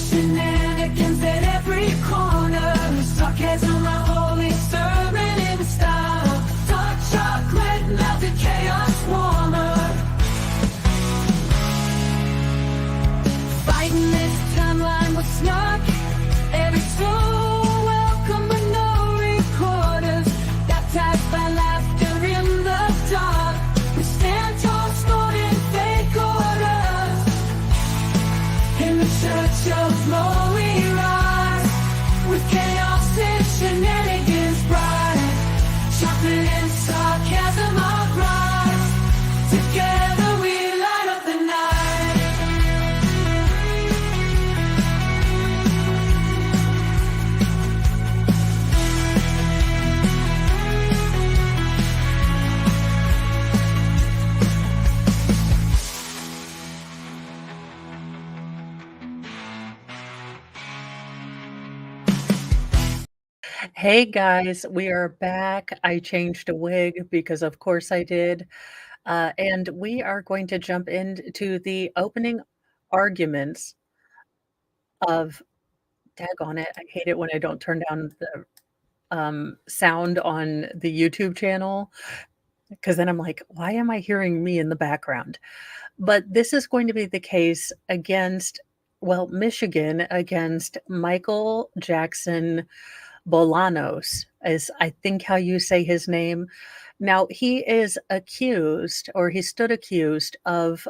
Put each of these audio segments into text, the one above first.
shenanigans at every corner. Sarcasm, a holy sermon in style. Dark chocolate melted chaos warmer. Fighting this timeline with snark. Every soul welcome but no recorders. Baptized by laughter in the dark. We stand tall, scorning fake orders. In the church of law we rise, with chaos and shenanigans bright. Chocolate and sarcasm our rise. Together we light up the night. Hey guys, we are back. I changed a wig because of course I did. And we are going to jump into the opening arguments of, daggone it, I hate it when I don't turn down the sound on the YouTube channel, because then I'm like, why am I hearing me in the background? But this is going to be the case against, well, Michigan against Michael Jackson-Bolanos, is I think how you say his name. Now, he is accused, or he stood accused of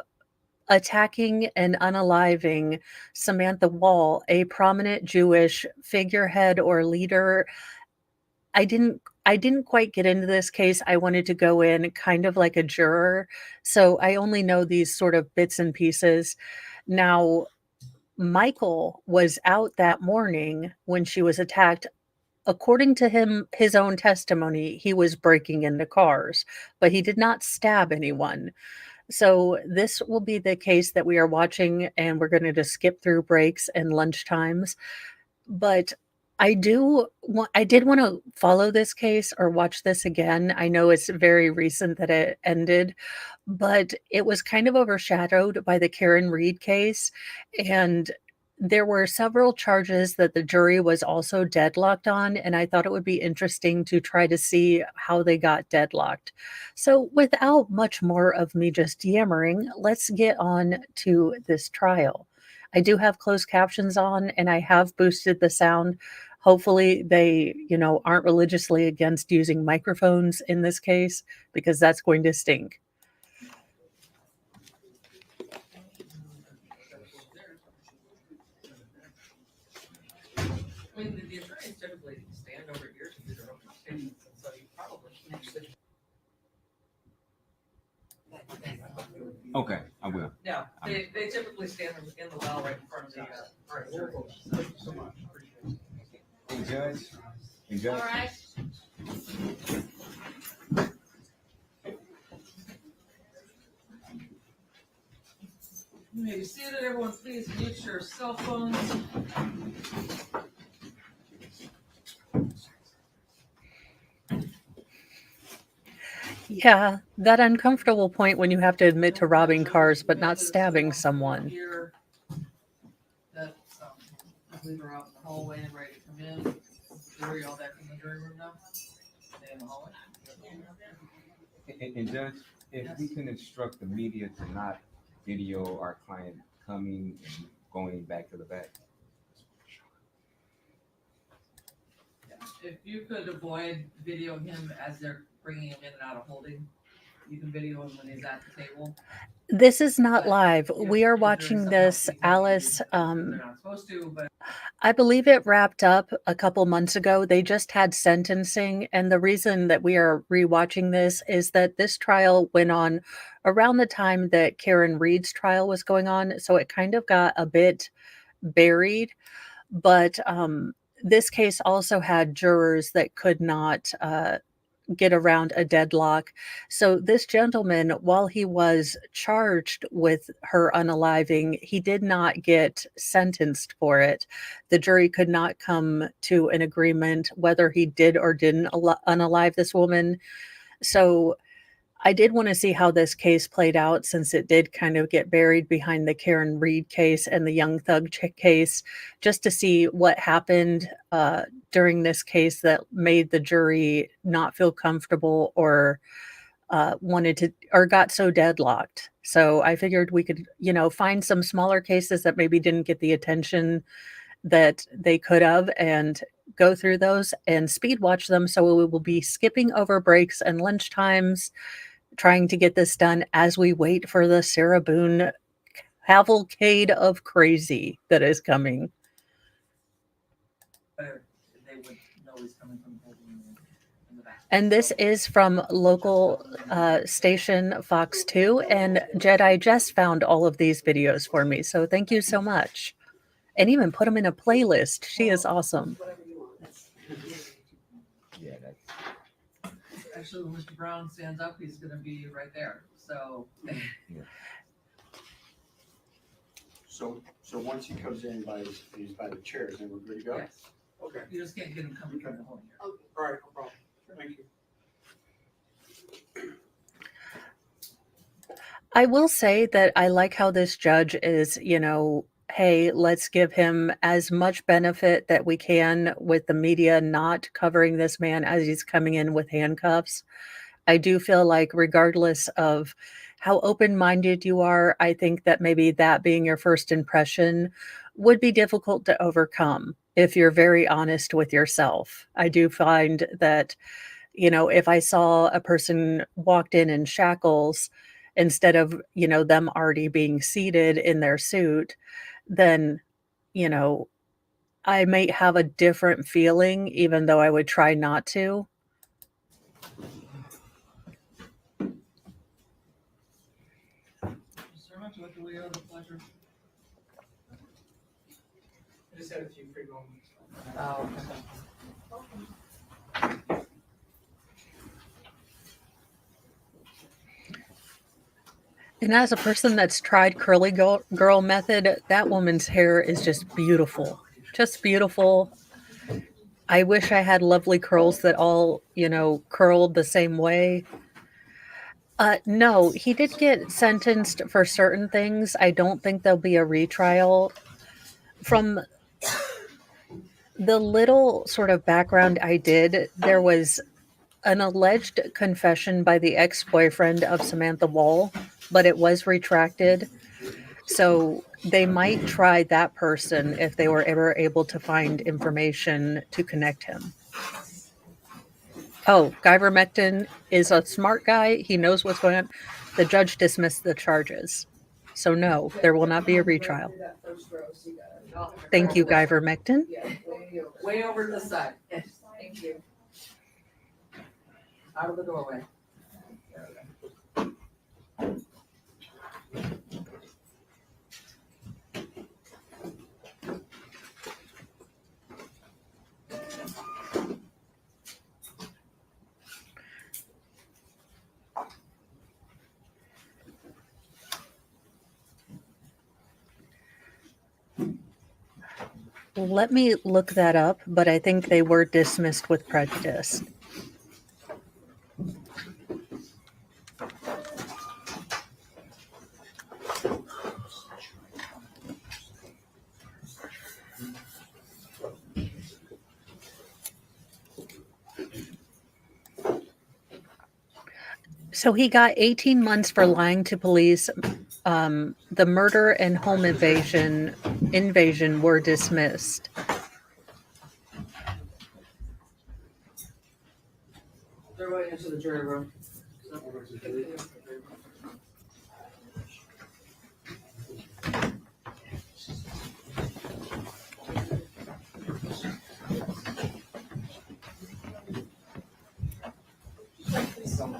attacking and unaliving Samantha Woll, a prominent Jewish figurehead or leader. I didn't quite get into this case. I wanted to go in kind of like a juror, so I only know these sort of bits and pieces. Now, Michael was out that morning when she was attacked. According to him, his own testimony, he was breaking into cars, but he did not stab anyone. So this will be the case that we are watching, and we're going to just skip through breaks and lunch times. But I did want to follow this case or watch this again. I know it's very recent that it ended, but it was kind of overshadowed by the Karen Reed case, and there were several charges that the jury was also deadlocked on, and I thought it would be interesting to try to see how they got deadlocked. So without much more of me just yammering, let's get on to this trial. I do have closed captions on, and I have boosted the sound. Hopefully they, aren't religiously against using microphones in this case, because that's going to stink. I mean, the attorneys typically stand over here to do their own statements, and so you probably can't sit. Okay, I will. Yeah, they typically stand in the well right in front of the jury. Thank you so much. Hey, Judge. Hey, Judge. All right. You may be seated. Everyone, please mute your cell phones. Yeah, that uncomfortable point when you have to admit to robbing cars but not stabbing someone. Here, that I believe are out in the hallway and ready to come in. Jury, all back in the jury room now. Stay in the hallway. And Judge, if we can instruct the media to not video our client coming and going back to the back. If you could avoid videoing him as they're bringing him in and out of holding, you can video him when he's at the table. This is not live. We are watching this, Alice. They're not supposed to, but I believe it wrapped up a couple months ago. They just had sentencing, and the reason that we are rewatching this is that this trial went on around the time that Karen Reed's trial was going on, so it kind of got a bit buried. But this case also had jurors that could not get around a deadlock. So this gentleman, while he was charged with her unaliving, he did not get sentenced for it. The jury could not come to an agreement whether he did or didn't unalive this woman. So I did want to see how this case played out since it did kind of get buried behind the Karen Reed case and the Young Thug case, just to see what happened during this case that made the jury not feel comfortable or wanted to or got so deadlocked. So I figured we could, find some smaller cases that maybe didn't get the attention that they could have and go through those and speed watch them. So we will be skipping over breaks and lunch times, trying to get this done as we wait for the Sarah Boone cavalcade of crazy that is coming. Or they would know he's coming from in the back. And this is from local station Fox 2, and Jedi just found all of these videos for me, so thank you so much. And even put them in a playlist. She is awesome. Yeah, that's Actually, when Mr. Brown stands up, he's gonna be right there, so. So once he comes in he's by the chairs, then we're good to go? Yes. Okay. You just can't get him coming from the home here. All right, no problem. Thank you. I will say that I like how this judge is, hey, let's give him as much benefit that we can with the media not covering this man as he's coming in with handcuffs. I do feel like regardless of how open-minded you are, I think that maybe that being your first impression would be difficult to overcome if you're very honest with yourself. I do find that, if I saw a person walked in shackles instead of, them already being seated in their suit, then, I might have a different feeling, even though I would try not to. Sir, what do we owe the pleasure? I just had a few free moments. Oh, And as a person that's tried curly girl method, that woman's hair is just beautiful. Just beautiful. I wish I had lovely curls that all, curled the same way. No, he did get sentenced for certain things. I don't think there'll be a retrial. From the little sort of background I did, there was an alleged confession by the ex-boyfriend of Samantha Woll, but it was retracted. So they might try that person if they were ever able to find information to connect him. Oh, Guy Vermectin is a smart guy. He knows what's going on. The judge dismissed the charges. So no, there will not be a retrial. Thank you, Guy Vermectin. way over to the side. Yes, thank you. Out of the doorway. Let me look that up, but I think they were dismissed with prejudice. So he got 18 months for lying to police. The murder and home invasion were dismissed. They're going into the jury room.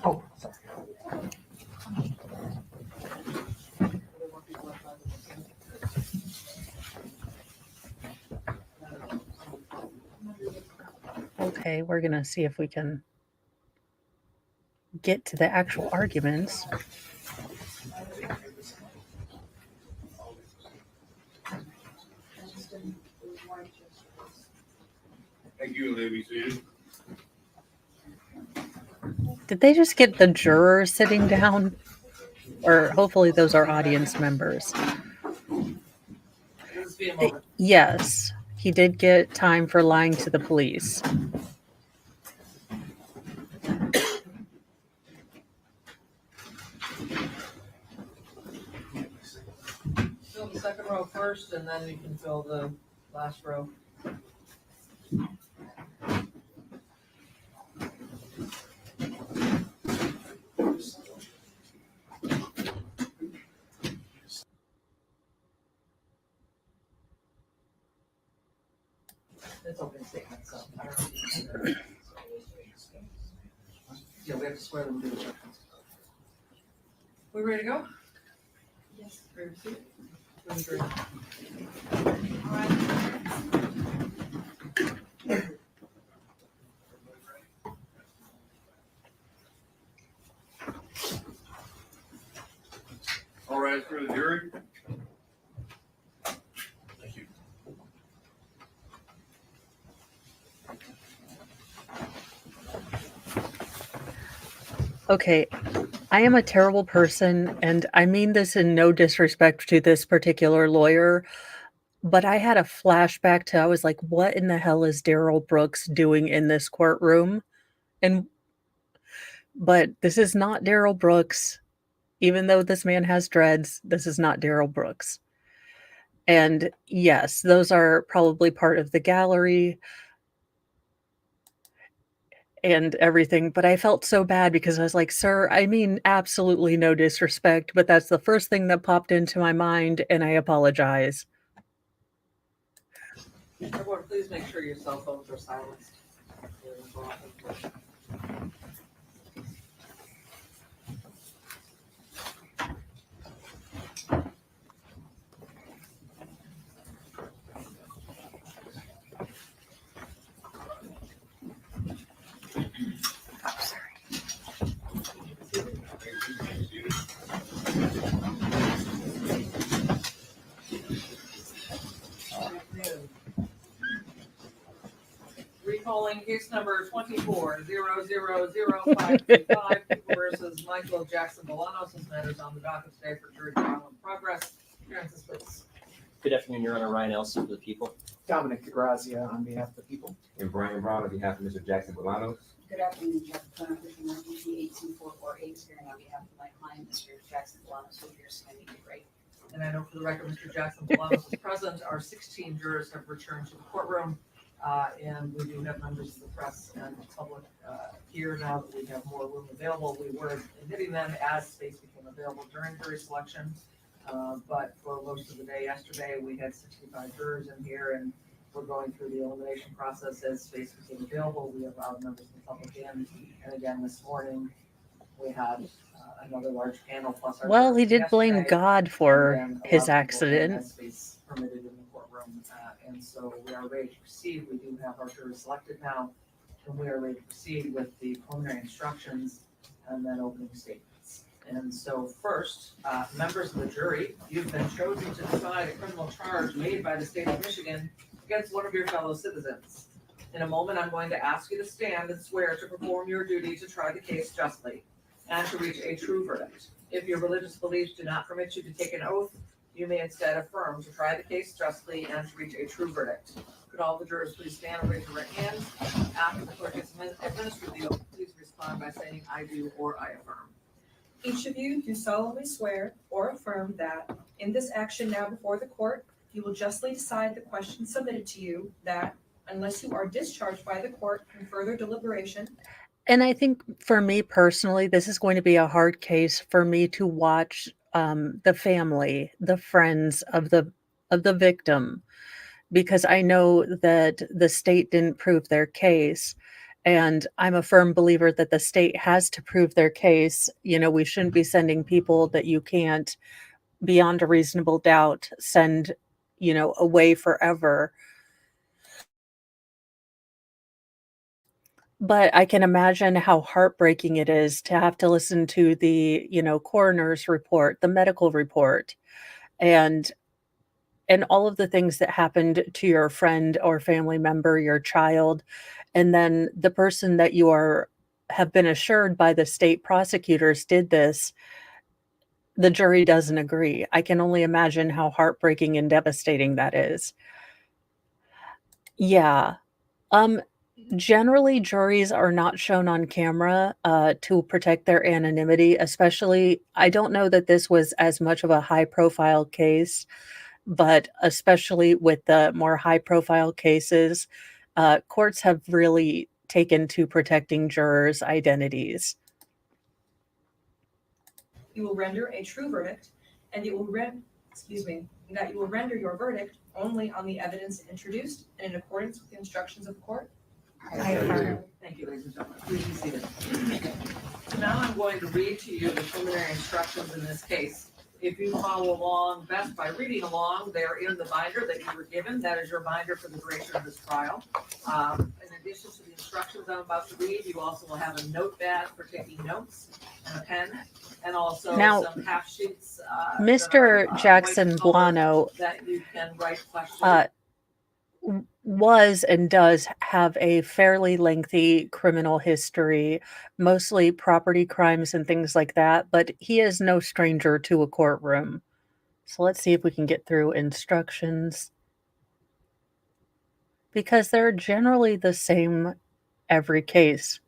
oh, sorry. Okay, we're going to see if we can get to the actual arguments. Thank you, ladies. Did they just get the jurors sitting down? Or hopefully those are audience members. This be a moment. Yes, he did get time for lying to the police. Fill the second row first, and then you can fill the last row. It's open statement, so I don't know if you can. Yeah, we have to swear them to the judge. We ready to go? Yes. Ready to see it? All right, for the jury. Okay, I am a terrible person, and I mean this in no disrespect to this particular lawyer, but I had a flashback to I was like, "What in the hell is Daryl Brooks doing in this courtroom?" And but this is not Daryl Brooks. Even though this man has dreads, this is not Daryl Brooks. And yes, those are probably part of the gallery and everything, but I felt so bad because I was like, "Sir, I mean absolutely no disrespect, but that's the first thing that popped into my mind, and I apologize." Everyone, please make sure your cell phones are silenced. Recalling case number 24-000525, People versus Michael Jackson-Bolanos. This matters on the docket today for jury trial in progress. Francis, please. Good afternoon, Your Honor. Ryan Elson for the people. Dominic DeGrazia on behalf of the people. And Brian Brown on behalf of Mr. Jackson-Bolanos. Good afternoon, Judge Plano, Fishing Mark, UT 82448, hearing on behalf of my client, Mr. Jackson-Bolanos, who appears to me to be great. And I know for the record, Mr. Jackson-Bolanos is present. Our 16 jurors have returned to the courtroom. And we do have members of the press and the public here now that we have more room available. We were admitting them as space became available during jury selection. But for most of the day yesterday, we had 65 jurors in here, and we're going through the elimination process as space became available. We allowed members of the public in. And again, this morning, we had another large panel plus our. Well, he jurors did blame yesterday, God for and then his allowed people in accident. as space permitted in the courtroom. And so we are ready to proceed. We do have our jurors selected now, and we are ready to proceed with the preliminary instructions and then opening statements. And so first, members of the jury, you've been chosen to decide a criminal charge made by the state of Michigan against one of your fellow citizens. In a moment, I'm going to ask you to stand and swear to perform your duty to try the case justly and to reach a true verdict. If your religious beliefs do not permit you to take an oath, you may instead affirm to try the case justly and to reach a true verdict. Could all the jurors please stand and raise your right hands? After the clerk has administered the oath, please respond by saying "I do" or "I affirm." Each of you do solemnly swear or affirm that in this action now before the court, you will justly decide the questions submitted to you, that unless you are discharged by the court in further deliberation. And I think for me personally, this is going to be a hard case for me to watch the family, the friends of the victim, because I know that the state didn't prove their case. And I'm a firm believer that the state has to prove their case. You know, we shouldn't be sending people that you can't, beyond a reasonable doubt, send, away forever. But I can imagine how heartbreaking it is to have to listen to the, coroner's report, the medical report, and all of the things that happened to your friend or family member, your child, and then the person that you are have been assured by the state prosecutors did this, the jury doesn't agree. I can only imagine how heartbreaking and devastating that is. Yeah. Um, Generally, juries are not shown on camera to protect their anonymity, especially, I don't know that this was as much of a high profile case, but especially with the more high profile cases, courts have really taken to protecting jurors' identities. You will render a true verdict, and you will that you will render your verdict only on the evidence introduced and in accordance with the instructions of the court. Thank you, ladies and gentlemen. Please be seated. So now I'm going to read to you the preliminary instructions in this case. If you follow along best by reading along, they're in the binder that you were given. That is your binder for the duration of this trial. In addition to the instructions I'm about to read, you also will have a notepad for taking notes and a pen, and also Now, some half sheets. Mr. white Jackson-Bolanos color that you can write questions. Was and does have a fairly lengthy criminal history, mostly property crimes and things like that, but he is no stranger to a courtroom. So let's see if we can get through instructions, because they're generally the same every case.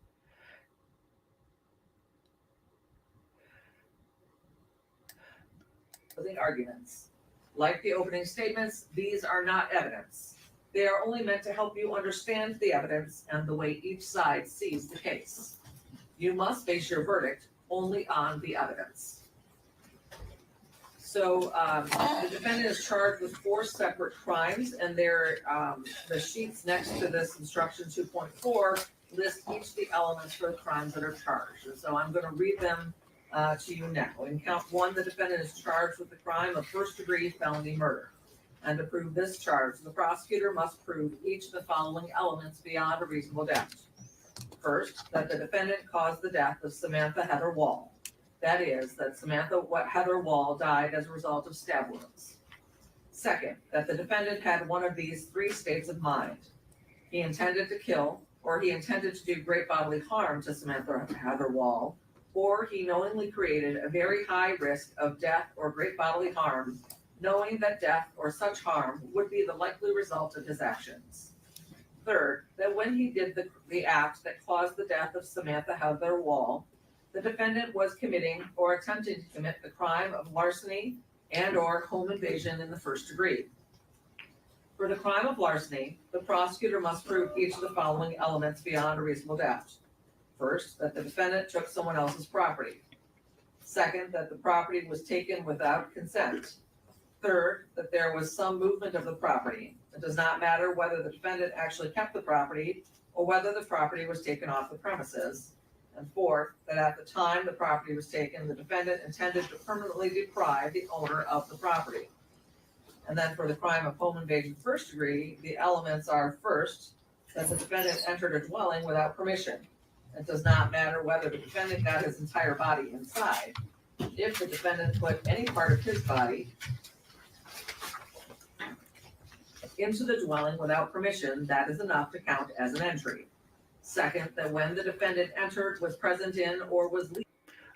Closing arguments. Like the opening statements, these are not evidence. They are only meant to help you understand the evidence and the way each side sees the case. You must base your verdict only on the evidence. So the defendant is charged with 4 separate crimes, and they're the sheets next to this instruction 2.4 list each of the elements for the crimes that are charged. And so I'm going to read them to you now. In count 1, the defendant is charged with the crime of first-degree felony murder. And to prove this charge, the prosecutor must prove each of the following elements beyond a reasonable doubt. First, that the defendant caused the death of Samantha Heather Woll. That is, that Samantha Heather Woll died as a result of stab wounds. Second, that the defendant had one of these 3 states of mind. He intended to kill, or he intended to do great bodily harm to Samantha Heather Woll, or he knowingly created a very high risk of death or great bodily harm, knowing that death or such harm would be the likely result of his actions. Third, that when he did the act that caused the death of Samantha Heather Woll, the defendant was committing or attempting to commit the crime of larceny and or home invasion in the first degree. For the crime of larceny, the prosecutor must prove each of the following elements beyond a reasonable doubt. First, that the defendant took someone else's property. Second, that the property was taken without consent. Third, that there was some movement of the property. It does not matter whether the defendant actually kept the property or whether the property was taken off the premises. And fourth, that at the time the property was taken, the defendant intended to permanently deprive the owner of the property. And then for the crime of home invasion first degree, the elements are first, that the defendant entered a dwelling without permission. It does not matter whether the defendant got his entire body inside. If the defendant put any part of his body into the dwelling without permission, that is enough to count as an entry. Second, that when the defendant entered, was present in, or was leaving.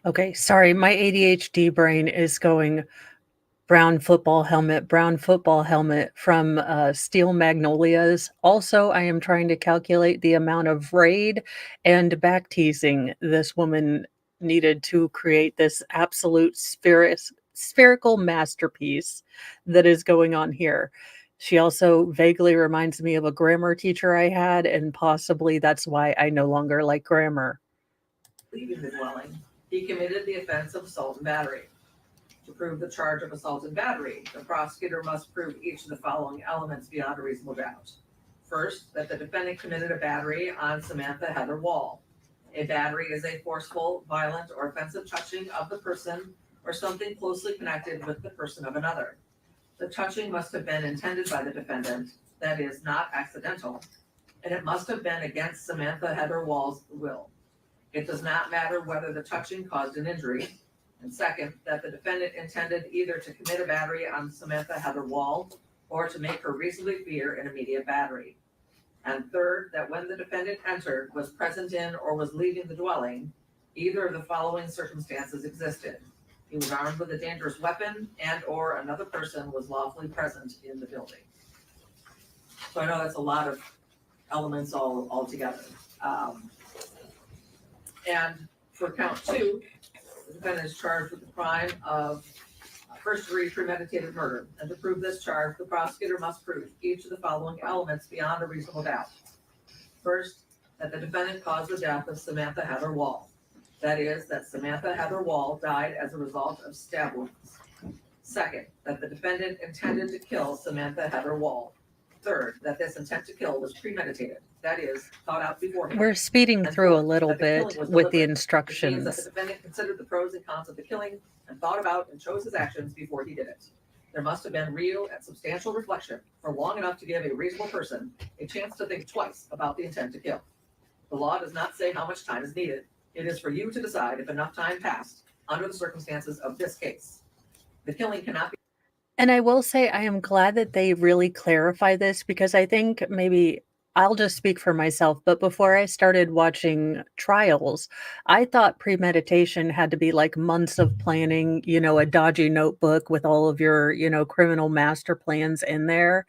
Okay, sorry, my ADHD brain is going brown football helmet from Steel Magnolias. Also, I am trying to calculate the amount of raid and back teasing this woman needed to create this absolute spherical masterpiece that is going on here. She also vaguely reminds me of a grammar teacher I had, and possibly that's why I no longer like grammar. Leaving the dwelling, he committed the offense of assault and battery. To prove the charge of assault and battery, the prosecutor must prove each of the following elements beyond a reasonable doubt. First, that the defendant committed a battery on Samantha Heather Woll. A battery is a forceful, violent, or offensive touching of the person or something closely connected with the person of another. The touching must have been intended by the defendant, that is, not accidental, and it must have been against Samantha Heather Woll's will. It does not matter whether the touching caused an injury. And second, that the defendant intended either to commit a battery on Samantha Heather Woll or to make her reasonably fear an immediate battery. And third, that when the defendant entered, was present in, or was leaving the dwelling, either of the following circumstances existed. He was armed with a dangerous weapon and/or another person was lawfully present in the building. So I know that's a lot of elements all together. And for count 2, the defendant is charged with the crime of first-degree premeditated murder. And to prove this charge, the prosecutor must prove each of the following elements beyond a reasonable doubt. First, that the defendant caused the death of Samantha Heather Woll. That is, that Samantha Heather Woll died as a result of stab wounds. Second, that the defendant intended to kill Samantha Heather Woll. Third, that this intent to kill was premeditated. That is, thought out beforehand. We're speeding And through a fourth, little that the killing bit was with the deliberate, which means that the instructions. defendant considered the pros and cons of the killing and thought about and chose his actions before he did it. There must have been real and substantial reflection for long enough to give a reasonable person a chance to think twice about the intent to kill. The law does not say how much time is needed. It is for you to decide if enough time passed under the circumstances of this case. The killing cannot be. And I will say I am glad that they really clarify this, because I think maybe I'll just speak for myself, but before I started watching trials, I thought premeditation had to be like months of planning, a dodgy notebook with all of your, criminal master plans in there.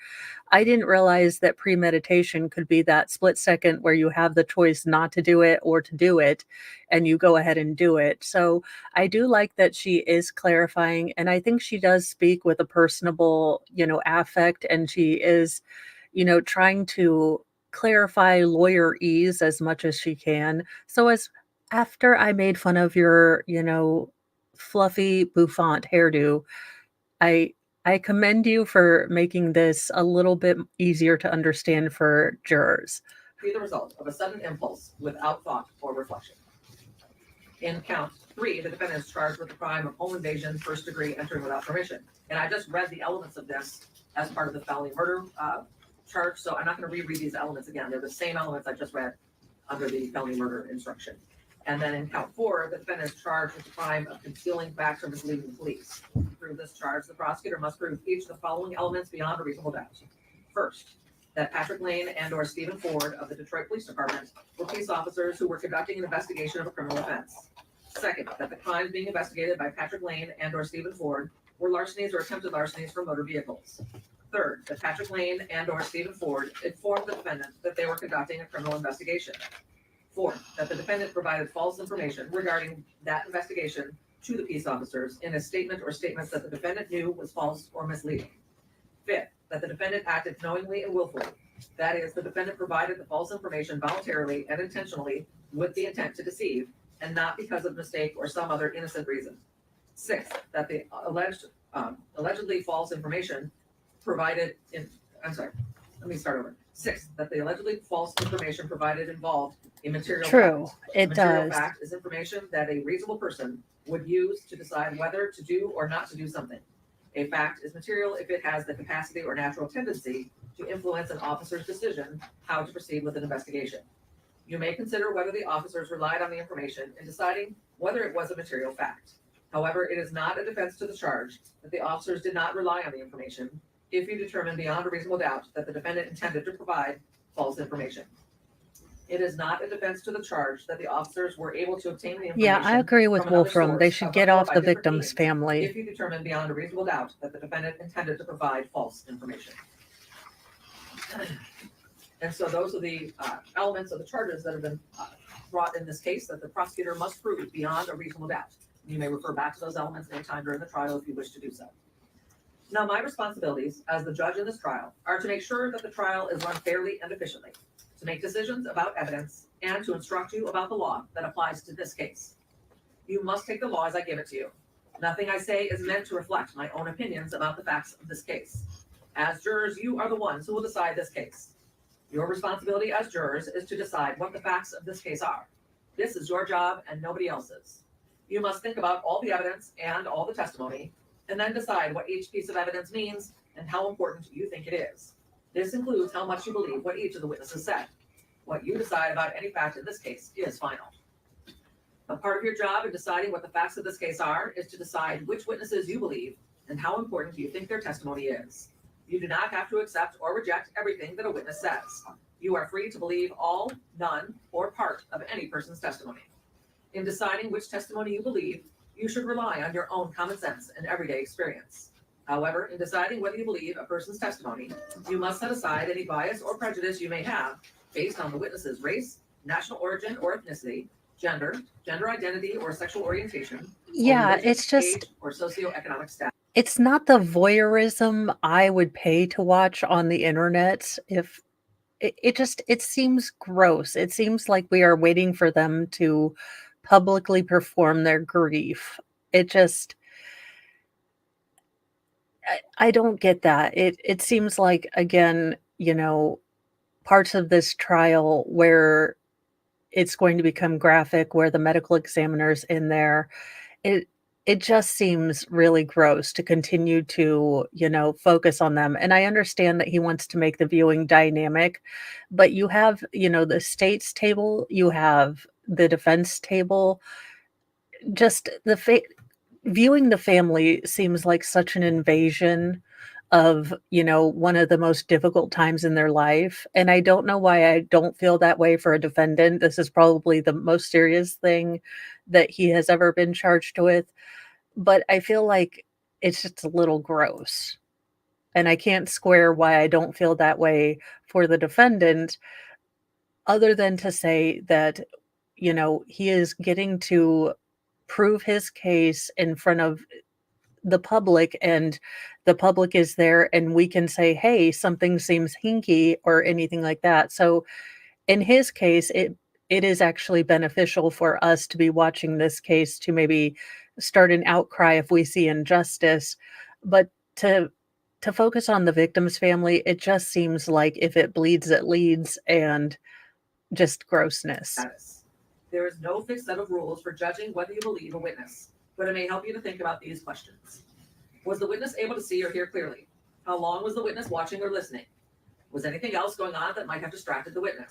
I didn't realize that premeditation could be that split second where you have the choice not to do it or to do it, and you go ahead and do it. So I do like that she is clarifying, and I think she does speak with a personable, affect, and she is, trying to clarify lawyer-ese as much as she can. So as after I made fun of your, fluffy bouffant hairdo, I commend you for making this a little bit easier to understand for jurors. Be the result of a sudden impulse without thought or reflection. In count 3, the defendant is charged with the crime of home invasion, first degree, entering without permission. And I just read the elements of this as part of the felony murder charge, so I'm not going to reread these elements again. They're the same elements I just read under the felony murder instruction. And then in count 4, the defendant is charged with the crime of concealing facts or misleading the police. To prove this charge, the prosecutor must prove each of the following elements beyond a reasonable doubt. First, that Patrick Lane and/or Stephen Ford of the Detroit Police Department were police officers who were conducting an investigation of a criminal offense. Second, that the crimes being investigated by Patrick Lane and/or Stephen Ford were larcenies or attempted larcenies from motor vehicles. Third, that Patrick Lane and/or Stephen Ford informed the defendant that they were conducting a criminal investigation. Fourth, that the defendant provided false information regarding that investigation to the peace officers in a statement or statements that the defendant knew was false or misleading. Fifth, that the defendant acted knowingly and willfully. That is, the defendant provided the false information voluntarily and intentionally with the intent to deceive, and not because of mistake or some other innocent reason. Sixth, that the allegedly false information provided in, Sixth, that the allegedly false information provided involved a material True, fact. it A material does. fact is information that a reasonable person would use to decide whether to do or not to do something. A fact is material if it has the capacity or natural tendency to influence an officer's decision how to proceed with an investigation. You may consider whether the officers relied on the information in deciding whether it was a material fact. However, it is not a defense to the charge that the officers did not rely on the information if you determine beyond a reasonable doubt that the defendant intended to provide false information. It is not a defense to the charge that the officers were able to obtain the information. Yeah, I agree with from another Wolfram. They source should of get or off by the different victim's means family. if you determine beyond a reasonable doubt that the defendant intended to provide false information. And so those are the elements of the charges that have been brought in this case that the prosecutor must prove beyond a reasonable doubt. You may refer back to those elements anytime during the trial if you wish to do so. Now, my responsibilities as the judge in this trial are to make sure that the trial is run fairly and efficiently, to make decisions about evidence, and to instruct you about the law that applies to this case. You must take the law as I give it to you. Nothing I say is meant to reflect my own opinions about the facts of this case. As jurors, you are the ones who will decide this case. Your responsibility as jurors is to decide what the facts of this case are. This is your job and nobody else's. You must think about all the evidence and all the testimony, and then decide what each piece of evidence means and how important you think it is. This includes how much you believe what each of the witnesses said. What you decide about any fact in this case is final. A part of your job in deciding what the facts of this case are is to decide which witnesses you believe and how important you think their testimony is. You do not have to accept or reject everything that a witness says. You are free to believe all, none, or part of any person's testimony. In deciding which testimony you believe, you should rely on your own common sense and everyday experience. However, in deciding whether you believe a person's testimony, you must set aside any bias or prejudice you may have based on the witness's race, national origin or ethnicity, gender identity or sexual orientation, or Yeah, religion, it's just, age, or socioeconomic status. it's not the voyeurism I would pay to watch on the internet. If it just, it seems gross. It seems like we are waiting for them to publicly perform their grief. It just, I don't get that. It seems like, again, parts of this trial where it's going to become graphic, where the medical examiner's in there. It it just seems really gross to continue to, focus on them. And I understand that he wants to make the viewing dynamic, but you have, the state's table, you have the defense table. Just viewing the family seems like such an invasion of, one of the most difficult times in their life. And I don't know why I don't feel that way for a defendant. This is probably the most serious thing that he has ever been charged with. But I feel like it's just a little gross. And I can't square why I don't feel that way for the defendant, other than to say that, he is getting to prove his case in front of the public, and the public is there, and we can say, hey, something seems hinky or anything like that. So in his case, it is actually beneficial for us to be watching this case to maybe start an outcry if we see injustice. But to focus on the victim's family, it just seems like if it bleeds, it leads, and just grossness. There is no fixed set of rules for judging whether you believe a witness, but it may help you to think about these questions. Was the witness able to see or hear clearly? How long was the witness watching or listening? Was anything else going on that might have distracted the witness?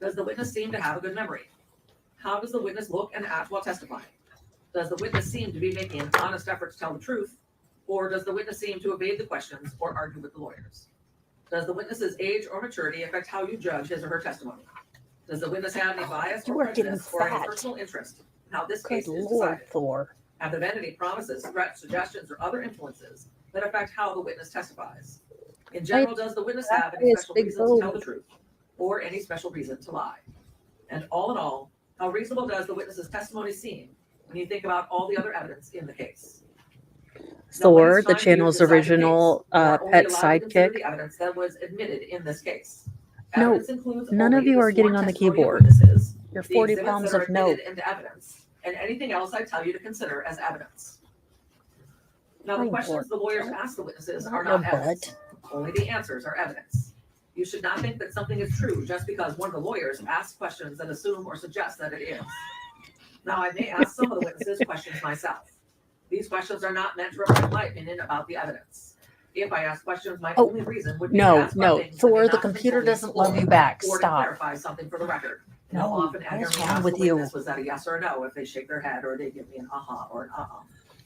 Does the witness seem to have a good memory? How does the witness look and act while testifying? Does the witness seem to be making an honest effort to tell the truth? Or does the witness seem to evade the questions or argue with the lawyers? Does the witness's age or maturity affect how you judge his or her testimony? Does the witness have any bias You or are getting prejudice or any fat. personal interest in how this Good case is Lord, decided? Thor. Have there been any promises, threats, suggestions, or other influences that affect how the witness testifies? In general, does the witness have any special reason to tell the truth or any special reason to lie? And all in all, how reasonable does the witness's testimony seem when you think about all the other evidence in the case? Now, when Thor, it's the time for you to channel's decide the case, original you are only pet allowed to consider sidekick. the evidence that was admitted in this case. No, Evidence includes none of only you the are getting sworn on the testimony of keyboard. witnesses, You're the 40 exhibits pounds that are of note. admitted into evidence, and anything else I tell you to consider as evidence. Now, the My questions the lawyers Lord. ask the witnesses are Your not evidence. butt. Only the answers are evidence. You should not think that something is true just because one of the lawyers asks questions that assume or suggest that it is. Now, I may ask some of the witnesses questions myself. These questions are not meant to reflect my opinion about the evidence. If I ask questions, my Oh, only reason would be to No, ask about no, things that Thor, may the not have been computer fully doesn't love you explored, back. or to Stop. clarify something for the record. No, Now, often I what's hear me wrong ask with the you? witness, was that a yes or a no? If they shake their head or they give me an aha or an uh-uh.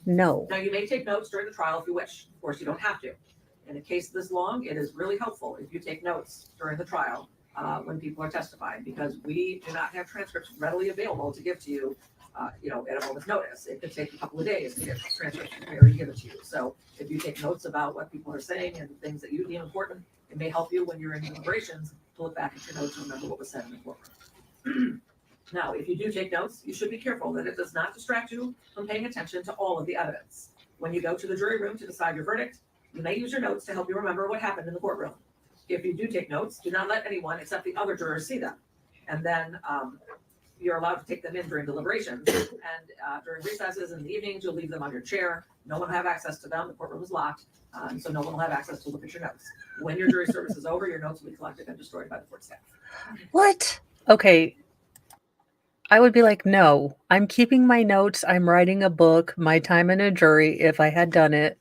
No. Now, you may take notes during the trial if you wish. Of course, you don't have to. In a case this long, it is really helpful if you take notes during the trial when people are testifying, because we do not have transcripts readily available to give to you, at a moment's notice. It could take a couple of days to get transcripts prepared and give it to you. So if you take notes about what people are saying and things that you deem important, it may help you when you're in deliberations to look back at your notes and remember what was said in the courtroom. Now, if you do take notes, you should be careful that it does not distract you from paying attention to all of the evidence. When you go to the jury room to decide your verdict, you may use your notes to help you remember what happened in the courtroom. If you do take notes, do not let anyone except the other jurors see them. And then you're allowed to take them in during deliberations. And during recesses in the evenings, you'll leave them on your chair. No one will have access to them. The courtroom is locked. So no one will have access to look at your notes. When your jury service is over, your notes will be collected and destroyed by the court staff. What? Okay. I would be like, no, I'm keeping my notes. I'm writing a book, my time in a jury, if I had done it,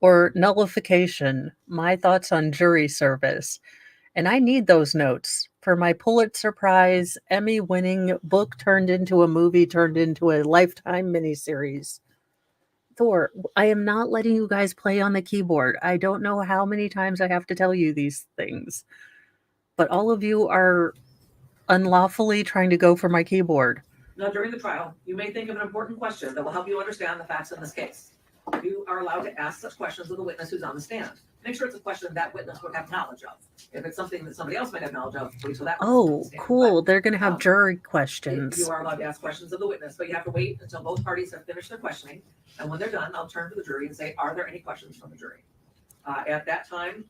or nullification, my thoughts on jury service. And I need those notes for my Pulitzer Prize, Emmy winning book turned into a movie, turned into a Lifetime miniseries. Thor, I am not letting you guys play on the keyboard. I don't know how many times I have to tell you these things. but all of you are unlawfully trying to go for my keyboard. Now, during the trial, you may think of an important question that will help you understand the facts in this case. You are allowed to ask such questions of the witness who's on the stand. Make sure it's a question that witness would have knowledge of. If it's something that somebody else might have knowledge of, wait till that witness is on Oh, the stand. cool. They're going to have um, jury But questions. you are allowed to ask questions of the witness, but you have to wait until both parties have finished their questioning. And when they're done, I'll turn to the jury and say, are there any questions from the jury? At that time,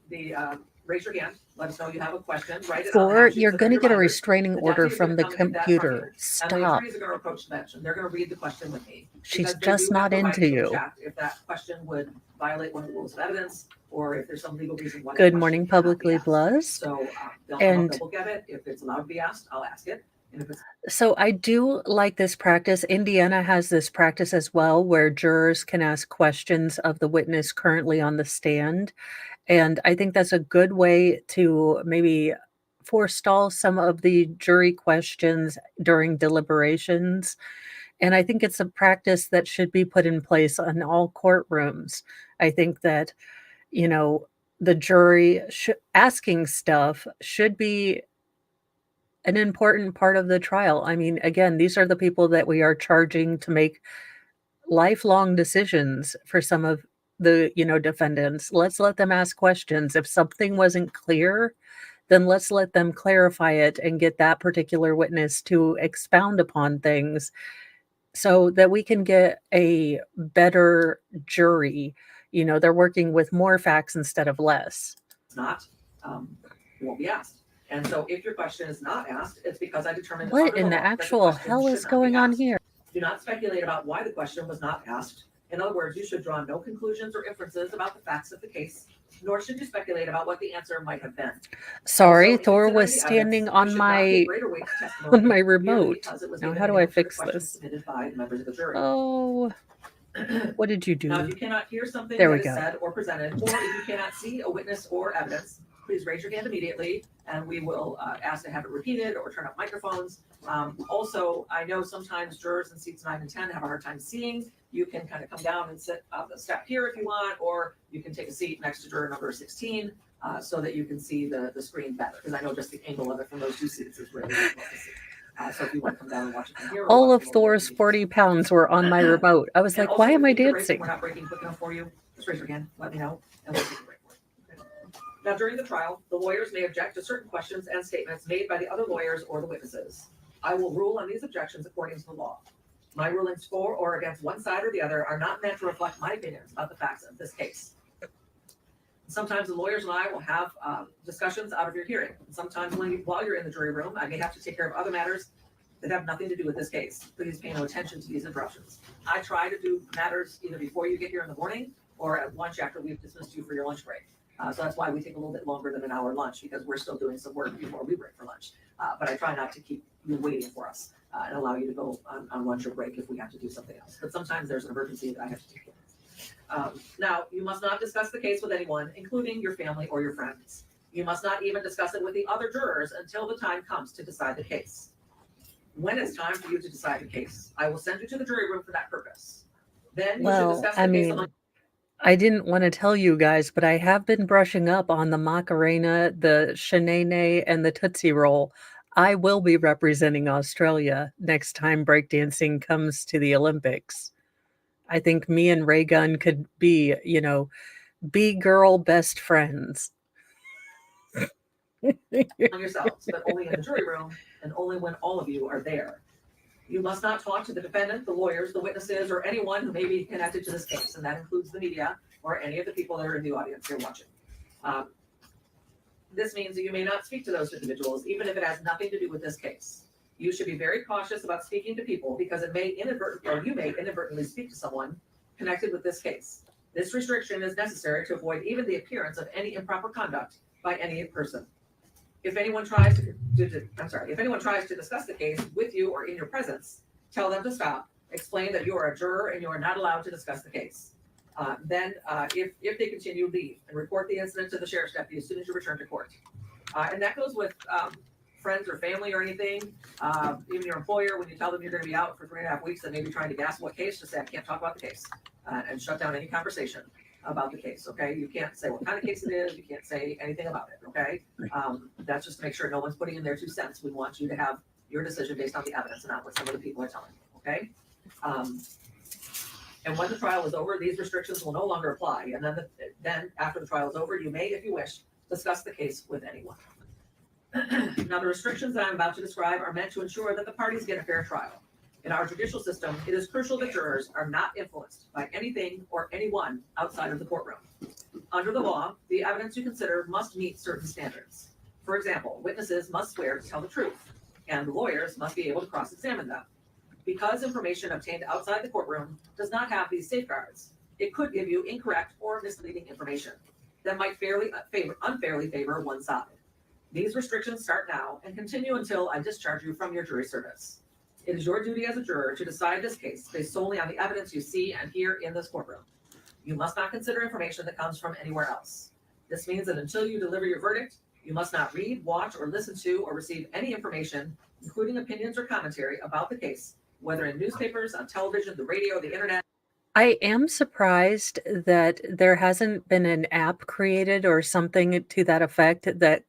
raise your hand, let us know you have a question, write it on the Or half sheets you're that are going to in your get a binders. restraining The order deputy is from the gonna come and get that from computer. you. And the Stop. attorneys are gonna approach the bench and they're gonna read the question with me. She's Because they just do have not the right into to you. object if that question would violate one of the rules of evidence, or if there's some legal reason why. that Good question morning, cannot be publicly asked. blessed. So they'll come up, And they'll look at it, if it's allowed to be asked, I'll ask it, and if it's so I do like this practice. Indiana has this practice as well, where jurors can ask questions of the witness currently on the stand. And I think that's a good way to maybe forestall some of the jury questions during deliberations. And I think it's a practice that should be put in place in all courtrooms. I think that, you know, the jury asking stuff should be an important part of the trial. I mean, again, these are the people that we are charging to make lifelong decisions for some of the, defendants. Let's let them ask questions. If something wasn't clear, then let's let them clarify it and get that particular witness to expound upon things so that we can get a better jury. They're working with more facts instead of less. not, you won't be asked. And so if your question is not asked, it's because I determined What under in the the law that the actual question hell should is not be going on asked. here? Do not speculate about why the question was not asked. In other words, you should draw no conclusions or inferences about the facts of the case, nor should you speculate about what the answer might have been. Sorry, Also, in Thor considering was the standing evidence, you on should not my give greater weight to testimony on my merely remote. because it was Now, given how in do I answer to fix questions this? submitted by the members of the jury. Oh, what did you Now, if do? you cannot hear something There that we is go. said or presented, or if you cannot see a witness or evidence, please raise your hand immediately, and we will ask to have it repeated or turn up microphones. Also, I know sometimes jurors in seats 9 and 10 have a hard time seeing. You can kind of come down and sit the step here if you want, or you can take a seat next to juror number 16 so that you can see the screen better, because I know just the angle of it from those two seats is really difficult to see. So if you want to come down and watch it from here. All of Thor's 40 pounds were on my remote. I was And like, why also, am if I you need a break and dancing? We're not breaking quick enough for you, just raise your hand, let me know, and we'll take a break for you. Okay. Now, during the trial, the lawyers may object to certain questions and statements made by the other lawyers or the witnesses. I will rule on these objections according to the law. My rulings for or against one side or the other are not meant to reflect my opinions about the facts of this case. Sometimes the lawyers and I will have discussions out of your hearing. Sometimes while you're in the jury room, I may have to take care of other matters that have nothing to do with this case. Please pay no attention to these interruptions. I try to do matters either before you get here in the morning or at lunch after we've dismissed you for your lunch break. So that's why we take a little bit longer than an hour lunch, because we're still doing some work before we break for lunch. But I try not to keep you waiting for us and allow you to go on lunch or break if we have to do something else. But sometimes there's an emergency that I have to take care of. Now, you must not discuss the case with anyone, including your family or your friends. You must not even discuss it with the other jurors until the time comes to decide the case. When it's time for you to decide the case, I will send you to the jury room for that purpose. Then you should Well, discuss I the case mean, among I didn't want to tell you guys, but I have been brushing up on the Macarena, the Shanae, and the Tootsie Roll. I will be representing Australia next time breakdancing comes to the Olympics. I think me and Ray Gunn could be, be girl best friends. yourselves, but only in the jury room and only when all of you are there. You must not talk to the defendant, the lawyers, the witnesses, or anyone who may be connected to this case, and that includes the media or any of the people that are in the audience here watching. This means that you may not speak to those individuals, even if it has nothing to do with this case. You should be very cautious about speaking to people because you may inadvertently speak to someone connected with this case. This restriction is necessary to avoid even the appearance of any improper conduct by any person. If anyone tries to discuss the case with you or in your presence, tell them to stop. Explain that you are a juror and you are not allowed to discuss the case. Then, if they continue, leave and report the incident to the sheriff's deputy as soon as you return to court. And that goes with friends or family or anything. Even your employer, when you tell them you're going to be out for 3.5 weeks and maybe trying to guess what case, just say I can't talk about the case and shut down any conversation. about the case, okay? You can't say what kind of case it is, you can't say anything about it, okay? That's just to make sure no one's putting in their 2 cents. We want you to have your decision based on the evidence and not what some of the people are telling you, okay? And when the trial is over, these restrictions will no longer apply. And then after the trial is over, you may, if you wish, discuss the case with anyone. Now, the restrictions that I'm about to describe are meant to ensure that the parties get a fair trial. In our judicial system, it is crucial that jurors are not influenced by anything or anyone outside of the courtroom. Under the law, the evidence you consider must meet certain standards. For example, witnesses must swear to tell the truth, and lawyers must be able to cross-examine them. Because information obtained outside the courtroom does not have these safeguards, it could give you incorrect or misleading information that might unfairly favor one side. These restrictions start now and continue until I discharge you from your jury service. It is your duty as a juror to decide this case based solely on the evidence you see and hear in this courtroom. You must not consider information that comes from anywhere else. This means that until you deliver your verdict, you must not read, watch, or listen to, or receive any information, including opinions or commentary about the case, whether in newspapers, on television, the radio, the internet. I am surprised that there hasn't been an app created or something to that effect that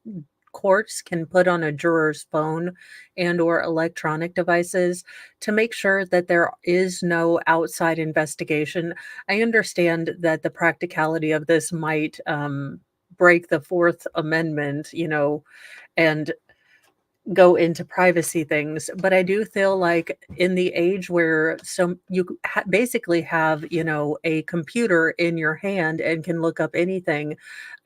courts can put on a juror's phone and or electronic devices to make sure that there is no outside investigation. I understand that the practicality of this might break the Fourth Amendment, and go into privacy things, but I do feel like in the age where you basically have, a computer in your hand and can look up anything,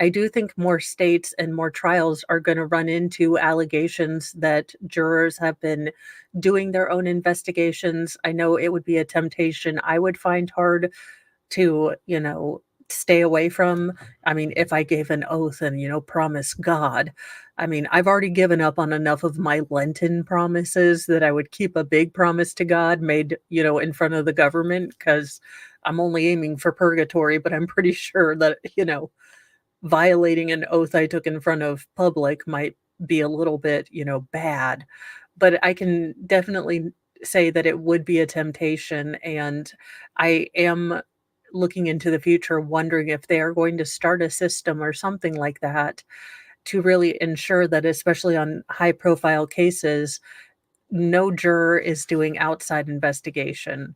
I do think more states and more trials are going to run into allegations that jurors have been doing their own investigations. I know it would be a temptation I would find hard to, stay away from. I mean, if I gave an oath and, promise God, I mean, I've already given up on enough of my Lenten promises that I would keep a big promise to God made, in front of the government, because I'm only aiming for purgatory, but I'm pretty sure that, violating an oath I took in front of public might be a little bit, bad. But I can definitely say that it would be a temptation, and I am looking into the future, wondering if they are going to start a system or something like that to really ensure that, especially on high profile cases, no juror is doing outside investigation.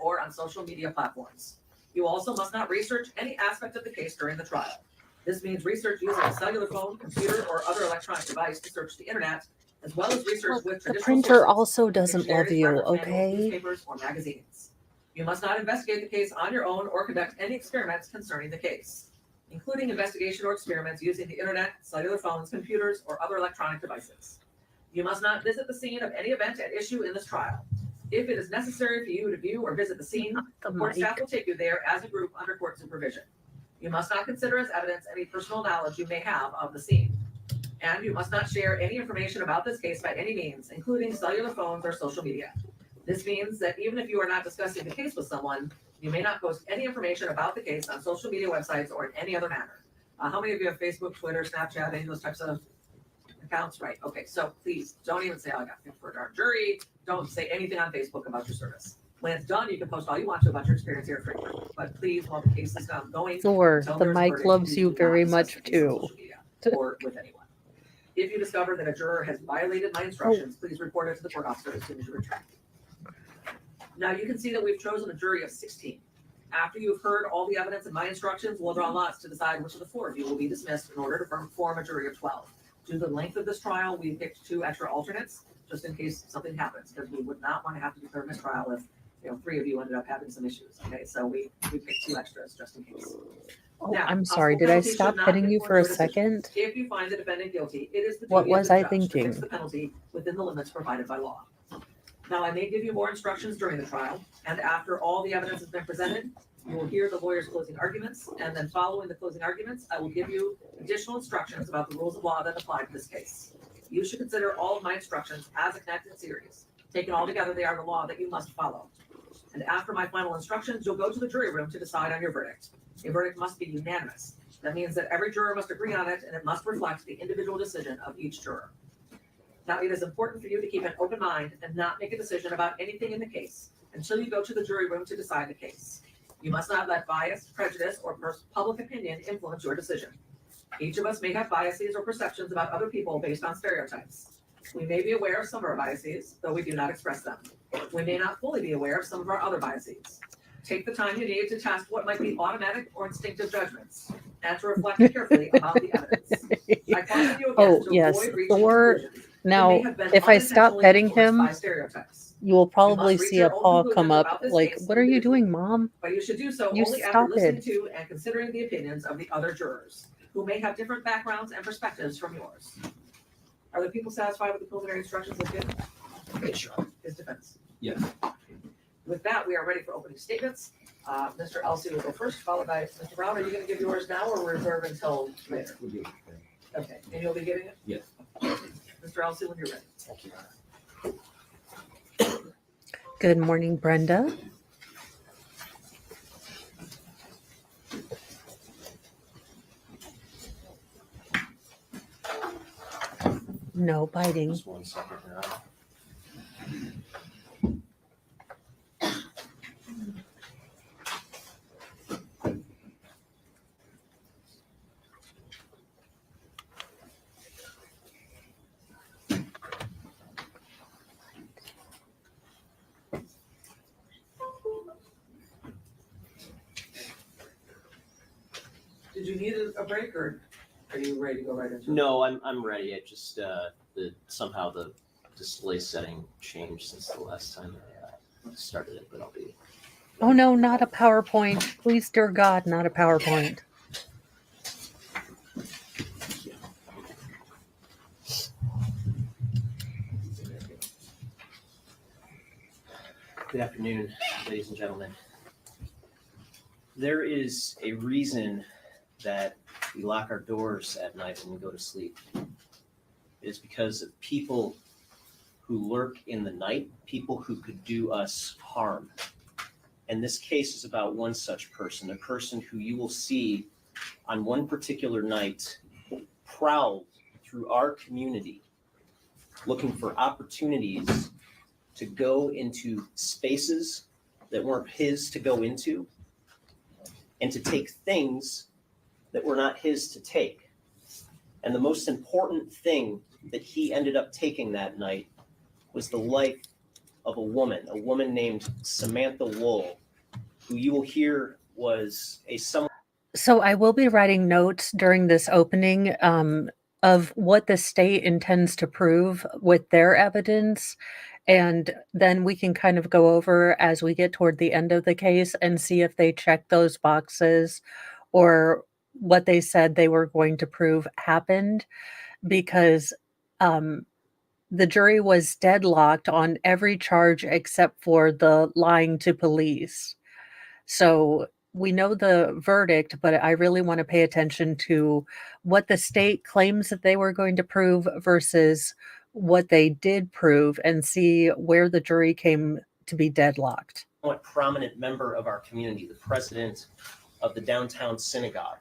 Or on social media platforms. You also must not research any aspect of the case during the trial. This means research using a cellular phone, computer, or other electronic device to search the internet, as well as research with The traditional printer sources, also doesn't love dictionaries, you, reference manuals, okay? newspapers, or magazines. You must not investigate the case on your own or conduct any experiments concerning the case, including investigation or experiments using the internet, cellular phones, computers, or other electronic devices. You must not visit the scene of any event at issue in this trial. If it is necessary for you to view or visit the scene, The court staff mic. will take you there as a group under court supervision. You must not consider as evidence any personal knowledge you may have of the scene. And you must not share any information about this case by any means, including cellular phones or social media. This means that even if you are not discussing the case with someone, you may not post any information about the case on social media websites or in any other manner. How many of you have Facebook, Twitter, Snapchat, any of those types of accounts? Right. Okay. So please don't even say, I got picked for a darn jury. Don't say anything on Facebook about your service. When it's done, you can post all you want to about your experience here at Frankfurt. But please, while the case is ongoing, Thor, until the there's a mic verdict, loves please you do not very discuss much the case on too. social media or with anyone. If you discover that a juror has violated my instructions, please report it to the court officer as soon as you retract. Now you can see that we've chosen a jury of 16. After you've heard all the evidence and my instructions, we'll draw lots to decide which of the 4 of you will be dismissed in order to form a jury of 12. Due to the length of this trial, we picked 2 extra alternates just in case something happens, because we would not want to have to declare mistrial if 3 of you ended up having some issues. Okay, so we picked 2 extras just in case. Oh, Now, I'm sorry. Did I penalty should stop not hitting you for a influence your decision. second? If you find the defendant guilty, it is the What duty of was the I judge to thinking? fix the penalty within the limits provided by law. Now, I may give you more instructions during the trial, and after all the evidence has been presented, you will hear the lawyer's closing arguments, and then following the closing arguments, I will give you additional instructions about the rules of law that apply to this case. You should consider all of my instructions as a connected series. Taken all together, they are the law that you must follow. And after my final instructions, you'll go to the jury room to decide on your verdict. A verdict must be unanimous. That means that every juror must agree on it, and it must reflect the individual decision of each juror. Now, it is important for you to keep an open mind and not make a decision about anything in the case until you go to the jury room to decide the case. You must not let bias, prejudice, or public opinion influence your decision. Each of us may have biases or perceptions about other people based on stereotypes. We may be aware of some of our biases, though we do not express them. We may not fully be aware of some of our other biases. Take the time you need to test what might be automatic or instinctive judgments, and to reflect carefully about the evidence. I caution you again Oh, to yes, avoid reaching Thor. conclusions that Now, may have been if I stop unintentionally petting influenced him, by stereotypes. you will probably must reach see a your own paw come conclusions up about this like, case what are you individually. doing, Mom? But you should do so You only after stop listening it. to and considering the opinions of the other jurors, who may have different backgrounds and perspectives from yours. Are the people satisfied with the preliminary instructions as given? Yes, Your Honor. His defense. Yes. With that, we are ready for opening statements. Mr. Elsey will go first, followed by Mr. Brown. Are you gonna give yours now or reserve until later? We'll do it. Okay, and you'll be giving it? Yes. Mr. Elsey, when you're ready. Thank you, Your Honor. Good morning, Brenda. No biting. Just 1 second, Your Honor. Did you need a break or are you ready to go right into it? No, I'm ready. It just, somehow the display setting changed since the last time I started it, but I'll be. Oh no, not a PowerPoint. Please, dear God, not a PowerPoint. Good afternoon, ladies and gentlemen. There is a reason that we lock our doors at night when we go to sleep. It is because of people who lurk in the night, people who could do us harm. And this case is about one such person, a person who you will see on one particular night prowl through our community, looking for opportunities to go into spaces that weren't his to go into, and to take things that were not his to take. And the most important thing that he ended up taking that night was the life of a woman named Samantha Woll, who you will hear was a somewhat. So I will be writing notes during this opening of what the state intends to prove with their evidence. And then we can kind of go over as we get toward the end of the case and see if they check those boxes or what they said they were going to prove happened, because the jury was deadlocked on every charge except for the lying to police. So we know the verdict, but I really want to pay attention to what the state claims that they were going to prove versus what they did prove and see where the jury came to be deadlocked. Prominent member of our community, the president of the downtown synagogue.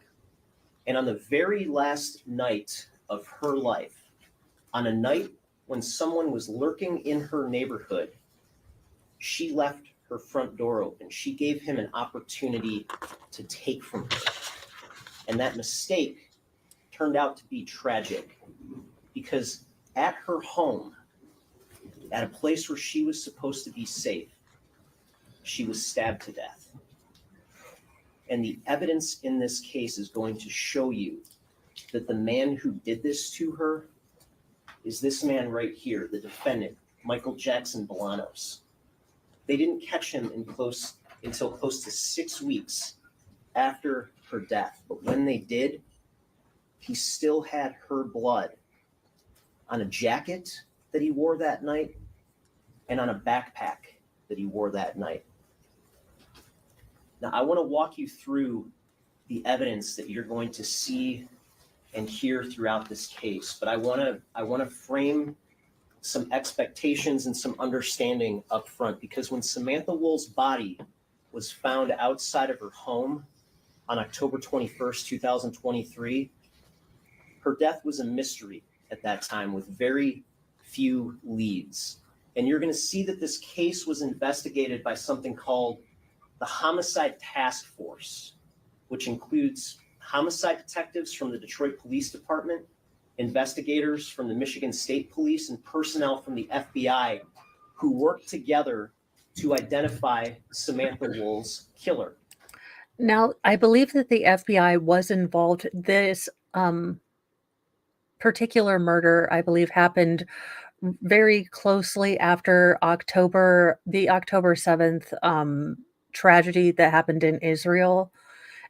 And on the very last night of her life, on a night when someone was lurking in her neighborhood, she left her front door open. She gave him an opportunity to take from her. And that mistake turned out to be tragic, because at her home, at a place where she was supposed to be safe, she was stabbed to death. And the evidence in this case is going to show you that the man who did this to her is this man right here, the defendant, Michael Jackson-Bolanos. They didn't catch him until close to 6 weeks after her death. But when they did, he still had her blood on a jacket that he wore that night and on a backpack that he wore that night. Now, I want to walk you through the evidence that you're going to see and hear throughout this case, but I want to frame some expectations and some understanding up front, because when Samantha Woll's body was found outside of her home on October 21st, 2023, her death was a mystery at that time with very few leads. And you're going to see that this case was investigated by something called the Homicide Task Force, which includes homicide detectives from the Detroit Police Department, investigators from the Michigan State Police, and personnel from the FBI who worked together to identify Samantha Woll's killer. Now, I believe that the FBI was involved. This particular murder, I believe, happened very closely after the October 7th tragedy that happened in Israel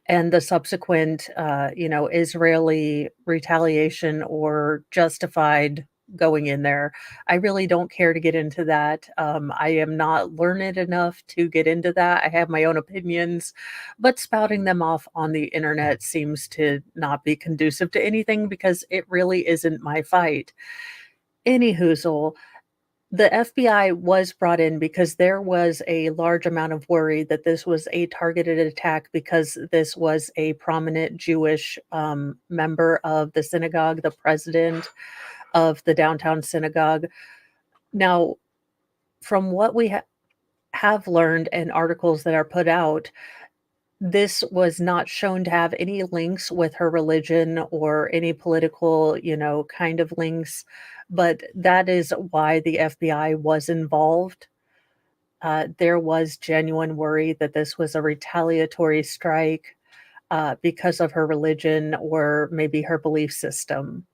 and the subsequent, Israeli retaliation or justified going in there. I really don't care to get into that. I am not learned enough to get into that. I have my own opinions, but spouting them off on the internet seems to not be conducive to anything because it really isn't my fight. Anyhoozle, the FBI was brought in because there was a large amount of worry that this was a targeted attack because this was a prominent Jewish member of the synagogue, the president of the downtown synagogue. Now, from what we have learned and articles that are put out, this was not shown to have any links with her religion or any political, kind of links, but that is why the FBI was involved. There was genuine worry that this was a retaliatory strike because of her religion or maybe her belief system.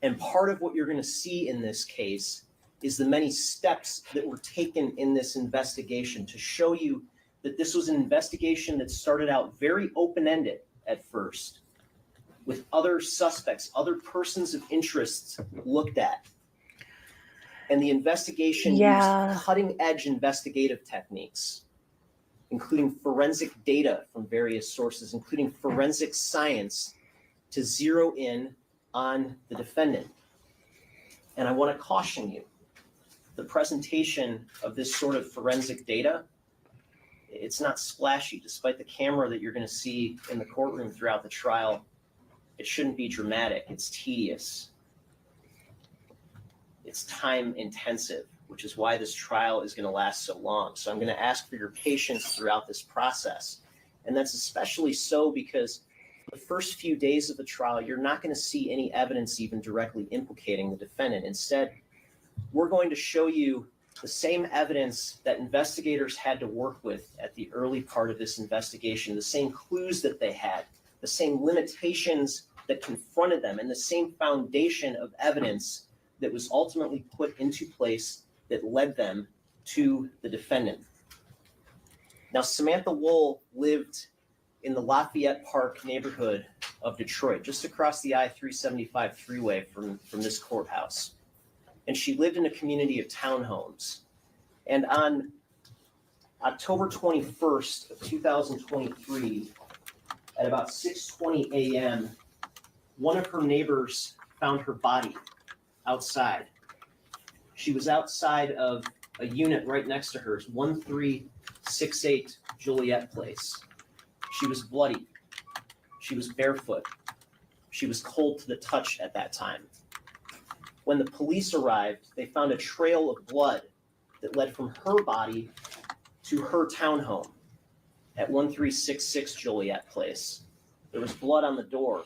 And part of what you're going to see in this case is the many steps that were taken in this investigation to show you that this was an investigation that started out very open-ended at first, with other suspects, other persons of interest looked at. And the investigation used cutting-edge investigative techniques, including forensic data from various sources, including forensic science, to zero in on the defendant. And I want to caution you, the presentation of this sort of forensic data, it's not splashy. Despite the camera that you're going to see in the courtroom throughout the trial, it shouldn't be dramatic. It's tedious. It's time intensive, which is why this trial is going to last so long. So I'm going to ask for your patience throughout this process. And that's especially so because the first few days of the trial, you're not going to see any evidence even directly implicating the defendant. Instead, we're going to show you the same evidence that investigators had to work with at the early part of this investigation, the same clues that they had, the same limitations that confronted them, and the same foundation of evidence that was ultimately put into place that led them to the defendant. Now, Samantha Woll lived in the Lafayette Park neighborhood of Detroit, just across the I-375 freeway from this courthouse. And she lived in a community of townhomes. And on October 21st of 2023, at about 6:20 a.m., one of her neighbors found her body outside. She was outside of a unit right next to hers, 1368 Joliet Place. She was bloody. She was barefoot. She was cold to the touch at that time. When the police arrived, they found a trail of blood that led from her body to her townhome at 1366 Joliet Place. There was blood on the door.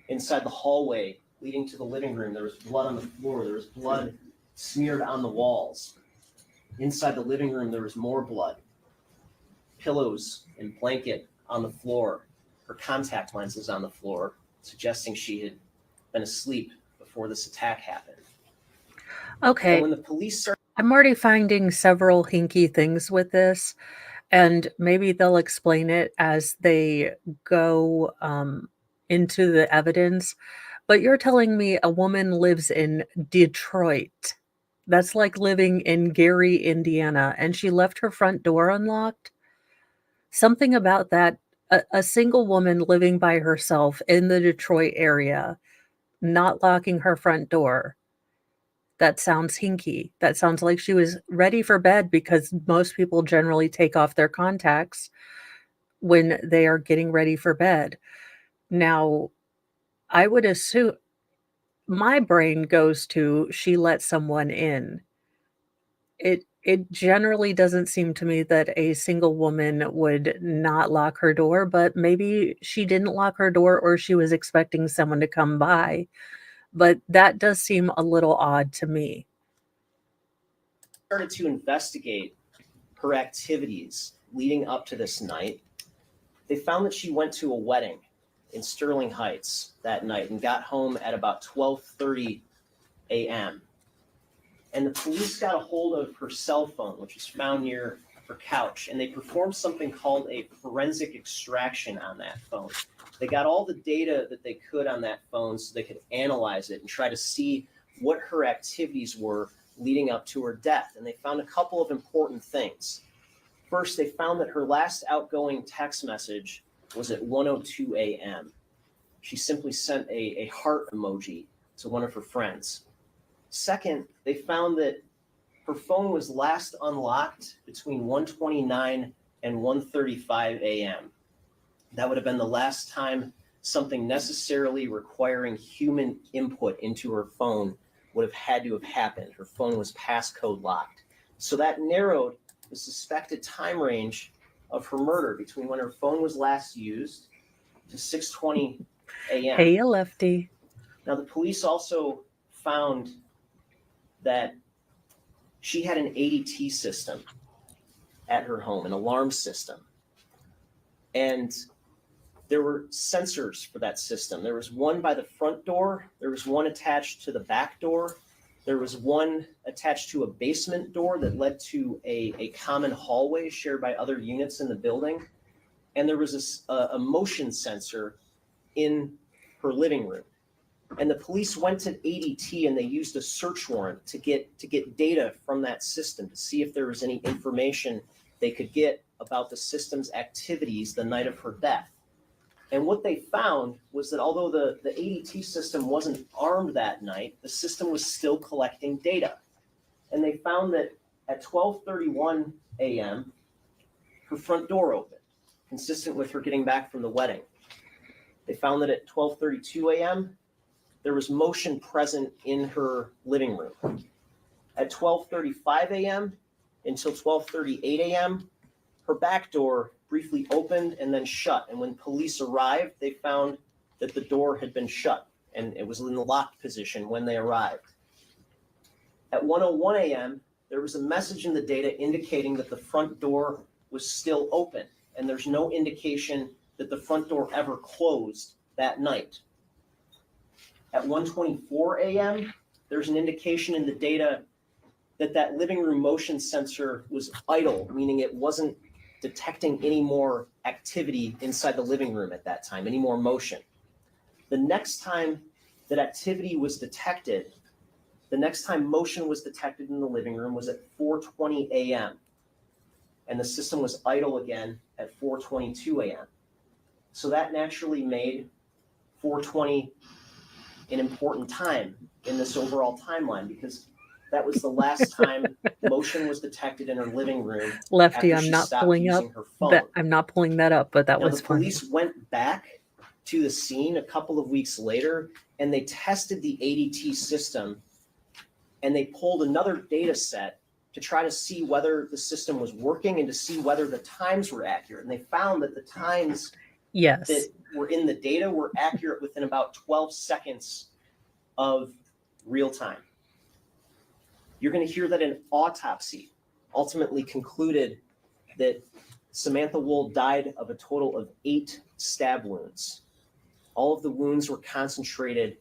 Inside the hallway leading to the living room, there was blood on the floor. There was blood smeared on the walls. Inside the living room, there was more blood. Pillows and blanket on the floor. Her contact lenses on the floor, suggesting she had been asleep before this attack happened. Okay. And when the police started, I'm already finding several hinky things with this, and maybe they'll explain it as they go into the evidence. But you're telling me a woman lives in Detroit. That's like living in Gary, Indiana, and she left her front door unlocked? Something about that, a single woman living by herself in the Detroit area, not locking her front door. That sounds hinky. That sounds like she was ready for bed because most people generally take off their contacts when they are getting ready for bed. Now, I would assume my brain goes to she let someone in. It generally doesn't seem to me that a single woman would not lock her door, but maybe she didn't lock her door or she was expecting someone to come by. But that does seem a little odd to me. Started to investigate her activities leading up to this night. They found that she went to a wedding in Sterling Heights that night and got home at about 12:30 a.m. And the police got a hold of her cell phone, which was found near her couch, and they performed something called a forensic extraction on that phone. They got all the data that they could on that phone so they could analyze it and try to see what her activities were leading up to her death. And they found a couple of important things. First, they found that her last outgoing text message was at 1:02 a.m. She simply sent a heart emoji to one of her friends. Second, they found that her phone was last unlocked between 1:29 and 1:35 a.m. That would have been the last time something necessarily requiring human input into her phone would have had to have happened. Her phone was passcode locked. So that narrowed the suspected time range of her murder between when her phone was last used to 6:20 a.m. Hey, you lefty. Now, the police also found that she had an ADT system at her home, an alarm system. And there were sensors for that system. There was one by the front door. There was one attached to the back door. There was one attached to a basement door that led to a common hallway shared by other units in the building. And there was a motion sensor in her living room. And the police went to ADT and they used a search warrant to get data from that system to see if there was any information they could get about the system's activities the night of her death. And what they found was that although the ADT system wasn't armed that night, the system was still collecting data. And they found that at 12:31 a.m., her front door opened, consistent with her getting back from the wedding. They found that at 12:32 a.m., there was motion present in her living room. At 12:35 a.m. until 12:38 a.m., her back door briefly opened and then shut. And when police arrived, they found that the door had been shut and it was in the locked position when they arrived. At 1:01 a.m., there was a message in the data indicating that the front door was still open, and there's no indication that the front door ever closed that night. At 1:24 a.m., there's an indication in the data that living room motion sensor was idle, meaning it wasn't detecting any more activity inside the living room at that time, any more motion. The next time that activity was detected, the next time motion was detected in the living room was at 4:20 a.m. And the system was idle again at 4:22 a.m. So that naturally made 4:20 an important time in this overall timeline because that was the last time motion was detected in her living room. Lefty, after I'm she not stopped pulling up using her phone. that. I'm not pulling that up, but that Now, was the funny. police went back to the scene a couple of weeks later and they tested the ADT system and they pulled another data set to try to see whether the system was working and to see whether the times were accurate. And they found that the times Yes. that were in the data were accurate within about 12 seconds of real time. You're going to hear that an autopsy ultimately concluded that Samantha Woll died of a total of 8 stab wounds. All of the wounds were concentrated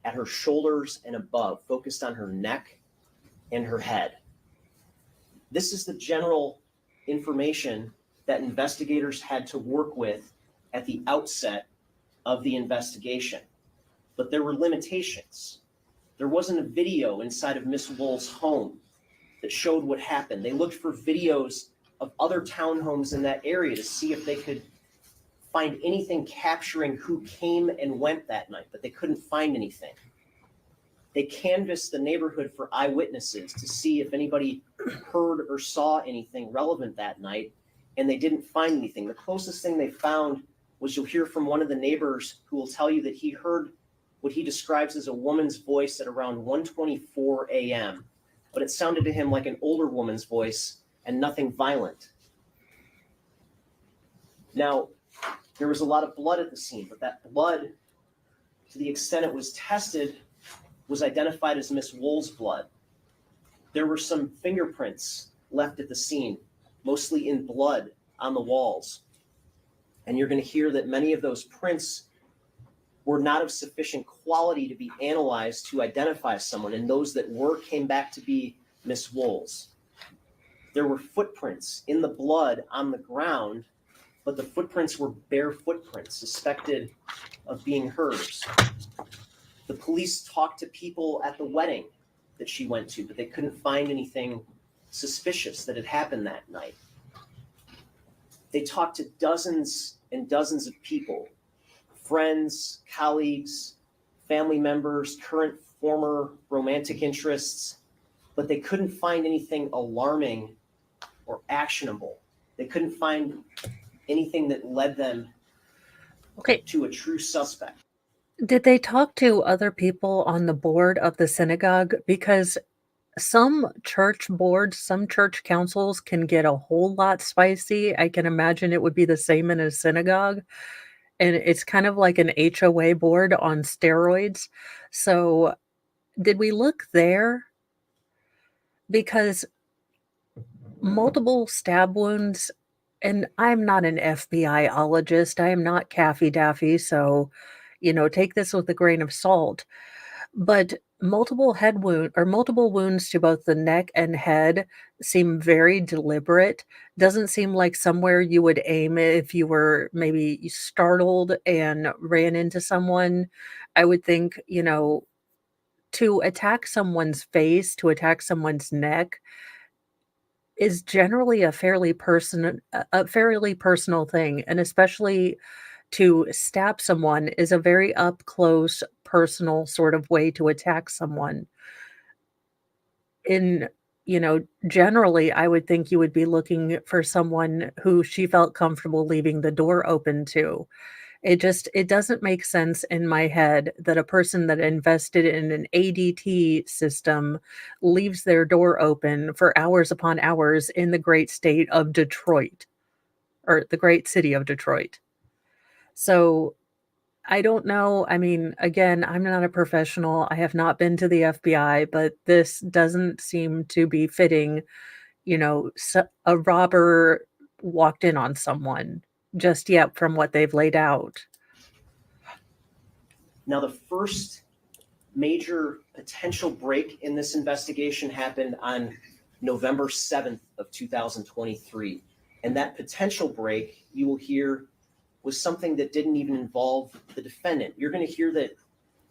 at her shoulders and above, focused on her neck and her head. This is the general information that investigators had to work with at the outset of the investigation. But there were limitations. There wasn't a video inside of Miss Woll's home that showed what happened. They looked for videos of other townhomes in that area to see if they could find anything capturing who came and went that night, but they couldn't find anything. They canvassed the neighborhood for eyewitnesses to see if anybody heard or saw anything relevant that night, and they didn't find anything. The closest thing they found was you'll hear from one of the neighbors who will tell you that he heard what he describes as a woman's voice at around 1:24 a.m. but it sounded to him like an older woman's voice and nothing violent. Now, there was a lot of blood at the scene, but that blood, to the extent it was tested, was identified as Miss Woll's blood. There were some fingerprints left at the scene, mostly in blood on the walls. And you're going to hear that many of those prints were not of sufficient quality to be analyzed to identify someone, and those that were came back to be Miss Woll's. There were footprints in the blood on the ground, but the footprints were bare footprints, suspected of being hers. The police talked to people at the wedding that she went to, but they couldn't find anything suspicious that had happened that night. They talked to dozens and dozens of people, friends, colleagues, family members, current, former romantic interests, but they couldn't find anything alarming or actionable. They couldn't find anything that led them Okay. to a true suspect. Did they talk to other people on the board of the synagogue? Because some church boards, some church councils can get a whole lot spicy. I can imagine it would be the same in a synagogue. And it's kind of like an HOA board on steroids. So, did we look there? Because multiple stab wounds, and I'm not an FBI-ologist. I am not Caffey Daffy, so, take this with a grain of salt. But multiple wounds to both the neck and head seem very deliberate. Doesn't seem like somewhere you would aim if you were maybe startled and ran into someone. I would think, to attack someone's face, to attack someone's neck is generally a fairly personal thing, and especially to stab someone is a very up close, personal sort of way to attack someone. In Generally, I would think you would be looking for someone who she felt comfortable leaving the door open to. It doesn't make sense in my head that a person that invested in an ADT system leaves their door open for hours upon hours in the great state of Detroit, or the great city of Detroit. So, I don't know. I mean, again, I'm not a professional. I have not been to the FBI, but this doesn't seem to be fitting. A robber walked in on someone just yet from what they've laid out. Now, the first major potential break in this investigation happened on November 7th of 2023. And that potential break, you will hear, was something that didn't even involve the defendant. You're going to hear that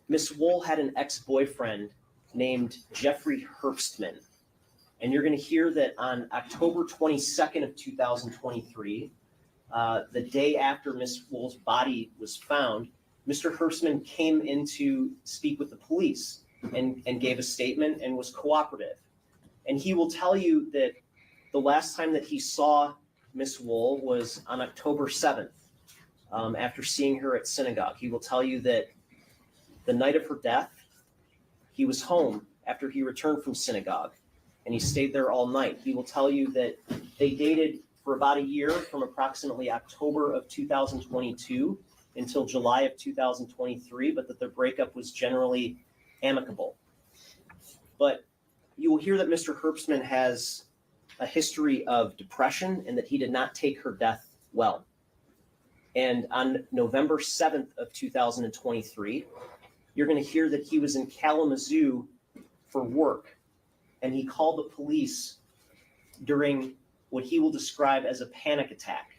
Miss Woll had an ex-boyfriend named Jeffrey Herbstman. And you're going to hear that on October 22nd of 2023, the day after Miss Woll's body was found, Mr. Herbstman came in to speak with the police and gave a statement and was cooperative. And he will tell you that the last time that he saw Miss Woll was on October 7th, after seeing her at synagogue. He will tell you that the night of her death, he was home after he returned from synagogue, and he stayed there all night. He will tell you that they dated for about a year, from approximately October of 2022 until July of 2023, but that their breakup was generally amicable. But you will hear that Mr. Herbstman has a history of depression and that he did not take her death well. And on November 7th of 2023, you're going to hear that he was in Kalamazoo for work, and he called the police during what he will describe as a panic attack.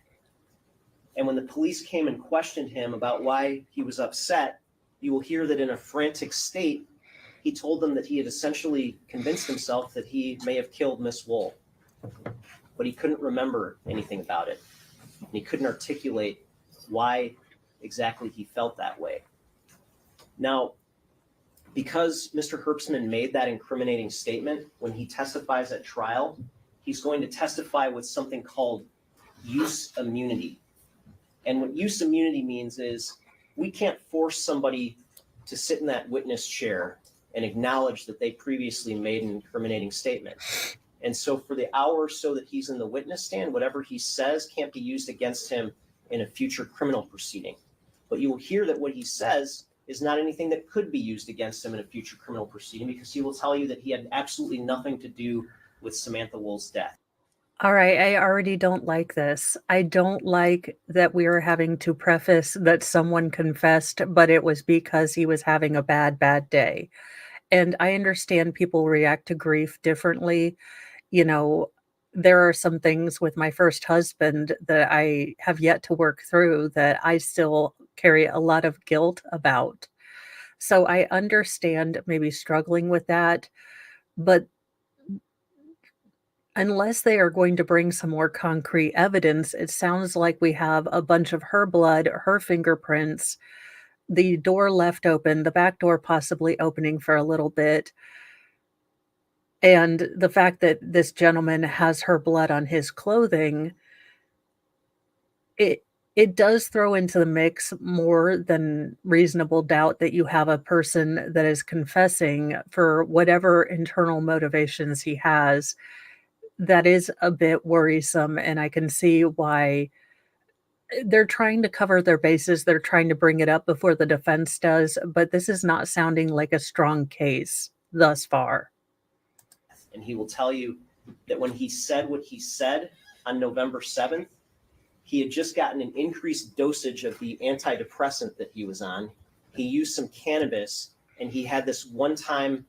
And when the police came and questioned him about why he was upset, you will hear that in a frantic state, he told them that he had essentially convinced himself that he may have killed Miss Woll, but he couldn't remember anything about it. And he couldn't articulate why exactly he felt that way. Now, because Mr. Herbstman made that incriminating statement, when he testifies at trial, he's going to testify with something called use immunity. And what use immunity means is we can't force somebody to sit in that witness chair and acknowledge that they previously made an incriminating statement. And so for the hour or so that he's in the witness stand, whatever he says can't be used against him in a future criminal proceeding. But you will hear that what he says is not anything that could be used against him in a future criminal proceeding, because he will tell you that he had absolutely nothing to do with Samantha Woll's death. All right, I already don't like this. I don't like that we are having to preface that someone confessed, but it was because he was having a bad day. And I understand people react to grief differently. You know, there are some things with my first husband that I have yet to work through that I still carry a lot of guilt about. So I understand maybe struggling with that, but unless they are going to bring some more concrete evidence, it sounds like we have a bunch of her blood, her fingerprints, the door left open, the back door possibly opening for a little bit, and the fact that this gentleman has her blood on his clothing. It does throw into the mix more than reasonable doubt that you have a person that is confessing for whatever internal motivations he has. That is a bit worrisome, and I can see why they're trying to cover their bases. They're trying to bring it up before the defense does, but this is not sounding like a strong case thus far. And he will tell you that when he said what he said on November 7th, he had just gotten an increased dosage of the antidepressant that he was on. He used some cannabis, and he had this one-time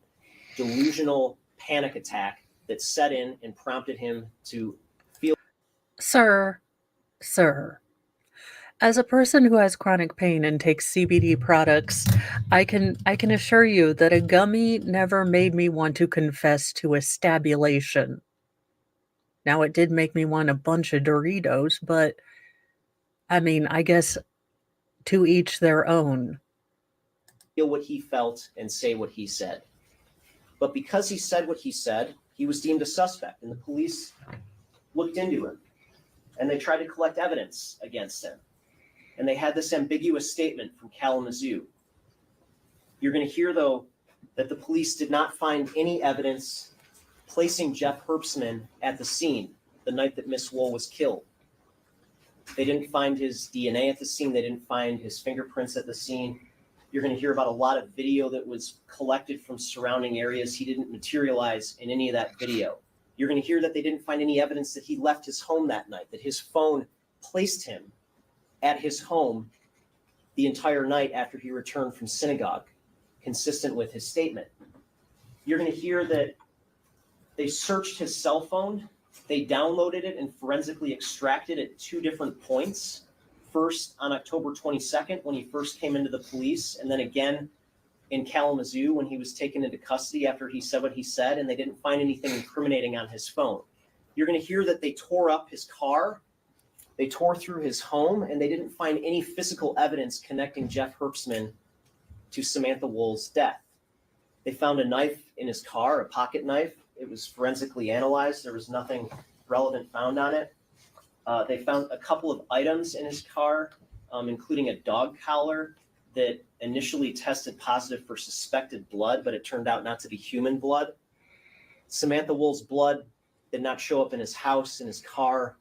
delusional panic attack that set in and prompted him to feel. Sir, as a person who has chronic pain and takes CBD products, I can assure you that a gummy never made me want to confess to a stabulation. Now, it did make me want a bunch of Doritos, but I mean, I guess to each their own. Feel what he felt and say what he said. But because he said what he said, he was deemed a suspect, and the police looked into him, and they tried to collect evidence against him. And they had this ambiguous statement from Kalamazoo. You're going to hear, though, that the police did not find any evidence placing Jeff Herbstman at the scene the night that Miss Woll was killed. They didn't find his DNA at the scene. They didn't find his fingerprints at the scene. You're going to hear about a lot of video that was collected from surrounding areas. He didn't materialize in any of that video. You're going to hear that they didn't find any evidence that he left his home that night, that his phone placed him at his home the entire night after he returned from synagogue, consistent with his statement. You're going to hear that they searched his cell phone. They downloaded it and forensically extracted at two different points. First on October 22nd, when he first came into the police, and then again in Kalamazoo when he was taken into custody after he said what he said, and they didn't find anything incriminating on his phone. You're going to hear that they tore up his car, they tore through his home, and they didn't find any physical evidence connecting Jeff Herbstman to Samantha Woll's death. They found a knife in his car, a pocket knife. It was forensically analyzed. There was nothing relevant found on it. They found a couple of items in his car, including a dog collar that initially tested positive for suspected blood, but it turned out not to be human blood. Samantha Woll's blood did not show up in his house, in his car,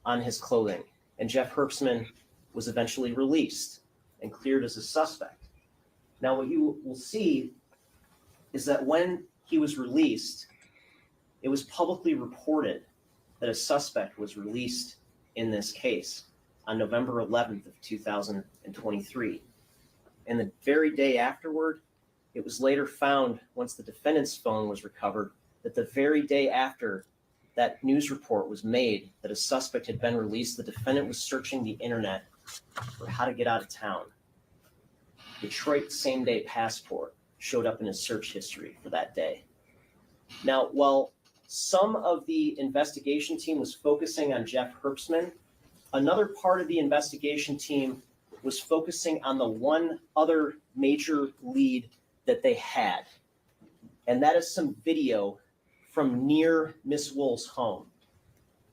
on his clothing. And Jeff Herbstman was eventually released and cleared as a suspect. Now, what you will see is that when he was released, it was publicly reported that a suspect was released in this case on November 11th of 2023. And the very day afterward, it was later found, once the defendant's phone was recovered, that the very day after that news report was made that a suspect had been released, the defendant was searching the internet for how to get out of town. Detroit same-day passport showed up in his search history for that day. Now, while some of the investigation team was focusing on Jeff Herbstman, another part of the investigation team was focusing on the one other major lead that they had. And that is some video from near Miss Woll's home.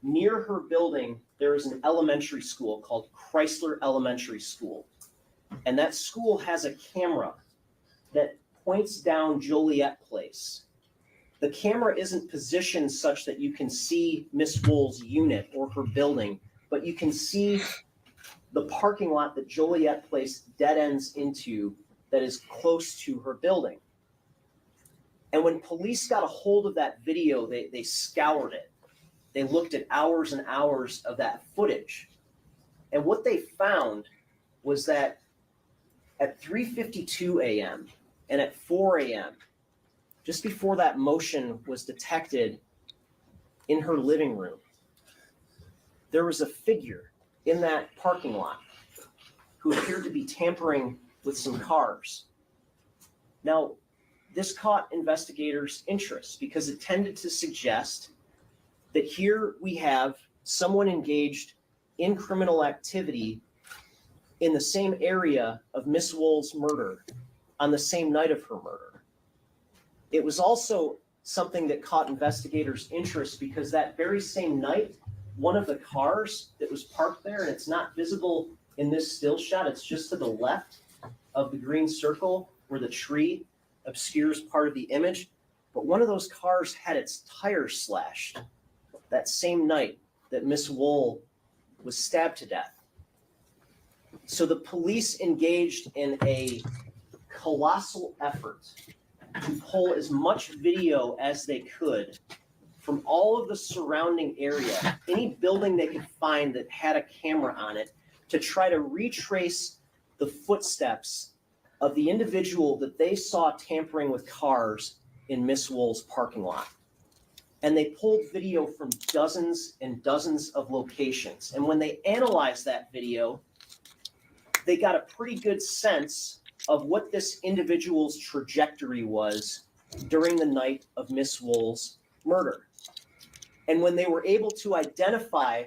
Near her building, there is an elementary school called Chrysler Elementary School. And that school has a camera that points down Joliet Place. The camera isn't positioned such that you can see Miss Woll's unit or her building, but you can see the parking lot that Joliet Place dead ends into that is close to her building. And when police got a hold of that video, they scoured it. They looked at hours and hours of that footage. And what they found was that at 3:52 a.m. and at 4 a.m., just before that motion was detected in her living room, there was a figure in that parking lot who appeared to be tampering with some cars. Now, this caught investigators' interest because it tended to suggest that here we have someone engaged in criminal activity in the same area of Miss Woll's murder on the same night of her murder. It was also something that caught investigators' interest because that very same night, one of the cars that was parked there, and it's not visible in this still shot, it's just to the left of the green circle where the tree obscures part of the image, but one of those cars had its tire slashed that same night that Miss Woll was stabbed to death. So the police engaged in a colossal effort to pull as much video as they could from all of the surrounding area, any building they could find that had a camera on it, to try to retrace the footsteps of the individual that they saw tampering with cars in Miss Woll's parking lot. And they pulled video from dozens and dozens of locations. And when they analyzed that video, they got a pretty good sense of what this individual's trajectory was during the night of Miss Woll's murder. And when they were able to identify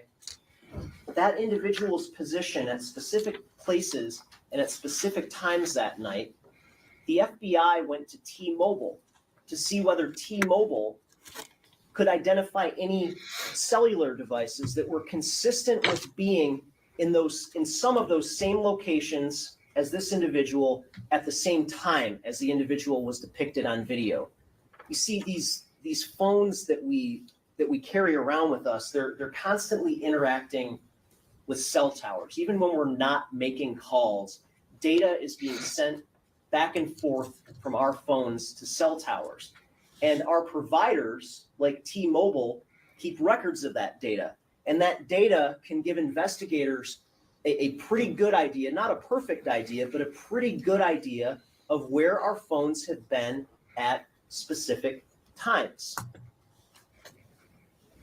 that individual's position at specific places and at specific times that night, the FBI went to T-Mobile to see whether T-Mobile could identify any cellular devices that were consistent with being in some of those same locations as this individual at the same time as the individual was depicted on video. You see, these phones that we carry around with us, they're constantly interacting with cell towers. Even when we're not making calls, data is being sent back and forth from our phones to cell towers. And our providers, like T-Mobile, keep records of that data. And that data can give investigators a pretty good idea, not a perfect idea, but a pretty good idea of where our phones have been at specific times.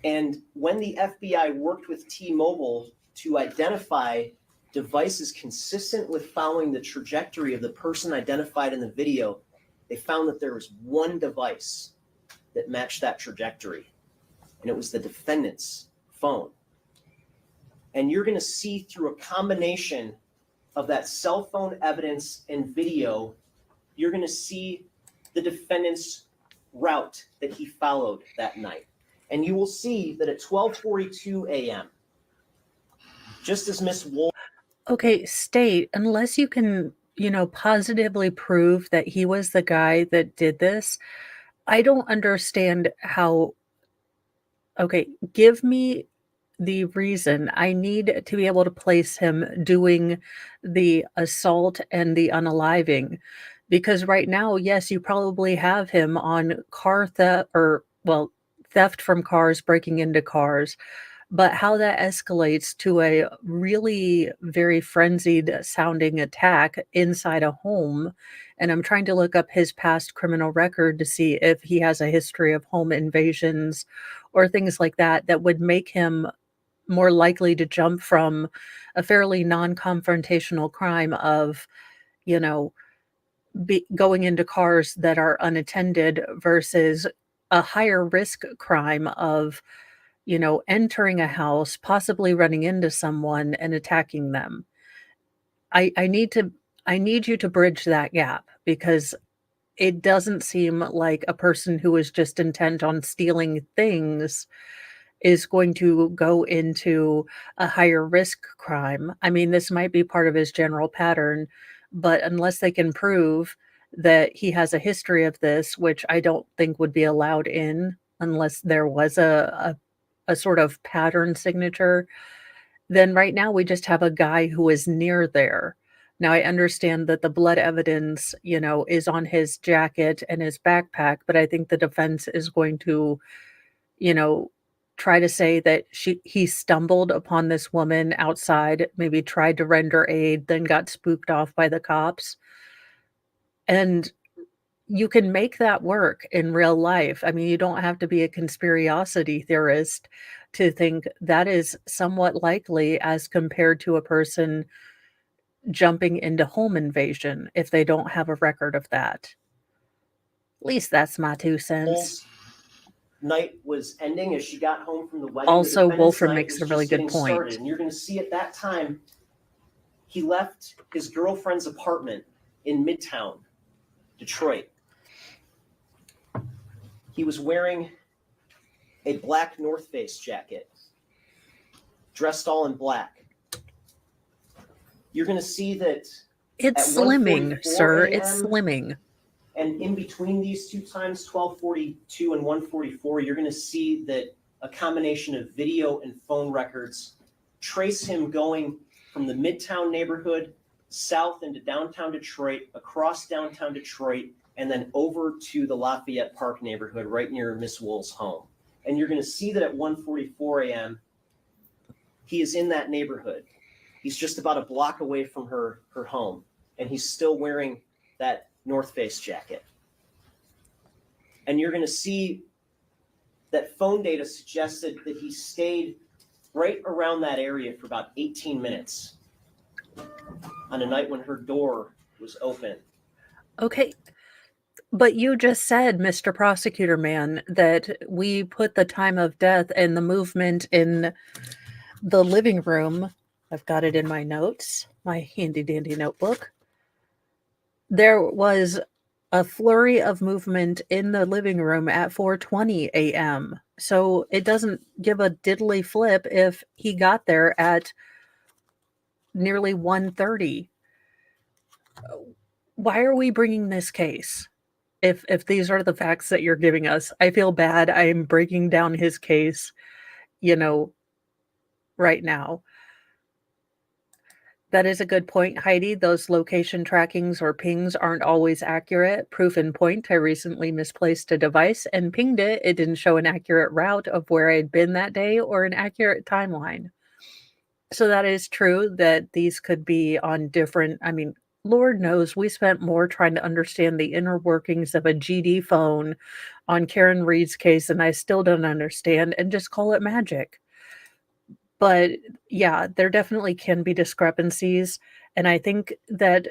And when the FBI worked with T-Mobile to identify devices consistent with following the trajectory of the person identified in the video, they found that there was one device that matched that trajectory, and it was the defendant's phone. And you're going to see through a combination of that cell phone evidence and video, you're going to see the defendant's route that he followed that night. And you will see that at 12:42 a.m., just as Miss Woll. Okay, state, unless you can, positively prove that he was the guy that did this, I don't understand how. Okay, give me the reason. I need to be able to place him doing the assault and the unaliving. Because right now, yes, you probably have him on car theft theft from cars, breaking into cars. But how that escalates to a really very frenzied sounding attack inside a home, and I'm trying to look up his past criminal record to see if he has a history of home invasions or things like that that would make him more likely to jump from a fairly non-confrontational crime of, going into cars that are unattended versus a higher risk crime of entering a house, possibly running into someone and attacking them. I need you to bridge that gap because it doesn't seem like a person who is just intent on stealing things is going to go into a higher risk crime. I mean, this might be part of his general pattern, but unless they can prove that he has a history of this, which I don't think would be allowed in unless there was a sort of pattern signature, then right now we just have a guy who is near there. Now I understand that the blood evidence, is on his jacket and his backpack, but I think the defense is going to, you know, try to say that he stumbled upon this woman outside, maybe tried to render aid, then got spooked off by the cops. And you can make that work in real life. I mean, you don't have to be a conspiracy theorist to think that is somewhat likely as compared to a person jumping into home invasion if they don't have a record of that. At least that's my 2 cents. Woll's night was ending as she got home from the wedding. Also, The defendant's Wolfram night makes was a really just good getting point. started, and you're going to see at that time he left his girlfriend's apartment in Midtown Detroit. He was wearing a black North Face jacket, dressed all in black. You're going to see that It's at slimming, 1:44 sir. It's a.m. slimming. And in between these two times, 12:42 and 1:44, you're going to see that a combination of video and phone records trace him going from the Midtown neighborhood south into downtown Detroit, across downtown Detroit, and then over to the Lafayette Park neighborhood right near Miss Woll's home. And you're going to see that at 1:44 a.m., he is in that neighborhood. He's just about a block away from her home, and he's still wearing that North Face jacket. And you're going to see that phone data suggested that he stayed right around that area for about 18 minutes on a night when her door was open. Okay. But you just said, Mr. Prosecutor Man, that we put the time of death and the movement in the living room. I've got it in my notes, my handy dandy notebook. There was a flurry of movement in the living room at 4:20 a.m. So it doesn't give a diddly flip if he got there at nearly 1:30. Why are we bringing this case? If these are the facts that you're giving us, I feel bad. I am breaking down his case, right now. That is a good point, Heidi. Those location trackings or pings aren't always accurate. Proof in point, I recently misplaced a device and pinged it. It didn't show an accurate route of where I had been that day or an accurate timeline. So that is true that these could be on different, Lord knows we spent more trying to understand the inner workings of a GD phone on Karen Reed's case, and I still don't understand, and just call it magic. But yeah, there definitely can be discrepancies. And I think that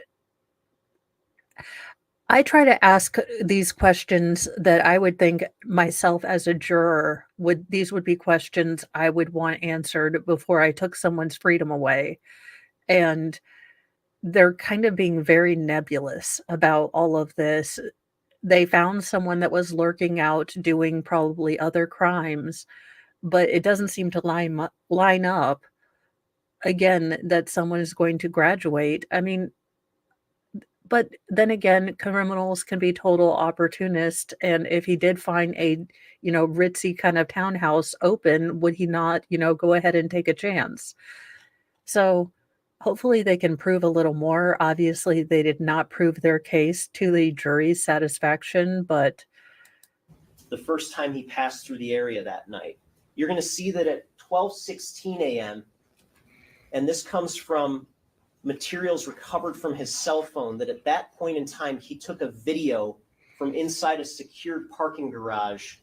I try to ask these questions that I would think myself as a juror would be questions I would want answered before I took someone's freedom away. And they're kind of being very nebulous about all of this. They found someone that was lurking out doing probably other crimes, but it doesn't seem to line up again that someone is going to graduate. But then again, criminals can be total opportunists, and if he did find a ritzy kind of townhouse open, would he not go ahead and take a chance? So hopefully they can prove a little more. Obviously they did not prove their case to the jury's satisfaction, but The first time he passed through the area that night, you're going to see that at 12:16 a.m., and this comes from materials recovered from his cell phone, that at that point in time, he took a video from inside a secured parking garage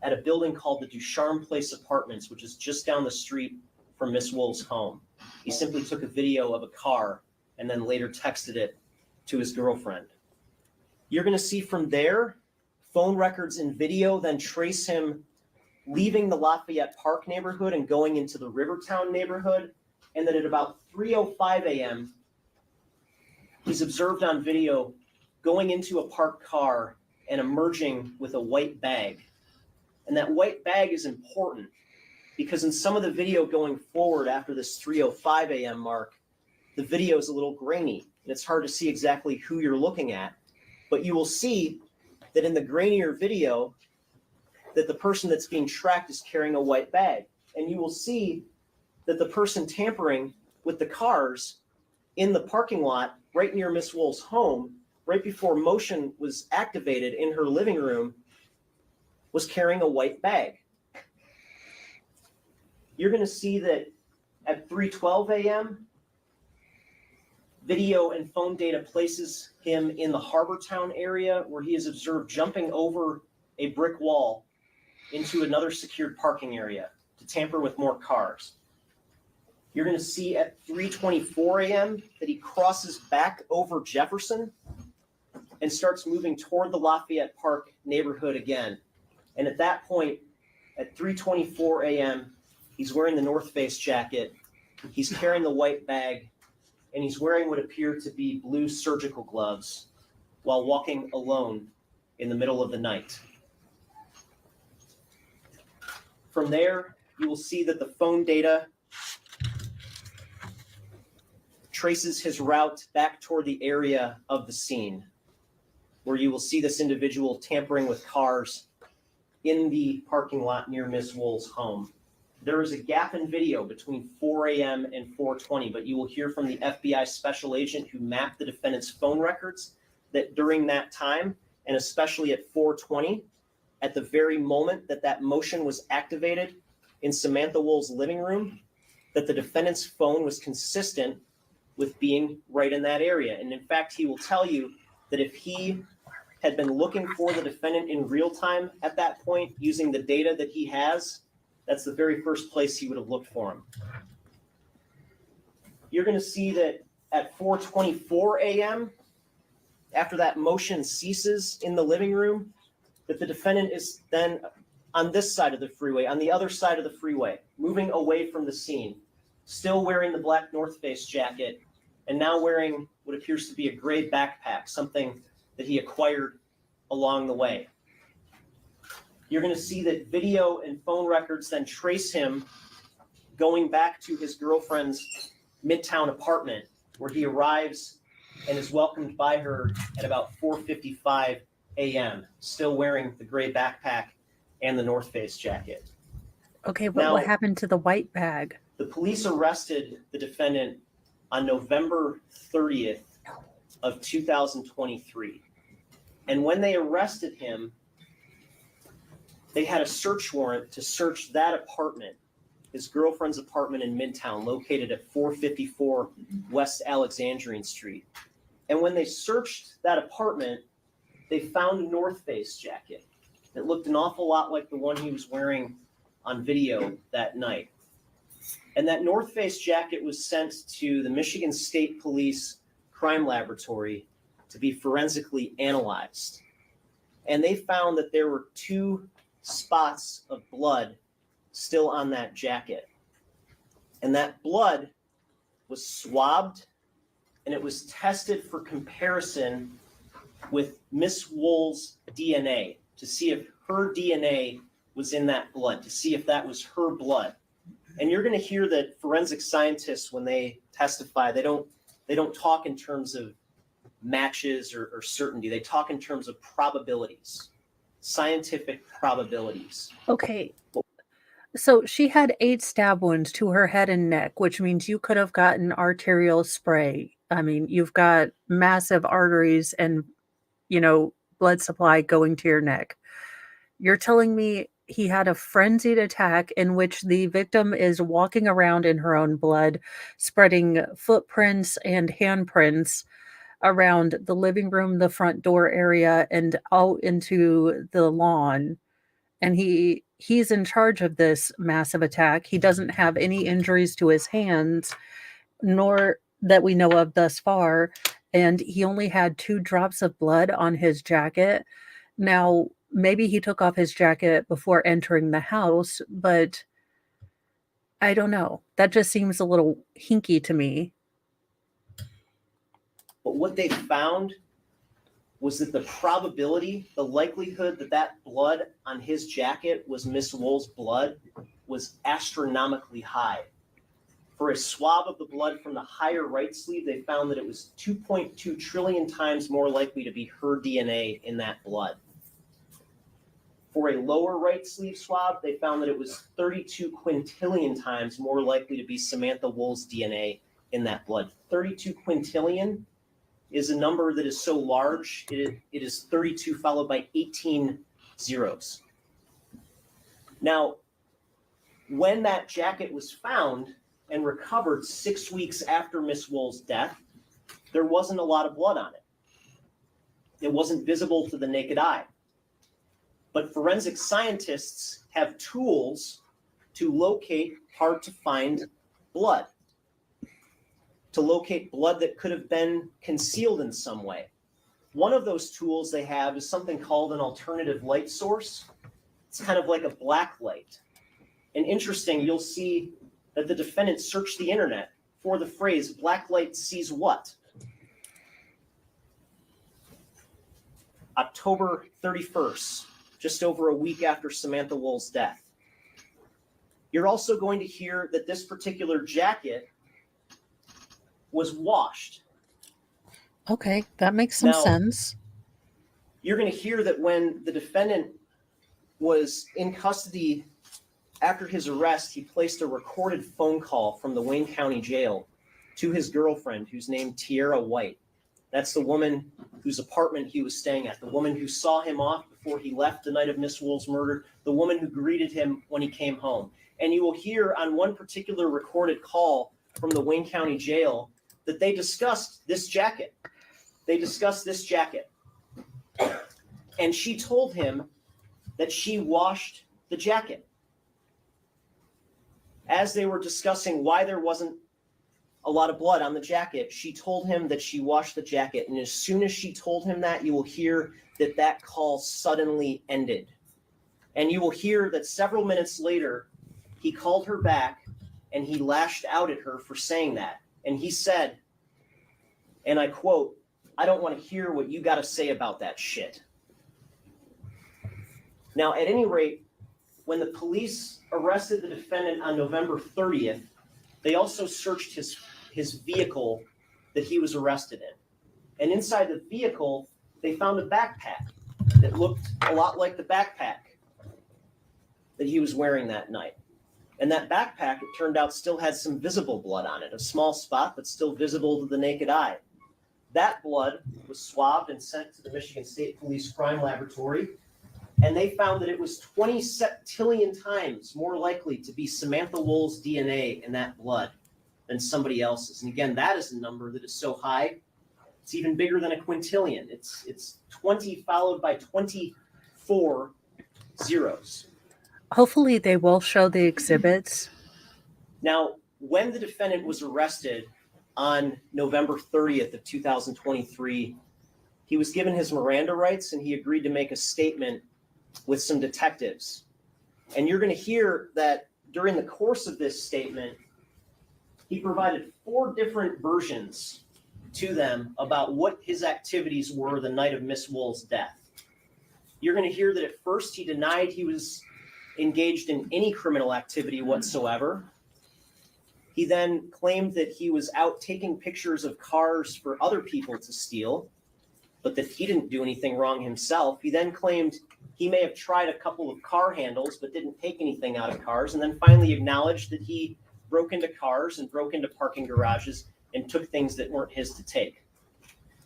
at a building called the Ducharme Place Apartments, which is just down the street from Miss Woll's home. He simply took a video of a car and then later texted it to his girlfriend. You're going to see from there, phone records and video then trace him leaving the Lafayette Park neighborhood and going into the Rivertown neighborhood. And then at about 3:05 a.m., he's observed on video going into a parked car and emerging with a white bag. And that white bag is important because in some of the video going forward after this 3:05 a.m. mark, the video is a little grainy and it's hard to see exactly who you're looking at. But you will see that in the grainier video that the person that's being tracked is carrying a white bag. And you will see that the person tampering with the cars in the parking lot right near Miss Woll's home, right before motion was activated in her living room, was carrying a white bag. You're going to see that at 3:12 a.m., video and phone data places him in the Harbortown area where he is observed jumping over a brick wall into another secured parking area to tamper with more cars. You're going to see at 3:24 a.m. that he crosses back over Jefferson and starts moving toward the Lafayette Park neighborhood again. And at that point, at 3:24 a.m., he's wearing the North Face jacket, he's carrying the white bag, and he's wearing what appear to be blue surgical gloves while walking alone in the middle of the night. From there, you will see that the phone data traces his route back toward the area of the scene, where you will see this individual tampering with cars in the parking lot near Ms. Woll's home. There is a gap in video between 4 a.m. and 4:20, but you will hear from the FBI special agent who mapped the defendant's phone records that during that time, and especially at 4:20, at the very moment that that motion was activated in Samantha Woll's living room, that the defendant's phone was consistent with being right in that area. And in fact, he will tell you that if he had been looking for the defendant in real time at that point, using the data that he has, that's the very first place he would have looked for him. You're going to see that at 4:24 a.m., after that motion ceases in the living room, that the defendant is then on this side of the freeway, on the other side of the freeway, moving away from the scene, still wearing the black North Face jacket, and now wearing what appears to be a gray backpack, something that he acquired along the way. You're going to see that video and phone records then trace him going back to his girlfriend's Midtown apartment, where he arrives and is welcomed by her at about 4:55 a.m., still wearing the gray backpack and the North Face jacket. Okay, but Now, what happened to the white bag? the police arrested the defendant on November 30th of 2023. And when they arrested him, they had a search warrant to search that apartment, his girlfriend's apartment in Midtown, located at 454 West Alexandrian Street. And when they searched that apartment, they found a North Face jacket that looked an awful lot like the one he was wearing on video that night. And that North Face jacket was sent to the Michigan State Police Crime Laboratory to be forensically analyzed. And they found that there were 2 spots of blood still on that jacket. And that blood was swabbed and it was tested for comparison with Miss Woll's DNA to see if her DNA was in that blood, to see if that was her blood. And you're going to hear that forensic scientists, when they testify, they don't talk in terms of matches or certainty. They talk in terms of probabilities, scientific probabilities. Okay. So she had 8 stab wounds to her head and neck, which means you could have gotten arterial spray. I mean, you've got massive arteries and, blood supply going to your neck. You're telling me he had a frenzied attack in which the victim is walking around in her own blood, spreading footprints and handprints around the living room, the front door area, and out into the lawn. And he's in charge of this massive attack. He doesn't have any injuries to his hands, nor that we know of thus far. And he only had 2 drops of blood on his jacket. Now, maybe he took off his jacket before entering the house, but I don't know. That just seems a little hinky to me. But what they found was that the probability, the likelihood that that blood on his jacket was Miss Woll's blood was astronomically high. For a swab of the blood from the higher right sleeve, they found that it was 2.2 trillion times more likely to be her DNA in that blood. For a lower right sleeve swab, they found that it was 32 quintillion times more likely to be Samantha Woll's DNA in that blood. 32 quintillion is a number that is so large, it is 32 followed by 18 zeros. Now, when that jacket was found and recovered 6 weeks after Miss Woll's death, there wasn't a lot of blood on it. It wasn't visible to the naked eye. But forensic scientists have tools to locate hard to find blood, to locate blood that could have been concealed in some way. One of those tools they have is something called an alternative light source. It's kind of like a black light. And interesting, you'll see that the defendant searched the internet for the phrase black light sees what? October 31st, just over a week after Samantha Woll's death. You're also going to hear that this particular jacket was washed. Okay, that makes some Now, sense. You're going to hear that when the defendant was in custody after his arrest, he placed a recorded phone call from the Wayne County Jail to his girlfriend, who's named Tierra White. That's the woman whose apartment he was staying at, the woman who saw him off before he left the night of Miss Woll's murder, the woman who greeted him when he came home. And you will hear on one particular recorded call from the Wayne County Jail that they discussed this jacket. They discussed this jacket. And she told him that she washed the jacket. As they were discussing why there wasn't a lot of blood on the jacket, she told him that she washed the jacket. And as soon as she told him that, you will hear that that call suddenly ended. And you will hear that several minutes later, he called her back and he lashed out at her for saying that. And he said, and I quote, "I don't want to hear what you got to say about that shit." Now, at any rate, when the police arrested the defendant on November 30th, they also searched his vehicle that he was arrested in. And inside the vehicle, they found a backpack that looked a lot like the backpack that he was wearing that night. And that backpack, it turned out, still had some visible blood on it, a small spot, but still visible to the naked eye. That blood was swabbed and sent to the Michigan State Police Crime Laboratory, and they found that it was 20 septillion times more likely to be Samantha Woll's DNA in that blood than somebody else's. And again, that is a number that is so high, it's even bigger than a quintillion. It's 20 followed by 24 zeros. Hopefully they will show the exhibits. Now, when the defendant was arrested on November 30th of 2023, he was given his Miranda rights and he agreed to make a statement with some detectives. And you're going to hear that during the course of this statement, he provided 4 different versions to them about what his activities were the night of Miss Woll's death. You're going to hear that at first he denied he was engaged in any criminal activity whatsoever. He then claimed that he was out taking pictures of cars for other people to steal, but that he didn't do anything wrong himself. He then claimed he may have tried a couple of car handles, but didn't take anything out of cars, and then finally acknowledged that he broke into cars and broke into parking garages and took things that weren't his to take.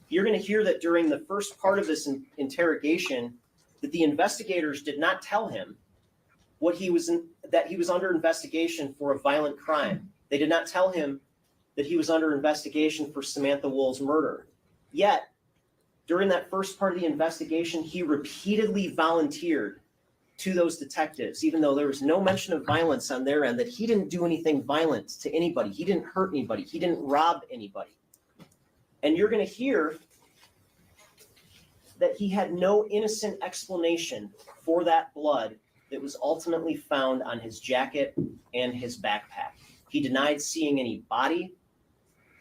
You're going to hear that during the first part of this interrogation, that the investigators did not tell him that he was under investigation for a violent crime. They did not tell him that he was under investigation for Samantha Woll's murder. Yet, during that first part of the investigation, he repeatedly volunteered to those detectives, even though there was no mention of violence on their end, that he didn't do anything violent to anybody. He didn't hurt anybody. He didn't rob anybody. And you're going to hear that he had no innocent explanation for that blood that was ultimately found on his jacket and his backpack. He denied seeing any body.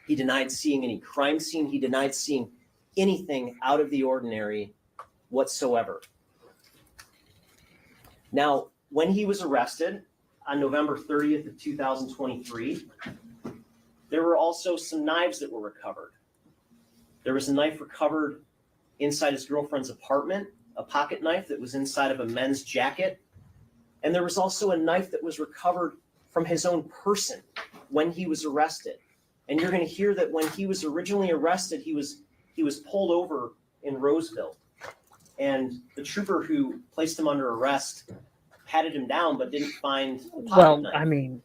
He denied seeing any crime scene. He denied seeing anything out of the ordinary whatsoever. Now, when he was arrested on November 30th of 2023, There were also some knives that were recovered. There was a knife recovered inside his girlfriend's apartment, a pocket knife that was inside of a men's jacket. And there was also a knife that was recovered from his own person when he was arrested. And you're going to hear that when he was originally arrested, he was pulled over in Roseville. And the trooper who placed him under arrest patted him down but didn't find the pocket Well, knife. I mean,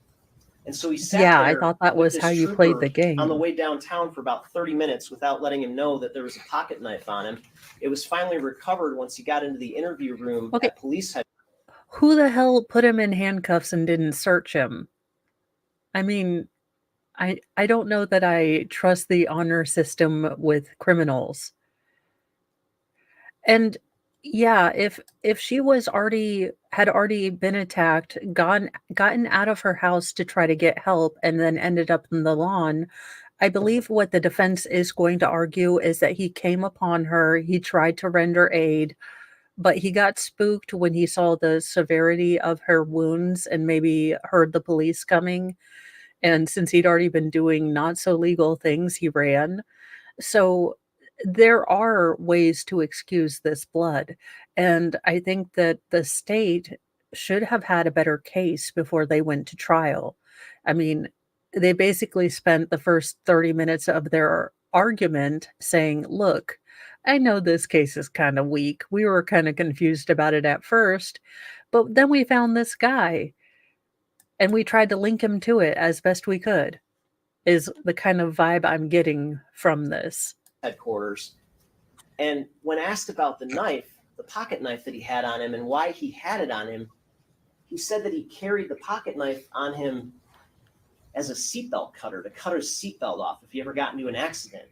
And so he sat yeah, I there thought that with was this how you played trooper the game. on the way downtown for about 30 minutes without letting him know that there was a pocket knife on him. It was finally recovered once he got into the interview room Okay. at police headquarters. Who the hell put him in handcuffs and didn't search him? I mean, I don't know that I trust the honor system with criminals. And yeah, if she was had already been attacked, gotten out of her house to try to get help and then ended up in the lawn, I believe what the defense is going to argue is that he came upon her, he tried to render aid, but he got spooked when he saw the severity of her wounds and maybe heard the police coming. And since he'd already been doing not so legal things, he ran. So there are ways to excuse this blood. And I think that the state should have had a better case before they went to trial. I mean, they basically spent the first 30 minutes of their argument saying, look, I know this case is kind of weak. We were kind of confused about it at first, but then we found this guy and we tried to link him to it as best we could, is the kind of vibe I'm getting from this. Headquarters. And when asked about the knife, the pocket knife that he had on him and why he had it on him, he said that he carried the pocket knife on him as a seatbelt cutter to cut his seatbelt off if he ever got into an accident.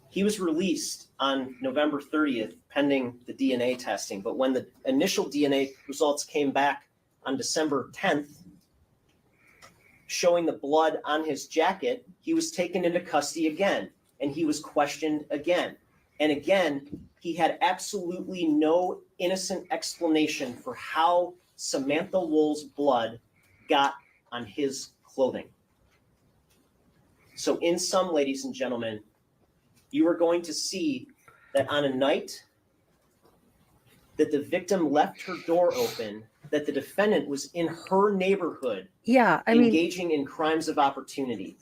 He was released on November 30th pending the DNA testing, but when the initial DNA results came back on December 10th, showing the blood on his jacket, he was taken into custody again, and he was questioned again. And again, he had absolutely no innocent explanation for how Samantha Woll's blood got on his clothing. So in sum, ladies and gentlemen, you are going to see that on a night that the victim left her door open, that the defendant was in her neighborhood, Yeah, I mean, engaging in crimes of opportunity.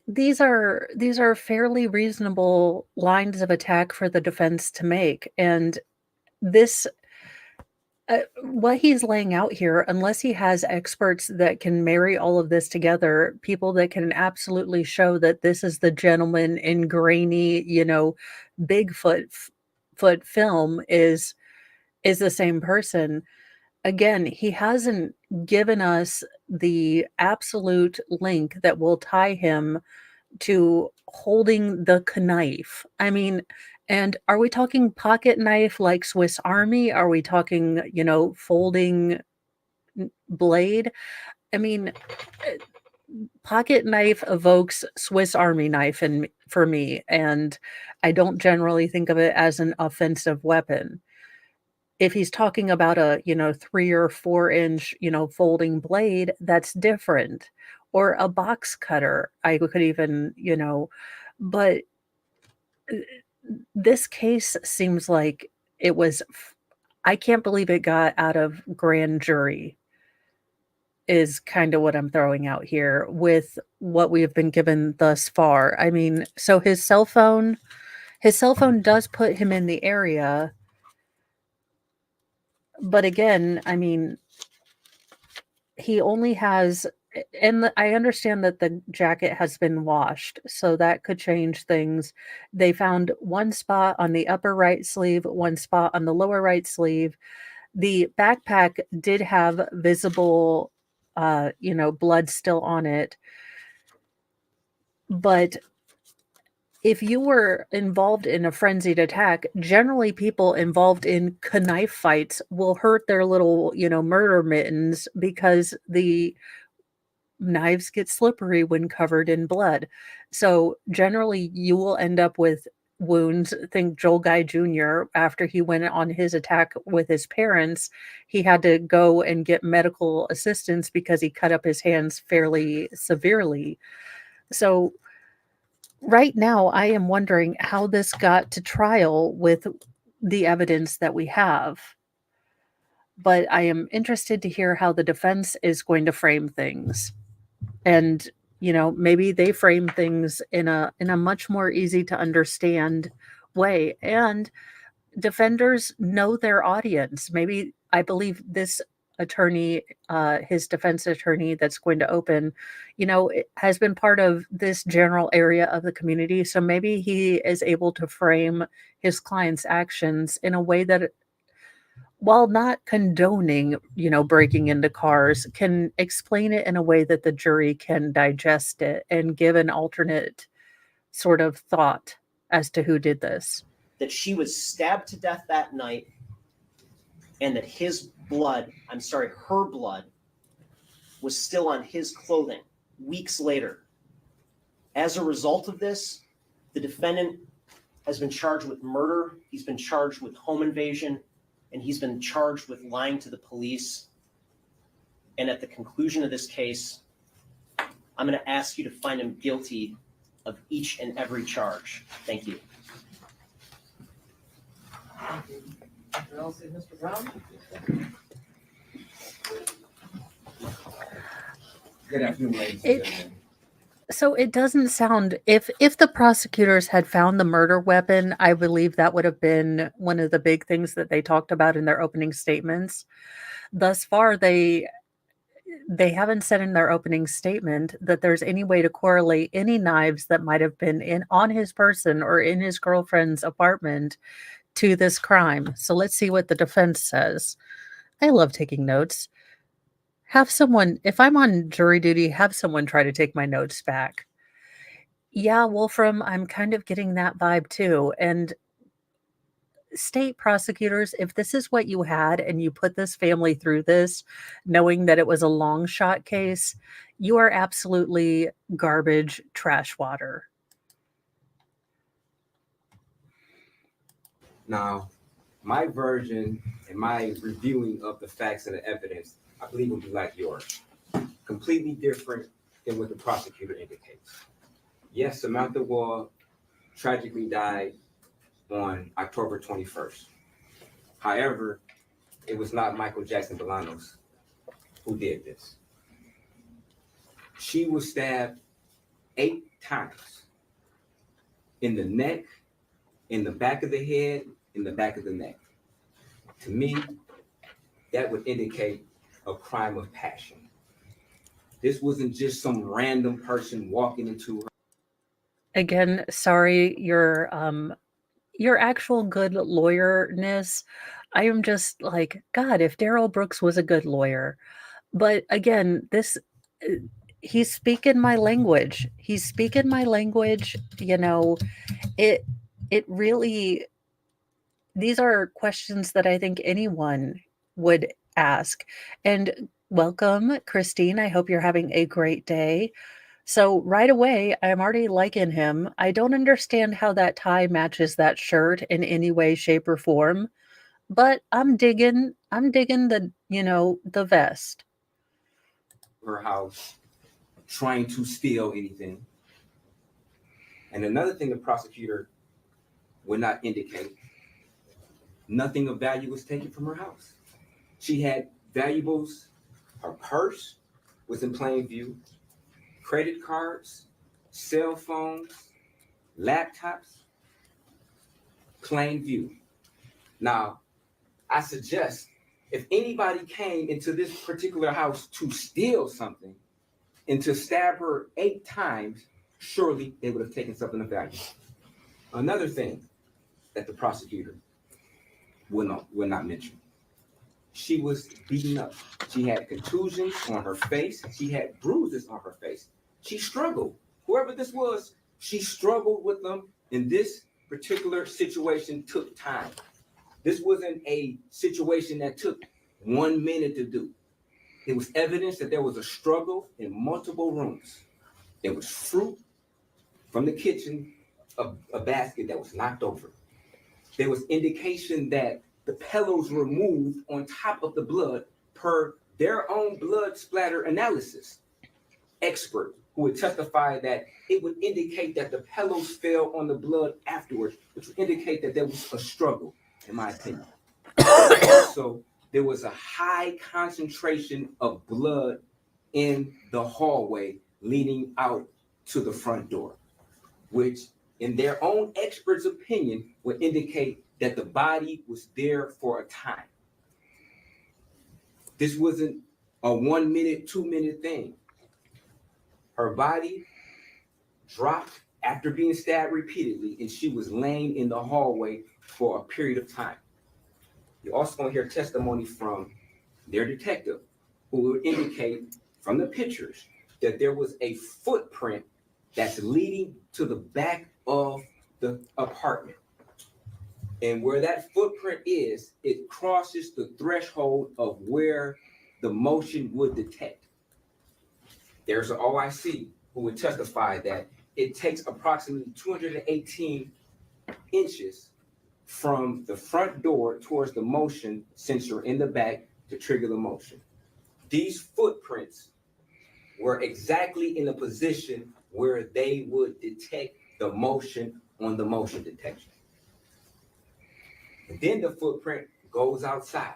these are fairly reasonable lines of attack for the defense to make. And this what he's laying out here, unless he has experts that can marry all of this together, people that can absolutely show that this is the gentleman in grainy, Bigfoot foot film is the same person. Again, he hasn't given us the absolute link that will tie him to holding the knife. I mean, and are we talking pocket knife like Swiss Army? Are we talking, folding blade? I mean, pocket knife evokes Swiss Army knife for me, and I don't generally think of it as an offensive weapon. If he's talking about a 3 or 4 inch folding blade, that's different, or a box cutter. I could even but this case seems like it was I can't believe it got out of grand jury, is kind of what I'm throwing out here with what we have been given thus far. I mean, so his cell phone does put him in the area. But again, I mean, he only has, and I understand that the jacket has been washed, so that could change things. They found one spot on the upper right sleeve, one spot on the lower right sleeve. The backpack did have visible, blood still on it. But if you were involved in a frenzied attack, generally people involved in knife fights will hurt their little, murder mittens because the knives get slippery when covered in blood. So generally you will end up with wounds. Think Joel Guy Jr., after he went on his attack with his parents, he had to go and get medical assistance because he cut up his hands fairly severely. So right now, I am wondering how this got to trial with the evidence that we have. But I am interested to hear how the defense is going to frame things. And, maybe they frame things in a much more easy to understand way. And defenders know their audience. Maybe I believe this attorney, his defense attorney that's going to open, has been part of this general area of the community. So maybe he is able to frame his client's actions in a way that, while not condoning, breaking into cars, can explain it in a way that the jury can digest it and give an alternate sort of thought as to who did this. That she was stabbed to death that night, and that her blood was still on his clothing weeks later. As a result of this, the defendant has been charged with murder, he's been charged with home invasion, and he's been charged with lying to the police. And at the conclusion of this case, I'm going to ask you to find him guilty of each and every charge. Thank you. Thank you. Mr. Elsey, Mr. Brown? Good afternoon, ladies and gentlemen. So it doesn't sound, if the prosecutors had found the murder weapon, I believe that would have been one of the big things that they talked about in their opening statements. Thus far, they haven't said in their opening statement that there's any way to correlate any knives that might have been on his person or in his girlfriend's apartment to this crime. So let's see what the defense says. I love taking notes. Have someone, if I'm on jury duty, have someone try to take my notes back. Yeah, Wolfram, I'm kind of getting that vibe too. And state prosecutors, if this is what you had and you put this family through this, knowing that it was a long shot case, you are absolutely garbage trash water. Now, my version and my reviewing of the facts and the evidence, I believe will be like yours. Completely different than what the prosecutor indicates. Yes, Samantha Woll tragically died on October 21st. However, it was not Michael Jackson-Bolanos who did this. She was stabbed 8 times in the neck, in the back of the head, in the back of the neck. To me, that would indicate a crime of passion. This wasn't just some random person walking into her. Again, sorry, your actual good lawyerness. I am just like, God, if Daryl Brooks was a good lawyer. But again, he's speaking my language. He's speaking my language. It really, these are questions that I think anyone would ask. And welcome, Christine. I hope you're having a great day. So right away, I'm already liking him. I don't understand how that tie matches that shirt in any way, shape, or form, but I'm digging the vest. Her house trying to steal anything. And another thing the prosecutor would not indicate, nothing of value was taken from her house. She had valuables, her purse was in plain view, credit cards, cell phones, laptops, plain view. Now, I suggest if anybody came into this particular house to steal something and to stab her 8 times, surely they would have taken something of value. Another thing that the prosecutor will not mention. She was beaten up. She had contusions on her face. She had bruises on her face. She struggled. Whoever this was, she struggled with them. And this particular situation took time. This wasn't a situation that took 1 minute to do. It was evidence that there was a struggle in multiple rooms. There was fruit from the kitchen a basket that was knocked over. There was indication that the pillows were moved on top of the blood per their own blood splatter analysis expert, who would testify that it would indicate that the pillows fell on the blood afterwards, which would indicate that there was a struggle, in my opinion. Also, there was a high concentration of blood in the hallway leading out to the front door, which in their own expert's opinion would indicate that the body was there for a time. This wasn't a 1 minute, 2 minute thing. Her body dropped after being stabbed repeatedly, and she was laying in the hallway for a period of time. You're also going to hear testimony from their detective, who will indicate from the pictures that there was a footprint that's leading to the back of the apartment. And where that footprint is, it crosses the threshold of where the motion would detect. There's an OIC who would testify that it takes approximately 218 inches from the front door towards the motion sensor in the back to trigger the motion. These footprints were exactly in a position where they would detect the motion on the motion detection. And then the footprint goes outside.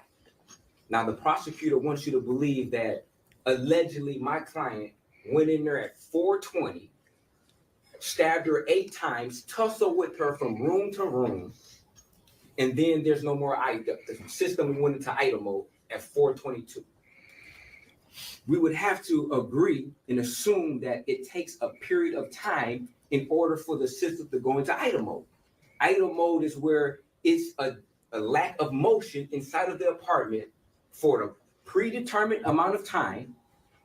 Now, the prosecutor wants you to believe that allegedly my client went in there at 4:20, stabbed her 8 times, tussled with her from room to room, and then there's no more item. The system went into idle mode at 4:22. We would have to agree and assume that it takes a period of time in order for the system to go into idle mode. Idle mode is where it's a lack of motion inside of the apartment for a predetermined amount of time.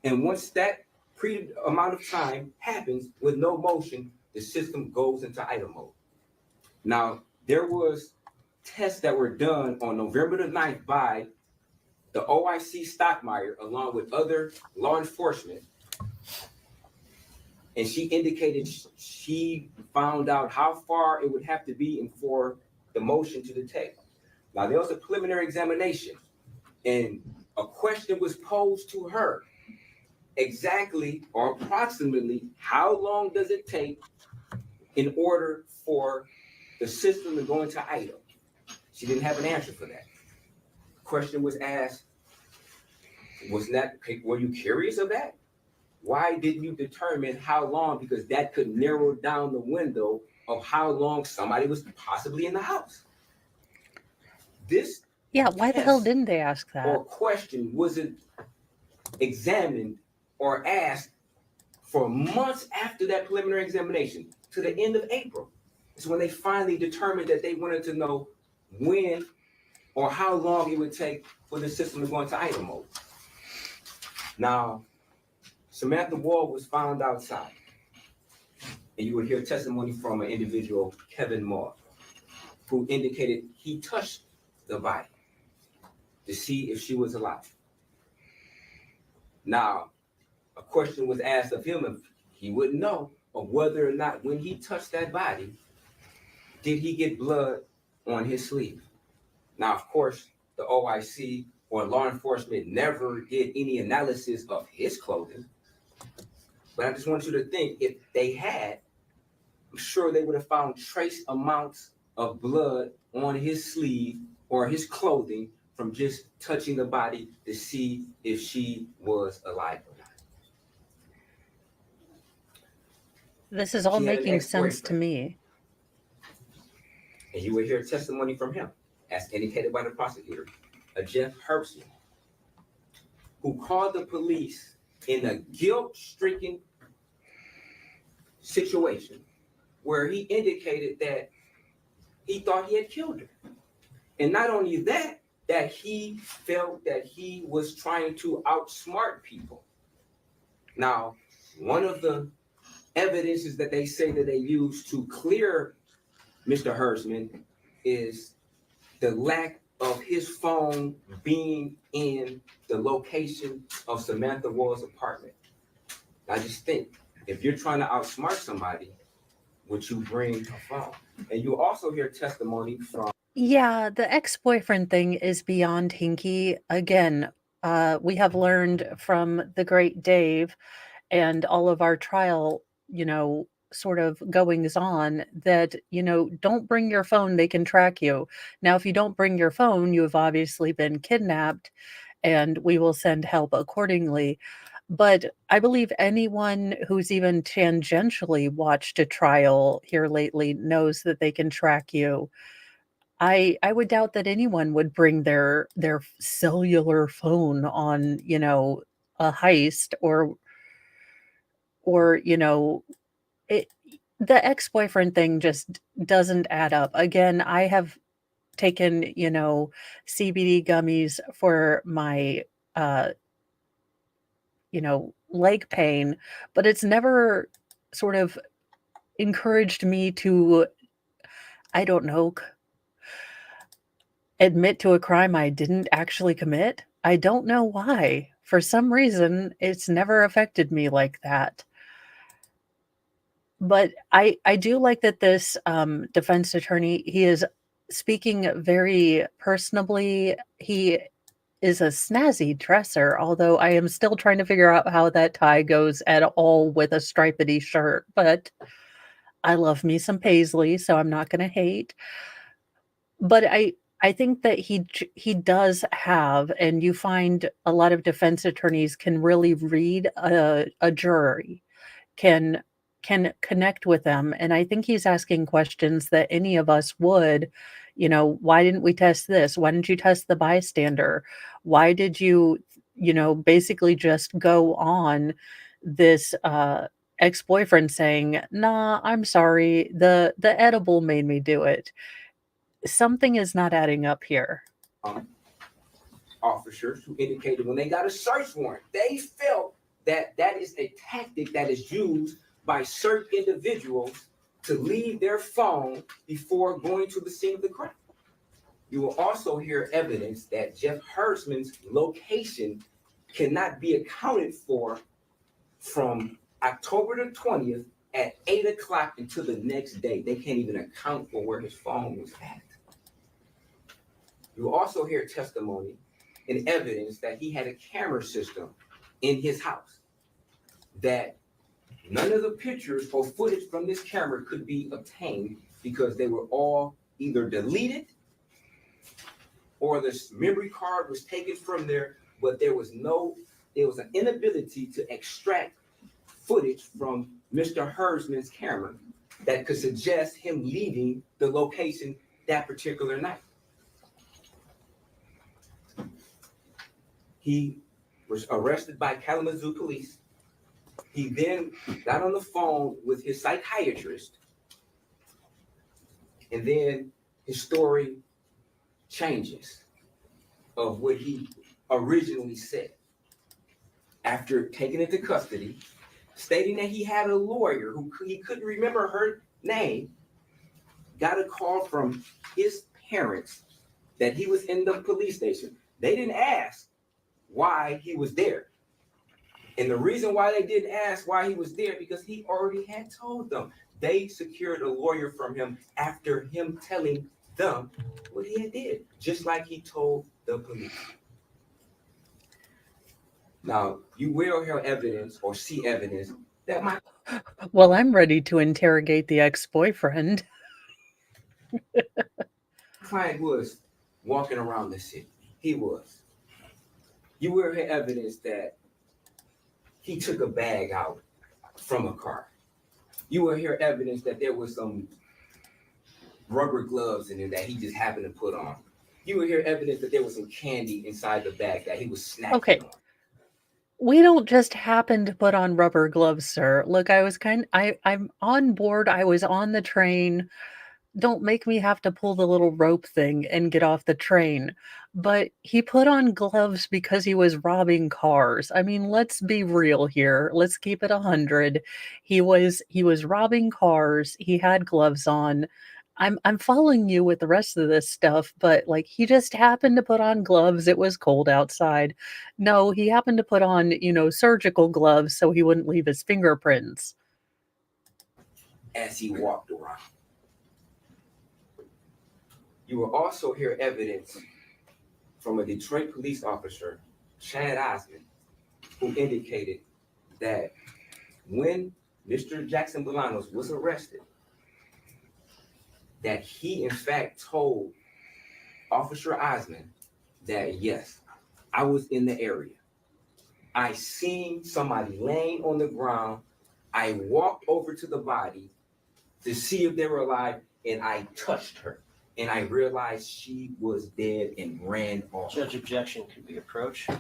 And once that amount of time happens with no motion, the system goes into idle mode. Now, there was tests that were done on November the 9th by the OIC Stockmeyer, along with other law enforcement. And she indicated she found out how far it would have to be for the motion to detect. Now, there was a preliminary examination, and a question was posed to her. Exactly or approximately how long does it take in order for the system to go into idle? She didn't have an answer for that. Question was asked, were you curious of that? Why didn't you determine how long? Because that could narrow down the window of how long somebody was possibly in the house. This Yeah, why the hell test didn't they ask that? or question wasn't examined or asked for months after that preliminary examination to the end of April. It's when they finally determined that they wanted to know when or how long it would take for the system to go into idle mode. Now, Samantha Woll was found outside, and you would hear testimony from an individual, Kevin Moore, who indicated he touched the body to see if she was alive. Now, a question was asked of him if he wouldn't know of whether or not when he touched that body, did he get blood on his sleeve? Now, of course, the OIC or law enforcement never did any analysis of his clothing. But I just want you to think, if they had, I'm sure they would have found trace amounts of blood on his sleeve or his clothing from just touching the body to see if she was alive or not. This is all She had an making sense to ex-boyfriend. me. And you will hear testimony from him, as indicated by the prosecutor, a Jeff Herbstman, who called the police in a guilt-stricken situation where he indicated that he thought he had killed her. And not only that, that he felt that he was trying to outsmart people. Now, one of the evidences that they say that they use to clear Mr. Hersman is the lack of his phone being in the location of Samantha Woll's apartment. Now just think, if you're trying to outsmart somebody, would you bring a phone? And you also hear testimony from Yeah, the ex-boyfriend thing is beyond hinky. Again, we have learned from the great Dave and all of our trial, sort of goings on that, don't bring your phone, they can track you. Now, if you don't bring your phone, you have obviously been kidnapped and we will send help accordingly. But I believe anyone who's even tangentially watched a trial here lately knows that they can track you. I would doubt that anyone would bring their cellular phone on, a heist or, it the ex-boyfriend thing just doesn't add up. Again, I have taken, CBD gummies for my, uh, leg pain, but it's never sort of encouraged me to, I don't know, admit to a crime I didn't actually commit. I don't know why. For some reason, it's never affected me like that. But I do like that this, defense attorney, he is speaking very personably. He is a snazzy dresser, although I am still trying to figure out how that tie goes at all with a stripedy shirt, but I love me some paisley, so I'm not gonna hate. But I think that he does have, and you find a lot of defense attorneys can really read a jury, can connect with them, and I think he's asking questions that any of us would, "Why didn't we test this? Why didn't you test the bystander? Why did you," basically just go on this, ex-boyfriend saying, "Nah, I'm sorry, the edible made me do it." Something is not adding up here. um, officers who indicated when they got a search warrant, they felt that that is a tactic that is used by certain individuals to leave their phone before going to the scene of the crime. You will also hear evidence that Jeff Hersman's location cannot be accounted for from October the 20th at 8 o'clock until the next day. They can't even account for where his phone was at. You will also hear testimony and evidence that he had a camera system in his house, that none of the pictures or footage from this camera could be obtained because they were all either deleted or the memory card was taken from there, but there was an inability to extract footage from Mr. Hersman's camera that could suggest him leaving the location that particular night. He was arrested by Kalamazoo police. He then got on the phone with his psychiatrist, and then his story changes of what he originally said. After taking into custody, stating that he had a lawyer who he couldn't remember her name, got a call from his parents that he was in the police station. They didn't ask why he was there. And the reason why they didn't ask why he was there, because he already had told them. They secured a lawyer from him after him telling them what he had did, just like he told the police. Now, you will hear evidence or see evidence that my Well, I'm ready to interrogate the ex-boyfriend. client was walking around the city. He was. You will hear evidence that he took a bag out from a car. You will hear evidence that there was some rubber gloves in there that he just happened to put on. You will hear evidence that there was some candy inside the bag that he was snacking Okay. on. We don't just happen to put on rubber gloves, sir. Look, I'm on board. I was on the train. Don't make me have to pull the little rope thing and get off the train. But he put on gloves because he was robbing cars. I mean, let's be real here. Let's keep it 100. He was robbing cars. He had gloves on. I'm following you with the rest of this stuff, but like he just happened to put on gloves. It was cold outside. No, he happened to put on, surgical gloves so he wouldn't leave his fingerprints. as he walked around. You will also hear evidence from a Detroit police officer, Chad Osmond, who indicated that when Mr. Jackson-Bolanos was arrested, that he in fact told Officer Osmond that, yes, I was in the area. I seen somebody laying on the ground. I walked over to the body to see if they were alive, and I touched her. And I realized she was dead and ran off. Judge, objection could be approached.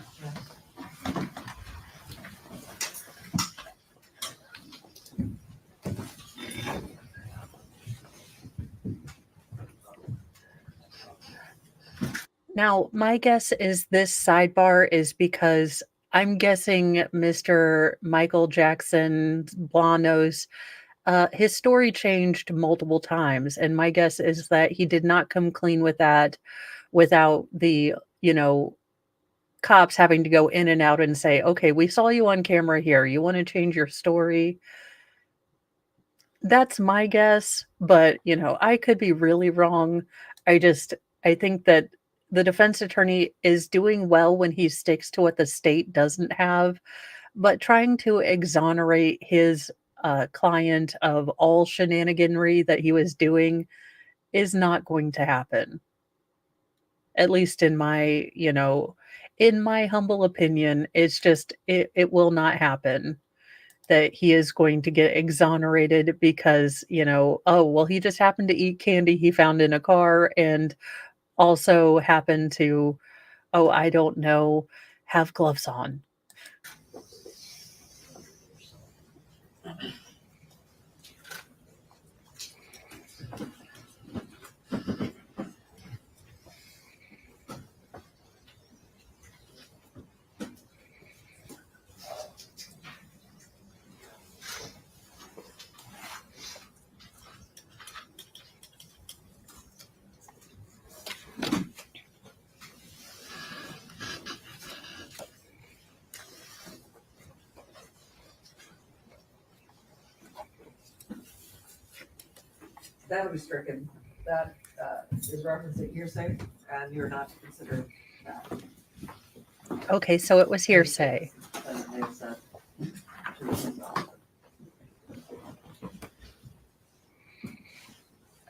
Now, my guess is this sidebar is because I'm guessing Mr. Michael Jackson-Bolanos, his story changed multiple times, and my guess is that he did not come clean with that without the, cops having to go in and out and say, okay, we saw you on camera here. You want to change your story? That's my guess, but, I could be really wrong. I think that the defense attorney is doing well when he sticks to what the state doesn't have, but trying to exonerate his client of all shenaniganry that he was doing is not going to happen. At least in my, in my humble opinion, it's just, it will not happen that he is going to get exonerated because, oh, well, he just happened to eat candy he found in a car and also happened to, oh, I don't know, have gloves on. That would be stricken. That is referencing hearsay, and you're not to consider that. Okay, so it was hearsay. As they have said to his office.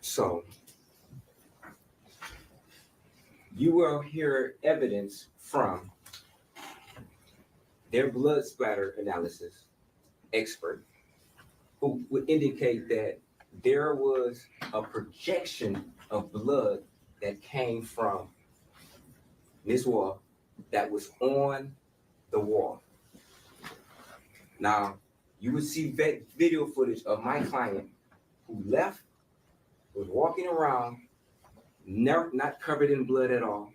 So you will hear evidence from their blood splatter analysis expert, who would indicate that there was a projection of blood that came from Ms. Woll that was on the wall. Now, you would see video footage of my client who left, was walking around, not covered in blood at all.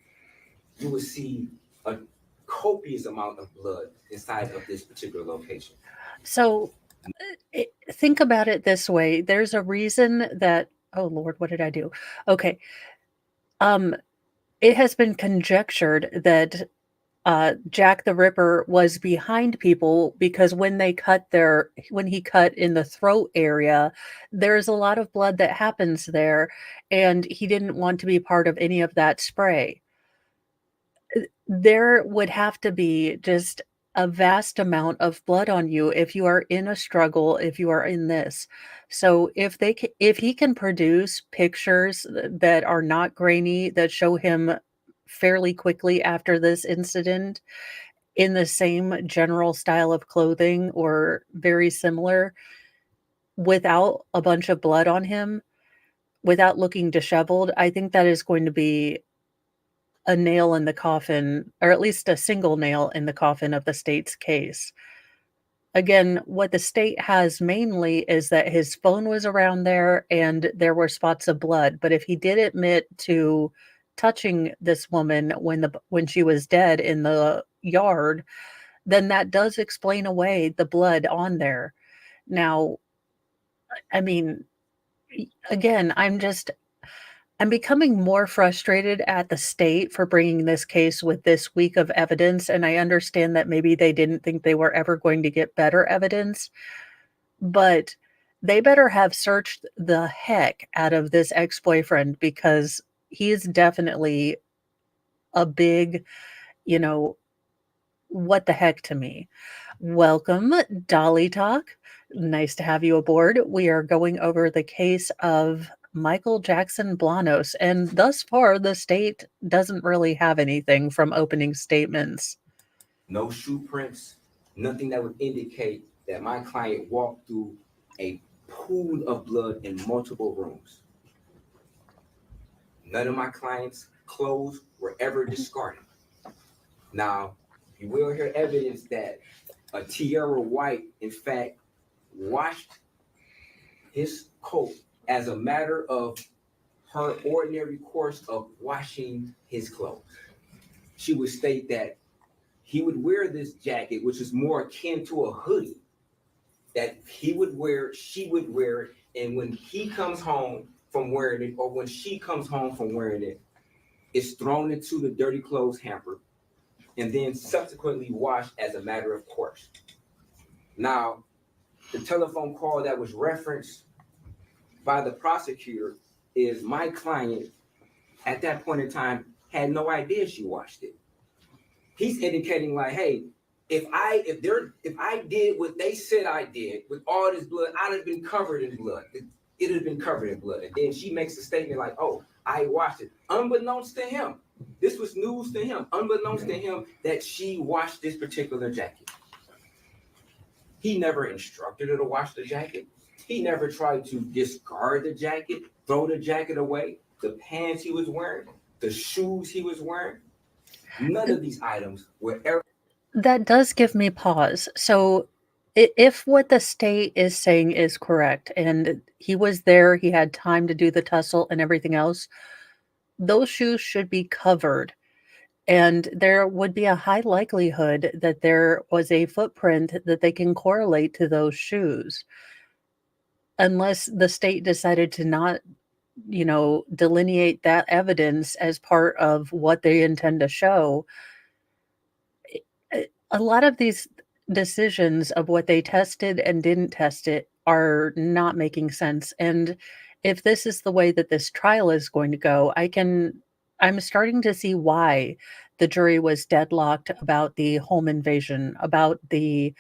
You would see a copious amount of blood inside of this particular location. So think about it this way. There's a reason that, oh Lord, what did I do? Okay. It has been conjectured that Jack the Ripper was behind people because when he cut in the throat area, there's a lot of blood that happens there, and he didn't want to be part of any of that spray. There would have to be just a vast amount of blood on you if you are in a struggle, if you are in this. So if he can produce pictures that are not grainy, that show him fairly quickly after this incident in the same general style of clothing or very similar, without a bunch of blood on him, without looking disheveled, I think that is going to be a nail in the coffin, or at least a single nail in the coffin of the state's case. Again, what the state has mainly is that his phone was around there and there were spots of blood. But if he did admit to touching this woman when she was dead in the yard, then that does explain away the blood on there. Now, I mean, again, I'm becoming more frustrated at the state for bringing this case with this week of evidence, and I understand that maybe they didn't think they were ever going to get better evidence, but they better have searched the heck out of this ex-boyfriend because he is definitely a big, you know, what the heck to me. Welcome, Dolly Talk. Nice to have you aboard. We are going over the case of Michael Jackson-Bolanos, and thus far, the state doesn't really have anything from opening statements. No shoe prints, nothing that would indicate that my client walked through a pool of blood in multiple rooms. None of my clients' clothes were ever discarded. Now, you will hear evidence that a Tierra White, in fact, washed his coat as a matter of her ordinary course of washing his clothes. She would state that he would wear this jacket, which is more akin to a hoodie, that he would wear, she would wear it, and when he comes home from wearing it, or when she comes home from wearing it, it's thrown into the dirty clothes hamper and then subsequently washed as a matter of course. Now, the telephone call that was referenced by the prosecutor is my client at that point in time had no idea she washed it. He's indicating like, hey, if I did what they said I did with all this blood, I'd have been covered in blood. It had been covered in blood. And then she makes a statement like, oh, I washed it. Unbeknownst to him, this was news to him, unbeknownst to him that she washed this particular jacket. He never instructed her to wash the jacket. He never tried to discard the jacket, throw the jacket away, the pants he was wearing, the shoes he was wearing. None of these items were ever. That does give me pause. So, if what the state is saying is correct, and he was there, he had time to do the tussle and everything else, those shoes should be covered. And there would be a high likelihood that there was a footprint that they can correlate to those shoes. Unless the state decided to not, delineate that evidence as part of what they intend to show. A lot of these decisions of what they tested and didn't test it are not making sense. And if this is the way that this trial is going to go, I'm starting to see why the jury was deadlocked about the home invasion, about the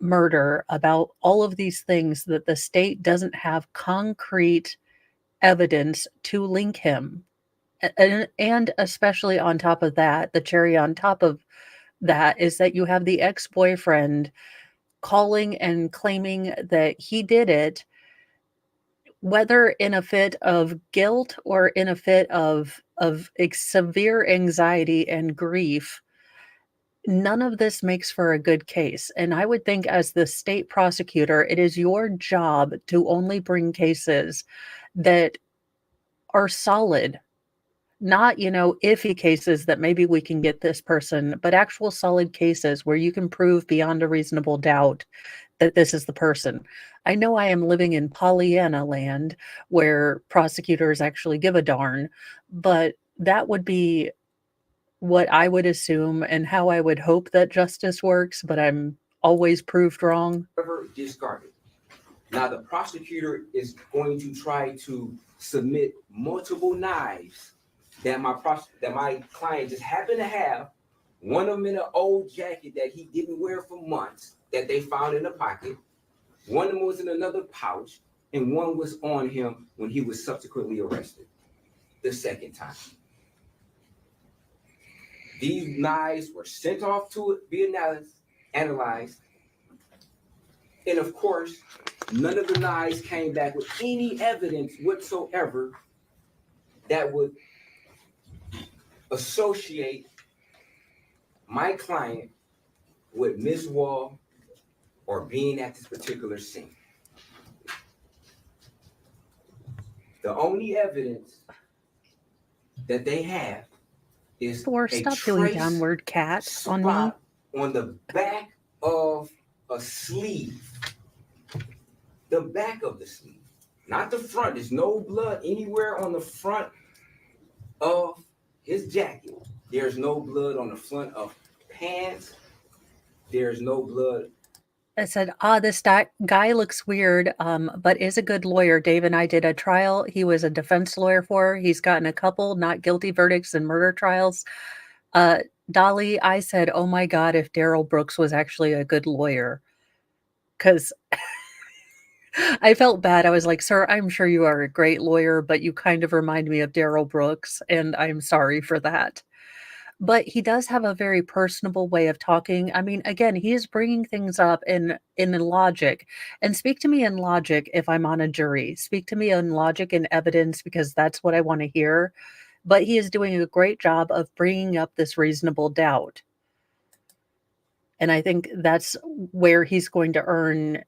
murder, about all of these things that the state doesn't have concrete evidence to link him. And especially on top of that, the cherry on top of that is that you have the ex-boyfriend calling and claiming that he did it, whether in a fit of guilt or in a fit of severe anxiety and grief. None of this makes for a good case. And I would think, as the state prosecutor, it is your job to only bring cases that are solid. Not, iffy cases that maybe we can get this person, but actual solid cases where you can prove beyond a reasonable doubt that this is the person. I know I am living in Pollyanna land where prosecutors actually give a darn, but that would be what I would assume and how I would hope that justice works, but I'm always proved wrong. Ever discarded. Now, the prosecutor is going to try to submit multiple knives that my client just happened to have. One of them in an old jacket that he didn't wear for months that they found in a pocket. One of them was in another pouch, and one was on him when he was subsequently arrested the second time. These knives were sent off to be analyzed. And of course, none of the knives came back with any evidence whatsoever that would associate my client with Ms. Woll or being at this particular scene. The only evidence that they have is Thor, a stop doing trace downward cat on me. spot on the back of a sleeve. The back of the sleeve, not the front. There's no blood anywhere on the front of his jacket. There's no blood on the front of pants. There's no blood. I said, this guy looks weird, but is a good lawyer. Dave and I did a trial. He was a defense lawyer for her. He's gotten a couple not guilty verdicts in murder trials. Uh, Dolly, I said, oh my God, if Daryl Brooks was actually a good lawyer. Because I felt bad. I was like, sir, I'm sure you are a great lawyer, but you kind of remind me of Daryl Brooks, and I'm sorry for that. But he does have a very personable way of talking. I mean, again, he is bringing things up in logic. And speak to me in logic if I'm on a jury. Speak to me in logic and evidence because that's what I want to hear. But he is doing a great job of bringing up this reasonable doubt. And I think that's where he's going to earn,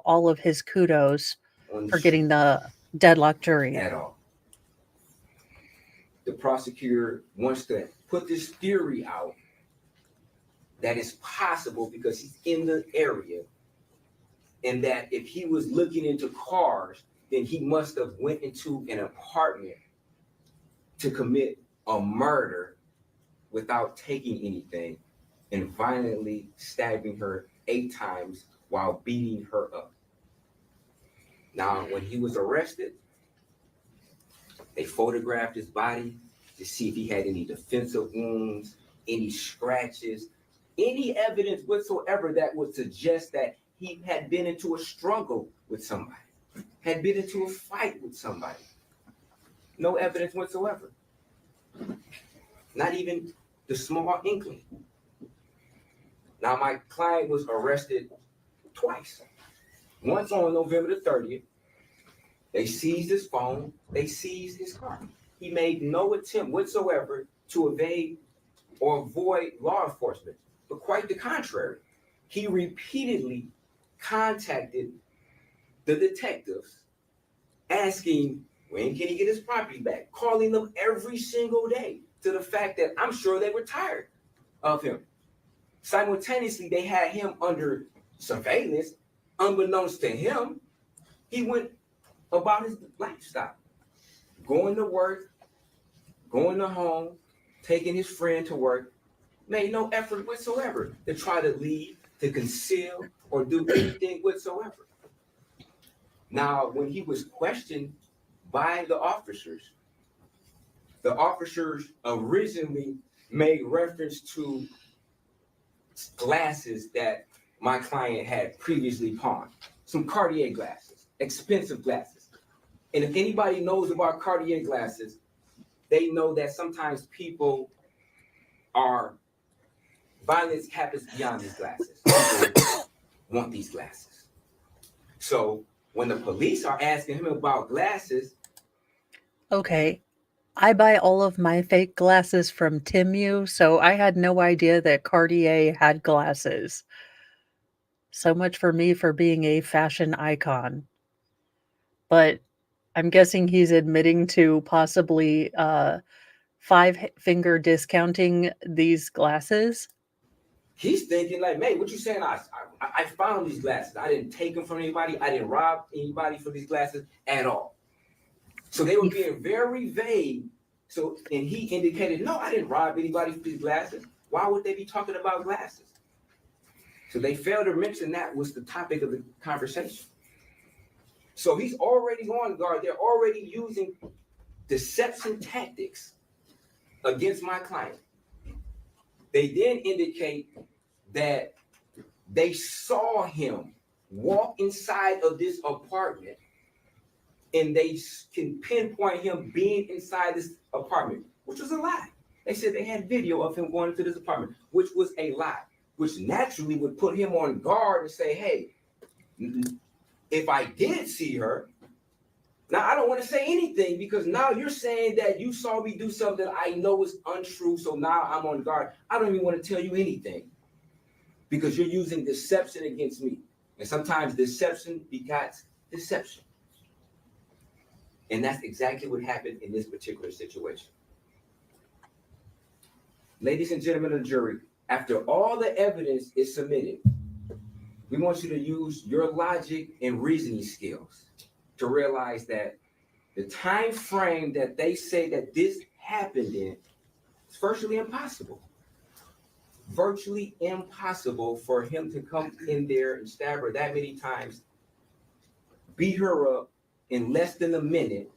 all of his kudos on for getting the deadlock jury. at all. The prosecutor wants to put this theory out that it's possible because he's in the area, and that if he was looking into cars, then he must have went into an apartment to commit a murder without taking anything and violently stabbing her 8 times while beating her up. Now, when he was arrested, they photographed his body to see if he had any defensive wounds, any scratches, any evidence whatsoever that would suggest that he had been into a struggle with somebody, had been into a fight with somebody. No evidence whatsoever. Not even the small inkling. Now, my client was arrested twice. Once on November the 30th, they seized his phone, they seized his car. He made no attempt whatsoever to evade or avoid law enforcement, but quite the contrary. He repeatedly contacted the detectives asking, when can he get his property back? Calling them every single day, to the fact that I'm sure they were tired of him. Simultaneously, they had him under surveillance. Unbeknownst to him, he went about his lifestyle, going to work, going to home, taking his friend to work, made no effort whatsoever to try to leave, to conceal, or do anything whatsoever. Now, when he was questioned by the officers originally made reference to glasses that my client had previously pawned, some Cartier glasses, expensive glasses. And if anybody knows about Cartier glasses, they know that sometimes people are, violence happens beyond these glasses. People want these glasses. So when the police are asking him about glasses, Okay. I buy all of my fake glasses from Timu, so I had no idea that Cartier had glasses. So much for me for being a fashion icon. But I'm guessing he's admitting to possibly five-finger discounting these glasses. he's thinking like, man, what you saying? I found these glasses. I didn't take them from anybody. I didn't rob anybody for these glasses at all. So they were being very vague. So, and he indicated, no, I didn't rob anybody for these glasses. Why would they be talking about glasses? So they failed to mention that was the topic of the conversation. So he's already on guard. They're already using deception tactics against my client. They then indicate that they saw him walk inside of this apartment, and they can pinpoint him being inside this apartment, which was a lie. They said they had video of him going into this apartment, which was a lie, which naturally would put him on guard and say, hey, if I did see her, now I don't want to say anything because now you're saying that you saw me do something that I know is untrue, so now I'm on guard. I don't even want to tell you anything because you're using deception against me. And sometimes deception begots deception. And that's exactly what happened in this particular situation. Ladies and gentlemen of the jury, after all the evidence is submitted, we want you to use your logic and reasoning skills to realize that the time frame that they say that this happened in is virtually impossible. virtually impossible for him to come in there and stab her that many times, beat her up in less than a minute,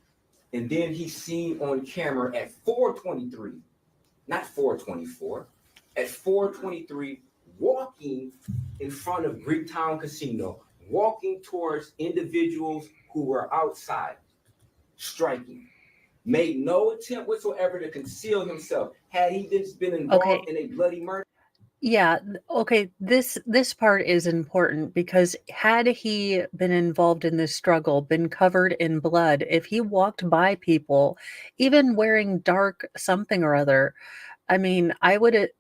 and then he's seen on camera at 4:23, not 4:24, at 4:23, walking in front of Greektown Casino, walking towards individuals who were outside, striking. Made no attempt whatsoever to conceal himself. Had he just been involved Okay. in a bloody murder? Yeah, okay, this part is important because had he been involved in this struggle, been covered in blood, if he walked by people, even wearing dark something or other, I mean, I would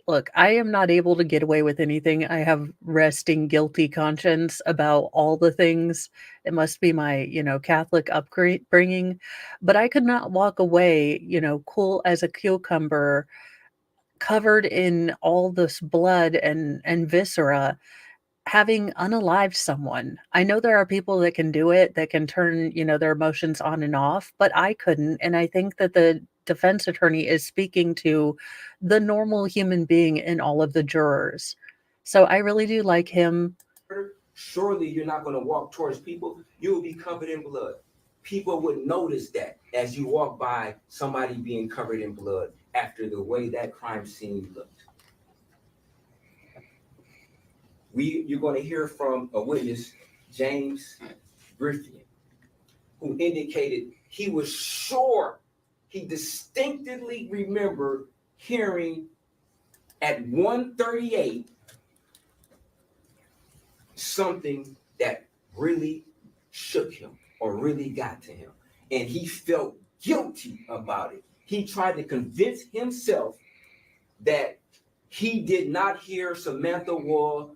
look, I am not able to get away with anything. I have resting guilty conscience about all the things. It must be my, Catholic upbringing, but I could not walk away, cool as a cucumber, covered in all this blood and viscera, having unalived someone. I know there are people that can do it, that can turn, their emotions on and off, but I couldn't, and I think that the defense attorney is speaking to the normal human being in all of the jurors. So I really do like him. Surely you're not going to walk towards people. You will be covered in blood. People would notice that as you walk by somebody being covered in blood after the way that crime scene looked. You're going to hear from a witness, James Griffin, who indicated he was sure he distinctly remembered hearing at 1:38 something that really shook him or really got to him. And he felt guilty about it. He tried to convince himself that he did not hear Samantha Woll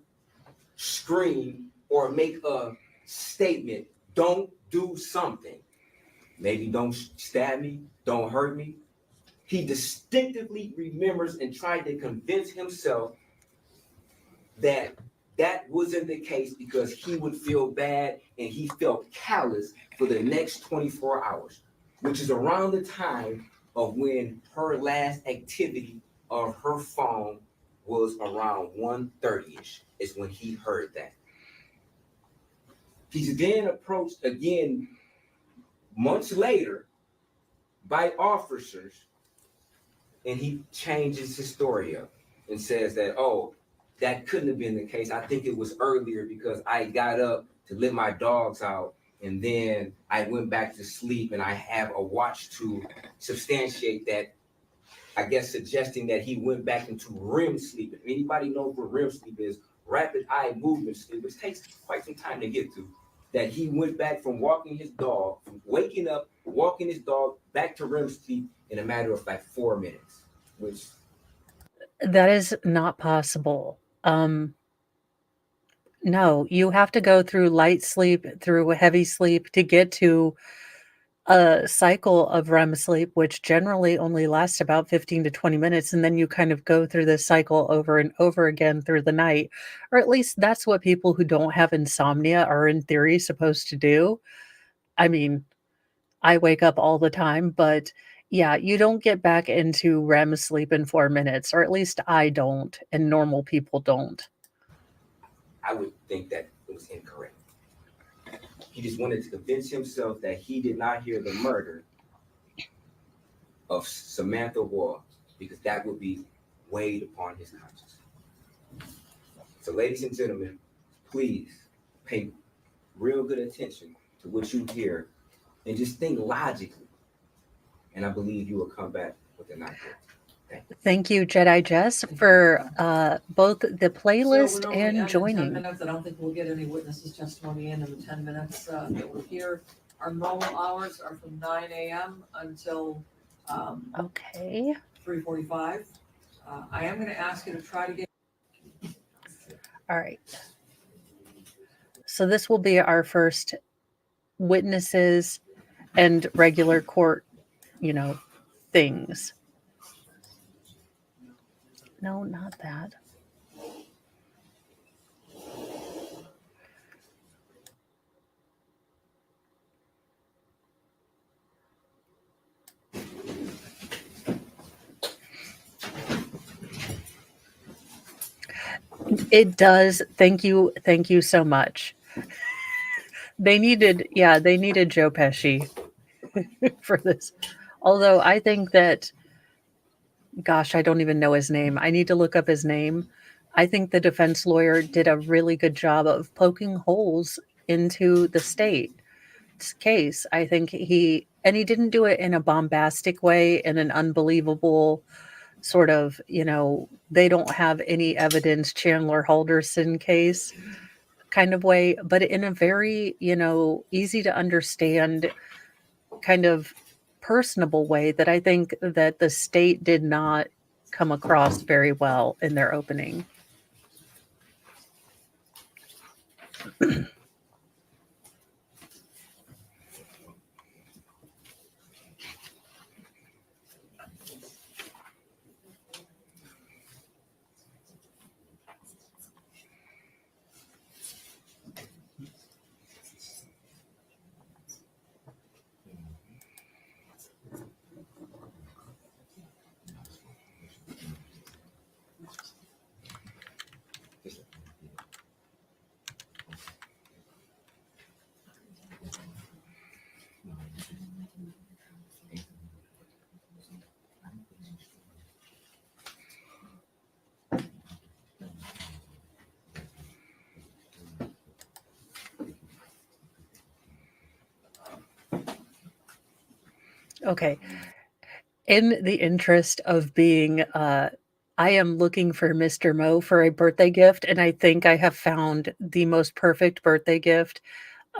scream or make a statement, don't do something. Maybe don't stab me, don't hurt me. He distinctively remembers and tried to convince himself that that wasn't the case because he would feel bad and he felt callous for the next 24 hours, which is around the time of when her last activity of her phone was around 1:30ish, is when he heard that. He's then approached again months later by officers, and he changes his story up and says that, oh, that couldn't have been the case. I think it was earlier because I got up to let my dogs out and then I went back to sleep, and I have a watch to substantiate that, I guess suggesting that he went back into REM sleep. If anybody knows what REM sleep is, rapid eye movement sleep, which takes quite some time to get to, that he went back from walking his dog, from waking up, walking his dog back to REM sleep in a matter of like 4 minutes, which That is not possible. No, you have to go through light sleep, through heavy sleep to get to a cycle of REM sleep, which generally only lasts about 15 to 20 minutes. And then you kind of go through this cycle over and over again through the night. Or at least that's what people who don't have insomnia are in theory supposed to do. I mean, I wake up all the time, but yeah, you don't get back into REM sleep in 4 minutes, or at least I don't, and normal people don't. I would think that it was incorrect. He just wanted to convince himself that he did not hear the murder of Samantha Woll because that would be weighed upon his conscience. So, ladies and gentlemen, please pay real good attention to what you hear and just think logically. And I believe you will come back with an idea. Thank you, Jedi Jess, for both the So playlist we're only and at 10 joining. minutes. I don't think we'll get any witnesses testimony in the 10 minutes that we're here. Our normal hours are from 9 a.m. until Okay. 3:45. I am gonna ask you to try to get. All right. So this will be our first witnesses and regular court, things. No, not that. It does. Thank you. Thank you so much. They needed Joe Pesci for this. Although I think that, gosh, I don't even know his name. I need to look up his name. I think the defense lawyer did a really good job of poking holes into the state's case. I think he didn't do it in a bombastic way, in an unbelievable sort of, they don't have any evidence Chandler Halderson case kind of way, but in a very, easy to understand kind of personable way that I think that the state did not come across very well in their opening. Okay. In the interest of being, I am looking for Mr. Mo for a birthday gift, and I think I have found the most perfect birthday gift.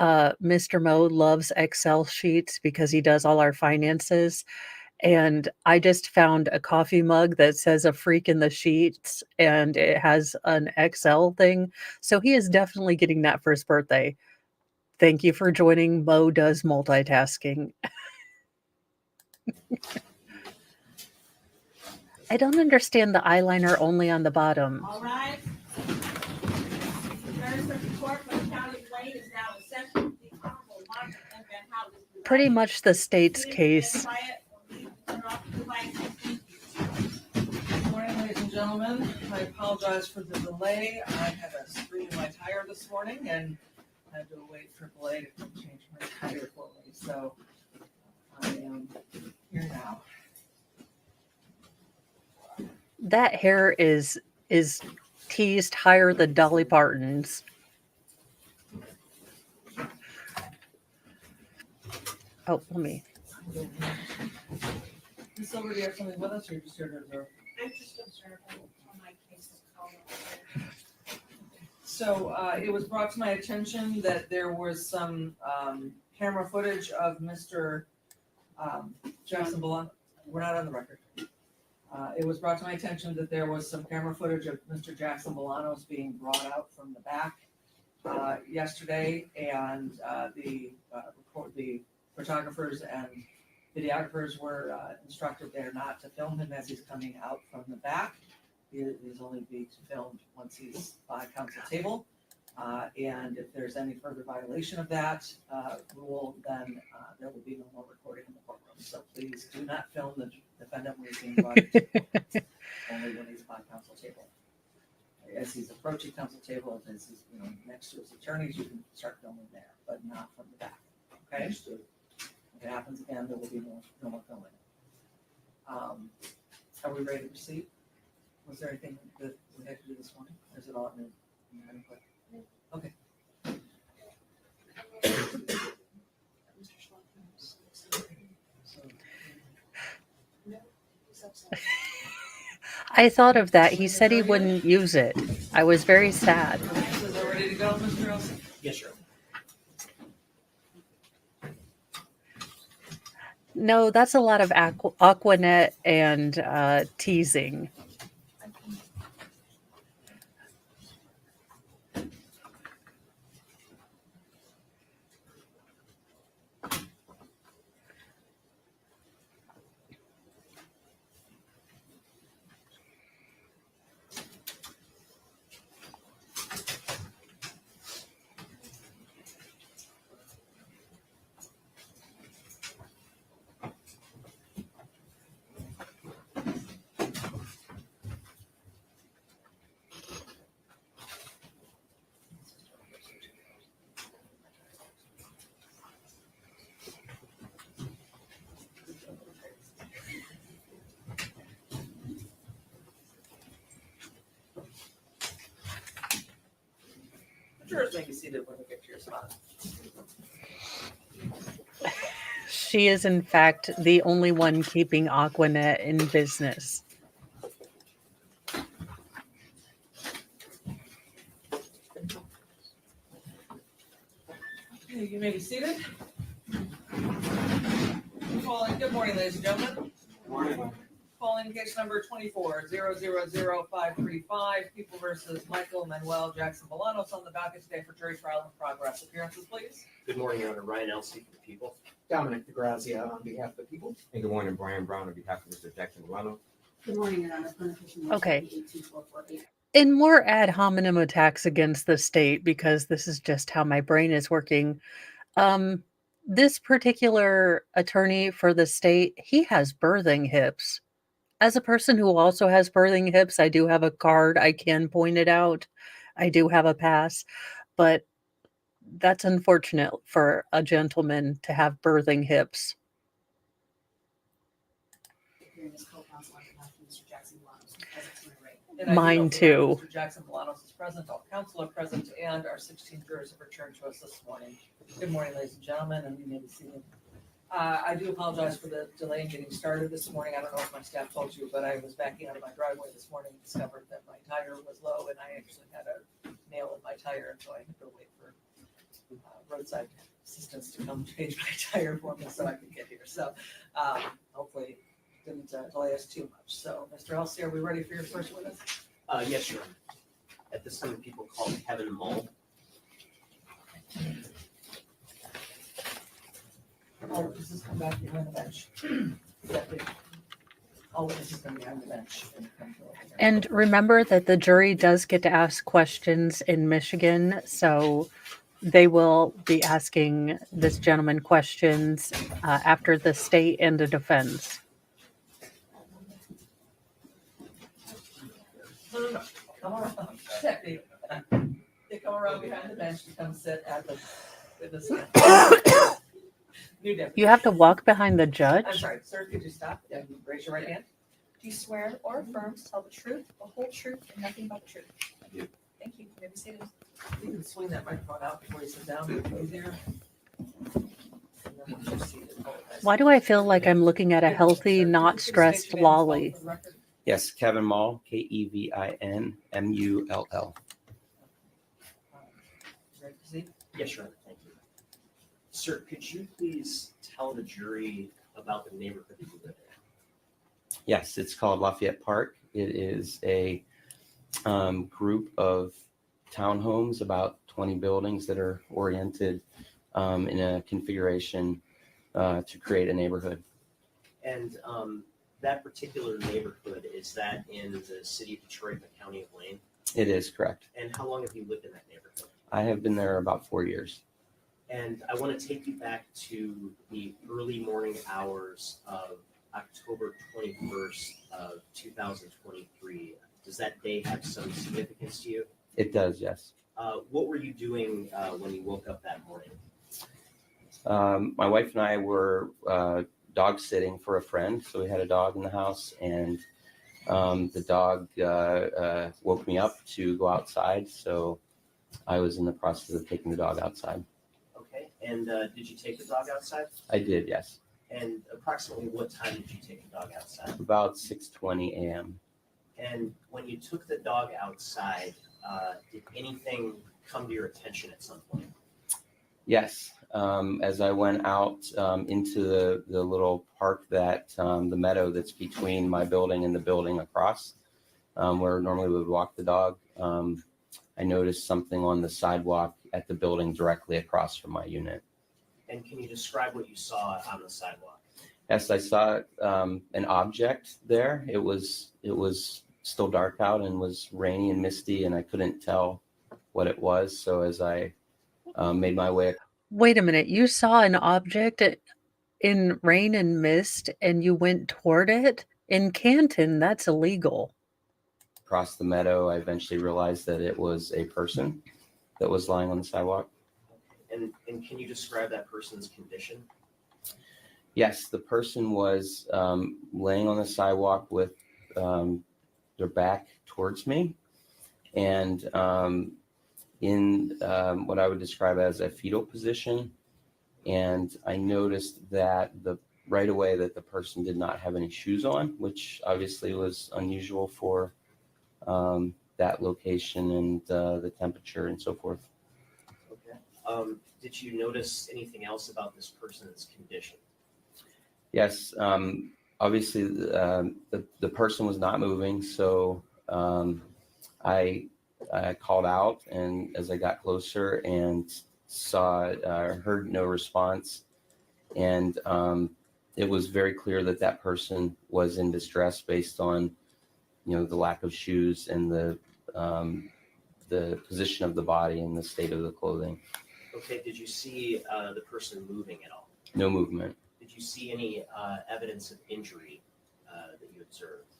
Mr. Mo loves Excel sheets because he does all our finances. And I just found a coffee mug that says "a freak in the sheets" and it has an Excel thing. So he is definitely getting that for his birthday. Thank you for joining Mo Does Multitasking. I don't understand the eyeliner only on the bottom. All right. Third Circuit Court for the County of Wayne is now in session. The Honorable Michael M. Van Houten is Pretty presiding. much the state's Please case. quiet or leave the room. Thank you. Good morning, ladies and gentlemen. I apologize for the delay. I had a screen in my tire this morning and had to wait for Blade to come change my tire for me. So I am here now. That hair is teased higher than Dolly Parton's. Oh, let me. Ms. Silver, do you have something with us or you're just here to observe? I'm just observing on my case of call. So it was brought to my attention that there was some camera footage of Mr. Jackson-Bolanos. We're not on the record. It was brought to my attention that there was some camera footage of Mr. Jackson-Bolanos being brought out from the back yesterday, and the photographers and videographers were instructed there not to film him as he's coming out from the back. He's only being filmed once he's by council table. And if there's any further violation of that rule, then there will be no more recording in the courtroom. So please do not film the defendant when he's being brought into court, only when he's by council table. As he's approaching council table, as he's next to his attorneys, you can start filming there, but not from the back. Okay? If it happens again, there will be no more filming. Are we ready to proceed? Was there anything that we had to do this morning? Or is it all in the input? Okay. I thought of that. He said he wouldn't use it. I was very sad. So is it ready to go, Mr. Olson? Yes, sir. No, that's a lot of Aquanet and teasing. Jurors may be seated when we get to your spot. She is, in fact, the only one keeping Aquanet in business. Okay, you may be seated. Good morning, ladies and gentlemen. Morning. Calling case number 24-000535, People versus Michael Jackson-Bolanos on the docket today for jury trial in progress. Appearances, please. Good morning, Your Honor. Ryan Elsey for the people. Dominic DeGrazia on behalf of the people. And good morning, Brian Brown, on behalf of Mr. Jackson-Bolanos. Good morning, Your Honor. Plaintiff petition Okay. 12448. In more ad hominem attacks against the state, because this is just how my brain is working, this particular attorney for the state, he has birthing hips. As a person who also has birthing hips, I do have a card. I can point it out. I do have a pass, but that's unfortunate for a gentleman to have birthing hips. Hearing this co-counsel on behalf of Mr. Jackson-Bolanos, who's present to my right. And I do Mine note that too. Mr. Jackson-Bolanos is present, all counsel are present, and our 16 jurors have returned to us this morning. Good morning, ladies and gentlemen, and you may be seated. I do apologize for the delay in getting started this morning. I don't know if my staff told you, but I was backing out of my driveway this morning and discovered that my tire was low, and I actually had a nail in my tire, and so I had to wait for roadside assistance to come change my tire for me so I could get here. So hopefully it didn't delay us too much. So, Mr. Elsey, are we ready for your first witness? Yes, Your Honor. At this time, the people call Kevin Woll. All witnesses come back behind the bench. All witnesses come behind the bench. And remember that the jury does get to ask questions in Michigan, so they will be asking this gentleman questions after the state and the defense. No. Come around. They come around behind the bench to come sit at the witness stand. New deputy. You have to walk behind the I'm judge? sorry, sir, could you stop? Yeah, raise your right hand. Do you swear or affirm to tell the truth, the whole truth, and nothing but the truth? I do. Thank you. You may be seated. You can swing that microphone out before you sit down, if it's easier. And then once you're seated, hold it. Why do I feel like I'm looking at a healthy, Sir, not could you stressed state your name and spell it lolly? for the record? Yes, Kevin Mull, KevinMull. Ready to proceed? Yes, Your Honor. Thank you. Sir, could you please tell the jury about the neighborhood that you live in? Yes, it's called Lafayette Park. It is a group of townhomes, about 20 buildings that are oriented in a configuration to create a neighborhood. And that particular neighborhood, is that in the city of Detroit, the county of Wayne? It is correct. And how long have you lived in that neighborhood? I have been there about 4 years. And I want to take you back to the early morning hours of October 21st of 2023. Does that day have some significance to you? It does, yes. What were you doing when you woke up that morning? My wife and I were dog sitting for a friend. So we had a dog in the house, and the dog woke me up to go outside. So I was in the process of taking the dog outside. Okay. And did you take the dog outside? I did, yes. And approximately what time did you take the dog outside? About 6:20 a.m. And when you took the dog outside, did anything come to your attention at some point? Yes. As I went out into the little park that the meadow that's between my building and the building across, where normally we would walk the dog, I noticed something on the sidewalk at the building directly across from my unit. And can you describe what you saw on the sidewalk? Yes, I saw an object there. It was still dark out and was rainy and misty, and I couldn't tell what it was. So as I made my way Wait a minute. You saw an object in rain and mist and you went toward it? In Canton, that's illegal. across the meadow, I eventually realized that it was a person that was lying on the sidewalk. And can you describe that person's condition? Yes, the person was laying on the sidewalk with their back towards me. And in what I would describe as a fetal position. And I noticed that right away that the person did not have any shoes on, which obviously was unusual for that location and the temperature and so forth. Okay. Did you notice anything else about this person's condition? Yes. Obviously, the person was not moving, so I called out, and as I got closer and heard no response, and it was very clear that that person was in distress based on, the lack of shoes and the position of the body and the state of the clothing. Okay, did you see the person moving at all? No movement. Did you see any evidence of injury that you observed?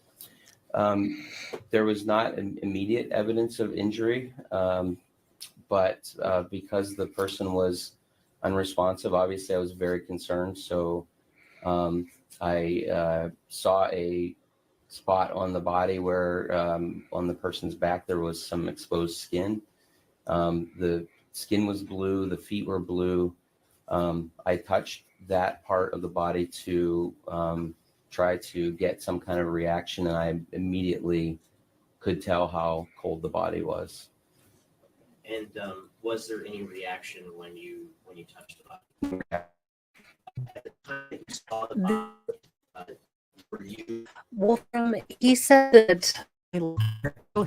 There was not an immediate evidence of injury, but because the person was unresponsive, obviously I was very concerned. So I saw a spot on the body where on the person's back there was some exposed skin. The skin was blue, the feet were blue. I touched that part of the body to try to get some kind of reaction, and I immediately could tell how cold the body was. And was there any reaction when you touched the body? At the time that you saw the body, were you? Well, he said that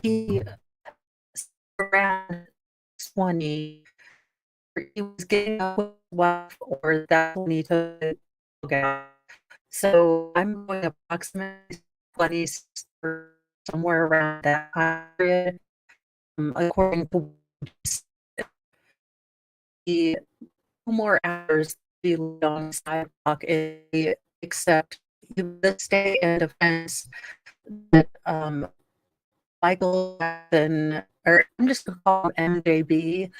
he around 20. He was getting up with his wife, or that's when he took the dog out. So I'm going approximately 20 or somewhere around that time period. According to the 2 more hours be on the sidewalk, except the state and defense that Michael Jackson, or I'm just gonna call him MJB,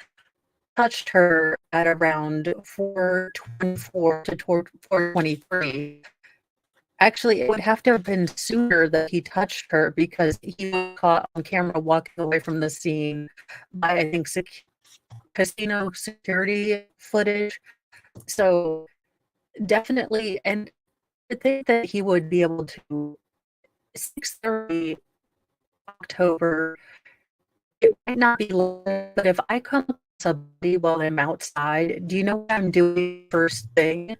touched her at around 4:24 to 4:23. Actually, it would have to have been sooner that he touched her, because he was caught on camera walking away from the scene by, I think, casino security footage. So definitely, and I think that he would be able to 6:30 October. It might not be lit, but if I come across somebody while I'm outside, do you know what I'm doing first thing?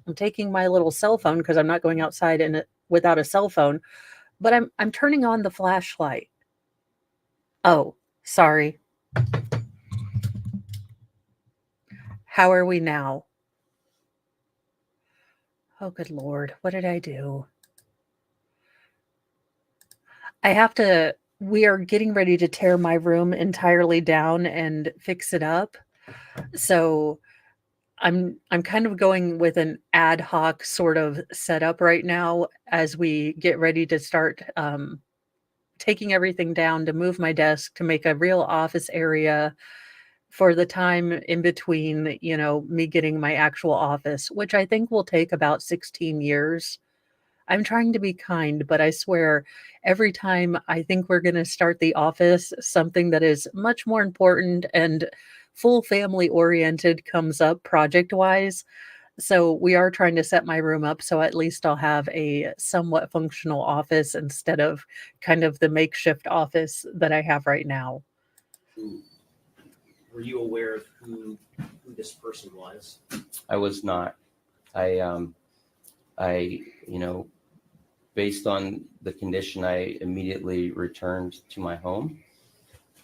I'm taking my little cell phone, because I'm not going outside without a cell phone, but I'm turning on the flashlight. Oh, sorry. How are we now? Oh, good Lord. What did I do? We are getting ready to tear my room entirely down and fix it up. So I'm kind of going with an ad hoc sort of setup right now as we get ready to start taking everything down, to move my desk, to make a real office area for the time in between, me getting my actual office, which I think will take about 16 years. I'm trying to be kind, but I swear every time I think we're going to start the office, something that is much more important and full family oriented comes up project wise. So we are trying to set my room up so at least I'll have a somewhat functional office instead of kind of the makeshift office that I have right now. Were you aware of who this person was? I was not. I based on the condition, I immediately returned to my home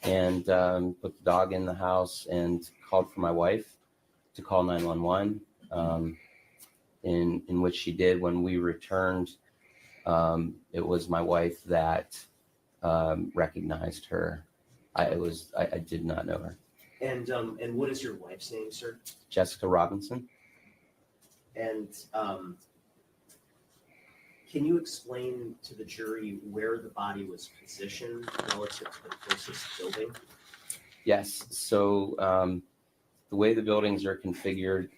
and put the dog in the house and called for my wife to call 911, in which she did. When we returned, it was my wife that recognized her. I did not know her. And what is your wife's name, sir? Jessica Robinson. And can you explain to the jury where the body was positioned relative to the closest building? Yes. So the way the buildings are configured,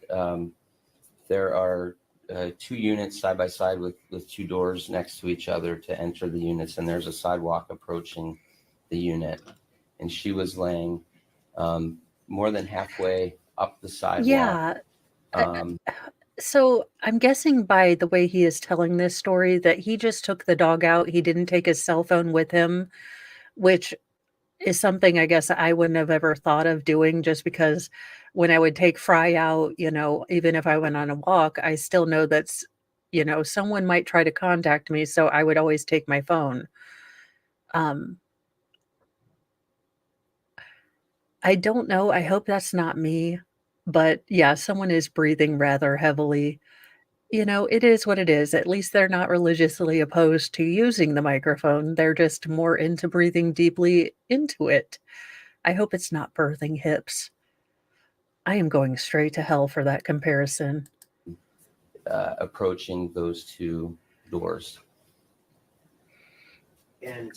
there are 2 units side by side with 2 doors next to each other to enter the units, and there's a sidewalk approaching the unit. And she was laying more than halfway up the sidewalk. Yeah. Um, So I'm guessing by the way he is telling this story that he just took the dog out. He didn't take his cell phone with him, which is something I guess I wouldn't have ever thought of doing just because when I would take Fry out, even if I went on a walk, I still know someone might try to contact me. So I would always take my phone. Um, I don't know. I hope that's not me. But yeah, someone is breathing rather heavily. It is what it is. At least they're not religiously opposed to using the microphone. They're just more into breathing deeply into it. I hope it's not birthing hips. I am going straight to hell for that comparison. approaching those two doors. And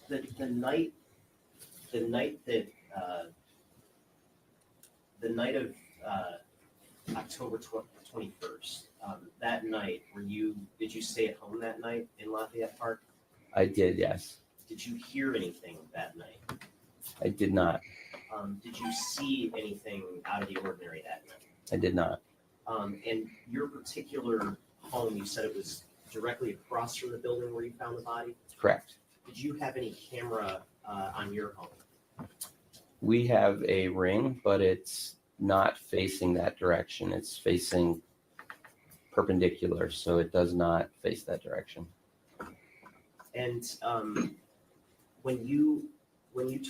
the night that the night of October 21st, that night, did you stay at home that night in Lafayette Park? I did, yes. Did you hear anything that night? I did not. Did you see anything out of the ordinary that night? I did not. And your particular home, you said it was directly across from the building where you found the body? Correct. Did you have any camera on your home? We have a ring, but it's not facing that direction. It's facing perpendicular, so it does not face that direction. And when you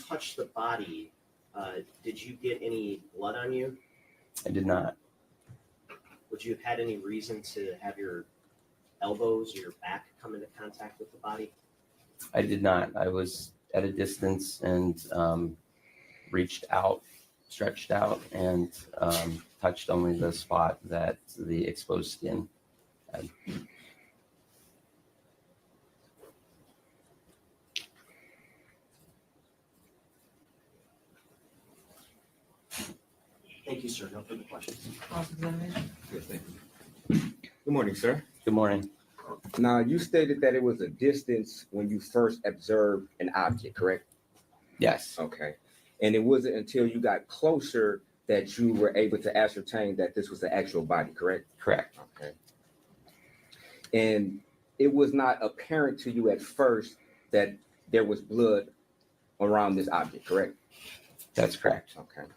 touched the body, did you get any blood on you? I did not. Would you have had any reason to have your elbows or your back come into contact with the body? I did not. I was at a distance and reached out, stretched out, and touched only the spot that the exposed skin had. Thank you, sir. No further questions. Cross-examination? Yes, thank you. Good morning, sir. Good morning. Now, you stated that it was a distance when you first observed an object, correct? Yes. Okay. And it wasn't until you got closer that you were able to ascertain that this was the actual body, correct? Correct. Okay. And it was not apparent to you at first that there was blood around this object, correct? That's correct. Okay.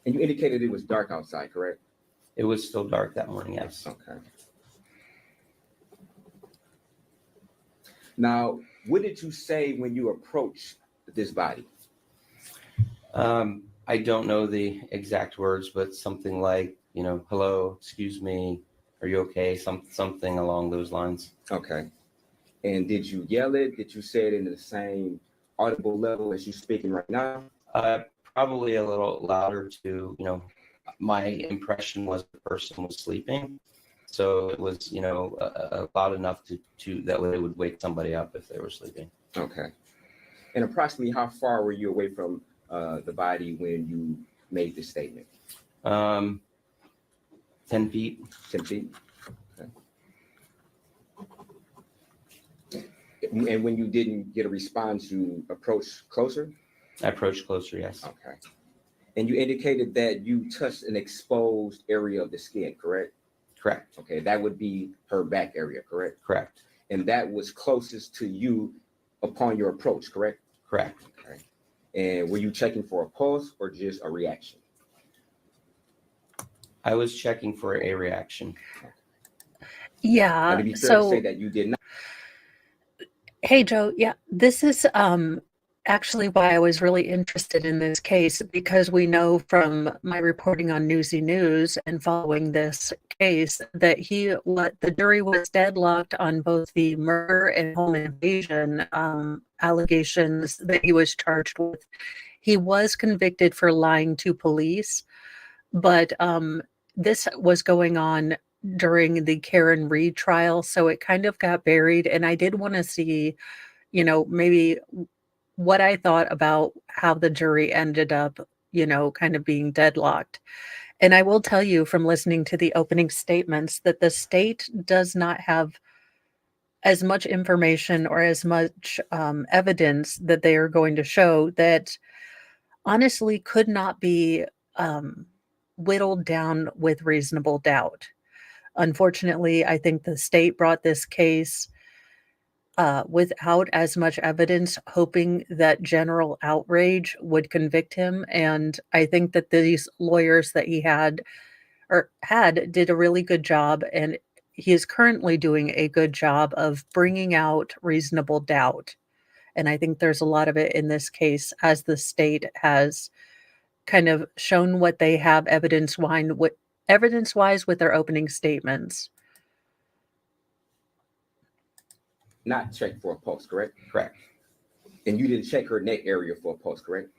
And you indicated it was dark outside, correct? It was still dark that morning, yes. Okay. Now, what did you say when you approached this body? I don't know the exact words, but something like, hello, excuse me, are you okay? Something along those lines. Okay. And did you yell it? Did you say it in the same audible level as you speaking right now? Probably a little louder to, my impression was the person was sleeping. So it was, loud enough to that way it would wake somebody up if they were sleeping. Okay. And approximately how far were you away from the body when you made this statement? 10 feet. 10 feet? Okay. And when you didn't get a response, you approached closer? I approached closer, yes. Okay. And you indicated that you touched an exposed area of the skin, correct? Correct. Okay, that would be her back area, correct? Correct. And that was closest to you upon your approach, correct? Correct. Okay. And were you checking for a pulse or just a reaction? I was checking for a reaction. Yeah. And to be fair to say that you did not. Hey, Joe. Yeah, this is actually why I was really interested in this case, because we know from my reporting on Newsy News and following this case that the jury was deadlocked on both the murder and home invasion allegations that he was charged with. He was convicted for lying to police, but this was going on during the Karen Reed trial, so it kind of got buried. And I did want to see, maybe what I thought about how the jury ended up, kind of being deadlocked. And I will tell you from listening to the opening statements that the state does not have as much information or as much evidence that they are going to show that honestly could not be whittled down with reasonable doubt. Unfortunately, I think the state brought this case without as much evidence, hoping that general outrage would convict him. And I think that these lawyers that he had did a really good job. And he is currently doing a good job of bringing out reasonable doubt. And I think there's a lot of it in this case, as the state has kind of shown what they have evidence-wise with their opening statements. Not check for a pulse, correct? Correct. And you didn't check her neck area for a pulse, correct?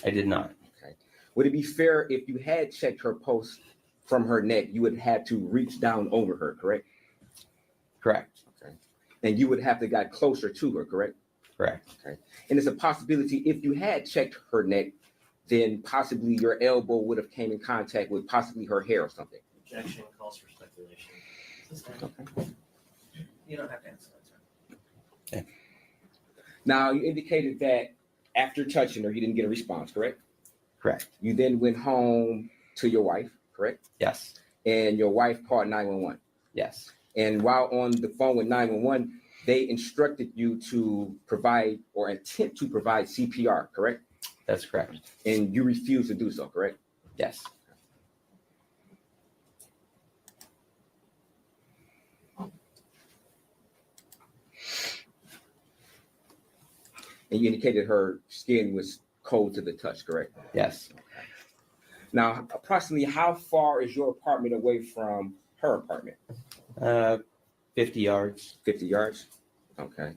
I did not. Okay. Would it be fair if you had checked her pulse from her neck, you would have to reach down over her, correct? Correct. Okay. And you would have to got closer to her, correct? Correct. Okay. And it's a possibility if you had checked her neck, then possibly your elbow would have came in contact with possibly her hair or something. Objection calls for speculation. Okay. You don't have to answer that, sir. Now, you indicated that after touching her, you didn't get a response, correct? Correct. You then went home to your wife, correct? Yes. And your wife called 911. Yes. And while on the phone with 911, they instructed you to provide or attempt to provide CPR, correct? That's correct. And you refused to do so, correct? Yes. And you indicated her skin was cold to the touch, correct? Yes. Now, approximately how far is your apartment away from her apartment? 50 yards. 50 yards? Okay.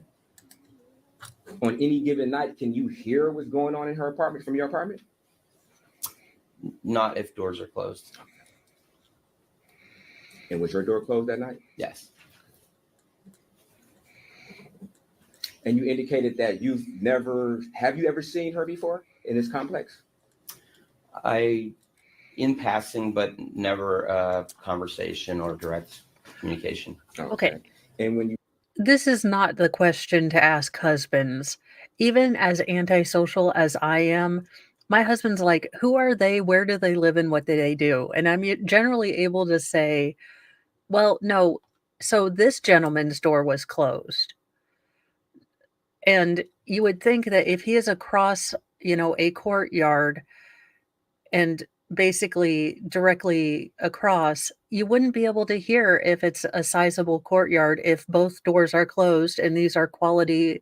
On any given night, can you hear what's going on in her apartment from your apartment? Not if doors are closed. And was your door closed that night? Yes. And you indicated that have you ever seen her before in this complex? In passing, but never conversation or direct communication. Okay. And when you This is not the question to ask husbands. Even as antisocial as I am, my husband's like, who are they? Where do they live? And what do they do? And I'm generally able to say, well, no. So this gentleman's door was closed. And you would think that if he is across, a courtyard and basically directly across, you wouldn't be able to hear if it's a sizable courtyard if both doors are closed and these are quality,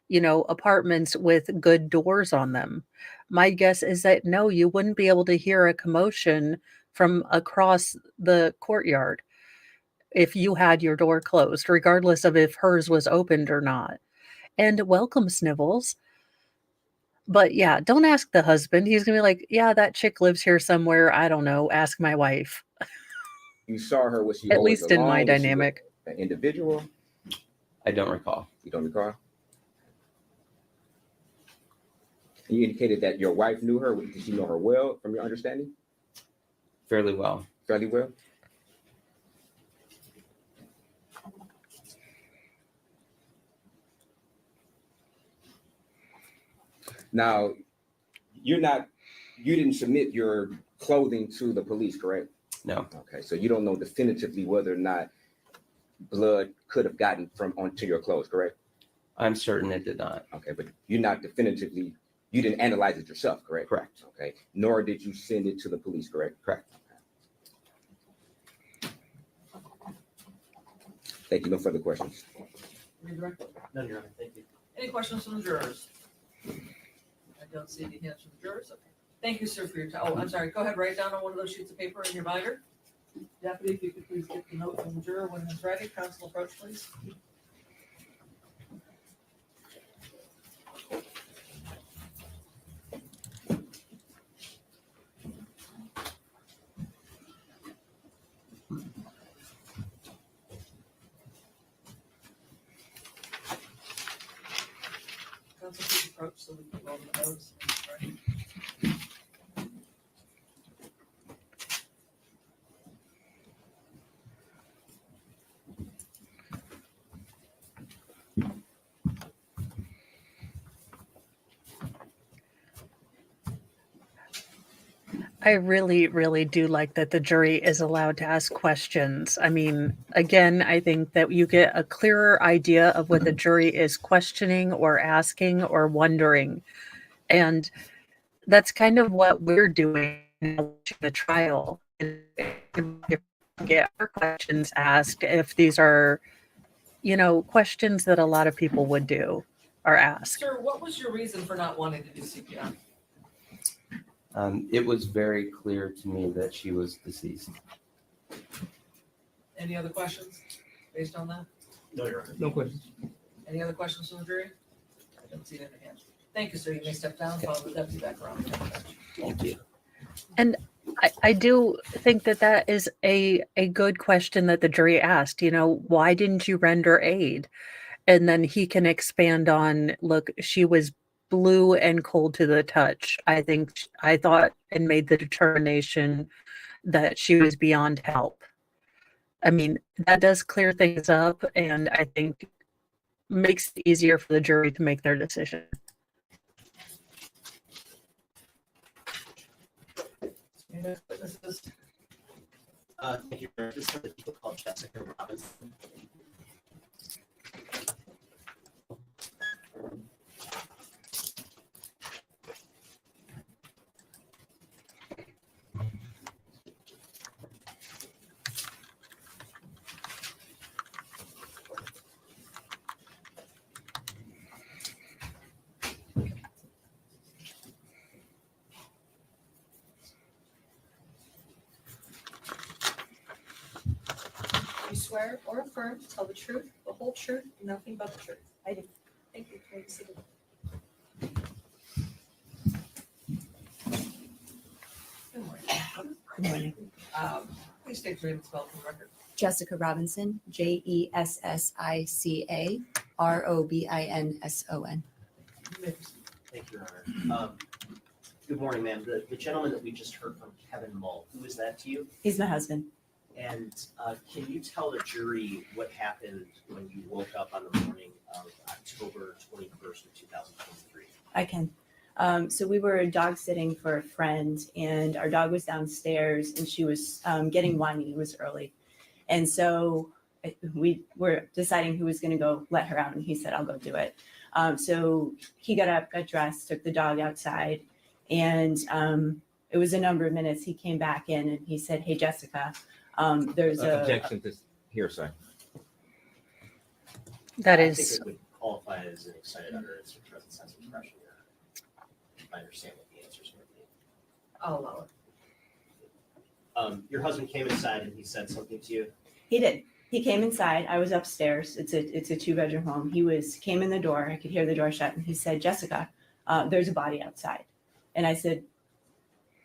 apartments with good doors on them. My guess is that no, you wouldn't be able to hear a commotion from across the courtyard if you had your door closed, regardless of if hers was opened or not. And welcome, Snivels. But yeah, don't ask the husband. He's gonna be like, yeah, that chick lives here somewhere. I don't know. Ask my wife. you saw her, was she At always least in my alone? Was she dynamic. with an individual? I don't recall. You don't recall? And you indicated that your wife knew her. Did you know her well, from your understanding? Fairly well. Fairly well? Now, you didn't submit your clothing to the police, correct? No. Okay, so you don't know definitively whether or not blood could have gotten from onto your clothes, correct? I'm certain it did not. Okay, but you didn't analyze it yourself, correct? Correct. Okay, nor did you send it to the police, correct? Correct. Thank you, no further questions. No, Your Honor, thank you. Any questions from the jurors? I don't see any hands from the jurors. Okay. Thank you, sir, for your time. Oh, I'm sorry. Go ahead, write it down on one of those sheets of paper in your binder. Deputy, if you could please get the note from the juror when it's ready. Counsel approach, please. Counsel, please approach so we can roll the notes. Right. I really, really do like that the jury is allowed to ask questions. I mean, again, I think that you get a clearer idea of what the jury is questioning or asking or wondering. And that's kind of what we're doing now watching the trial. Get our questions asked if these are, questions that a lot of people would do or ask. Sir, what was your reason for not wanting to do CPR? It was very clear to me that she was deceased. Any other questions based on that? No, Your Honor. No questions. Any other questions from the jury? I don't see any hands. Thank you, sir. You may step down, follow the deputy back around. Thank you. And I do think that that is a good question that the jury asked. Why didn't you render aid? And then he can expand on, look, she was blue and cold to the touch. I thought and made the determination that she was beyond help. I mean, that does clear things up, and I think makes it easier for the jury to make their decision. Any next witnesses? Thank you, Your Honor. This is the people called Jessica Robinson. You swear or affirm to tell the truth, the whole truth, and nothing but the truth? I do. Thank you. You may be seated. Good morning. Good morning. Please state your name and spell for the record. Jessica Robinson, JESSICA ROBINSON. You may proceed. Thank you, Your Honor. Good morning, ma'am. The gentleman that we just heard from, Kevin Mull, who is that to you? He's my husband. And can you tell the jury what happened when you woke up on the morning of October 21st of 2023? I can. So we were dog sitting for a friend, and our dog was downstairs, and she was getting whiny. It was early. And so we were deciding who was going to go let her out, and he said, I'll go do it. So he got up, got dressed, took the dog outside, and it was a number of minutes. He came back in, and he said, hey, Jessica, there's Objection to hearsay. That I is, think it would qualify as an excited utterance or present sense of expression. Your Honor. I understand what the answers might be. I'll allow it. Your husband came inside and he said something to you. He did. He came inside. I was upstairs. It's a 2-bedroom home. Came in the door. I could hear the door shut, and he said, Jessica, there's a body outside. And I said,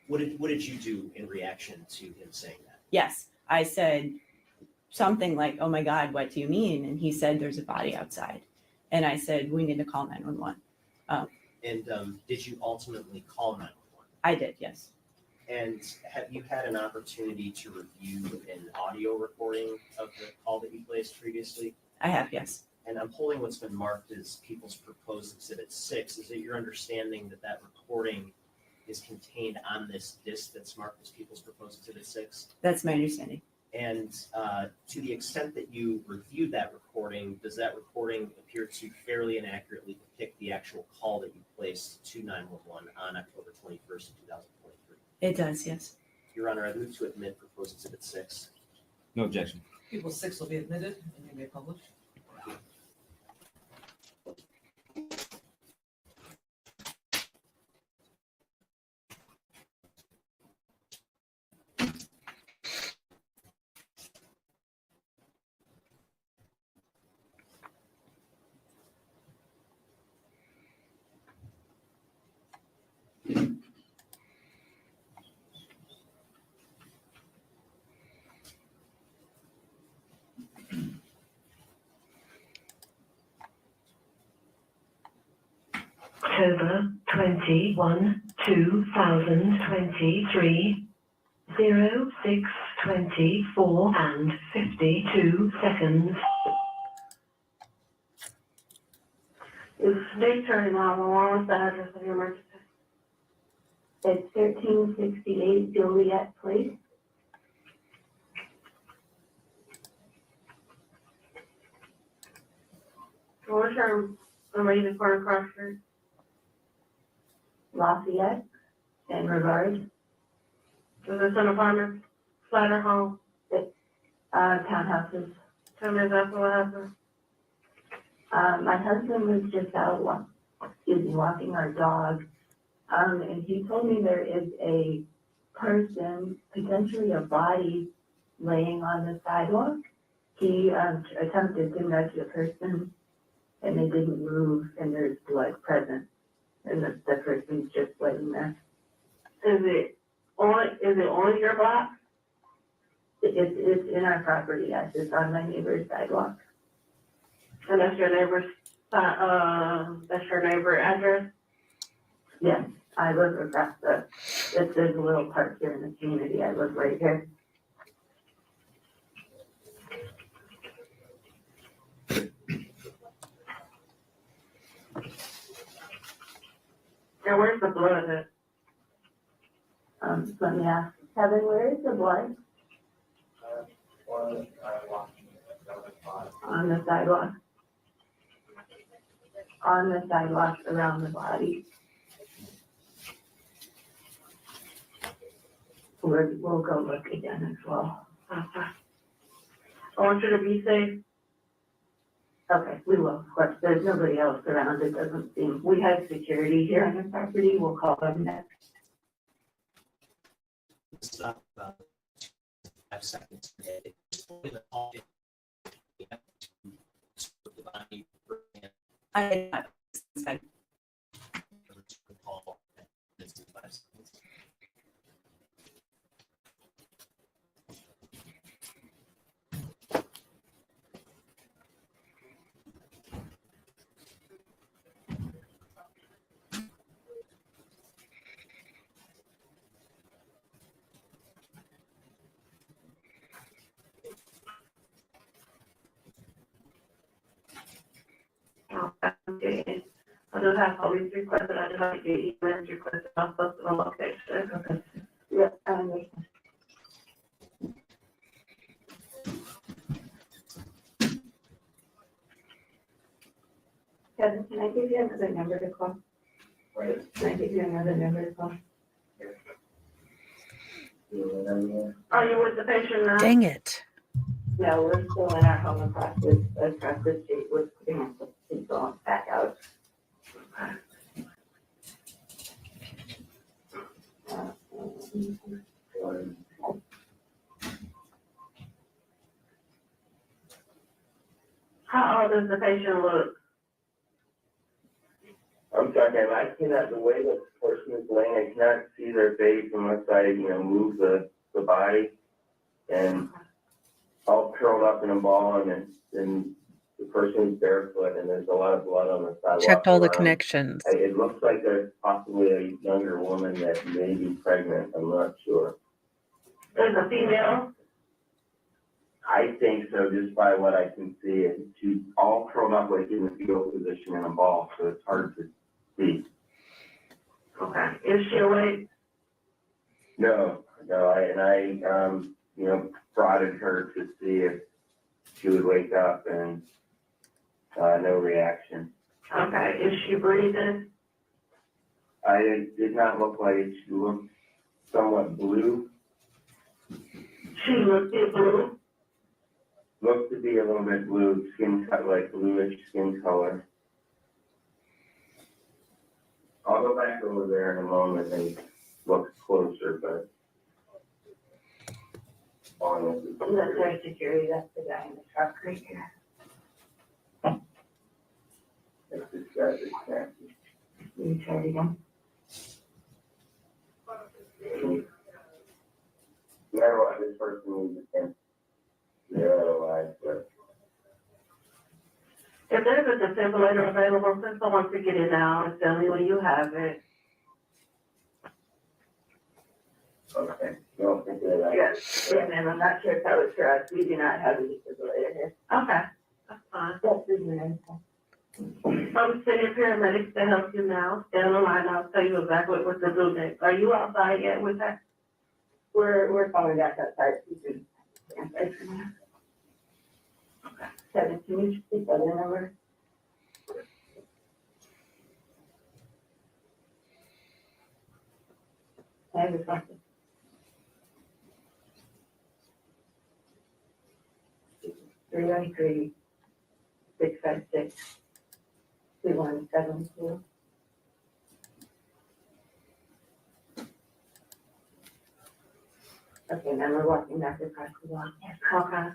What did you do in reaction to him saying that? yes. I said something like, oh my God, what do you mean? And he said, there's a body outside. And I said, we need to call 911. And did you ultimately call 911? I did, yes. And have you had an opportunity to review an audio recording of the call that you placed previously? I have, yes. And I'm holding what's been marked as People's Proposed Exhibit 6. Is it your understanding that that recording is contained on this disc that's marked as People's Proposed Exhibit 6? That's my understanding. And to the extent that you reviewed that recording, does that recording appear to fairly and accurately depict the actual call that you placed to 911 on October 21st, 2023? It does, yes. Your Honor, I move to admit Proposed Exhibit 6. No objection. People 6 will be admitted and you may publish. October 21, 2023, 06:24 and 52 seconds. Is State Attorney 911, what's the address of your emergency? It's 1368 Joliet Place. What's your amazing corner cross street? Lafayette and Regard, Is this an apartment, flat or home? townhouses. Tell me exactly what happened. My husband was just out walking our dog. And he told me there is a person, potentially a body, laying on the sidewalk. He attempted to nudge the person and they didn't move and there's blood present. And the person's just laying there. Is it on your block? It's in our property, yes, it's on my neighbor's sidewalk. And that's your neighbor's, that's your neighbor address? Yes, I live across there's a little park here in the community, I live right here. And where's the blood at? Let me ask, Kevin, where is the blood? On the sidewalk. On the sidewalk around the body. We'll go look again as well. Okay. I want you to be safe. Okay, we will, of course, there's nobody else around, it doesn't seem, we have security here on the property, we'll call them next. Stop about 5 seconds. I Okay. I don't have all these requested, I just have to get emails requested, I'll post the location. Okay. Yeah, I understand. Kevin, can I give you another number to call? Right. Can I give you another number to call? Are you with the patient now? Dang it. No, we're still in our home across the street, we're putting people back out. How old does the patient look? I'm sorry, I cannot, the way the person is laying, I cannot see their face unless I, move the body. And all curled up in a ball and then the person's barefoot and there's a lot of blood on the sidewalk. Checked all the around. connections. It looks like there's possibly a younger woman that may be pregnant, I'm not sure. There's a female? I think so, just by what I can see. She's all curled up like in the fetal position in a ball, so it's hard to see. Okay, is she awake? No, I prodded her to see if she would wake up and, no reaction. Okay, is she breathing? It did not look like it. She looked somewhat blue, She looked at blue. looked to be a little bit blue, skin cut, like bluish skin color. I'll go back over there in a moment and look closer, but. That's our security, that's the guy in the truck right here. That's this guy's exactly. You try it again. No matter what, this person needs attention. Yeah, otherwise, but. If there's a defibrillator available, since I want to get it now, it's the only way you have it. Okay, you don't think that? Yes, ma'am, I'm not sure if that was for us, we do not have a defibrillator here. Okay, that's fine. That's the name. I'm sending paramedics to help you now. Stay on the line. I'll tell you exactly what to do next. Are you outside yet with that? We're calling back outside. Okay. Kevin, can you speak that number? I have a question. 313 656 2172. Okay, now we're walking back across the walk. Okay.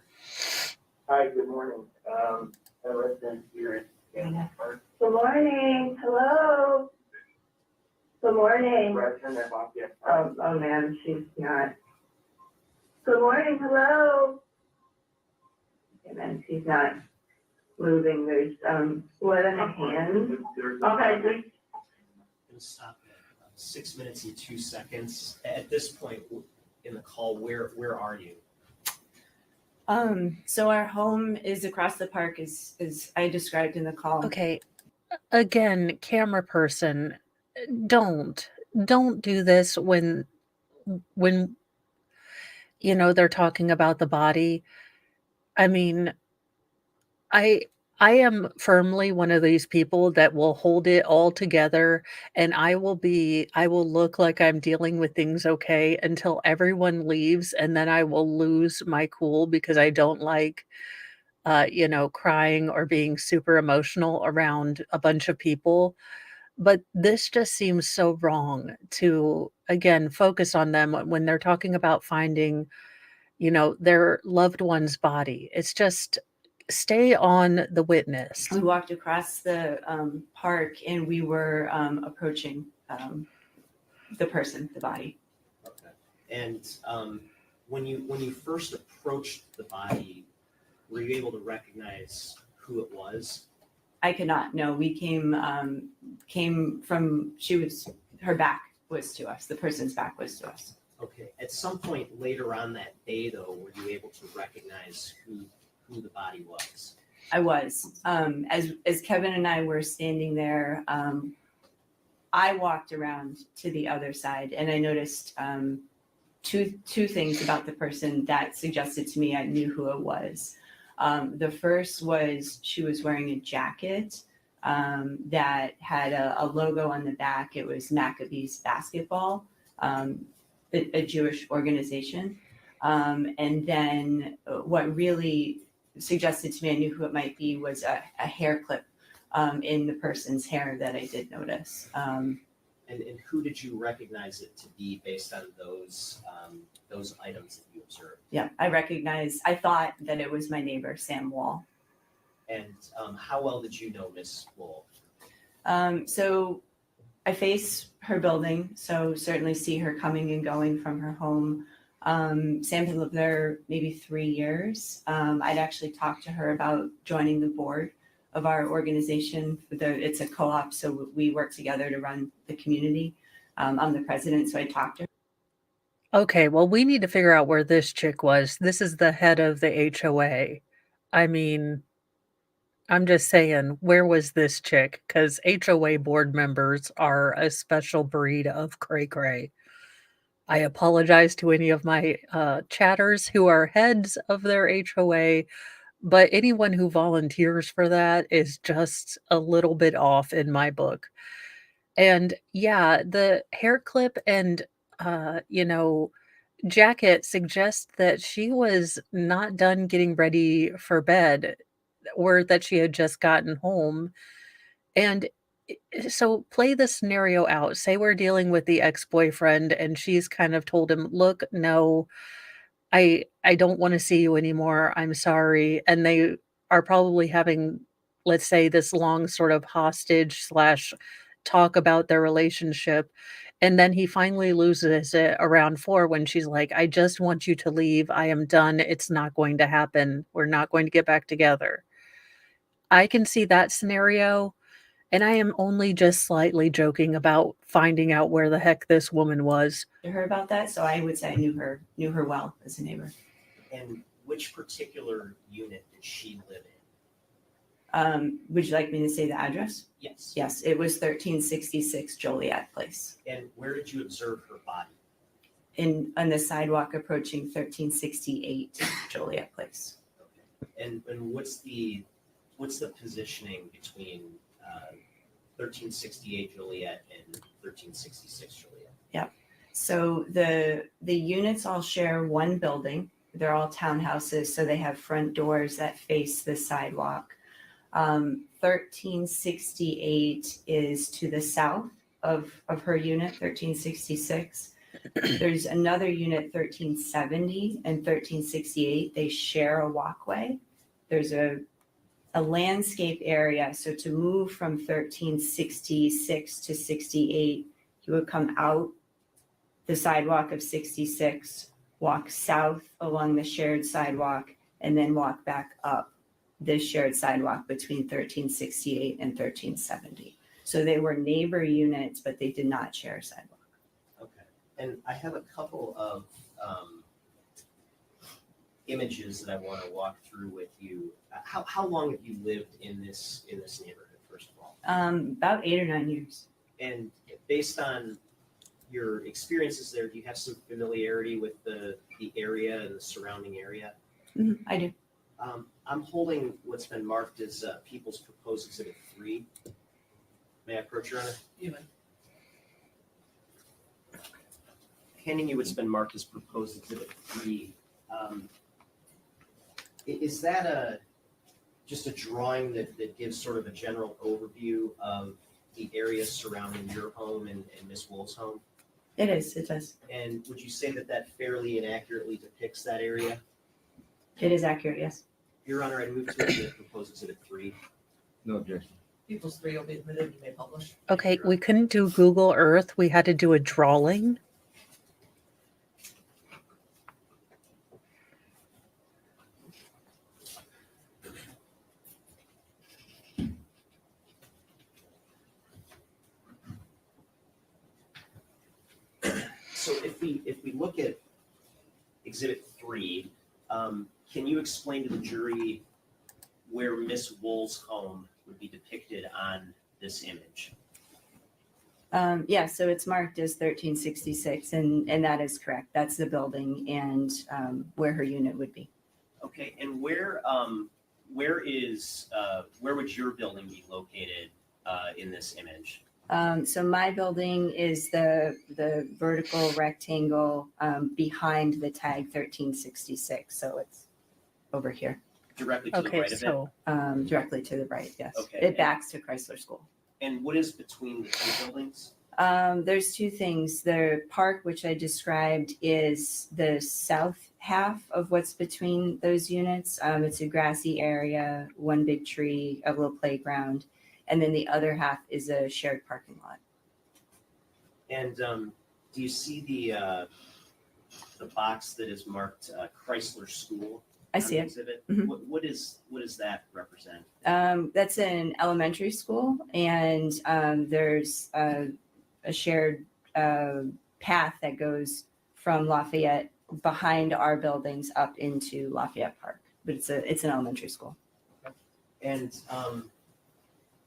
Hi, good morning. A resident here in Park. Good morning. Hello. Good morning. Resident at Lafayette. Oh man, she's not. Good morning. Hello. And then she's not moving. There's blood in her hand. Okay, Going to stop at 6 minutes and 2 seconds. At this point in the call, where are you? So our home is across the park, as I described in the call. Okay. Again, camera person, don't do this when they're talking about the body. I mean, I am firmly one of these people that will hold it all together, and I will look like I'm dealing with things okay until everyone leaves, and then I will lose my cool because I don't like crying or being super emotional around a bunch of people. But this just seems so wrong to, again, focus on them when they're talking about finding, their loved one's body. It's just stay on the witness. We walked across the park and we were approaching the person, the body. Okay. And when you first approached the body, were you able to recognize who it was? I could not. No, we came from. Her back was to us. The person's back was to us. Okay. At some point later on that day, though, were you able to recognize who the body was? I was. As Kevin and I were standing there, I walked around to the other side and I noticed two things about the person that suggested to me I knew who it was. The first was she was wearing a jacket that had a logo on the back. It was Maccabees Basketball, a Jewish organization. And then what really suggested to me I knew who it might be was a hair clip in the person's hair that I did notice. And who did you recognize it to be based on those items that you observed? Yeah, I thought that it was my neighbor, Sam Woll. And how well did you know Miss Woll? So I face her building, so certainly see her coming and going from her home. Sam had lived there maybe 3 years. I'd actually talked to her about joining the board of our organization. It's a co-op, so we work together to run the community. I'm the president, so I talked to her. Okay, well, we need to figure out where this chick was. This is the head of the HOA. I mean, I'm just saying, where was this chick? Because HOA board members are a special breed of cray-cray. I apologize to any of my chatters who are heads of their HOA, but anyone who volunteers for that is just a little bit off in my book. And yeah, the hair clip and jacket suggests that she was not done getting ready for bed or that she had just gotten home. And so play the scenario out. Say we're dealing with the ex-boyfriend and she's kind of told him, "Look, no, I don't want to see you anymore. I'm sorry." And they are probably having, let's say, this long sort of hostage slash talk about their relationship. And then he finally loses it around 4 when she's like, "I just want you to leave. I am done. It's not going to happen. We're not going to get back together." I can see that scenario. And I am only just slightly joking about finding out where the heck this woman was. To her about that, so I would say I knew her well as a neighbor. And which particular unit did she live Would you like me to say the address? Yes. Yes, it was 1366 Joliet Place And where did you observe her body? on the sidewalk approaching 1368 Joliet Place. And what's the positioning between 1368 Joliet and 1366 Joliet? So the units all share one building. They're all townhouses, so they have front doors that face the sidewalk. 1368 is to the south of her unit, 1366. There's another unit, 1370 and 1368. They share a walkway. There's a landscape area. So to move from 1366 to 68, you would come out the sidewalk of 66, walk south along the shared sidewalk, and then walk back up this shared sidewalk between 1368 and 1370. So they were neighbor units, but they did not share a sidewalk. Okay. And I have a couple of images that I want to walk through with you. How long have you lived in this neighborhood, first of all? About 8 or 9 years. And based on your experiences there, do you have some familiarity with the area and the surrounding area? I do. I'm holding what's been marked as People's Proposed Exhibit 3. May I approach, Your Honor? You may. Handing you what's been marked as Proposed Exhibit 3. Is that just a drawing that gives sort of a general overview of the area surrounding your home and Ms. Woll's home? It is, it does. And would you say that fairly and accurately depicts that area? It is accurate, yes. Your Honor, I move to admit Proposed Exhibit 3. No objection. People's 3 will be admitted, you may publish. Okay, we couldn't do Google Earth. We had to do a drawing. So if we look at Exhibit 3, can you explain to the jury where Miss Woll's home would be depicted on this image? Yeah, so it's marked as 1366, and that is correct. That's the building and where her unit would be. Okay, and where would your building be located in this image? So my building is the vertical rectangle behind the tag 1366. So it's over here, Directly to the Okay, right of it? so directly to the right. Yes. Okay. It backs to Chrysler School. And what is between the two buildings? There's two things. The park, which I described, is the south half of what's between those units. It's a grassy area, one big tree, a little playground, and then the other half is a shared parking lot. And do you see the box that is marked Chrysler School? I see it. Exhibit? Mhm. What does that represent? That's an elementary school, and there's a shared path that goes from Lafayette behind our buildings up into Lafayette Park. But it's an elementary school. And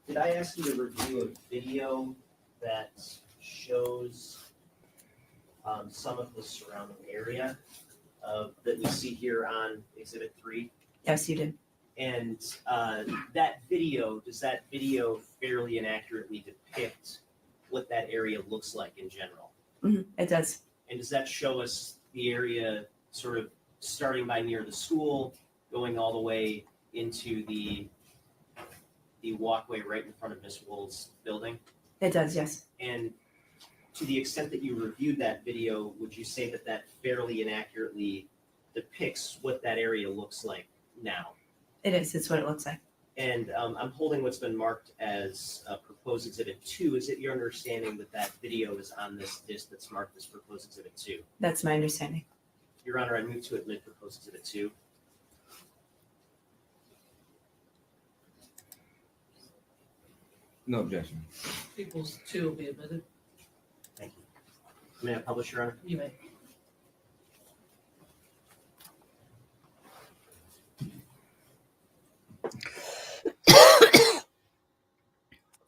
did I ask you to review a video that shows some of the surrounding area that we see here on Exhibit 3? Yes, you did. And does that video fairly and accurately depict what that area looks like in general? It does. And does that show us the area sort of starting by near the school, going all the way into the walkway right in front of Miss Woll's building? It does, yes. And to the extent that you reviewed that video, would you say that fairly and accurately depicts what that area looks like now? It is. It's what it looks like. And I'm holding what's been marked as Proposed Exhibit 2. Is it your understanding that video is on this disc that's marked as Proposed Exhibit 2? That's my understanding. Your Honor, I move to admit Proposed Exhibit 2. No objection. People's 2 will be admitted, Thank you. May I publish, Your Honor? you may.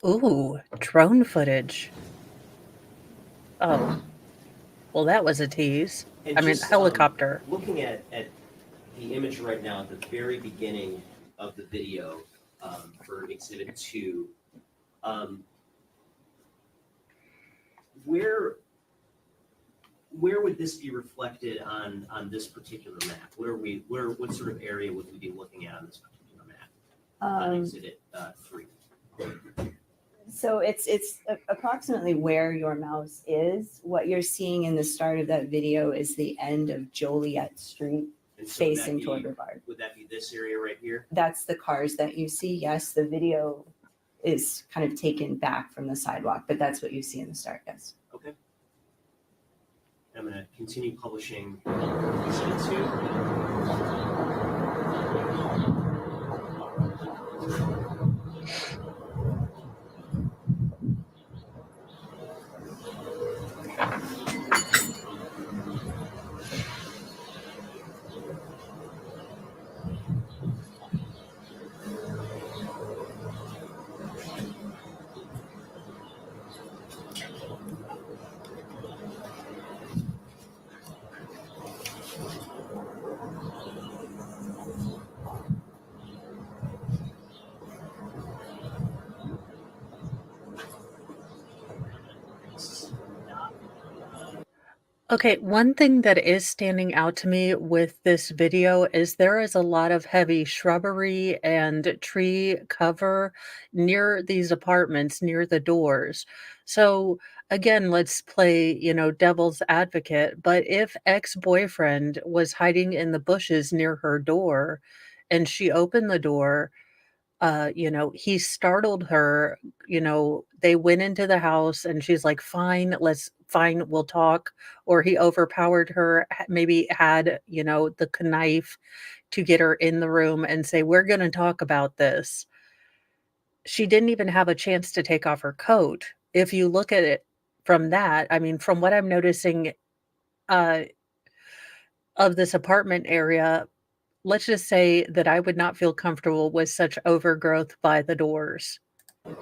Ooh, drone footage. Oh, well, that was a tease. And I mean, just, helicopter. looking at the image right now at the very beginning of the video for Exhibit 2, where would this be reflected on this particular map? What sort of area would we be looking at on this particular map on Exhibit 3? So it's approximately where your mouse is. What you're seeing in the start of that video is the end of Joliet Street And so facing toward Brevard. would that be this area right here? That's the cars that you see. Yes, the video is kind of taken back from the sidewalk, but that's what you see in the start, yes. Okay. I'm going to continue publishing Exhibit 2. Okay, one thing that is standing out to me with this video is there is a lot of heavy shrubbery and tree cover near these apartments, near the doors. So again, let's play, devil's advocate. But if ex-boyfriend was hiding in the bushes near her door and she opened the door, he startled her, they went into the house and she's like, fine, we'll talk. Or he overpowered her, maybe had, the knife to get her in the room and say, we're going to talk about this. She didn't even have a chance to take off her coat. If you look at it from that, I mean, from what I'm noticing uh, of this apartment area, let's just say that I would not feel comfortable with such overgrowth by the doors. We're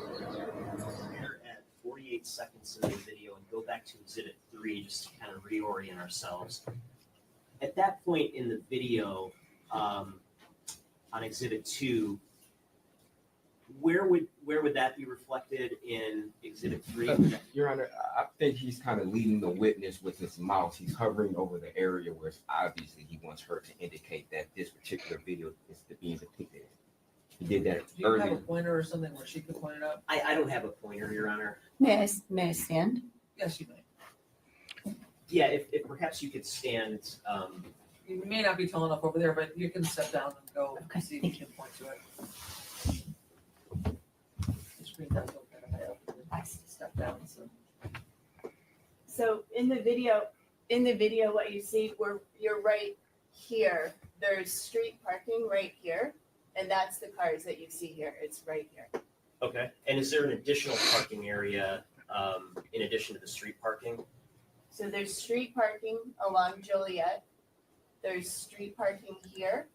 at 48 seconds in the video and go back to Exhibit 3 just to kind of reorient ourselves. At that point in the video, on Exhibit 2, where would that be reflected in Exhibit 3? Your Honor, I think he's kind of leading the witness with his mouth. He's hovering over the area where obviously he wants her to indicate that this particular video is being depicted. He did that Do you have a earlier. pointer or something where she could point it out? I don't have a pointer, Your Honor. May I stand? Yes, you may. Yeah, if perhaps you could stand. You may not be tall enough over there, but you can step down and go Okay, see if thank you can point to it. The screen does look kind of high up. I see. Step down, so. So in the video, what you see, you're right here. There's street parking right here, and that's the cars that you see here. It's right here. Okay. And is there an additional parking area in addition to the street parking? So there's street parking along Joliet. There's street parking here.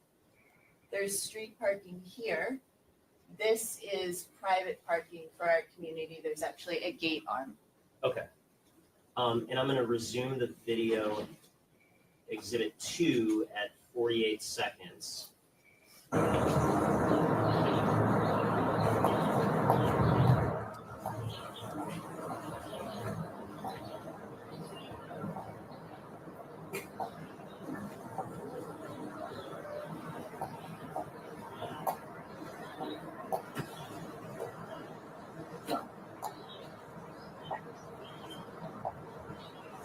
There's street parking here. This is private parking for our community. There's actually a gate arm. Okay. And I'm going to resume the video, Exhibit 2 at 48 seconds.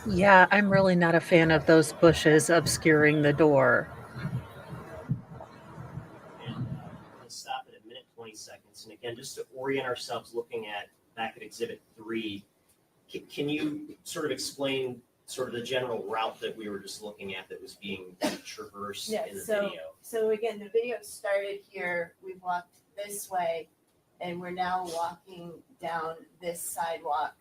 Yeah, I'm really not a fan of those bushes obscuring the door. And I'm going to stop at 1:20. And again, just to orient ourselves looking back at Exhibit 3, can you sort of explain sort of the general route that we were just looking at that was being traversed in the video? So again, the video started here. We walked this way, and we're now walking down this sidewalk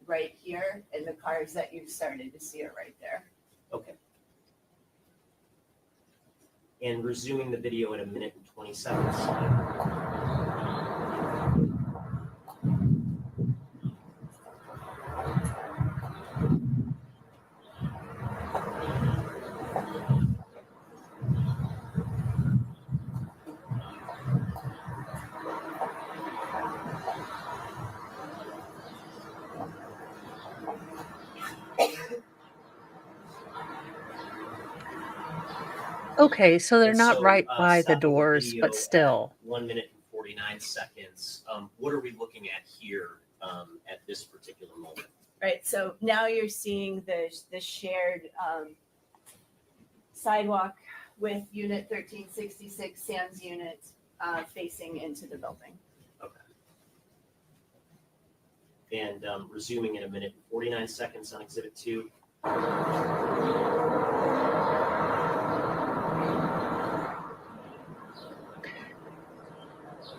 right here, and the cars that you've started to see are right there. Okay. And resuming the video at 1:20. Okay, so they're And not so, right by the stopping doors, video but at still. 1 minute and 49 seconds. What are we looking at here at this particular moment? Right, so now you're seeing the shared sidewalk with unit 1366, Sam's unit, facing into the building. And resuming in 1 minute and 49 seconds on Exhibit 2.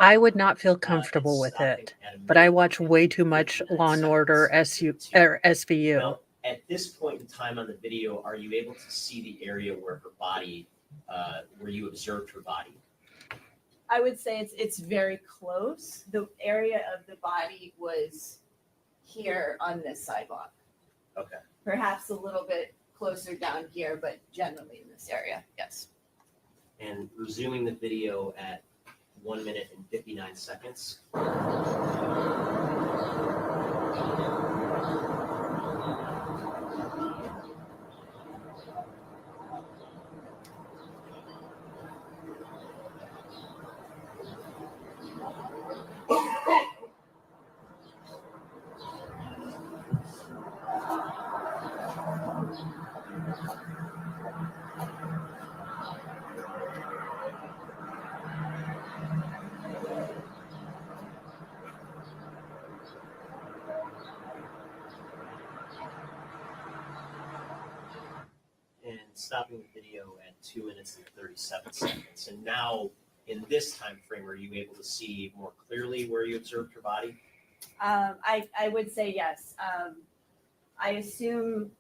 I would not feel comfortable with it, but I watch way too much Law and Order SVU. Now, at this point in time on the video, are you able to see the area where her body, where you observed her body? I would say it's very close. The area of the body was here on this sidewalk. Okay. Perhaps a little bit closer down here, but generally in this area, yes. And resuming the video at 1 minute and 59 seconds. And stopping the video at 2 minutes and 37 seconds. And now, in this time frame, are you able to see more clearly where you observed her body? I would say yes. I assume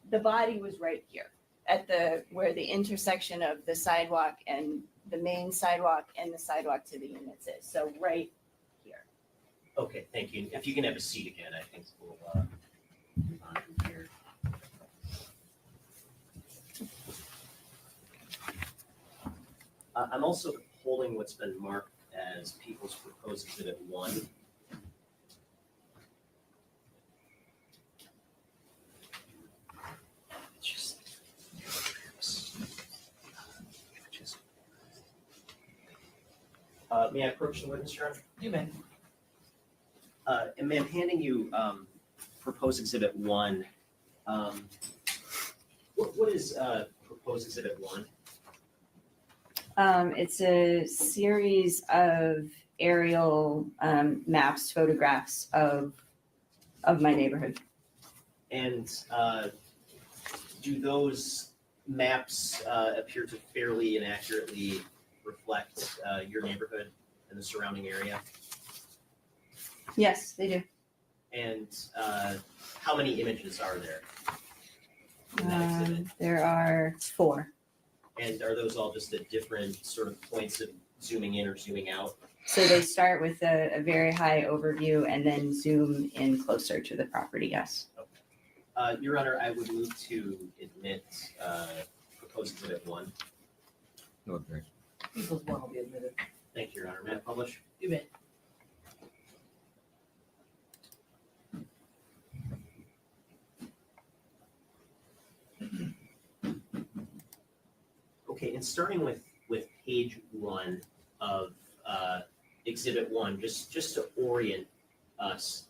the body was right here at where the intersection of the sidewalk and the main sidewalk and the sidewalk to the units is. So right here. Okay, thank you. If you can have a seat again, I think we'll move on from here. I'm also holding what's been marked as People's Proposed Exhibit 1. May I approach the witness, Your Honor? You may. And ma'am, handing you Proposed Exhibit 1, what is Proposed Exhibit 1? It's a series of aerial maps, photographs of my neighborhood. And do those maps appear to fairly and accurately reflect your neighborhood and the surrounding area? Yes, they do. And how many images are there in that exhibit? There are 4. And are those all just at different sort of points of zooming in or zooming out? So they start with a very high overview and then zoom in closer to the property, yes. Your Honor, I would move to admit Proposed Exhibit 1. No objection. People's one will be admitted. Thank you, Your Honor. May I publish? You may. Okay, and starting with page 1 of Exhibit 1, just to orient us,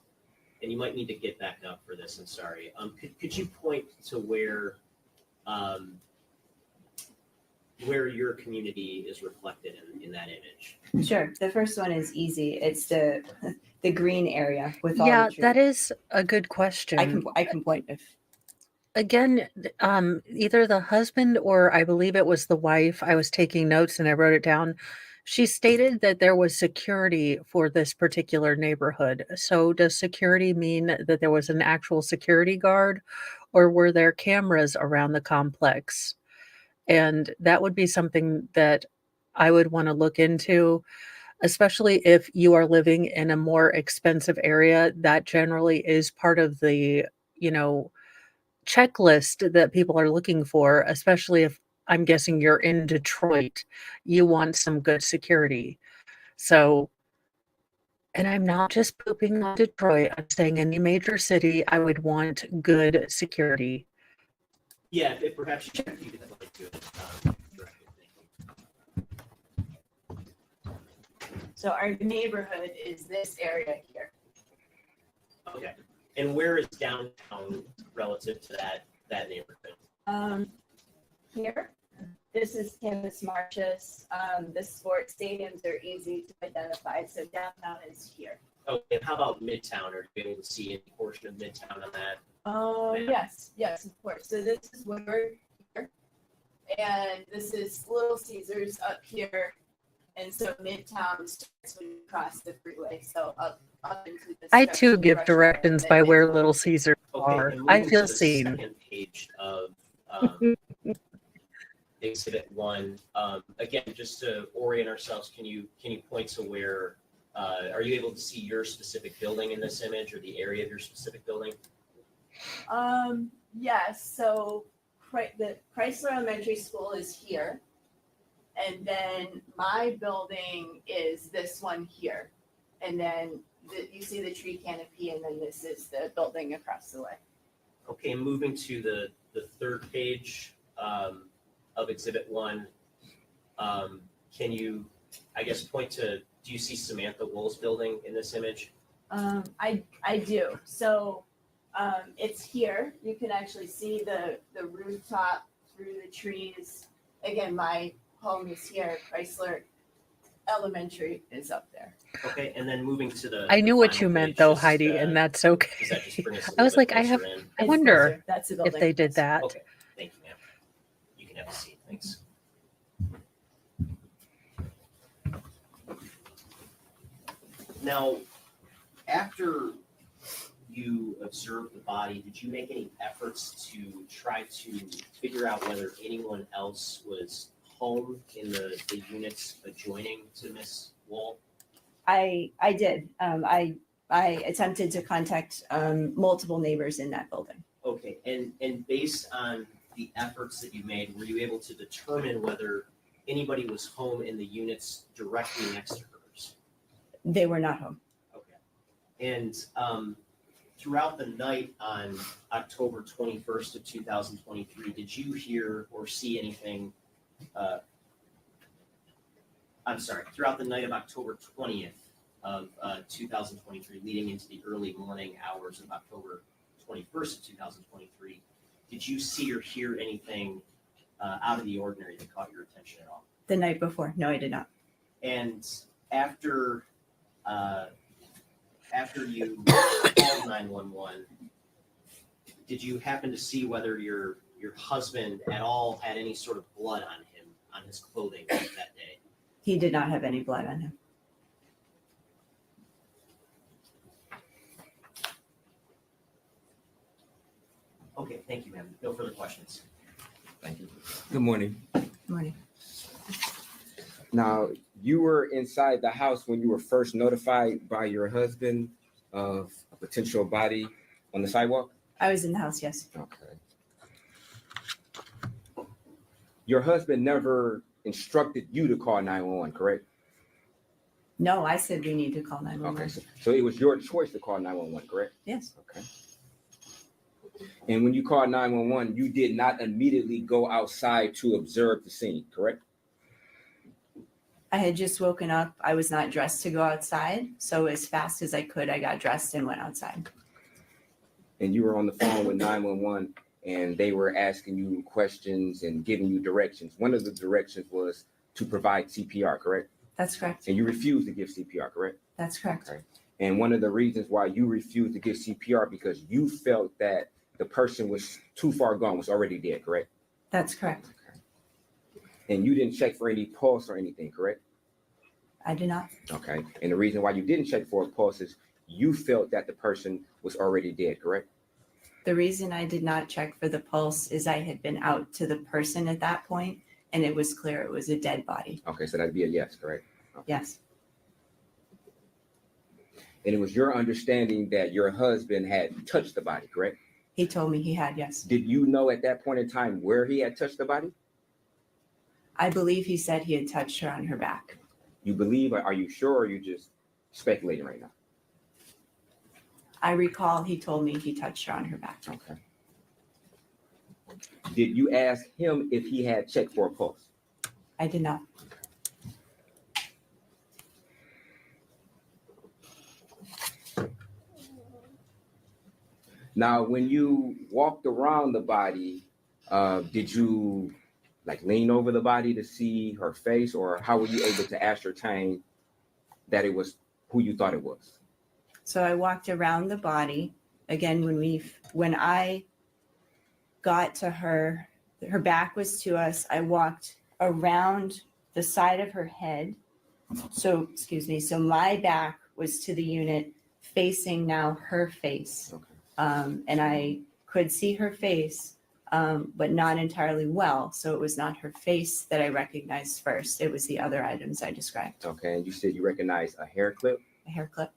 and you might need to get back up for this, I'm sorry. Could you point to where your community is reflected in that image? Sure. The first one is easy. It's the green area with all Yeah, the trees. that is a good question. I can point if. Again, either the husband or I believe it was the wife, I was taking notes and I wrote it down. She stated that there was security for this particular neighborhood. So does security mean that there was an actual security guard, or were there cameras around the complex? And that would be something that I would want to look into, especially if you are living in a more expensive area. That generally is part of the, checklist that people are looking for, especially if I'm guessing you're in Detroit, you want some good security. So, and I'm not just pooping on Detroit, I'm saying any major city, I would want good security. Yeah, if perhaps you could like to direct it So our neighborhood is this area here. Okay. And where is downtown relative to that neighborhood? Here, this is Campus Martius. The sports stadiums are easy to identify, so downtown is here. Okay, and how about Midtown? Are you able to see any portion of Midtown on that? Yes, of course. So this is Woodward here, and this is Little Caesars up here, and so Midtown starts when you cross the freeway. So up into the. I too give directions by where Little Caesars are. And I moving feel to the seen. Second page of Exhibit 1. Again, just to orient ourselves, can you point to where? Are you able to see your specific building in this image, or the area of your specific building? Yes. So the Chrysler Elementary School is here, and then my building is this one here, and then you see the tree canopy, and then this is the building across the way. Okay, moving to the third page of Exhibit 1, can you, I guess, point to, do you see Samantha Woll's building in this image? I do. So it's here. You can actually see the rooftop through the trees. Again, my home is here. Chrysler Elementary is up there. Okay, and then moving to the. I knew the what final you meant page, though, just, Heidi, and that's okay. does that just bring us a I was little bit like, closer in? I It's wonder closer. That's the if building. they did that. Okay, thank you, ma'am. You can have a seat, thanks. Now, after you observed the body, did you make any efforts to try to figure out whether anyone else was home in the units adjoining to Miss Woll? I did. I attempted to contact multiple neighbors in that building. Okay, and based on the efforts that you made, were you able to determine whether anybody was home in the units directly next to hers? They were not home. Okay. And throughout the night on October 21st of 2023, did you hear or see anything? I'm sorry, throughout the night of October 20th of 2023, leading into the early morning hours of October 21st of 2023, did you see or hear anything out of the ordinary that caught your attention at all? The night before. No, I did not. And after you called 911, did you happen to see whether your husband at all had any sort of blood on him, on his clothing that day? He did not have any blood on him. Okay, thank you, ma'am. No further questions. Thank you. Good morning. Morning. Now, you were inside the house when you were first notified by your husband of a potential body on the sidewalk? I was in the house, yes. Okay. Your husband never instructed you to call 911, correct? No, I said we need to call Okay, 911. so it was your choice to call 911, correct? Yes. Okay. And when you called 911, you did not immediately go outside to observe the scene, correct? I had just woken up. I was not dressed to go outside. So as fast as I could, I got dressed and went outside. And you were on the phone with 911 and they were asking you questions and giving you directions. One of the directions was to provide CPR, correct? That's correct. And you refused to give CPR, correct? That's correct. Okay. And one of the reasons why you refused to give CPR because you felt that the person was too far gone, was already dead, correct? That's correct. And you didn't check for any pulse or anything, correct? I did not. Okay. And the reason why you didn't check for a pulse is you felt that the person was already dead, correct? The reason I did not check for the pulse is I had been out to the person at that point, and it was clear it was a dead body. Okay, so that'd be a yes, correct? Okay. Yes. And it was your understanding that your husband had touched the body, correct? He told me he had, yes. Did you know at that point in time where he had touched the body? I believe he said he had touched her on her back. You believe, or are you sure, or are you just speculating right now? I recall he told me he touched her on her back. Okay. Did you ask him if he had checked for a pulse? I did not. Now, when you walked around the body, did you like lean over the body to see her face, or how were you able to ascertain that it was who you thought it was? So I walked around the body. Again, when I got to her back was to us. I walked around the side of her head. So my back was to the unit facing now her face. Okay. And I could see her face, but not entirely well. So it was not her face that I recognized first. It was the other items I described. Okay, and you said you recognized a hair clip. A hair clip.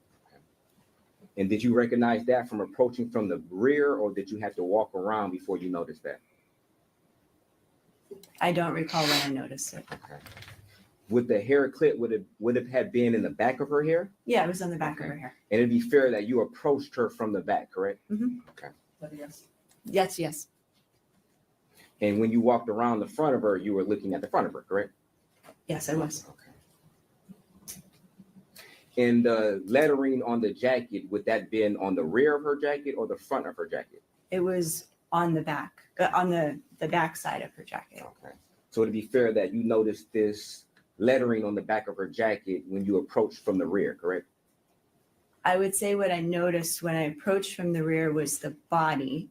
And did you recognize that from approaching from the rear, or did you have to walk around before you noticed that? I don't recall when I noticed it. Okay. Would the hair clip would it have been in the back of her hair? Yeah, it was on the back of her hair. And it'd be fair that you approached her from the back, correct? Mm-hmm. Okay. Yes. Yes. And when you walked around the front of her, you were looking at the front of her, correct? Yes, I was. Okay. And the lettering on the jacket, would that been on the rear of her jacket or the front of her jacket? It was on the back, on the back side of her jacket. Okay. So to be fair that you noticed this lettering on the back of her jacket when you approached from the rear, correct? I would say what I noticed when I approached from the rear was the body.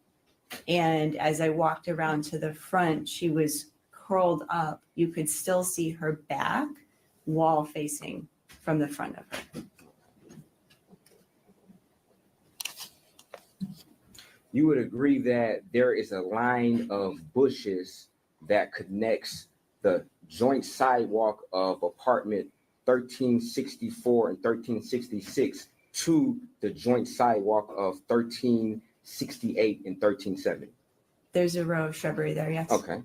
And as I walked around to the front, she was curled up. You could still see her back wall facing from the front of her. You would agree that there is a line of bushes that connects the joint sidewalk of apartment 1364 and 1366 to the joint sidewalk of 1368 and 1370. There's a row of shrubbery there, yes. Okay.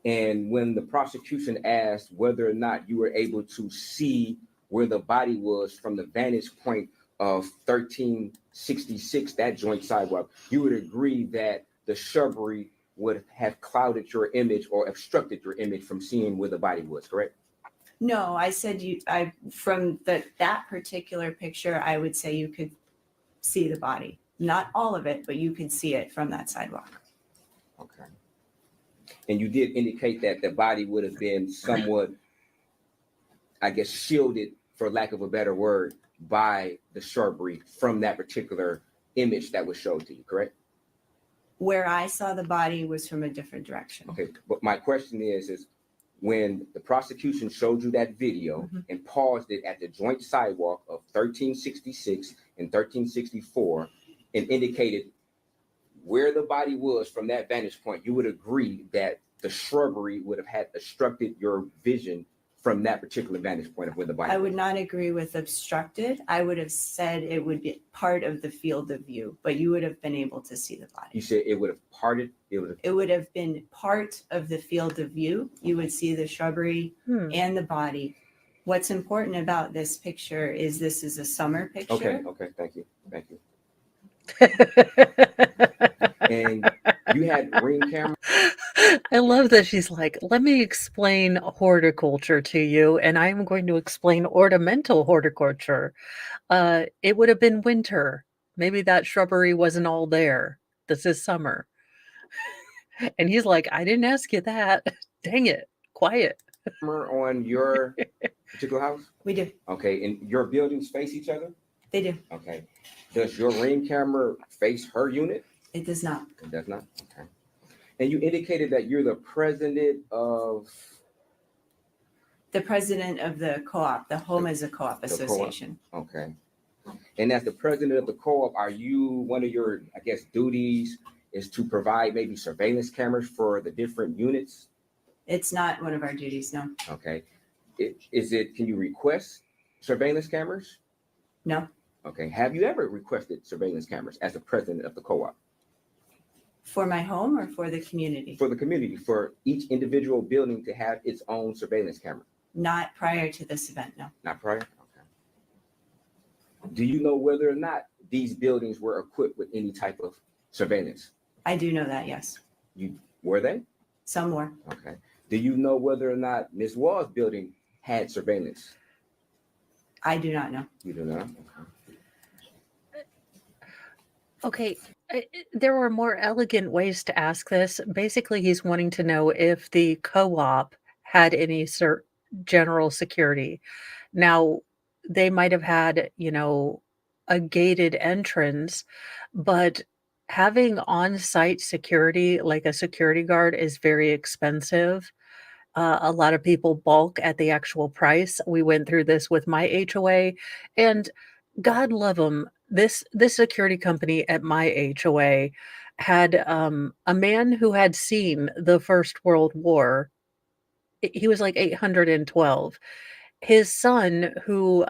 And when the prosecution asked whether or not you were able to see where the body was from the vantage point of 1366, that joint sidewalk, you would agree that the shrubbery would have clouded your image or obstructed your image from seeing where the body was, correct? No, I said from that particular picture, I would say you could see the body. Not all of it, but you could see it from that sidewalk. Okay. And you did indicate that the body would have been somewhat, I guess, shielded, for lack of a better word, by the shrubbery from that particular image that was showed to you, correct? Where I saw the body was from a different direction. Okay, but my question is when the prosecution showed you that video and paused it at the joint sidewalk of 1366 and 1364 and indicated where the body was from that vantage point, you would agree that the shrubbery would have had obstructed your vision from that particular vantage point of where the body I was. would not agree with obstructed. I would have said it would be part of the field of view, but you would have been able to see the body. You said it would have parted? It would have been part of the field of view. You would see the shrubbery and the body. What's important about this picture is this is a summer picture. Okay, thank you. And you had ring camera? I love that she's like, let me explain horticulture to you, and I'm going to explain ornamental horticulture. It would have been winter. Maybe that shrubbery wasn't all there. This is summer. And he's like, I didn't ask you that. Dang it. Quiet. On your particular house? We do. Okay, and your buildings face each other? They do. Okay. Does your ring camera face her unit? It does not. It does not? Okay. And you indicated that you're the president of the co-op. The home is a co-op association. Okay. And as the president of the co-op, are you, one of your, I guess, duties is to provide maybe surveillance cameras for the different units? It's not one of our duties, no. Okay. Can you request surveillance cameras? No. Okay. Have you ever requested surveillance cameras as the president of the co-op? For my home or for the community? For the community, for each individual building to have its own surveillance camera? Not prior to this event, no. Not prior? Okay. Do you know whether or not these buildings were equipped with any type of surveillance? I do know that, yes. Were they? Some were. Okay. Do you know whether or not Ms. Wall's building had surveillance? I do not know. You do not? Okay. Okay. There were more elegant ways to ask this. Basically, he's wanting to know if the co-op had any general security. Now, they might have had, a gated entrance, but having on-site security, like a security guard, is very expensive. A lot of people balk at the actual price. We went through this with my HOA, and God love them. This security company at my HOA had a man who had seen the First World War. He was like 812. His son, who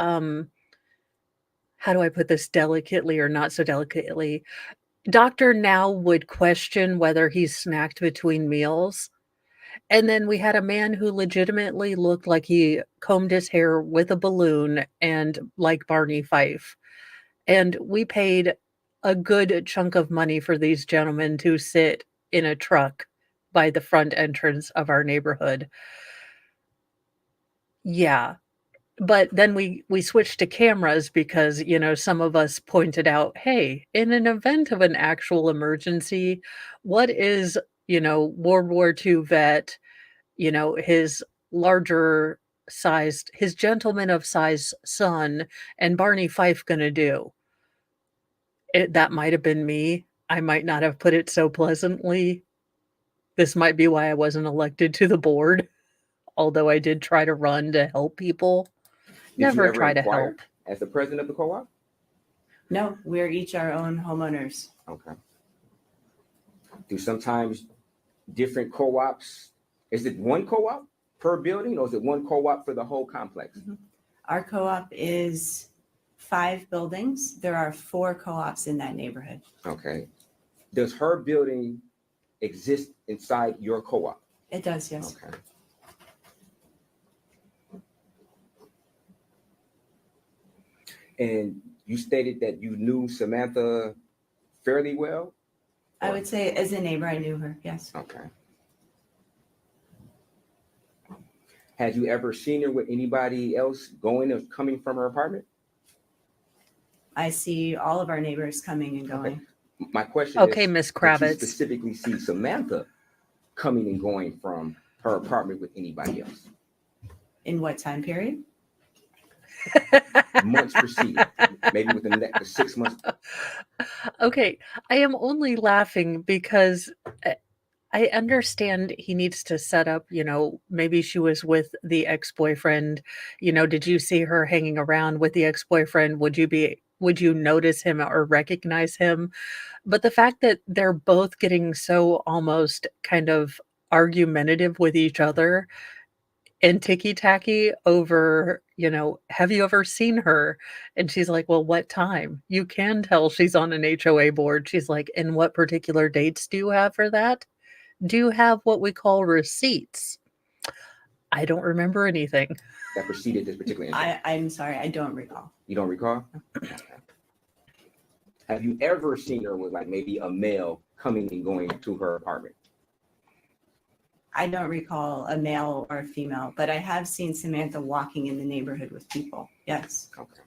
how do I put this delicately or not so delicately? Doctor now would question whether he's snacked between meals. And then we had a man who legitimately looked like he combed his hair with a balloon and like Barney Fife. And we paid a good chunk of money for these gentlemen to sit in a truck by the front entrance of our neighborhood. Yeah. But then we switched to cameras because, some of us pointed out, "Hey, in an event of an actual emergency, what is, World War II vet, his larger sized his gentleman of size son and Barney Fife gonna do?" That might have been me. I might not have put it so pleasantly. This might be why I wasn't elected to the board, although I did try to run to help people. Did you Never ever try to inquire help. as the president of the co-op? No, we're each our own homeowners. Okay. Do sometimes different co-ops, is it one co-op per building or is it one co-op for the whole complex? Our co-op is 5 buildings. There are 4 co-ops in that neighborhood. Okay. Does her building exist inside your co-op? It does, yes. Okay. And you stated that you knew Samantha fairly well? I would say as a neighbor, I knew her, yes. Okay. Had you ever seen her with anybody else going or coming from her apartment? I see all of our neighbors coming and going. My question Okay, is, Miss did you Kravitz. specifically see Samantha coming and going from her apartment with anybody else? In what time period? Months preceding, maybe within the next 6 months. Okay, I am only laughing because I understand he needs to set up, maybe she was with the ex-boyfriend. Did you see her hanging around with the ex-boyfriend? Would you notice him or recognize him? But the fact that they're both getting so almost kind of argumentative with each other and ticky-tacky over, "Have you ever seen her?" And she's like, "Well, what time?" You can tell she's on an HOA board. She's like, "And what particular dates do you have for that? Do you have what we call receipts?" I don't remember anything. That preceded this particular incident. I'm sorry, I don't recall. You don't recall? Okay. Have you ever seen her with like maybe a male coming and going to her apartment? I don't recall a male or a female, but I have seen Samantha walking in the neighborhood with people. Yes. Okay.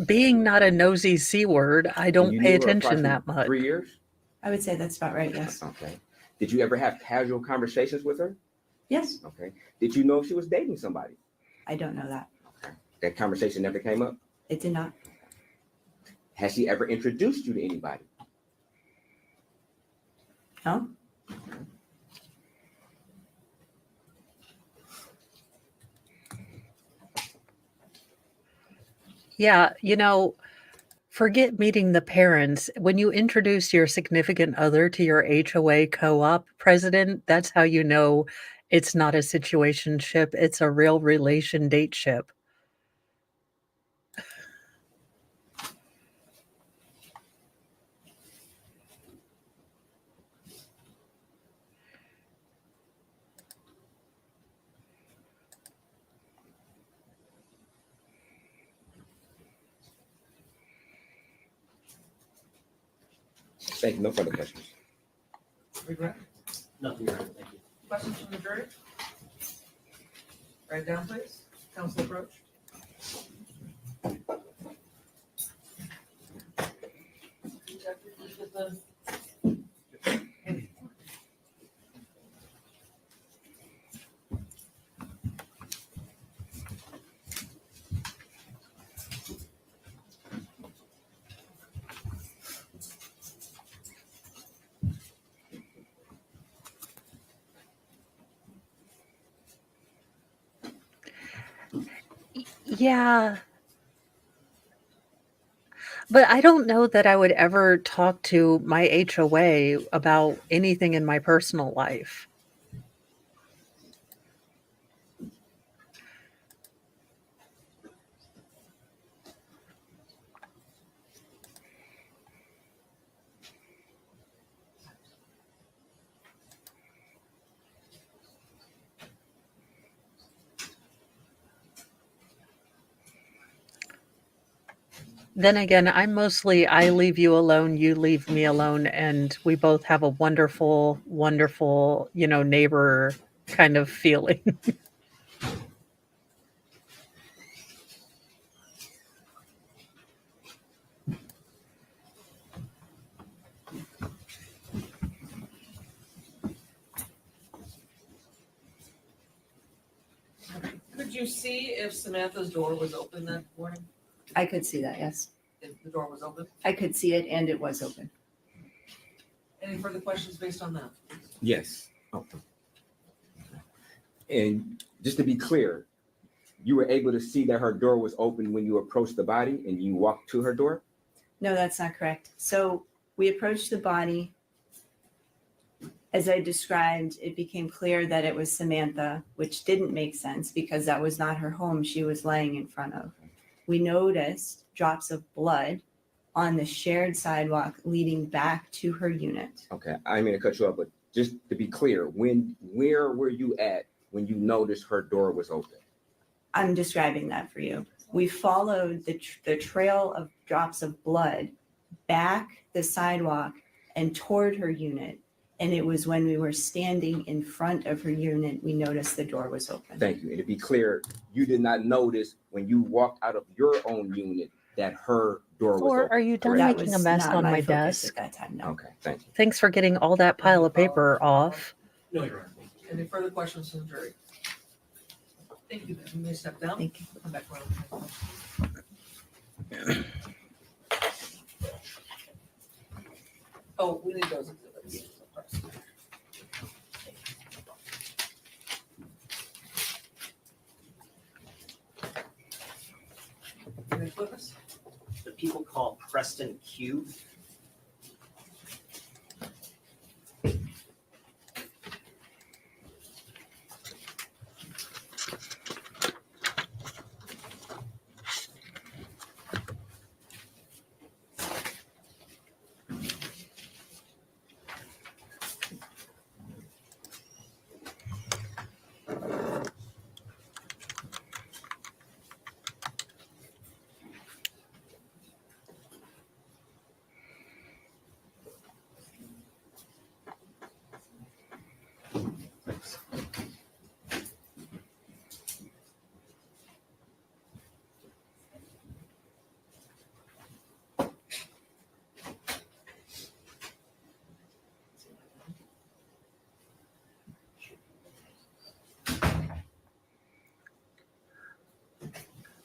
Being not a nosy C word, I And don't you pay knew her attention that approximately much. 3 years? I would say that's about right. Yes. Okay. Did you ever have casual conversations with her? Yes. Okay. Did you know if she was dating somebody? I don't know that. Okay. That conversation never came up? It did not. Has she ever introduced you to anybody? No. Yeah, forget meeting the parents. When you introduce your significant other to your HOA co-op president, that's how you know it's not a situationship, it's a real relation dateship. Thank you. No further questions. Regret? Nothing, Your Honor. Thank you. Questions from the jury? Write it down, please. Counsel approach. Secretary, please get the. Yeah, but I don't know that I would ever talk to my HOA about anything in my personal life. Then again, I leave you alone, you leave me alone, and we both have a wonderful, wonderful, neighbor kind of feeling. Could you see if Samantha's door was open that morning? I could see that, yes. If the door was open? I could see it and it was open. Any further questions based on that? Yes. Oh. And just to be clear, you were able to see that her door was open when you approached the body and you walked to her door? No, that's not correct. So we approached the body. As I described, it became clear that it was Samantha, which didn't make sense because that was not her home she was laying in front of. We noticed drops of blood on the shared sidewalk leading back to her unit. Okay, I didn't mean to cut you off, but just to be clear, where were you at when you noticed her door was open? I'm describing that for you. We followed the trail of drops of blood back the sidewalk and toward her unit. And it was when we were standing in front of her unit, we noticed the door was open. Thank you. And to be clear, you did not notice when you walked out of your own unit that her door was Or open. are you done That making a was mess not on my focus desk? at that time, no. Okay, thank you. Thanks for getting all that pile of paper off. No, you're right. Any further questions from the jury? Thank you. You may step down. Thank you. Come back around. Oh, we need those exhibits. Any witness? The people call Preston Q.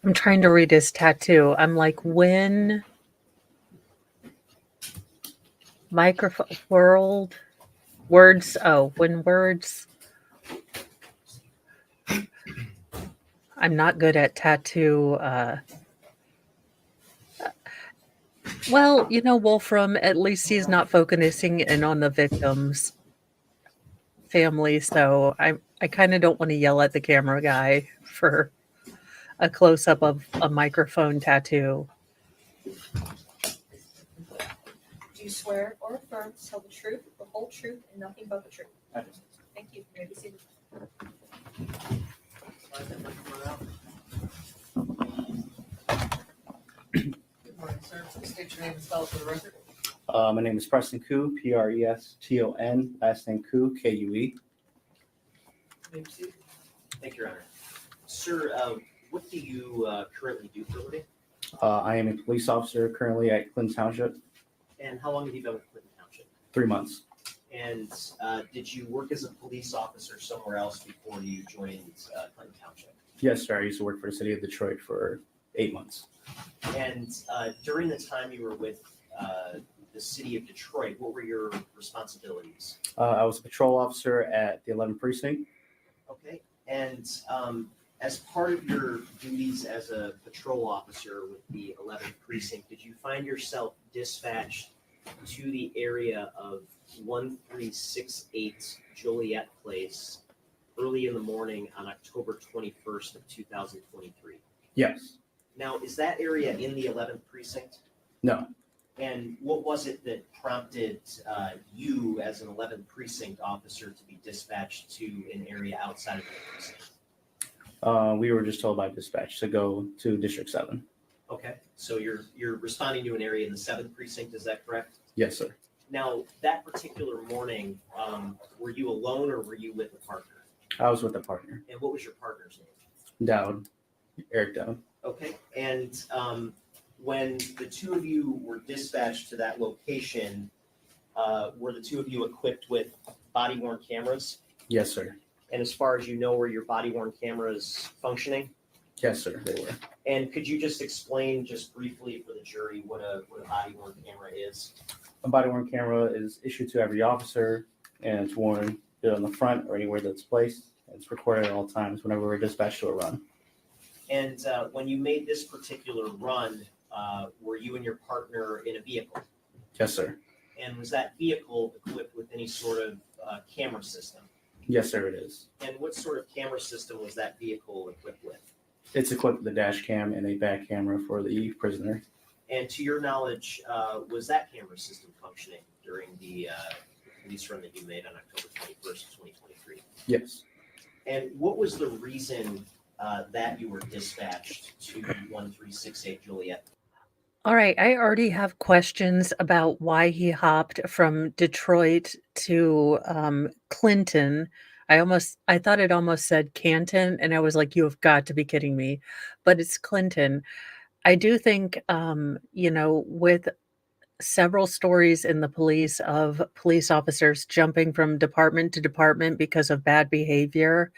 I'm trying to read his tattoo. I'm like, when microphone words. I'm not good at tattoo. Well, Wolfram, at least he's not focusing in on the victim's family. So I kind of don't want to yell at the camera guy for a close up of a microphone tattoo. Do you swear or affirm to tell the truth, the whole truth, and nothing but the truth? I do. Thank you. You may be seated. Good morning, sir. Please state your name and spell it for the record. My name is Preston Koo, Preston, last name Koo, Kue. You may be seated. Thank you, Your Honor. Sir, what do you currently do for a living? I am a police officer currently at Clinton Township. And how long have you been with Clinton Township? 3 months. And did you work as a police officer somewhere else before you joined Clinton Township? Yes, sir. I used to work for the city of Detroit for 8 months. And during the time you were with the city of Detroit, what were your responsibilities? I was a patrol officer at the 11th precinct. Okay. And as part of your duties as a patrol officer with the 11th precinct, did you find yourself dispatched to the area of 1368 Joliet Place early in the morning on October 21st of 2023? Yes. Now, is that area in the 11th precinct? No. And what was it that prompted you as an 11th precinct officer to be dispatched to an area outside of the precinct? We were just told by dispatch to go to District 7. Okay, so you're responding to an area in the 7th precinct, is that correct? Yes, sir. Now, that particular morning, were you alone or were you with a partner? I was with a partner, And what was your partner's name? Dowd, Eric Dowd. Okay, and when the two of you were dispatched to that location, were the two of you equipped with body-worn cameras? Yes, sir. And as far as you know, were your body-worn cameras functioning? Yes, sir. They were. And could you just explain just briefly for the jury what a body-worn camera is? A body-worn camera is issued to every officer, and it's worn either on the front or anywhere that's placed. It's recorded at all times whenever we're dispatched to a run. And when you made this particular run, were you and your partner in a vehicle? Yes, sir. And was that vehicle equipped with any sort of camera system? Yes, sir, it is. And what sort of camera system was that vehicle equipped with? It's equipped with a dash cam and a back camera for the prisoner. And to your knowledge, was that camera system functioning during the police run that you made on October 21st, 2023? Yes. And what was the reason that you were dispatched to 1368 Joliet? All right, I already have questions about why he hopped from Detroit to Clinton. I thought it almost said Canton, and I was like, you have got to be kidding me. But it's Clinton. I do think, with several stories in the police of police officers jumping from department to department because of bad behavior,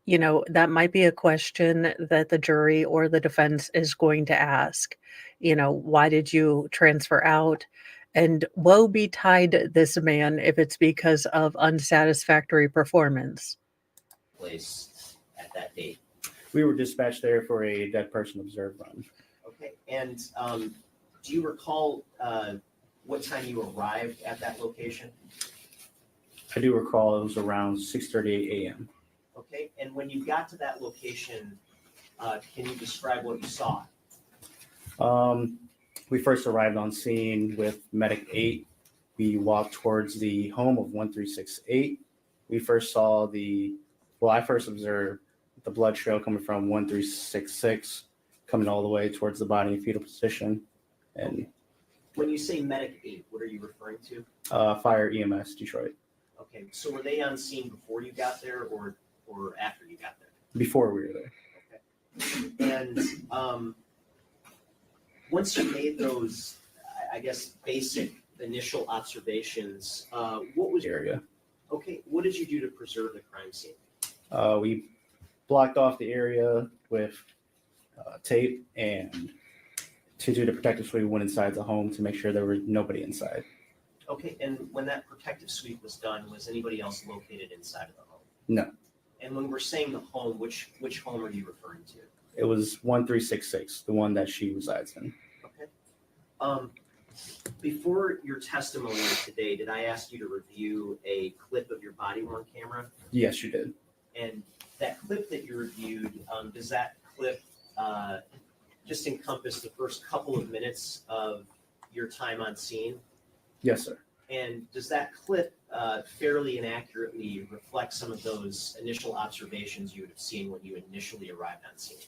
that might be a question that the jury or the defense is going to ask. Why did you transfer out? And woe betide this man if it's because of unsatisfactory performance. Place at that date. We were dispatched there for a dead person observed run. Okay, and do you recall what time you arrived at that location? I do recall it was around 6:38 a.m. Okay, and when you got to that location, can you describe what you saw? We first arrived on scene with Medic 8. We walked towards the home of 1368. We first saw I first observed the blood trail coming from 1366, coming all the way towards the body in fetal position. And When you say Medic 8, what are you referring to? Fire EMS Detroit. Okay, so were they on scene before you got there or after you got there? Before we were there. And once you made those, I guess, basic initial observations, what was Area. Okay, what did you do to preserve the crime scene? We blocked off the area with tape, and to do the protective sweep, we went inside the home to make sure there was nobody inside. Okay, and when that protective sweep was done, was anybody else located inside of the home? No, And when we're saying the home, which home are you referring to? it was 1366, the one that she resides in. Okay. Before your testimony today, did I ask you to review a clip of your body-worn camera? Yes, you did. And that clip that you reviewed, does that clip just encompass the first couple of minutes of your time on scene? Yes, sir. And does that clip fairly and accurately reflect some of those initial observations you would have seen when you initially arrived on scene?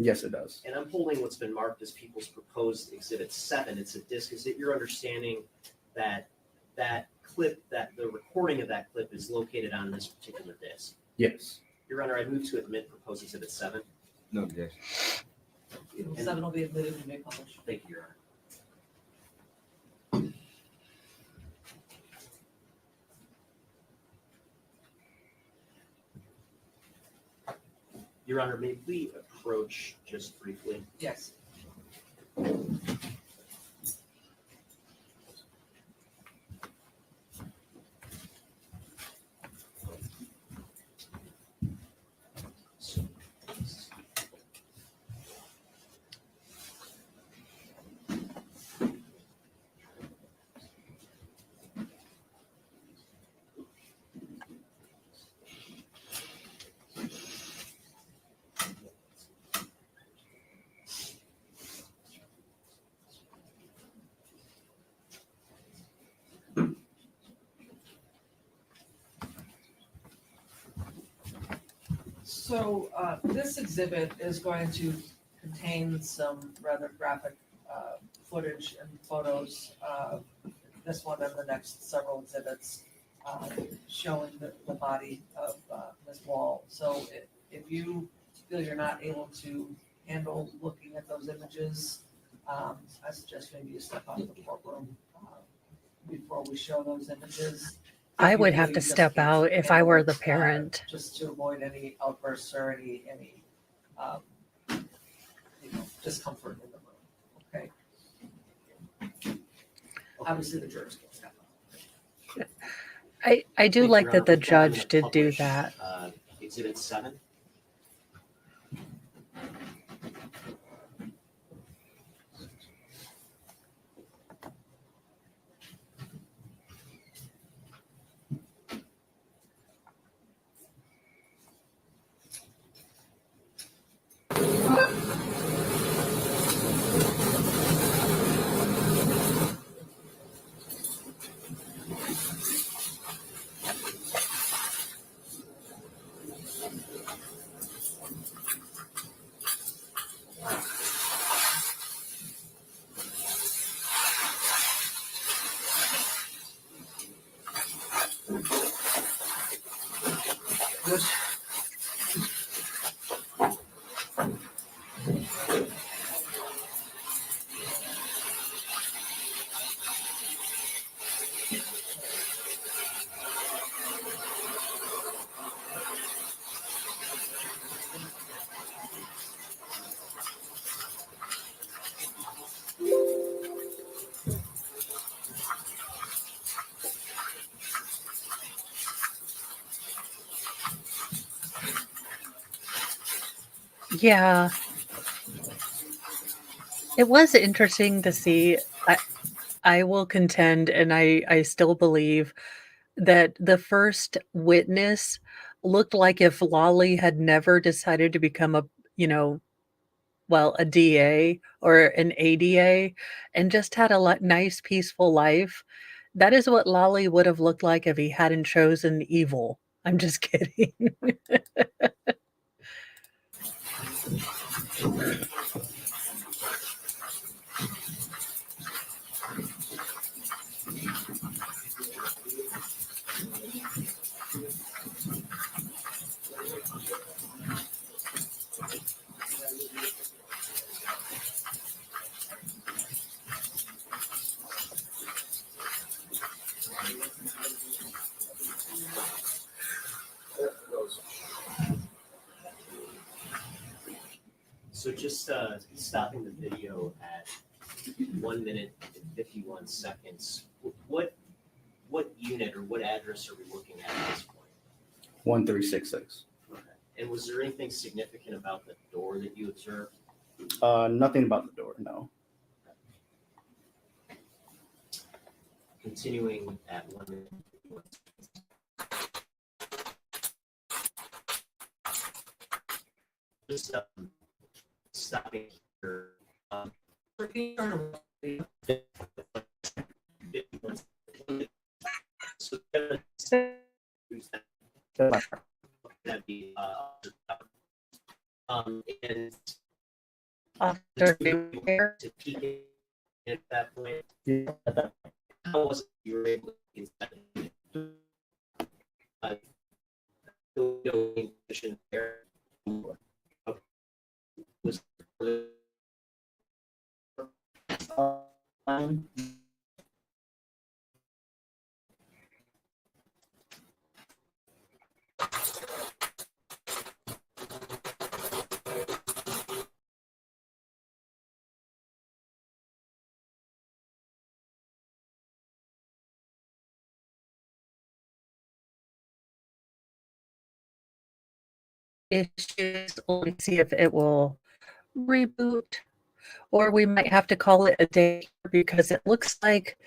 Yes, it does. And I'm holding what's been marked as People's Proposed Exhibit 7. It's a disc. Is it your understanding that that clip, that the recording of that clip is located on this particular disc? Yes. Your Honor, I move to admit Proposed Exhibit 7. No objection. 7 will be admitted and made public. Thank you, Your Honor. Your Honor, may we approach just briefly? Yes. So, this exhibit is going to contain some rather graphic, footage and photos, this one and the next several exhibits, showing the body of, Ms. Wall. So if you feel you're not able to handle looking at those images, I suggest maybe you step out of the courtroom, before we show those images. I If you would feel have you to just step can't out if I handle were it, the parent. just to avoid any outbursts or any, discomfort in the room, okay? Obviously, the jurors can step out. I do Thank you, like Your that Honor. the With that, I'm judge gonna did do publish, that. Exhibit 7. Yeah, it was interesting to see. I will contend, and I still believe that the first witness looked like if Lolly had never decided to become a, you know, well, a DA or an ADA and just had a nice, peaceful life. That is what Lolly would have looked like if he hadn't chosen evil. I'm just kidding. So just stopping the video at 1 minute and 51 seconds. What unit or what address are we looking at this point? 1366. Okay. And was there anything significant about the door that you observed? Nothing about the door, no. Continuing at 1 minute. and 51 seconds. Just stopping here. So that'd be and Officer to peek in at that point. How was it you were able to inside the position there? Was issues. Let me see if it will reboot, or we might have to call it a day because it looks like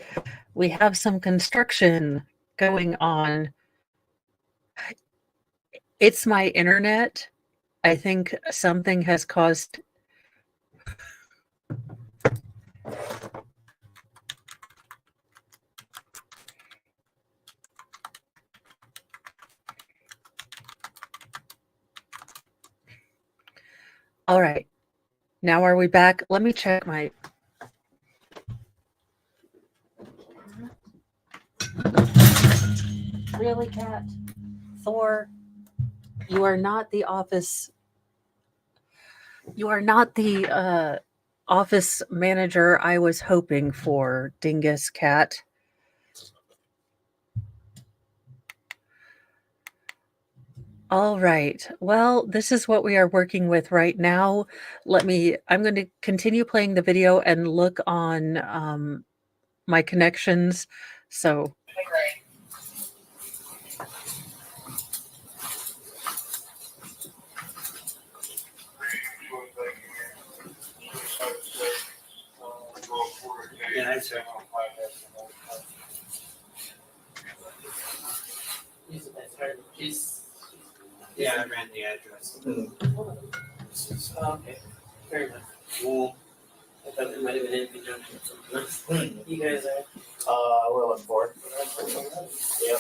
we have some construction going on. It's my internet. I think something has caused. All right. Now are we back? Let me check my. Really, Cat? Thor, you are not the office. You are not the office manager I was hoping for, Dingus Cat. All right. Well, this is what we are working with right now. I'm going to continue playing the video and look on my connections. So. Yeah, that's right. Yeah, I ran the address. Oh, okay, fair enough. Well, I thought there might have been in conjunction with something else. You guys are? We're looking forward. Yep.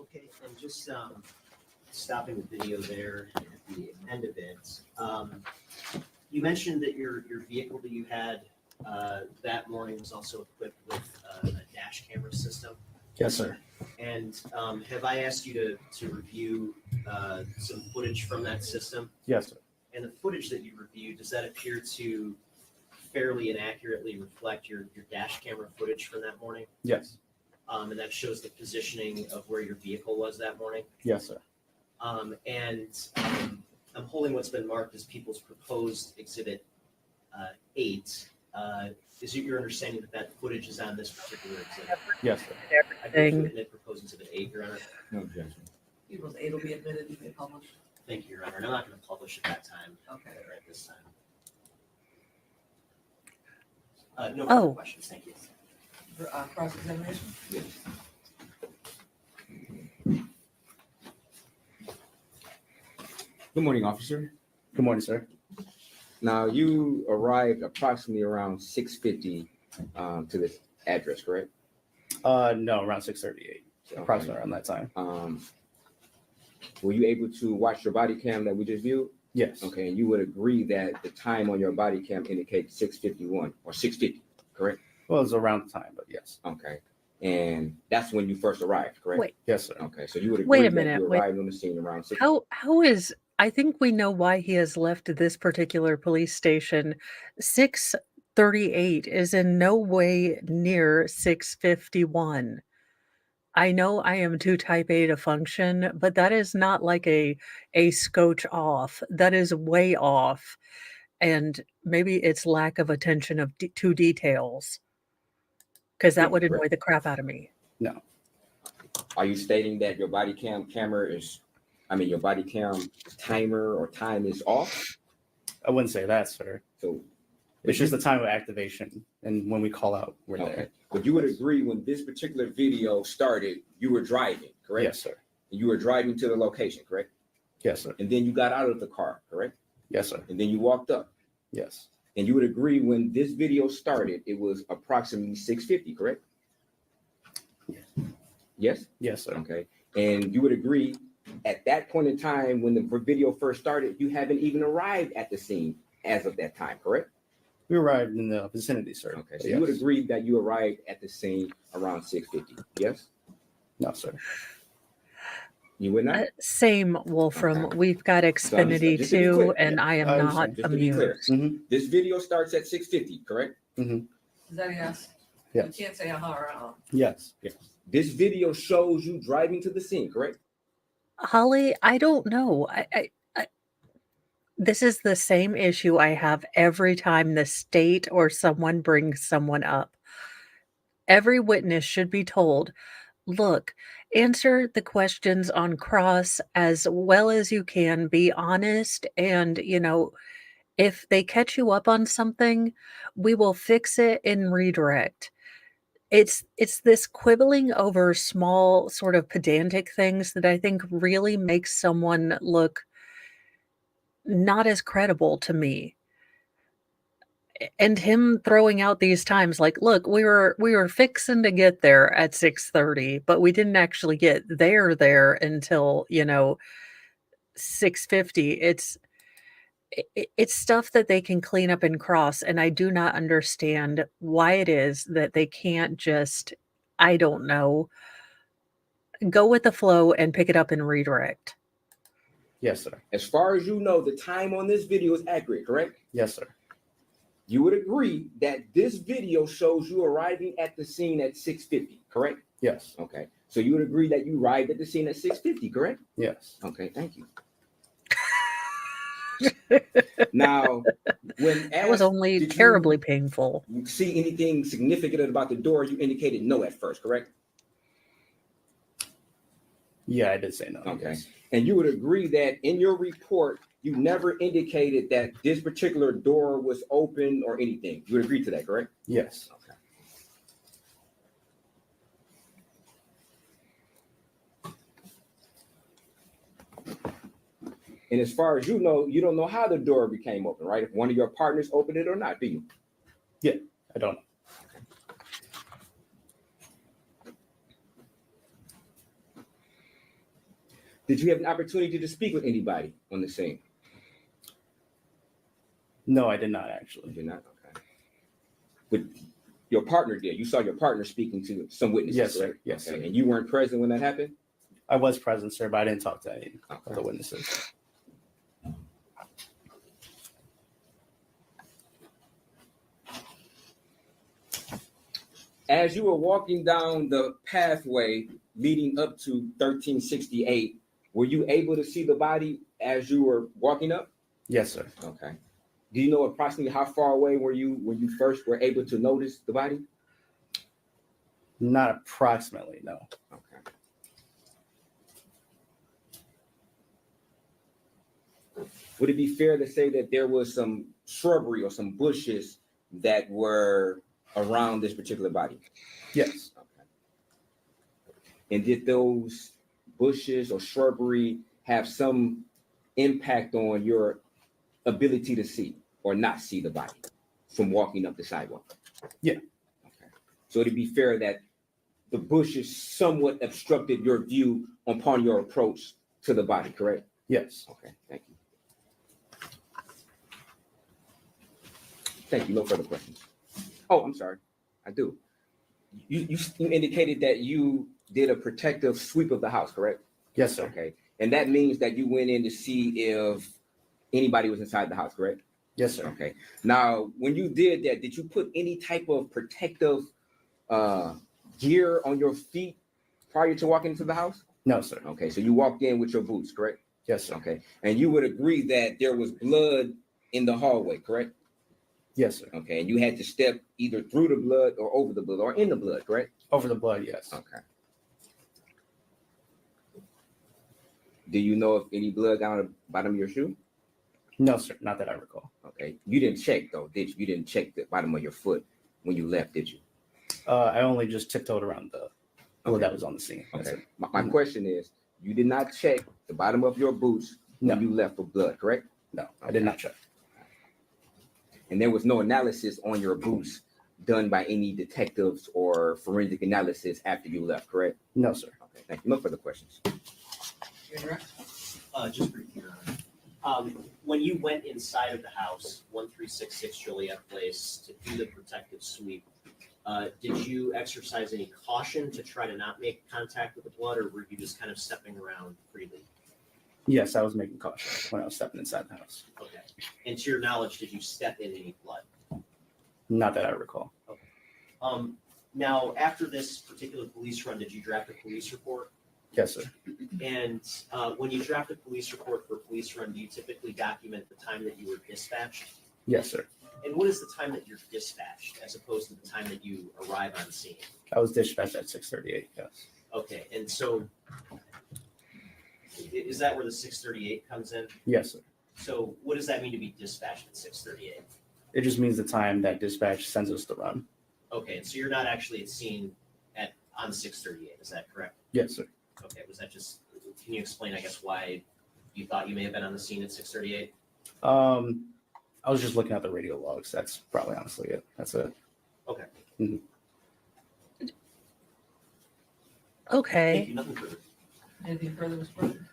Okay, and just stopping the video there at the end of it. You mentioned that your vehicle that you had that morning was also equipped with a dash camera system. Yes, sir. And have I asked you to review some footage from that system? Yes, sir. And the footage that you reviewed, does that appear to fairly and accurately reflect your dash camera footage from that morning? Yes. And that shows the positioning of where your vehicle was that morning? Yes, sir. I'm holding what's been marked as people's proposed exhibit 8. Is it your understanding that footage is on this particular exhibit? Yes, sir. I believe that proposed exhibit 8, Your Honor. No objection. People's aid will be admitted to be published. Thank you, Your Honor. And I'm not going to publish at that time. Okay. Or at this time. No further questions. Thank you. Cross-examination? Yes. Good morning, officer. Good morning, sir. Now, you arrived approximately around 6:50 to this address, correct? No, around 6:38. Okay. Approximately around that time. Were you able to watch your body cam that we just viewed? Yes. Okay, and you would agree that the time on your body cam indicates 6:51 or 6:50, correct? Well, it was around the time, but yes. Okay, and that's when you first arrived, correct? Wait. Yes, sir. Okay, so you would agree Wait a that minute, you wait. arrived on the scene around 6. How is I think we know why he has left this particular police station. 6:38 is in no way near 6:51. I know I am too type A to function, but that is not like a scotch off. That is way off. And maybe it's lack of attention to details. Because that would annoy the crap out of me. No. Are you stating that your body cam your body cam timer or time is off? I wouldn't say that, sir. So It's just the time of activation, and when we call out, we're there. But you would agree when this particular video started, you were driving, correct? Yes, sir. You were driving to the location, correct? Yes, sir. And then you got out of the car, correct? Yes, sir. And then you walked up. Yes. And you would agree when this video started, it was approximately 6:50, correct? Yes? Yes, sir. Okay. And you would agree at that point in time when the video first started, you haven't even arrived at the scene as of that time, correct? We arrived in the vicinity, sir. Okay. So Yes. you would agree that you arrived at the scene around 6:50, yes? No, sir. You would not? Same, Wolfram. Okay. We've got Xfinity just to be too, clear, and I am I not understand. Just to be clear, amused. this video starts at 6:50, correct? Is that a yes? Yes. You can't say or Yes. Yes. This video shows you driving to the scene, correct? Holly, I don't know. This is the same issue I have every time the state or someone brings someone up. Every witness should be told, look, answer the questions on cross as well as you can, be honest, and, if they catch you up on something, we will fix it and redirect. It's this quibbling over small, sort of pedantic things that I think really makes someone look not as credible to me. And him throwing out these times like, "Look, we were fixing to get there at 6:30, but we didn't actually get there until, 6:50." It's stuff that they can clean up and cross, and I do not understand why it is that they can't just, I don't know, go with the flow and pick it up and redirect. Yes, sir. As far as you know, the time on this video is accurate, correct? Yes, sir. You would agree that this video shows you arriving at the scene at 6:50, correct? Yes. Okay. So you would agree that you arrived at the scene at 6:50, correct? Yes. Okay, thank you. Now, when That was asked, only did terribly painful. you see anything significant about the door, you indicated no at first, correct? Yeah, I did say no. Okay. Yes. And you would agree that in your report, you never indicated that this particular door was open or anything. You would agree to that, correct? Yes. Okay. And as far as you know, you don't know how the door became open, right? If one of your partners opened it or not, do you? Yeah, I don't know. Did you have an opportunity to speak with anybody on the scene? No, I did not actually. You did not? Okay. But your partner did. You saw your partner speaking to some witnesses, Yes, sir. correct? Yes, Okay. sir. And you weren't present when that happened? I was present, sir, but I didn't talk to any Okay. of the witnesses. As you were walking down the pathway leading up to 1368, were you able to see the body as you were walking up? Yes, sir. Okay. Do you know approximately how far away were you when you first were able to notice the body? Not approximately, no. Okay. Would it be fair to say that there was some shrubbery or some bushes that were around this particular body? Yes. Okay. And did those bushes or shrubbery have some impact on your ability to see or not see the body from walking up the sidewalk? Yeah. Okay. So it'd be fair that the bushes somewhat obstructed your view upon your approach to the body, correct? Yes. Okay, thank you. Thank you. No further questions. Oh, I'm sorry. I do. You indicated that you did a protective sweep of the house, correct? Yes, sir. Okay. And that means that you went in to see if anybody was inside the house, correct? Yes, sir. Okay. Now, when you did that, did you put any type of protective gear on your feet prior to walking into the house? No, sir. Okay. So you walked in with your boots, correct? Yes, sir. Okay. And you would agree that there was blood in the hallway, correct? Yes, sir. Okay. And you had to step either through the blood or over the blood or in the blood, correct? Over the blood, yes. Okay. Do you know if any blood got on the bottom of your shoe? No, sir. Not that I recall. Okay. You didn't check though, did you? You didn't check the bottom of your foot when you left, did you? I only just tiptoed around the blood Okay. that was on the scene. Yes, Okay. sir. My question is, you did not check the bottom of your boots when No. you left for blood, correct? No, I did not check. And there was no analysis on your boots done by any detectives or forensic analysis after you left, correct? No, sir. Okay, thank you. No further questions. Just briefly, Your Honor. When you went inside of the house, 1366 Joliet Place, to do the protective sweep, did you exercise any caution to try to not make contact with the blood, or were you just kind of stepping around freely? Yes, I was making caution when I was stepping inside the house. Okay. And to your knowledge, did you step in any blood? Not that I recall. Now, after this particular police run, did you draft a police report? Yes, sir. And when you draft a police report for a police run, do you typically document the time that you were dispatched? Yes, sir. And what is the time that you're dispatched as opposed to the time that you arrive on scene? I was dispatched at 6:38. Yes. Okay, and so is that where the 638 comes in? Yes, sir. So what does that mean to be dispatched at 638? It just means the time that dispatch sends us to run. Okay, and so you're not actually at scene on 638, is that correct? Yes, sir. Okay, was that just, can you explain, I guess, why you thought you may have been on the scene at 638? I was just looking at the radio logs. That's probably honestly it. That's it. Okay. Mhm. Okay. Thank you, nothing further. Anything further, Mr. President?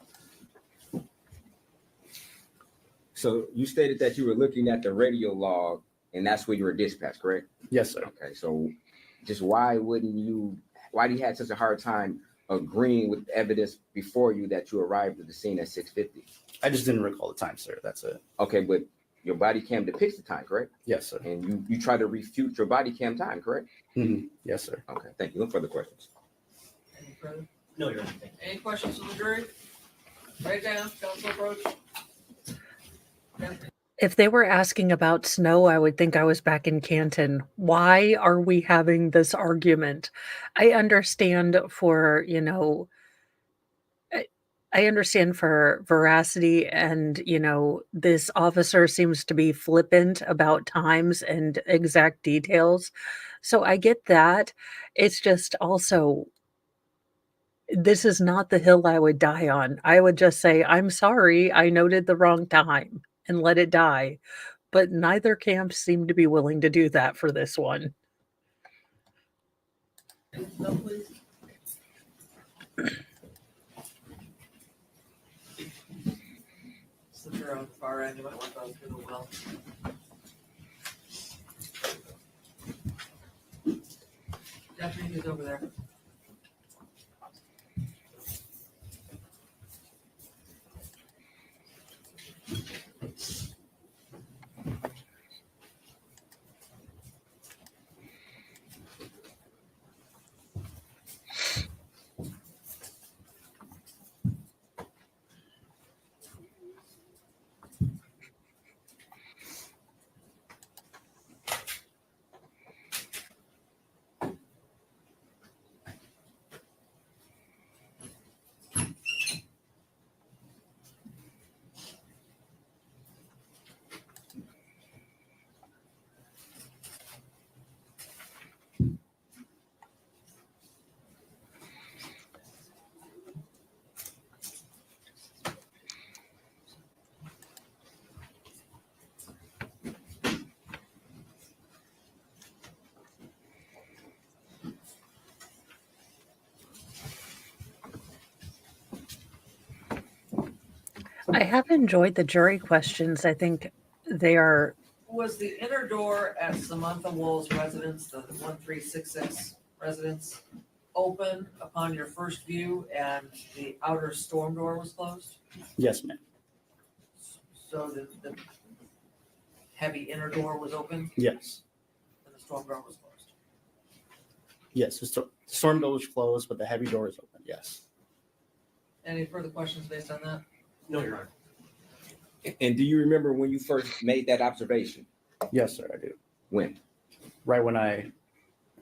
So you stated that you were looking at the radio log and that's where you were dispatched, correct? Yes, sir. Okay, so just why do you have such a hard time agreeing with the evidence before you that you arrived at the scene at 6:50? I just didn't recall the time, sir. That's it. Okay, but your body cam depicts the time, correct? Yes, sir. And you try to refute your body cam time, correct? Yes, sir. Okay, thank you. No further questions. Any further? No, you're right. Thank you. Any questions from the jury? Write down, counsel approach. If they were asking about snow, I would think I was back in Canton. Why are we having this argument? I understand for, I understand for veracity and, this officer seems to be flippant about times and exact details. So I get that. It's just also, this is not the hill I would die on. I would just say, I'm sorry, I noted the wrong time and let it die. But neither camp seemed to be willing to do that for this one. No, please. Since you're on the far end, you might want to go through the well. Deputy, who's over there? I have enjoyed the jury questions. I think they are. Was the inner door at Samantha Woll's residence, the 1366 residence, open upon your first view and the outer storm door was closed? Yes, ma'am. So the heavy inner door was open Yes. and the storm door was closed? Yes. The storm door was closed, but the heavy door is open. Yes. Any further questions based on that? No, Your Honor. And do you remember when you first made that observation? Yes, sir. I do. When? Right when I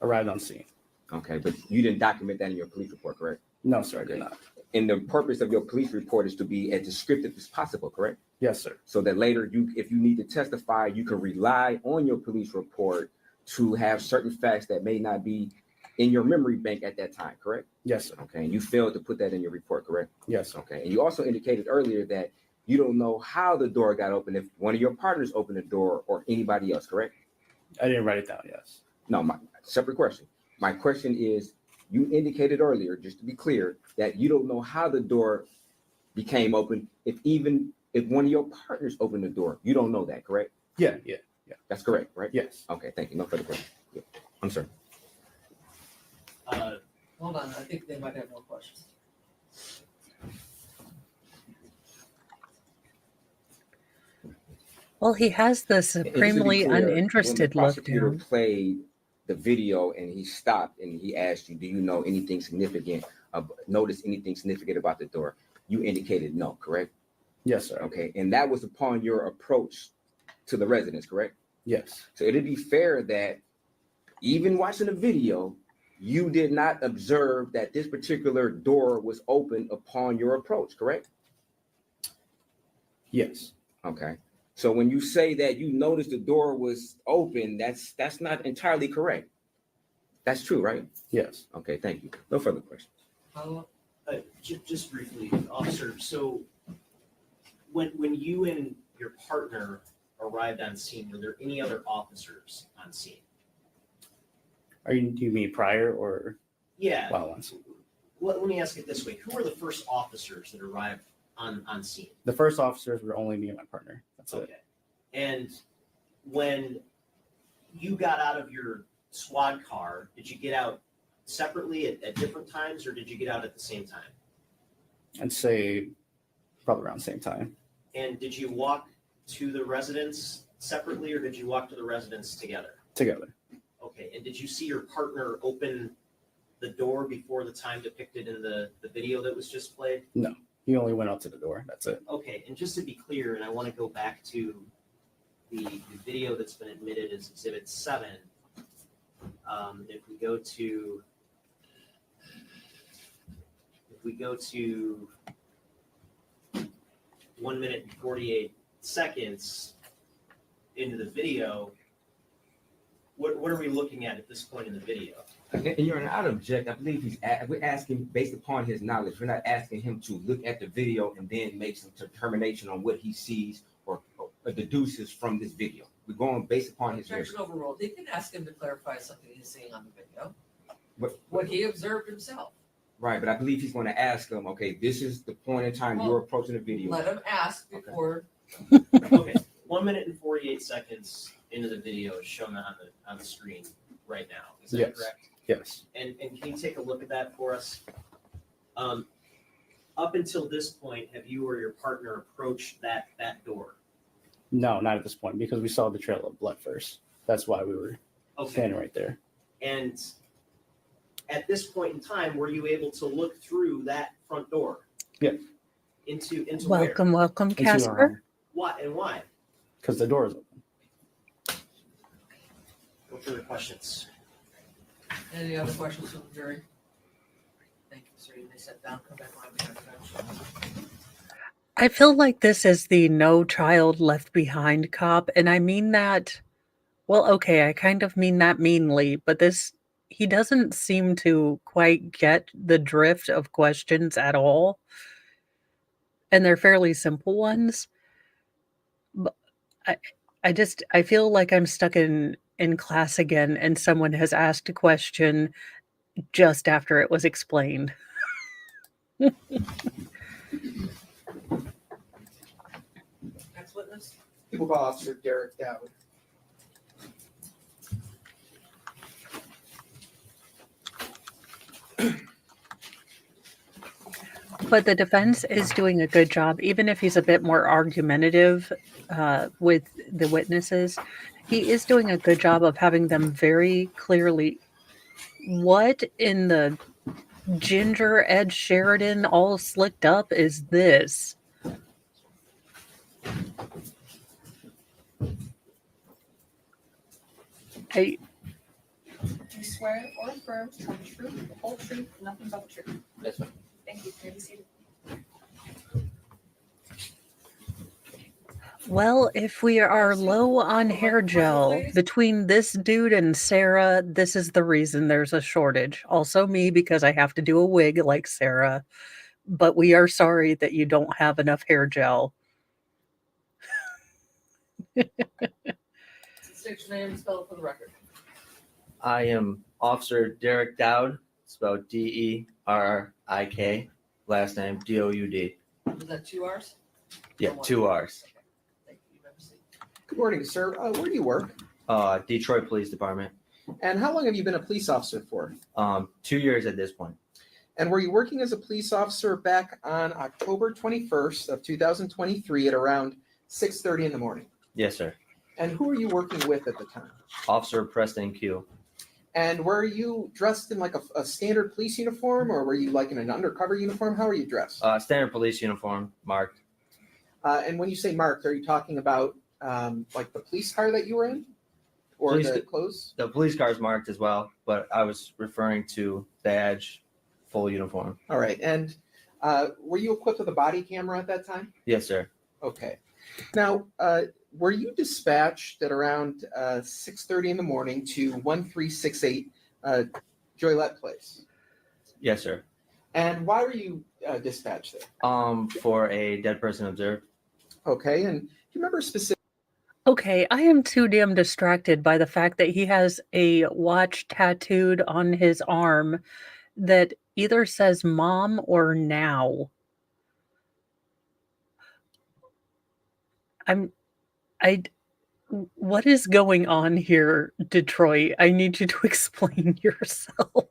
arrived on scene. Okay, but you didn't document that in your police report, correct? No, sir. I did not. And the purpose of your police report is to be as descriptive as possible, correct? Yes, sir. So that later if you need to testify, you can rely on your police report to have certain facts that may not be in your memory bank at that time, correct? Yes, sir. Okay, and you failed to put that in your report, correct? Yes, sir. Okay, and you also indicated earlier that you don't know how the door got open, if one of your partners opened the door or anybody else, correct? I didn't write it down. Yes. No, my separate question. My question is, you indicated earlier, just to be clear, that you don't know how the door became open, if one of your partners opened the door. You don't know that, correct? Yeah. That's correct, right? Yes. Okay, thank you. No further questions. Yeah. I'm sorry. Hold on, I think they might have more questions. Well, he has the And just to be supremely clear, uninterested when the look prosecutor down. played the video and he stopped and he asked you, do you know anything significant, notice anything significant about the door? You indicated no, correct? Yes, sir. Okay, and that was upon your approach to the residence, correct? Yes. So it'd be fair that even watching the video, you did not observe that this particular door was open upon your approach, correct? Yes. Okay. So when you say that you noticed the door was open, that's not entirely correct. That's true, right? Yes. Okay, thank you. No further questions. Just briefly, officer, so when you and your partner arrived on scene, were there any other officers on scene? Do you mean prior or Yeah. while on scene? Let me ask it this way. Who were the first officers that arrived on scene? The first officers were only me and my partner. That's it. Okay. And when you got out of your squad car, did you get out separately at different times, or did you get out at the same time? I'd say probably around the same time. And did you walk to the residence separately, or did you walk to the residence together? Together. Okay. And did you see your partner open the door before the time depicted in the video that was just played? No, he only went out to the door. That's it. Okay. And just to be clear, and I want to go back to the video that's been admitted as Exhibit 7. If we go to 1 minute and 48 seconds into the video, what are we looking at this point in the video? And you're not object. I believe we're asking based upon his knowledge. We're not asking him to look at the video and then make some determination on what he sees or deduces from this video. We're going based upon his Objection overruled. You can ask him to clarify something he's seeing on the video. What he observed himself. Right, but I believe he's going to ask him, okay, this is the point in time you're approaching the video. Let him ask before. Okay, 1 minute and 48 seconds into the video is shown on the screen right now. Is that Yes. correct? Yes. And can you take a look at that for us? Up until this point, have you or your partner approached that door? No, not at this point because we saw the trail of blood first. That's why we were standing right there. And at this point in time, were you able to look through that front door? Yeah. Into Welcome, where? welcome, Into our Casper. home. Why and why? Because the door is open. No further questions. Any other questions from the jury? Thank you, sir. You may sit down, come back on the bench. I feel like this is the no child left behind cop, and I mean that, well, okay, I kind of mean that meanly, but he doesn't seem to quite get the drift of questions at all, and they're fairly simple ones. But I feel like I'm stuck in class again, and someone has asked a question just after it was explained. Next witness. People call Officer Derek Dowd. But the defense is doing a good job, even if he's a bit more argumentative with the witnesses. He is doing a good job of having them very clearly, what in the ginger Ed Sheridan all slicked up is this? Do you swear or affirm to tell the truth, the whole truth, and nothing but the truth? That's fine. Thank you. May be seated. Well, if we are low on hair gel between this dude and Sarah, this is the reason there's a shortage. Also me, because I have to do a wig like Sarah. But we are sorry that you don't have enough hair gel. State your name and spell it for the record. I am Officer Derek Dowd, spelled D-E-R-R-I-K, last name D-O-U-D. Was that 2 R's? Yeah, 2 R's. Thank you. You may proceed. Good morning, sir. Where do you work? Detroit Police Department. And how long have you been a police officer for? 2 years at this point. And were you working as a police officer back on October 21st of 2023 at around 6:30 in the morning? Yes, sir. And who were you working with at the time? Officer Preston Q. And were you dressed in like a standard police uniform, or were you like in an undercover uniform? How are you dressed? Standard police uniform, marked. And when you say marked, are you talking about like the police car that you were in? or Police- the clothes? The police car is marked as well, but I was referring to badge, full uniform. All right, and were you equipped with a body camera at that time? Yes, sir. Okay. Now, were you dispatched at around 6:30 in the morning to 1368 Joylette Place? Yes, sir. And why were you dispatched there? For a dead person observed. Okay, and do you remember specific? Okay, I am too damn distracted by the fact that he has a watch tattooed on his arm that either says mom or now. What is going on here, Detroit? I need you to explain yourself.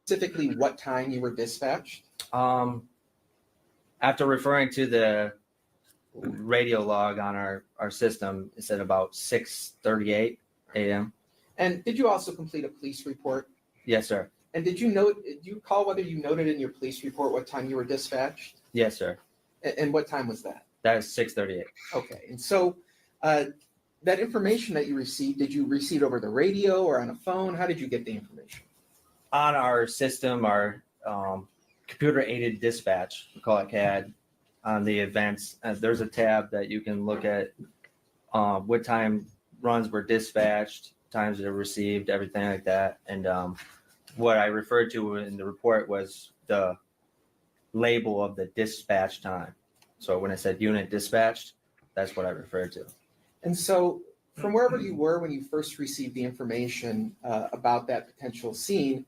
Specifically what time you were dispatched? After referring to the radio log on our system, it said about 6:38 a.m. And did you also complete a police report? Yes, sir. And did you recall whether you noted in your police report what time you were dispatched? Yes, sir. And what time was that? That is 6:38. Okay, and so that information that you received, did you receive it over the radio or on a phone? How did you get the information? On our system, our computer-aided dispatch, we call it CAD, on the events, there's a tab that you can look at what time runs were dispatched, times that are received, everything like that. And what I referred to in the report was the label of the dispatch time. So when I said unit dispatched, that's what I referred to. And so from wherever you were when you first received the information about that potential scene,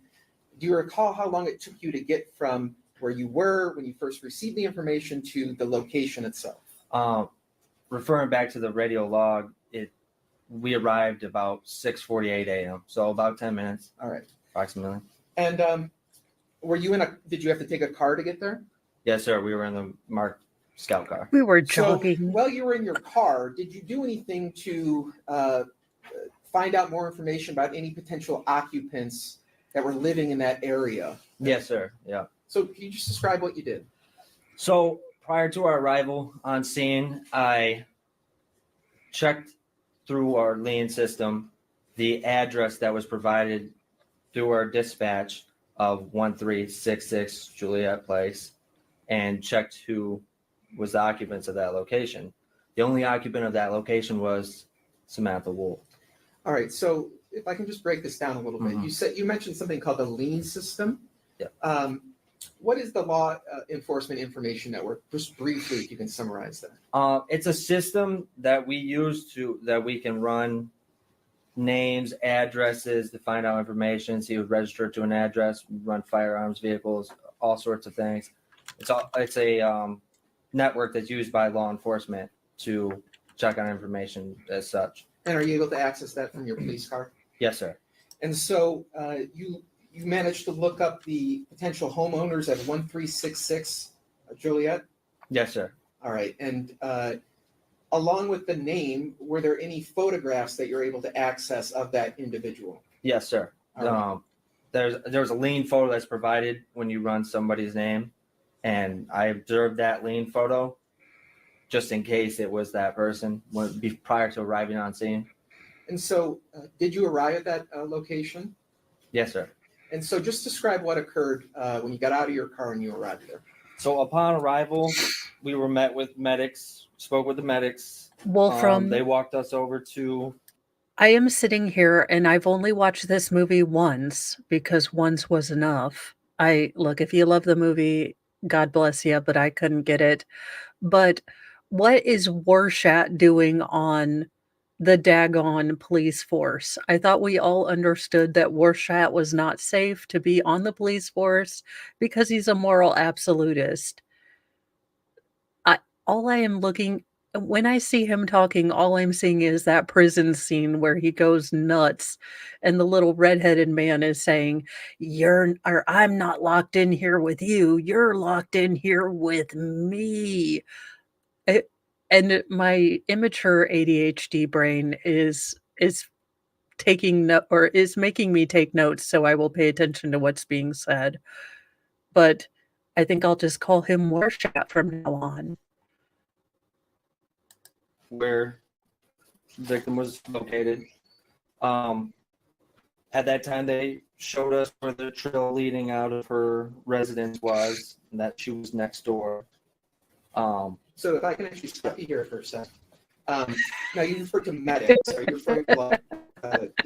do you recall how long it took you to get from where you were when you first received the information to the location itself? Referring back to the radio log, we arrived about 6:48 a.m. So about 10 minutes. All right. Approximately. And did you have to take a car to get there? Yes, sir. We were in the marked scout car. We were So jogging. while you were in your car, did you do anything to find out more information about any potential occupants that were living in that area? Yes, sir. Yeah. So can you just describe what you did? So prior to our arrival on scene, I checked through our lien system the address that was provided through our dispatch of 1366 Juliet Place and checked who was the occupants of that location. The only occupant of that location was Samantha Woll. All right, so if I can just break this down a little bit, you mentioned something called the lien system. Yeah. What is the law enforcement information network? Just briefly, if you can summarize that. It's a system that we use that we can run names, addresses to find out information. So you would register to an address, run firearms, vehicles, all sorts of things. It's a network that's used by law enforcement to check on information as such. And are you able to access that from your police car? Yes, sir. And so you managed to look up the potential homeowners at 1366 Joliet? Yes, sir. All right. And along with the name, were there any photographs that you're able to access of that individual? Yes, sir. All right. There's a lien photo that's provided when you run somebody's name, and I observed that lien photo just in case it was that person prior to arriving on scene. And so did you arrive at that location? Yes, sir. And so just describe what occurred when you got out of your car and you arrived there. So upon arrival, we were met with medics, spoke with the medics. Well, they walked us over to. I am sitting here and I've only watched this movie once because once was enough. Look, if you love the movie, God bless you, but I couldn't get it. But what is Warshat doing on the daggone police force? I thought we all understood that Warshat was not safe to be on the police force because he's a moral absolutist. When I see him talking, all I'm seeing is that prison scene where he goes nuts and the little redheaded man is saying, I'm not locked in here with you. You're locked in here with me. And my immature ADHD brain is taking note or is making me take notes, so I will pay attention to what's being said. But I think I'll just call him Warshat from now on. Where victim was located. At that time, they showed us where the trail leading out of her residence was, and that she was next door. So if I can actually stop you here for a second. Now you refer to medics. Are you referring to like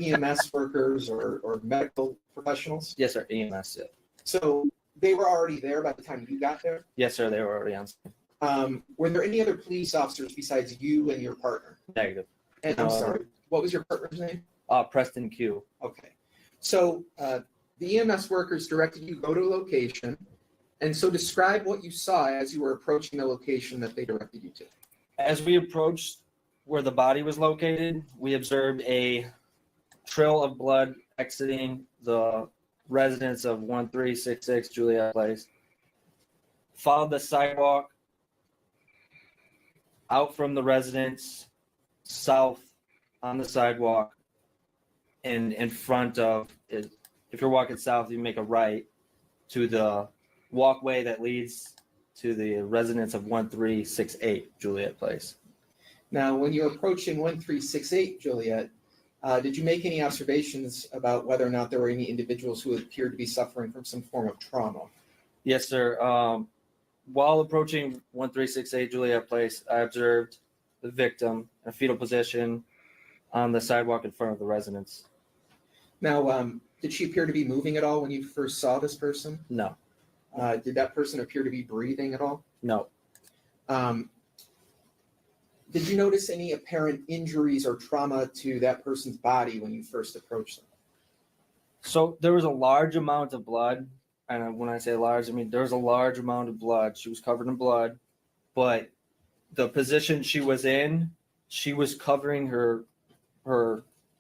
EMS workers or medical professionals? Yes, sir. EMS. Yeah. So they were already there by the time you got there? Yes, sir. They were already on scene. Were there any other police officers besides you and your partner? Negative. And I'm sorry, what was your partner's name? Preston Q. Okay. So the EMS workers directed you to go to a location. And so describe what you saw as you were approaching the location that they directed you to. As we approached where the body was located, we observed a trail of blood exiting the residence of 1366 Juliet Place. Followed the sidewalk out from the residence, south on the sidewalk, and in front of it. If you're walking south, you make a right to the walkway that leads to the residence of 1368 Juliet Place. Now, when you're approaching 1368 Juliet, did you make any observations about whether or not there were any individuals who appeared to be suffering from some form of trauma? Yes, sir. While approaching 1368 Juliet Place, I observed the victim in a fetal position on the sidewalk in front of the residence. Now, did she appear to be moving at all when you first saw this person? No. Did that person appear to be breathing at all? No. Did you notice any apparent injuries or trauma to that person's body when you first approached them? So there was a large amount of blood. And when I say large, I mean there was a large amount of blood. She was covered in blood. But the position she was in, she was covering her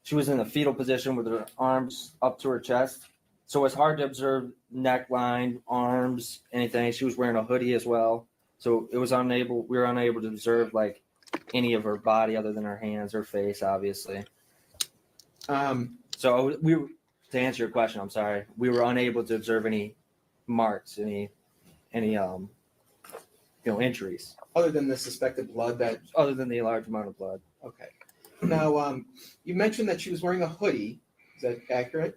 she was in a fetal position with her arms up to her chest. So it's hard to observe neckline, arms, anything. She was wearing a hoodie as well. So we were unable to observe like any of her body other than her hands, her face, obviously. So to answer your question, I'm sorry, we were unable to observe any marks, any injuries. Other than the suspected blood other than the large amount of blood. Okay. Now, you mentioned that she was wearing a hoodie. Is that accurate?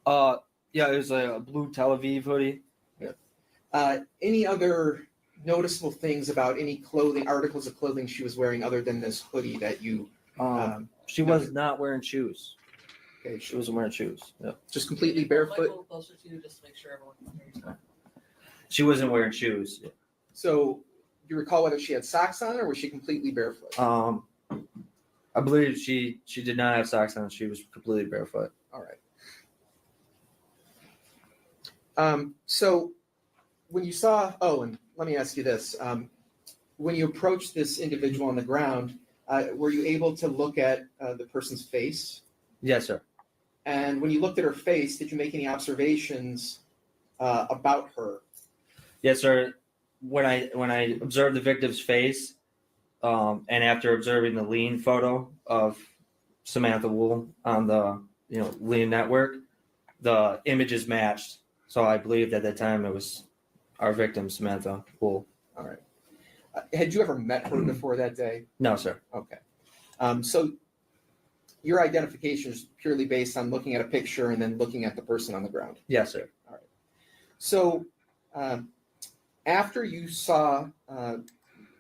Yeah, it was a blue Tel Aviv hoodie. Yeah. Any other noticeable things about any articles of clothing she was wearing other than this hoodie that you? She was not wearing shoes. Okay, she wasn't wearing shoes. Yeah. Just completely barefoot. Michael, closer to you, just to make sure everyone can hear you. She wasn't wearing shoes. So, do you recall whether she had socks on or was she completely barefoot? I believe she did not have socks on. She was completely barefoot. All right. So when you saw, and let me ask you this. When you approached this individual on the ground, were you able to look at the person's face? Yes, sir. And when you looked at her face, did you make any observations about her? Yes, sir. When I observed the victim's face, and after observing the lean photo of Samantha Woll on the lean network, the images matched. So I believed at that time it was our victim, Samantha Woll. All right. Had you ever met her before that day? No, sir. Okay. So your identification is purely based on looking at a picture and then looking at the person on the ground? Yes, sir. All right. So after you saw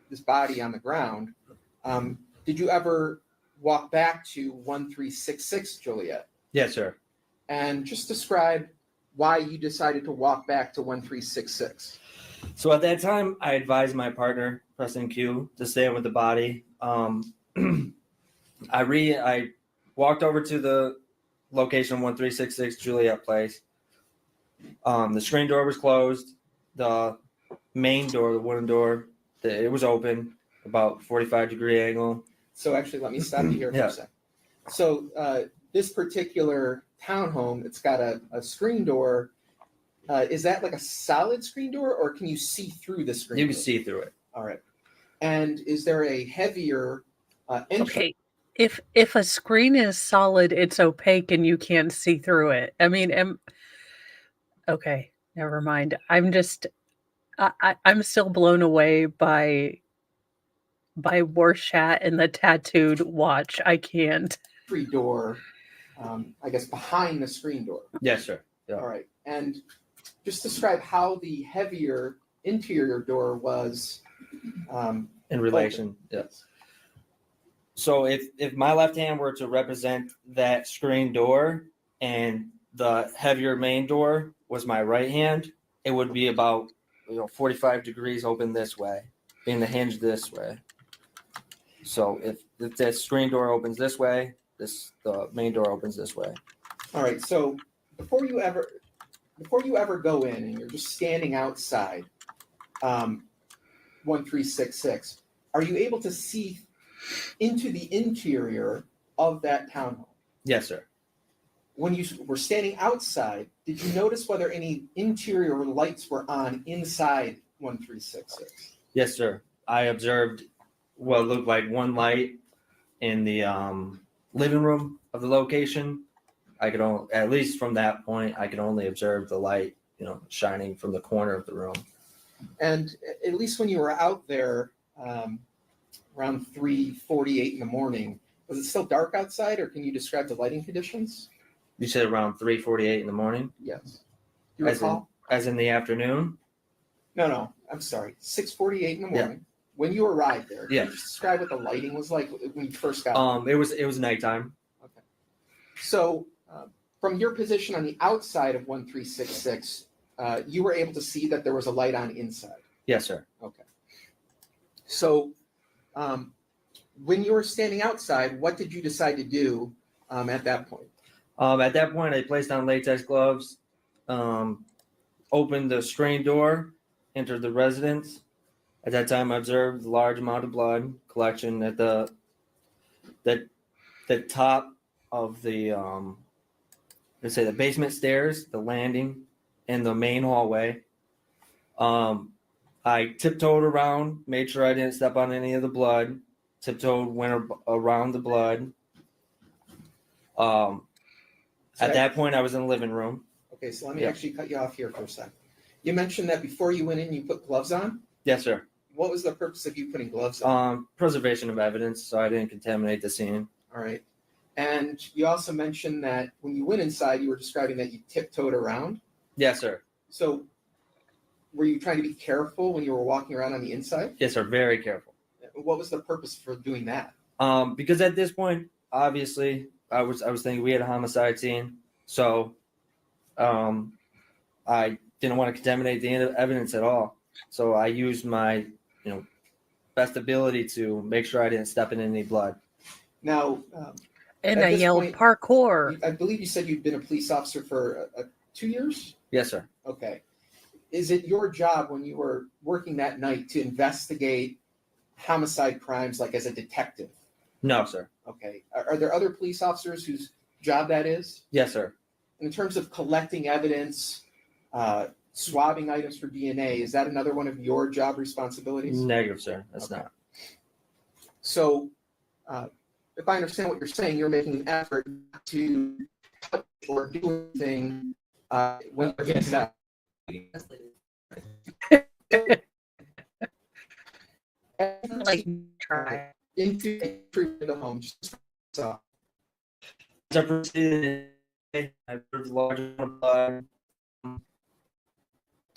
this body on the ground, did you ever walk back to 1366 Juliet? Yes, sir. And just describe why you decided to walk back to 1366. So at that time, I advised my partner, Preston Q, to stay with the body. I walked over to the location 1366 Juliet Place. The screen door was closed. The main door, the wooden door, it was open, about 45-degree angle. So actually, let me stop you here for a second. So this particular townhome, it's got a screen door. Is that like a solid screen door, or can you see through the screen door? You can see through it. All right. And is there a heavier entrance? Okay. If a screen is solid, it's opaque and you can't see through it. I mean, okay, never mind. I'm still blown away by by Warshat and the tattooed watch. I can't. Entry door, I guess behind the screen door. Yes, sir. Yeah. All right, and just describe how the heavier interior door was In relation, yes. So if my left hand were to represent that screen door and the heavier main door was my right hand, it would be about 45 degrees open this way, being the hinge this way. So if that screen door opens this way, the main door opens this way. All right, so before you ever go in and you're just standing outside 1366, are you able to see into the interior of that townhome? Yes, sir. When you were standing outside, did you notice whether any interior lights were on inside 1366? Yes, sir. I observed what looked like one light in the living room of the location. I could only, at least from that point, I could only observe the light, shining from the corner of the room. And at least when you were out there around 3:48 in the morning, was it still dark outside, or can you describe the lighting conditions? You said around 3:48 in the morning? Yes. Do you recall? As in the afternoon? No, I'm sorry. 6:48 in the morning. Yeah. When you arrived there, can yeah. you describe what the lighting was like when you first got there? It was nighttime. Okay. So from your position on the outside of 1366, you were able to see that there was a light on inside? Yes, sir. Okay. So when you were standing outside, what did you decide to do at that point? At that point, I placed on latex gloves, opened the screen door, entered the residence. At that time, I observed a large amount of blood collection at the top of the let's say the basement stairs, the landing, and the main hallway. I tiptoed around, made sure I didn't step on any of the blood. Tiptoed, went around the blood. At that point, I was in the living room. Okay, so let me actually cut you off here for a second. You mentioned that before you went in, you put gloves on? Yes, sir. What was the purpose of you putting gloves on? Preservation of evidence, so I didn't contaminate the scene. All right. And you also mentioned that when you went inside, you were describing that you tiptoed around? Yes, sir. So were you trying to be careful when you were walking around on the inside? Yes, sir. Very careful. What was the purpose for doing that? Because at this point, obviously, I was thinking we had a homicide scene, so I didn't want to contaminate the evidence at all. So I used my, best ability to make sure I didn't step in any blood. Now, and I yelled parkour. I believe you said you'd been a police officer for 2 years? Yes, sir. Okay. Is it your job when you were working that night to investigate homicide crimes, like as a detective? No, sir. Okay. Are there other police officers whose job that is? Yes, sir. In terms of collecting evidence, swabbing items for DNA, is that another one of your job responsibilities? Negative, sir. That's Okay. not. So, if I understand what you're saying, you're making an effort to touch or do anything when you're getting that. Like, try. Into the home. Just so. I proceeded. I observed a large amount of blood.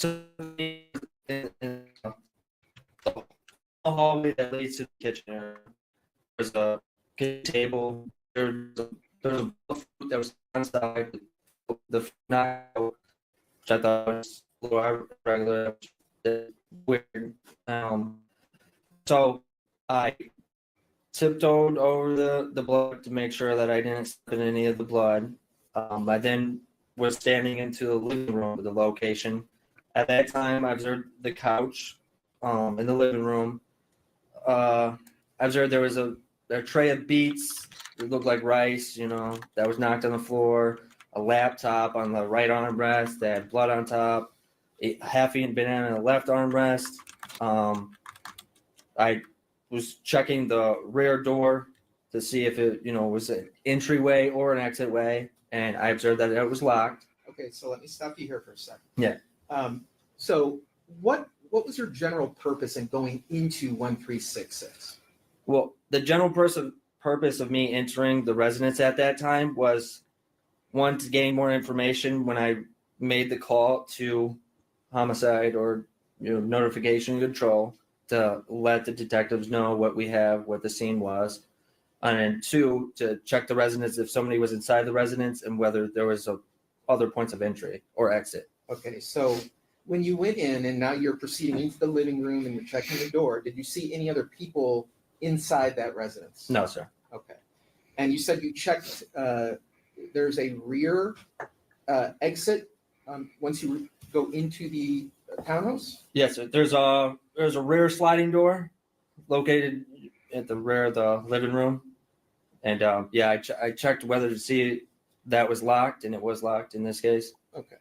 In the hallway that leads to the kitchen area. There's a kitchen table. There's a food that was inside the knife, which I thought was a little irregular, weird. So I tiptoed over the blood to make sure that I didn't step in any of the blood. I then was standing into the living room of the location. At that time, I observed the couch in the living room. I observed there was a tray of beets that looked like rice, that was knocked on the floor, a laptop on the right armrest that had blood on top, a half-eaten banana on the left armrest. I was checking the rear door to see if it, was an entryway or an exit way, and I observed that it was locked. Okay, so let me stop you here for a second. Yeah. So what was your general purpose in going into 1366? Well, the general purpose of me entering the residence at that time was one, to gain more information when I made the call to homicide or notification control to let the detectives know what we have, what the scene was, and then two, to check the residence if somebody was inside the residence and whether there was other points of entry or exit. Okay, so when you went in and now you're proceeding into the living room and you're checking the door, did you see any other people inside that residence? No, sir. Okay. And you said you checked, there's a rear exit once you go into the townhouse? Yes, sir. There's a rear sliding door located at the rear of the living room, and I checked whether to see that was locked, and it was locked in this case. Okay.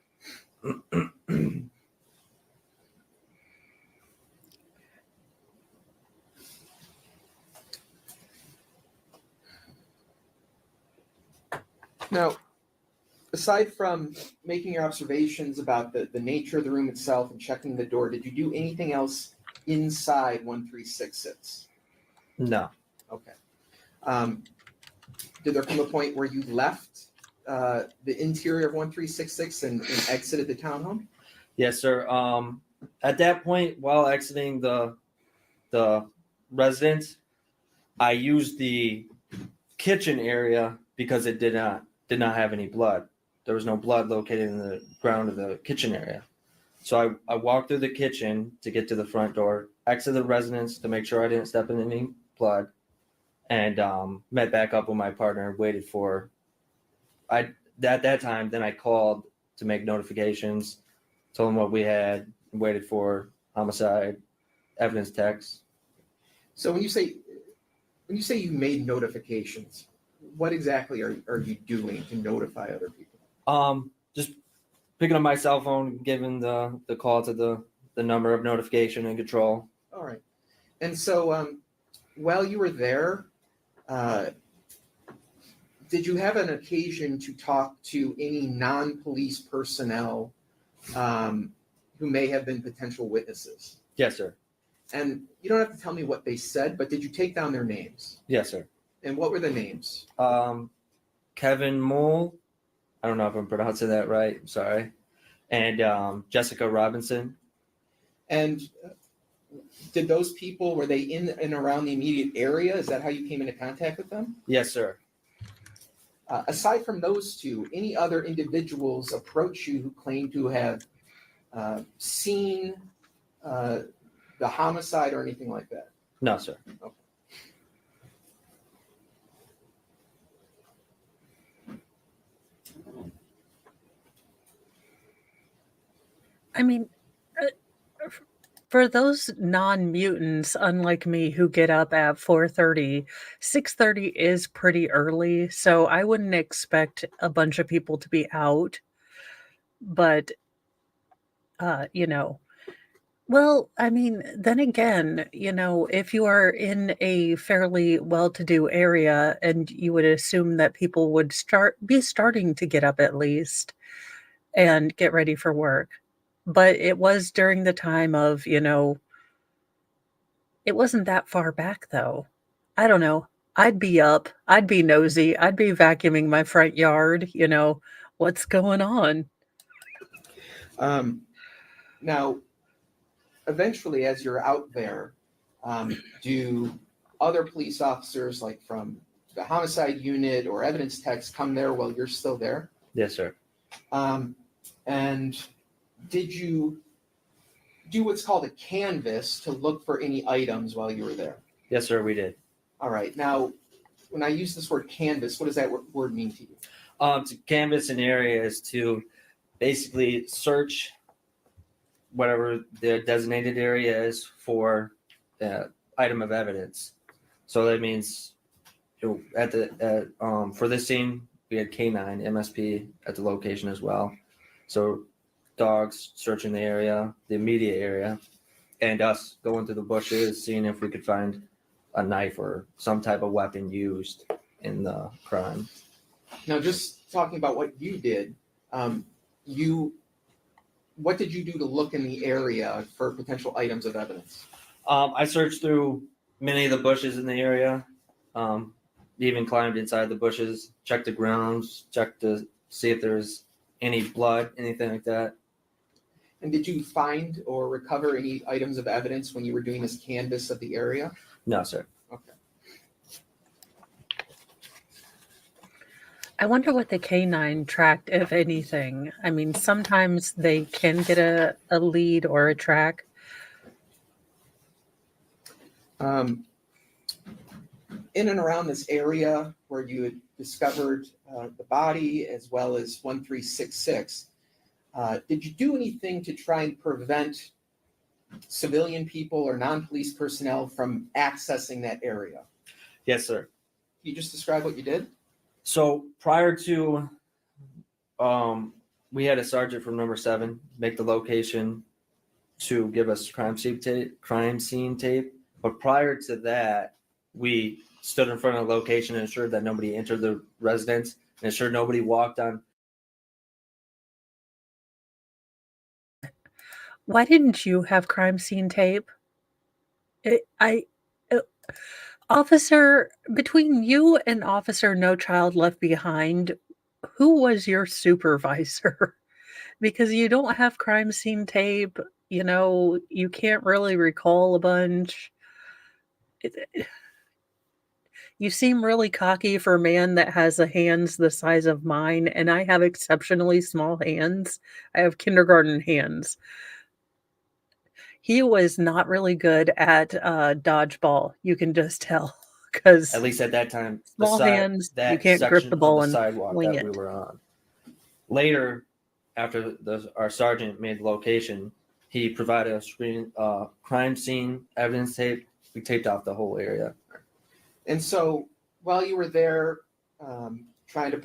Now, aside from making your observations about the nature of the room itself and checking the door, did you do anything else inside 1366? No. Okay. Did there come a point where you left the interior of 1366 and exited the townhome? Yes, sir. At that point, while exiting the residence, I used the kitchen area because it did not have any blood. There was no blood located in the ground of the kitchen area. So I walked through the kitchen to get to the front door, exited the residence to make sure I didn't step in any blood, and met back up with my partner, waited for, at that time, then I called to make notifications, told them what we had, waited for homicide, evidence text. So when you say you made notifications, what exactly are you doing to notify other people? Just picking up my cell phone, giving the call to the number of notification and control. All right. And so while you were there, did you have an occasion to talk to any non-police personnel who may have been potential witnesses? Yes, sir. And you don't have to tell me what they said, but did you take down their names? Yes, sir. And what were the names? Kevin Moll, I don't know if I'm pronouncing that right, I'm sorry, and Jessica Robinson. And did those people, were they in and around the immediate area? Is that how you came into contact with them? Yes, sir. Aside from those two, any other individuals approach you who claim to have seen the homicide or anything like that? No, sir. Okay. I mean, for those non-mutants, unlike me, who get up at 4:30, 6:30 is pretty early, so I wouldn't expect a bunch of people to be out. But, well, I mean, then again, if you are in a fairly well-to-do area, and you would assume that people would be starting to get up at least and get ready for work. But it was during the time of, it wasn't that far back though. I don't know. I'd be up, I'd be nosy, I'd be vacuuming my front yard, what's going on? Now, eventually, as you're out there, do other police officers, like from the homicide unit or evidence techs, come there while you're still there? Yes, sir. And did you do what's called a canvass to look for any items while you were there? Yes, sir, we did. All right. Now, when I use this word canvass, what does that word mean to you? To canvass an area is to basically search whatever the designated area is for item of evidence. So that means for this scene, we had K9 MSP at the location as well. So dogs searching the area, the immediate area, and us going through the bushes, seeing if we could find a knife or some type of weapon used in the crime. Now, just talking about what you did, what did you do to look in the area for potential items of evidence? I searched through many of the bushes in the area. He even climbed inside the bushes, checked the grounds, checked to see if there's any blood, anything like that. And did you find or recover any items of evidence when you were doing this canvass of the area? No, sir. Okay. I wonder what the canine tracked, if anything. I mean, sometimes they can get a lead or a track. In and around this area where you had discovered the body as well as 1366, did you do anything to try and prevent civilian people or non-police personnel from accessing that area? Yes, sir. Can you just describe what you did? So prior to, we had a sergeant from number 7 make the location to give us crime scene tape. But prior to that, we stood in front of the location and ensured that nobody entered the residence and ensured nobody walked on. Why didn't you have crime scene tape? Officer, between you and Officer No Child Left Behind, who was your supervisor? Because you don't have crime scene tape, you can't really recall a bunch. You seem really cocky for a man that has a hands the size of mine, and I have exceptionally small hands. I have kindergarten hands. He was not really good at dodgeball. You can just tell because At least at that time, small hands, you that can't grip section the of ball the and sidewalk fling that we it. were on. Later, after our sergeant made the location, he provided a crime scene evidence tape. We taped off the whole area. And so while you were there trying to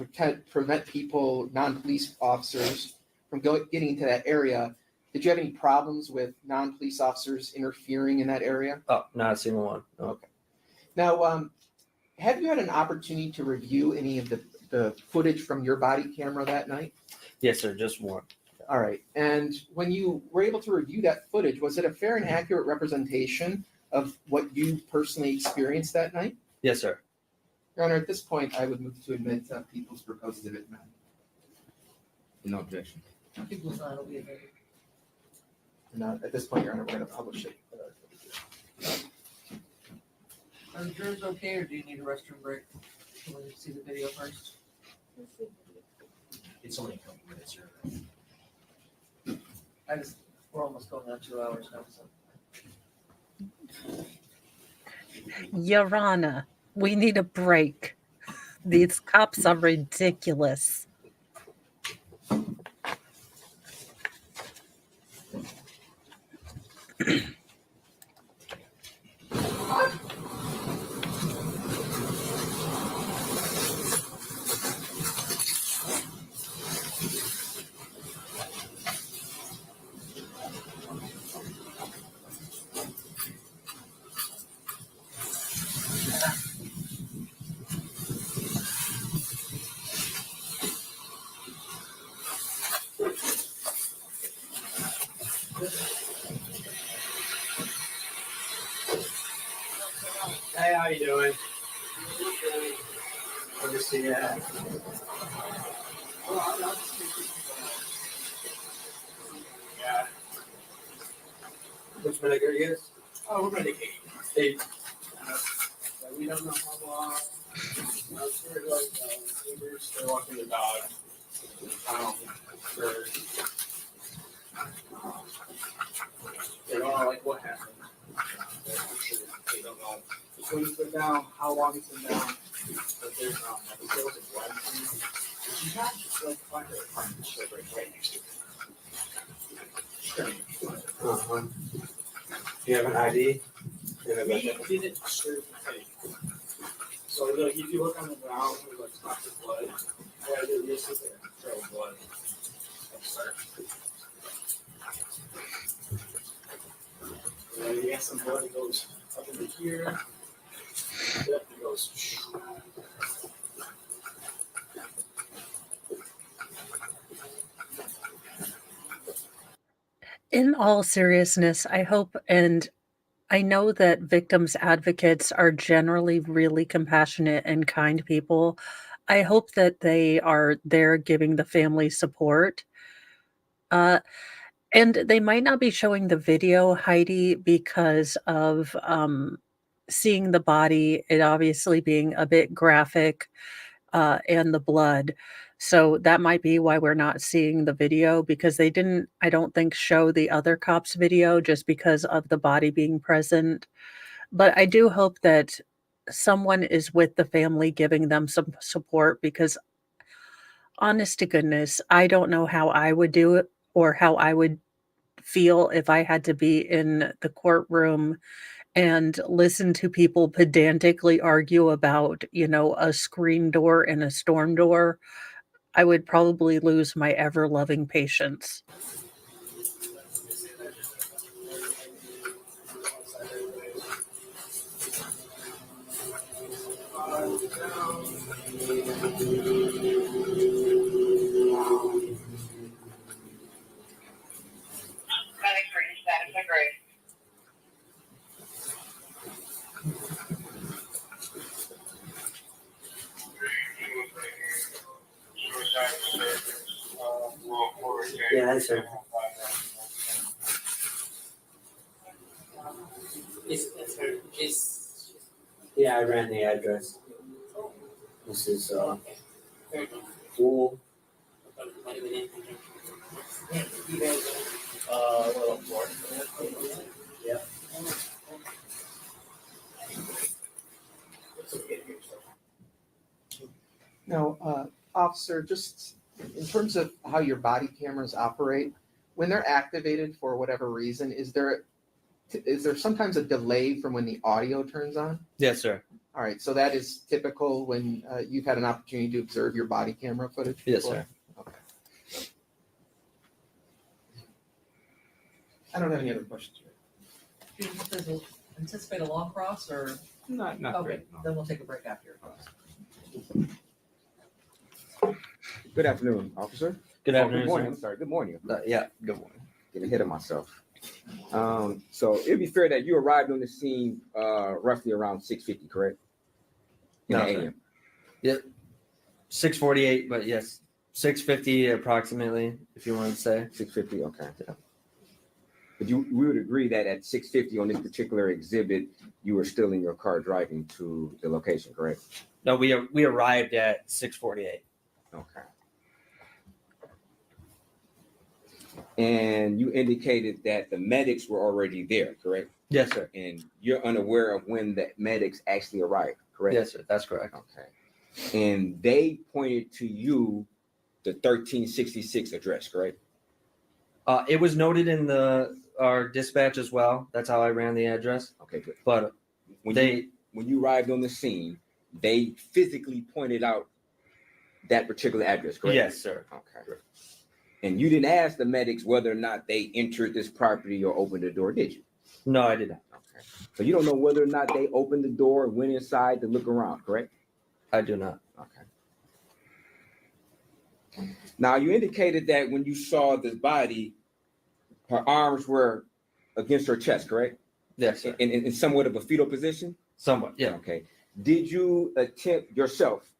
prevent people, non-police officers, from getting into that area, did you have any problems with non-police officers interfering in that area? Oh, not a single one. No. Okay. Now, have you had an opportunity to review any of the footage from your body camera that night? Yes, sir. Just one. All right. And when you were able to review that footage, was it a fair and accurate representation of what you personally experienced that night? Yes, sir. Your Honor, at this point, I would move to admit people's proposed amendment. No objection. People's will be available. And at this point, Your Honor, we're going to publish it. Are the jurors okay, or do you need a restroom break? Can we see the video first? It's only a couple minutes here. We're almost going on 2 hours now, so. Your Honor, we need a break. These cops are ridiculous. Hey, how you doing? Good to see you. Yeah. Which vinegar you use? Oh, we're gonna eight. We don't know how long. I was sure we were still walking the dog. For they don't know like what happened. They don't know. It's when it's been down, how long it's been down. But there's if there was a blood thing. You got just like find her apartment shit right next to it. Do you have an ID? We didn't serve the tape. So like if you look on the ground with like spots of blood, yeah, you'll see there trail of blood. You got some blood that goes up into here. Yep, it goes. In all seriousness, I hope and I know that victims advocates are generally really compassionate and kind people. I hope that they are there giving the family support. Uh, and they might not be showing the video, Heidi, because of seeing the body, it obviously being a bit graphic, and the blood. So that might be why we're not seeing the video because they didn't, I don't think, show the other cops' video just because of the body being present. But I do hope that someone is with the family giving them some support because honest to goodness, I don't know how I would do it or how I would feel if I had to be in the courtroom and listen to people pedantically argue about, a screen door and a storm door. I would probably lose my ever loving patience. Yeah, that's her. It's her. Yeah, I ran the address. This is Wool. A little more. Yeah. Now, officer, just in terms of how your body cameras operate, when they're activated for whatever reason, is there sometimes a delay from when the audio turns on? Yes, sir. All right, so that is typical when you've had an opportunity to observe your body camera footage? Yes, before? sir. Okay. I don't have any other questions. Do you anticipate a long cross or? Not Okay, great. No. then we'll take a break after your cross. Good afternoon, officer. Good Oh, afternoon, good morning. sir. I'm sorry. Good morning. Yeah, good morning. Get ahead of myself. So it'd be fair that you arrived on the scene roughly around 6:50, correct? In No, the sir. AM. Yep. 6:48, but yes, 6:50 approximately, if you want to say. 6:50. Okay. Yeah. But we would agree that at 6:50 on this particular exhibit, you were still in your car driving to the location, correct? No, we arrived at 6:48. Okay. And you indicated that the medics were already there, correct? Yes, sir. And you're unaware of when the medics actually arrived, correct? Yes, sir. That's correct. Okay. And they pointed to you the 1366 address, correct? It was noted in our dispatch as well. That's how I ran the address. Okay, good. But when you arrived on the scene, they physically pointed out that particular address, correct? Yes, sir. Okay. And you didn't ask the medics whether or not they entered this property or opened the door, did you? No, I did not. Okay. So you don't know whether or not they opened the door and went inside to look around, correct? I do not. Okay. Now you indicated that when you saw this body, her arms were against her chest, correct? Yes, sir. In somewhat of a fetal position? Somewhat, yeah. Okay. Did you attempt yourself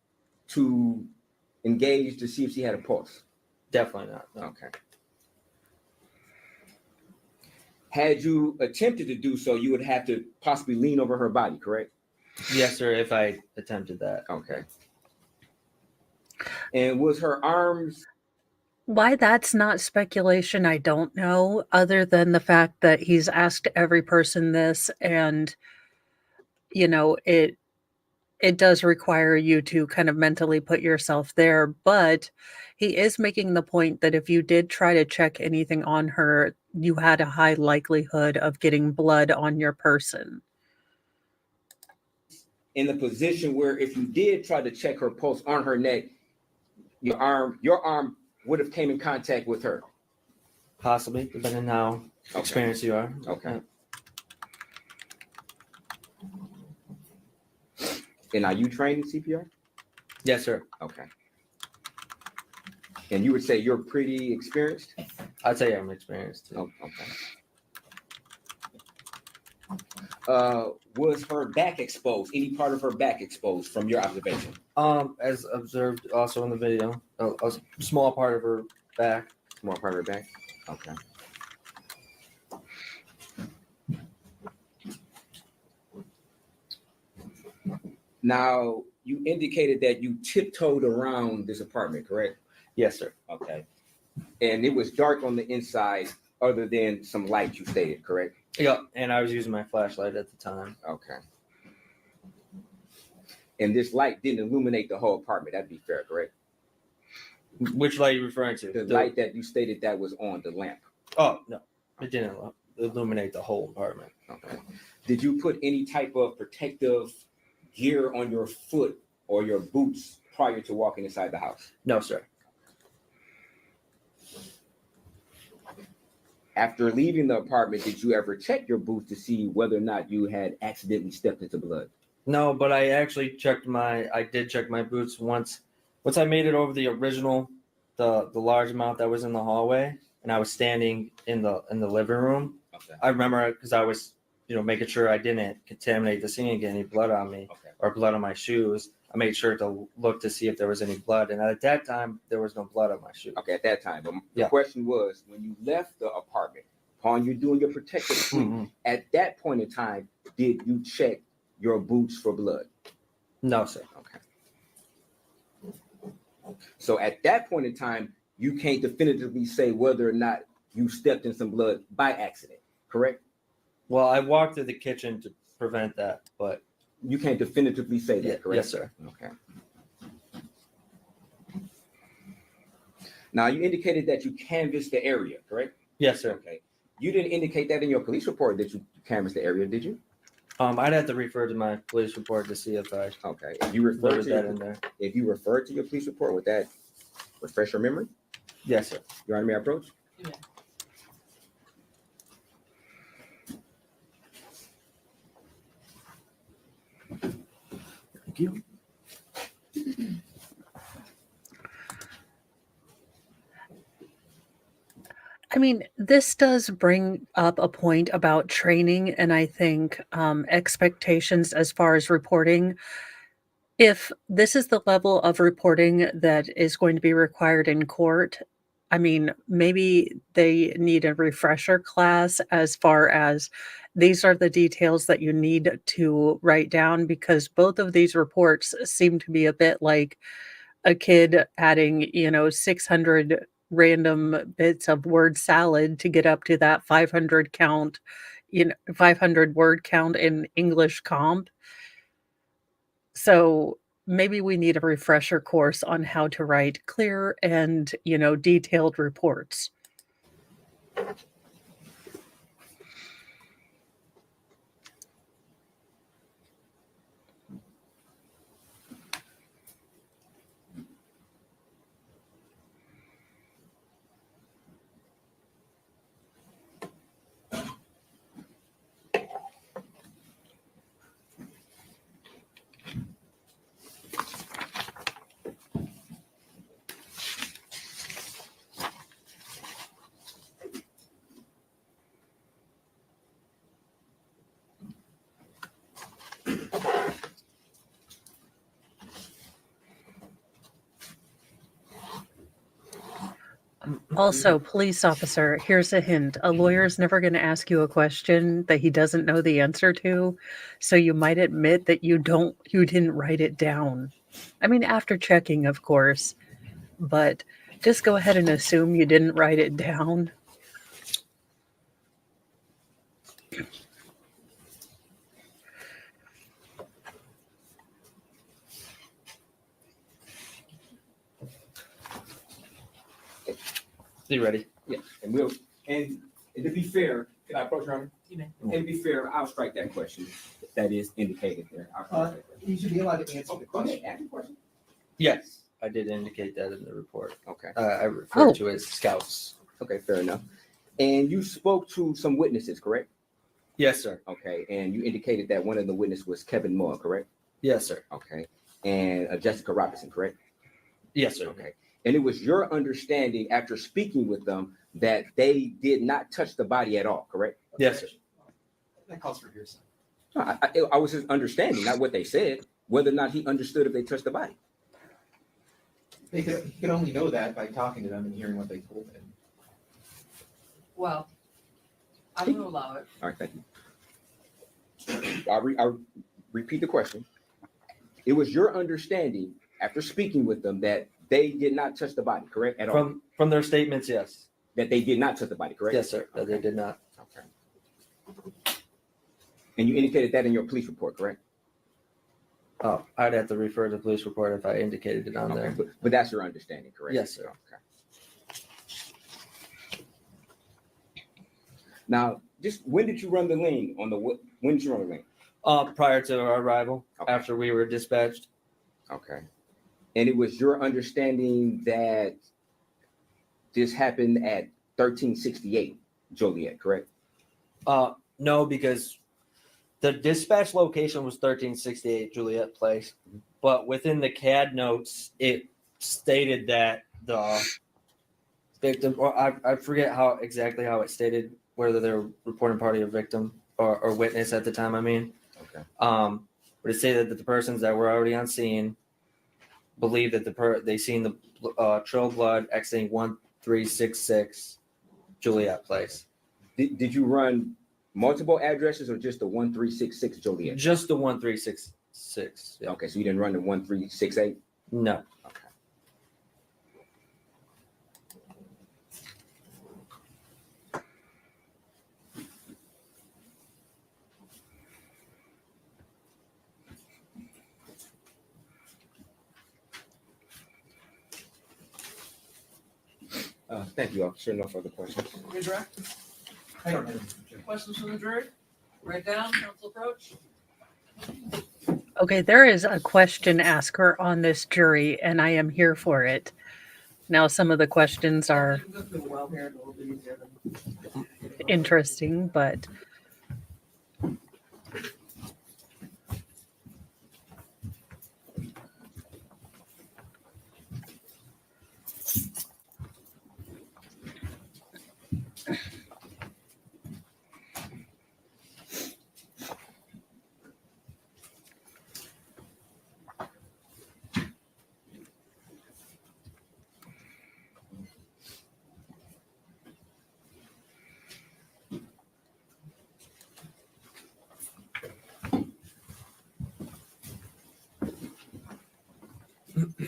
to engage to see if she had a pulse? Definitely not. No. Okay. Had you attempted to do so, you would have to possibly lean over her body, correct? Yes, sir, if I attempted that. Okay. And was her arms? Why that's not speculation, I don't know, other than the fact that he's asked every person this, and it does require you to kind of mentally put yourself there. But he is making the point that if you did try to check anything on her, you had a high likelihood of getting blood on your person. In the position where if you did try to check her pulse on her neck, your arm would have came in contact with her. Possibly, depending on how experienced you are. Okay. And are you trained in CPR? Yes, sir. Okay. And you would say you're pretty experienced? I'd say I'm experienced too. Oh, okay. Was her back exposed? Any part of her back exposed from your observation? As observed also in the video, a small part of her back. Small part of her back? Okay. Now, you indicated that you tiptoed around this apartment, correct? Yes, sir. Okay. And it was dark on the inside other than some light you stated, correct? Yeah, and I was using my flashlight at the time. Okay. And this light didn't illuminate the whole apartment, that'd be fair, correct? Which light are you referring to? The light that you stated that was on, the lamp. Oh, no, it didn't illuminate the whole apartment. Okay. Did you put any type of protective gear on your foot or your boots prior to walking inside the house? No, sir. After leaving the apartment, did you ever check your boots to see whether or not you had accidentally stepped into blood? No, but I actually did check my boots once I made it over the original, the large amount that was in the hallway, and I was standing in the living room. Okay. I remember because I was, making sure I didn't contaminate the scene and get any blood on me or blood on my shoes. I made sure to look to see if there was any blood, and at that time there was no blood on my shoes. Okay, at that time. But the question was, when you left the apartment, upon you doing your protective sleep, at that point in time, did you check your boots for blood? No, sir. Okay. So at that point in time, you can't definitively say whether or not you stepped in some blood by accident, correct? Well, I walked to the kitchen to prevent that, but you can't definitively say that, correct? Yes, sir. Okay. Now, you indicated that you canvassed the area, correct? Yes, sir. Okay. You didn't indicate that in your police report that you canvassed the area, did you? I'd have to refer to my police report to see if I If you refer noted to that in there. If you refer to your police report, would that refresh your memory? Yes, sir. Your Honor, may I approach? Yeah. Thank you. I mean, this does bring up a point about training and I think expectations as far as reporting. If this is the level of reporting that is going to be required in court, I mean, maybe they need a refresher class as far as these are the details that you need to write down because both of these reports seem to be a bit like a kid adding, 600 random bits of word salad to get up to that 500 count, 500 word count in English comp. So maybe we need a refresher course on how to write clear and, detailed reports. Also, police officer, here's a hint. A lawyer's never going to ask you a question that he doesn't know the answer to, so you might admit that you didn't write it down. I mean, after checking, of course, but just go ahead and assume you didn't write it down. You ready? Yeah, and to be fair, can I approach, Your Honor? You may. And to be fair, I'll strike that question that is indicated there. I'll strike that question. You should be allowed to answer the Go ahead, question. ask the question. Yes, I did indicate that in the report. Okay. I referred to as scouts. Okay, fair enough. And you spoke to some witnesses, correct? Yes, sir. Okay, and you indicated that one of the witnesses was Kevin Moore, correct? Yes, sir. Okay, and Jessica Robinson, correct? Yes, sir. Okay, and it was your understanding after speaking with them that they did not touch the body at all, correct? Yes, sir. That calls for hearsay. I was his understanding, not what they said, whether or not he understood if they touched the body. He could only know that by talking to them and hearing what they told him. Well, I'm going to allow it. All right, thank you. I'll repeat the question. It was your understanding after speaking with them that they did not touch the body, correct? At all? From their statements, yes. That they did not touch the body, correct? Yes, sir. That they did not. Okay. And you indicated that in your police report, correct? Oh, I'd have to refer to the police report if I indicated it on there. But that's your understanding, correct? Yes, sir. Okay. Now, just when did you run the lien on the when did you run the lien? Prior to our arrival, after we were dispatched. Okay. And it was your understanding that this happened at 1368 Joliet, correct? No, because the dispatch location was 1368 Juliet Place, but within the CAD notes, it stated that the victim, or I forget exactly how it stated, whether they're reporting party or victim or witness at the time. I mean, okay. But it stated that the persons that were already on scene believe that they seen the trail of blood exiting 1366 Juliet Place. Did you run multiple addresses or just the 1366 Joliet? Just the 1366. Yeah. Okay, so you didn't run the 1368? No. Okay. Thank you, officer. No further questions. Your direct? I don't have any. Questions from the jury? Write down, counsel approach. Okay, there is a question asker on this jury, and I am here for it. Now, some of the questions are You can go through the well here, and it'll be easier than- interesting, but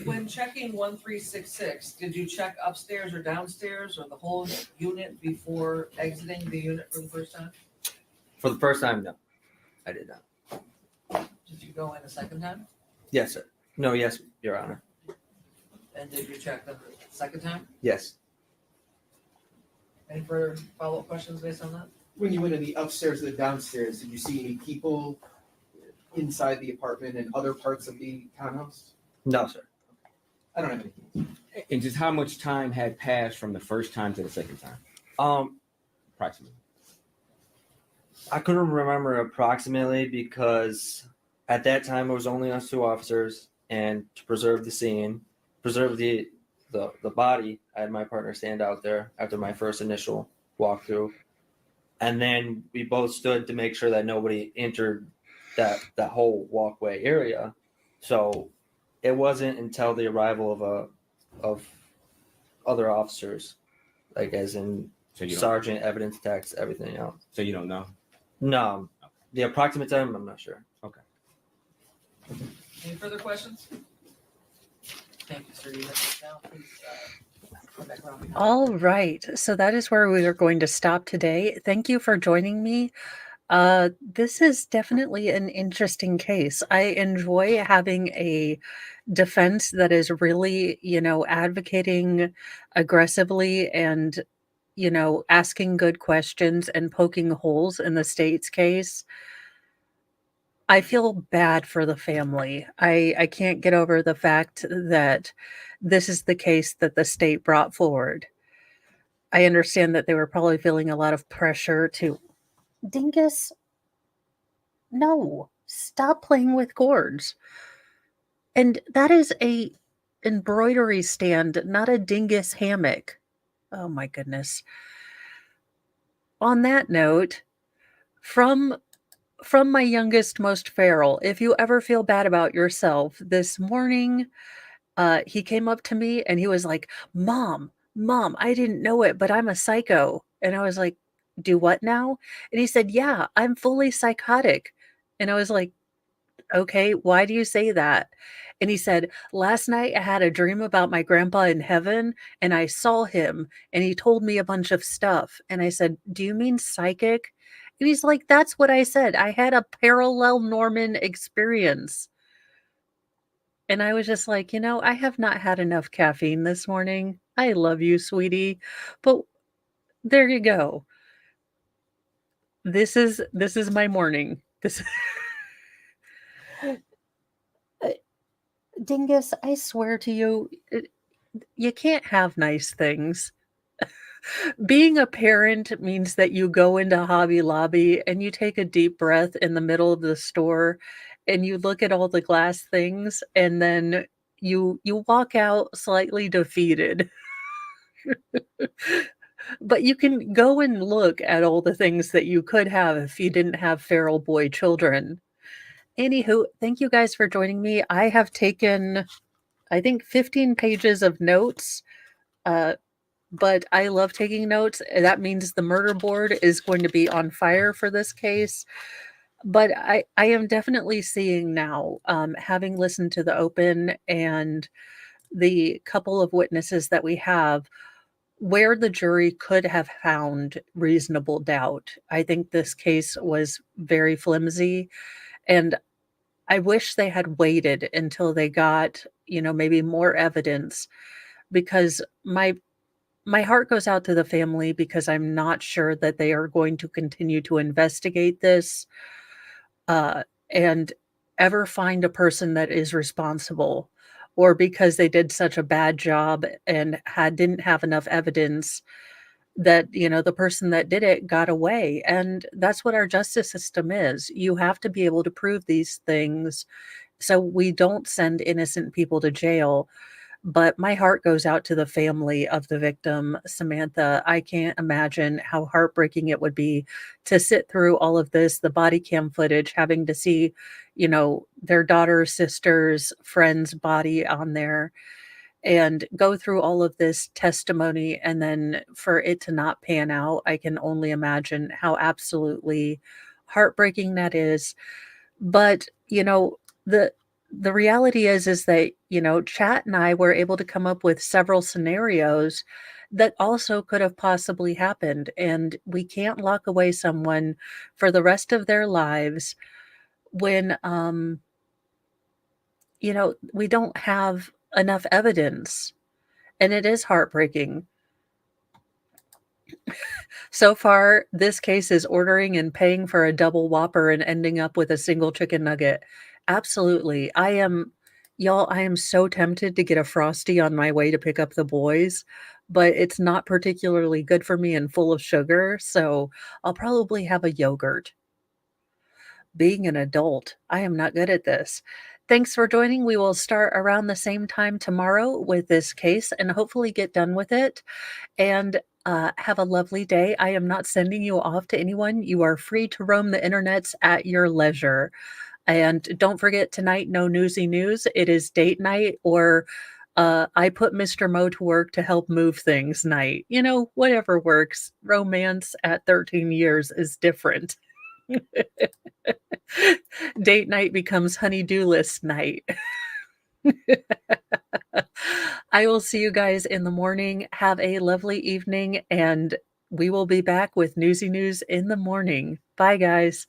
When checking 1366, did you check upstairs or downstairs or the whole unit before exiting the unit for the first time? For the first time, no, I did not. Did you go in a second time? Yes, sir. No, yes, Your Honor. And did you check the second time? Yes. Any further follow-up questions based on that? When you went in the upstairs or the downstairs, did you see any people inside the apartment and other parts of the townhouse? No, sir. I don't have any. And just how much time had passed from the first time to the second time? Approximately. I couldn't remember approximately because at that time it was only us two officers, and to preserve the scene, preserve the body, I had my partner stand out there after my first initial walkthrough, and then we both stood to make sure that nobody entered that whole walkway area. So it wasn't until the arrival of other officers, like as in sergeant, evidence techs, everything else. So you don't know? No, the approximate time I'm not sure. Okay. Any further questions? Thank you, sir. You have it now. Please come back around behind. all right. So that is where we are going to stop today. Thank you for joining me. This is definitely an interesting case. I enjoy having a defense that is really, advocating aggressively and, asking good questions and poking holes in the state's case. I feel bad for the family. I can't get over the fact that this is the case that the state brought forward. I understand that they were probably feeling a lot of pressure to Dingus, no, stop playing with gourds. And that is a embroidery stand, not a dingus hammock. Oh my goodness. On that note, from from my youngest, most feral, if you ever feel bad about yourself, this morning, he came up to me and he was like, Mom, I didn't know it, but I'm a psycho. And I was like, do what now? And he said, yeah, I'm fully psychotic. And I was like, okay, why do you say that? And he said, last night I had a dream about my grandpa in heaven and I saw him and he told me a bunch of stuff. And I said, do you mean psychic? And he's like, that's what I said. I had a parallel Norman experience. And I was just like, I have not had enough caffeine this morning. I love you, sweetie. But there you go. This is my morning. This Dingus, I swear to you, you can't have nice things. Being a parent means that you go into Hobby Lobby and you take a deep breath in the middle of the store and you look at all the glass things and then you walk out slightly defeated. But you can go and look at all the things that you could have if you didn't have feral boy children. Anywho, thank you guys for joining me. I have taken, I think, 15 pages of notes. But I love taking notes. That means the murder board is going to be on fire for this case. But I am definitely seeing now, having listened to the open and the couple of witnesses that we have, where the jury could have found reasonable doubt. I think this case was very flimsy, and I wish they had waited until they got, maybe more evidence, because my heart goes out to the family because I'm not sure that they are going to continue to investigate this, and ever find a person that is responsible, or because they did such a bad job and didn't have enough evidence that, the person that did it got away. And that's what our justice system is. You have to be able to prove these things so we don't send innocent people to jail. But my heart goes out to the family of the victim, Samantha. I can't imagine how heartbreaking it would be to sit through all of this, the body cam footage, having to see, their daughter's sister's friend's body on there, and go through all of this testimony, and then for it to not pan out. I can only imagine how absolutely heartbreaking that is. But, the reality is that, Chat and I were able to come up with several scenarios that also could have possibly happened. And we can't lock away someone for the rest of their lives when, we don't have enough evidence. And it is heartbreaking. So far, this case is ordering and paying for a double Whopper and ending up with a single chicken nugget. Absolutely. Y'all, I am so tempted to get a Frosty on my way to pick up the boys, but it's not particularly good for me and full of sugar, so I'll probably have a yogurt. Being an adult, I am not good at this. Thanks for joining. We will start around the same time tomorrow with this case and hopefully get done with it. And have a lovely day. I am not sending you off to anyone. You are free to roam the internets at your leisure. And don't forget tonight, no newsy news. It is date night, or I put Mr. Mo to work to help move things night. Whatever works. Romance at 13 years is different. Date night becomes honey-do list night. I will see you guys in the morning. Have a lovely evening, and we will be back with Newsy News in the morning. Bye, guys.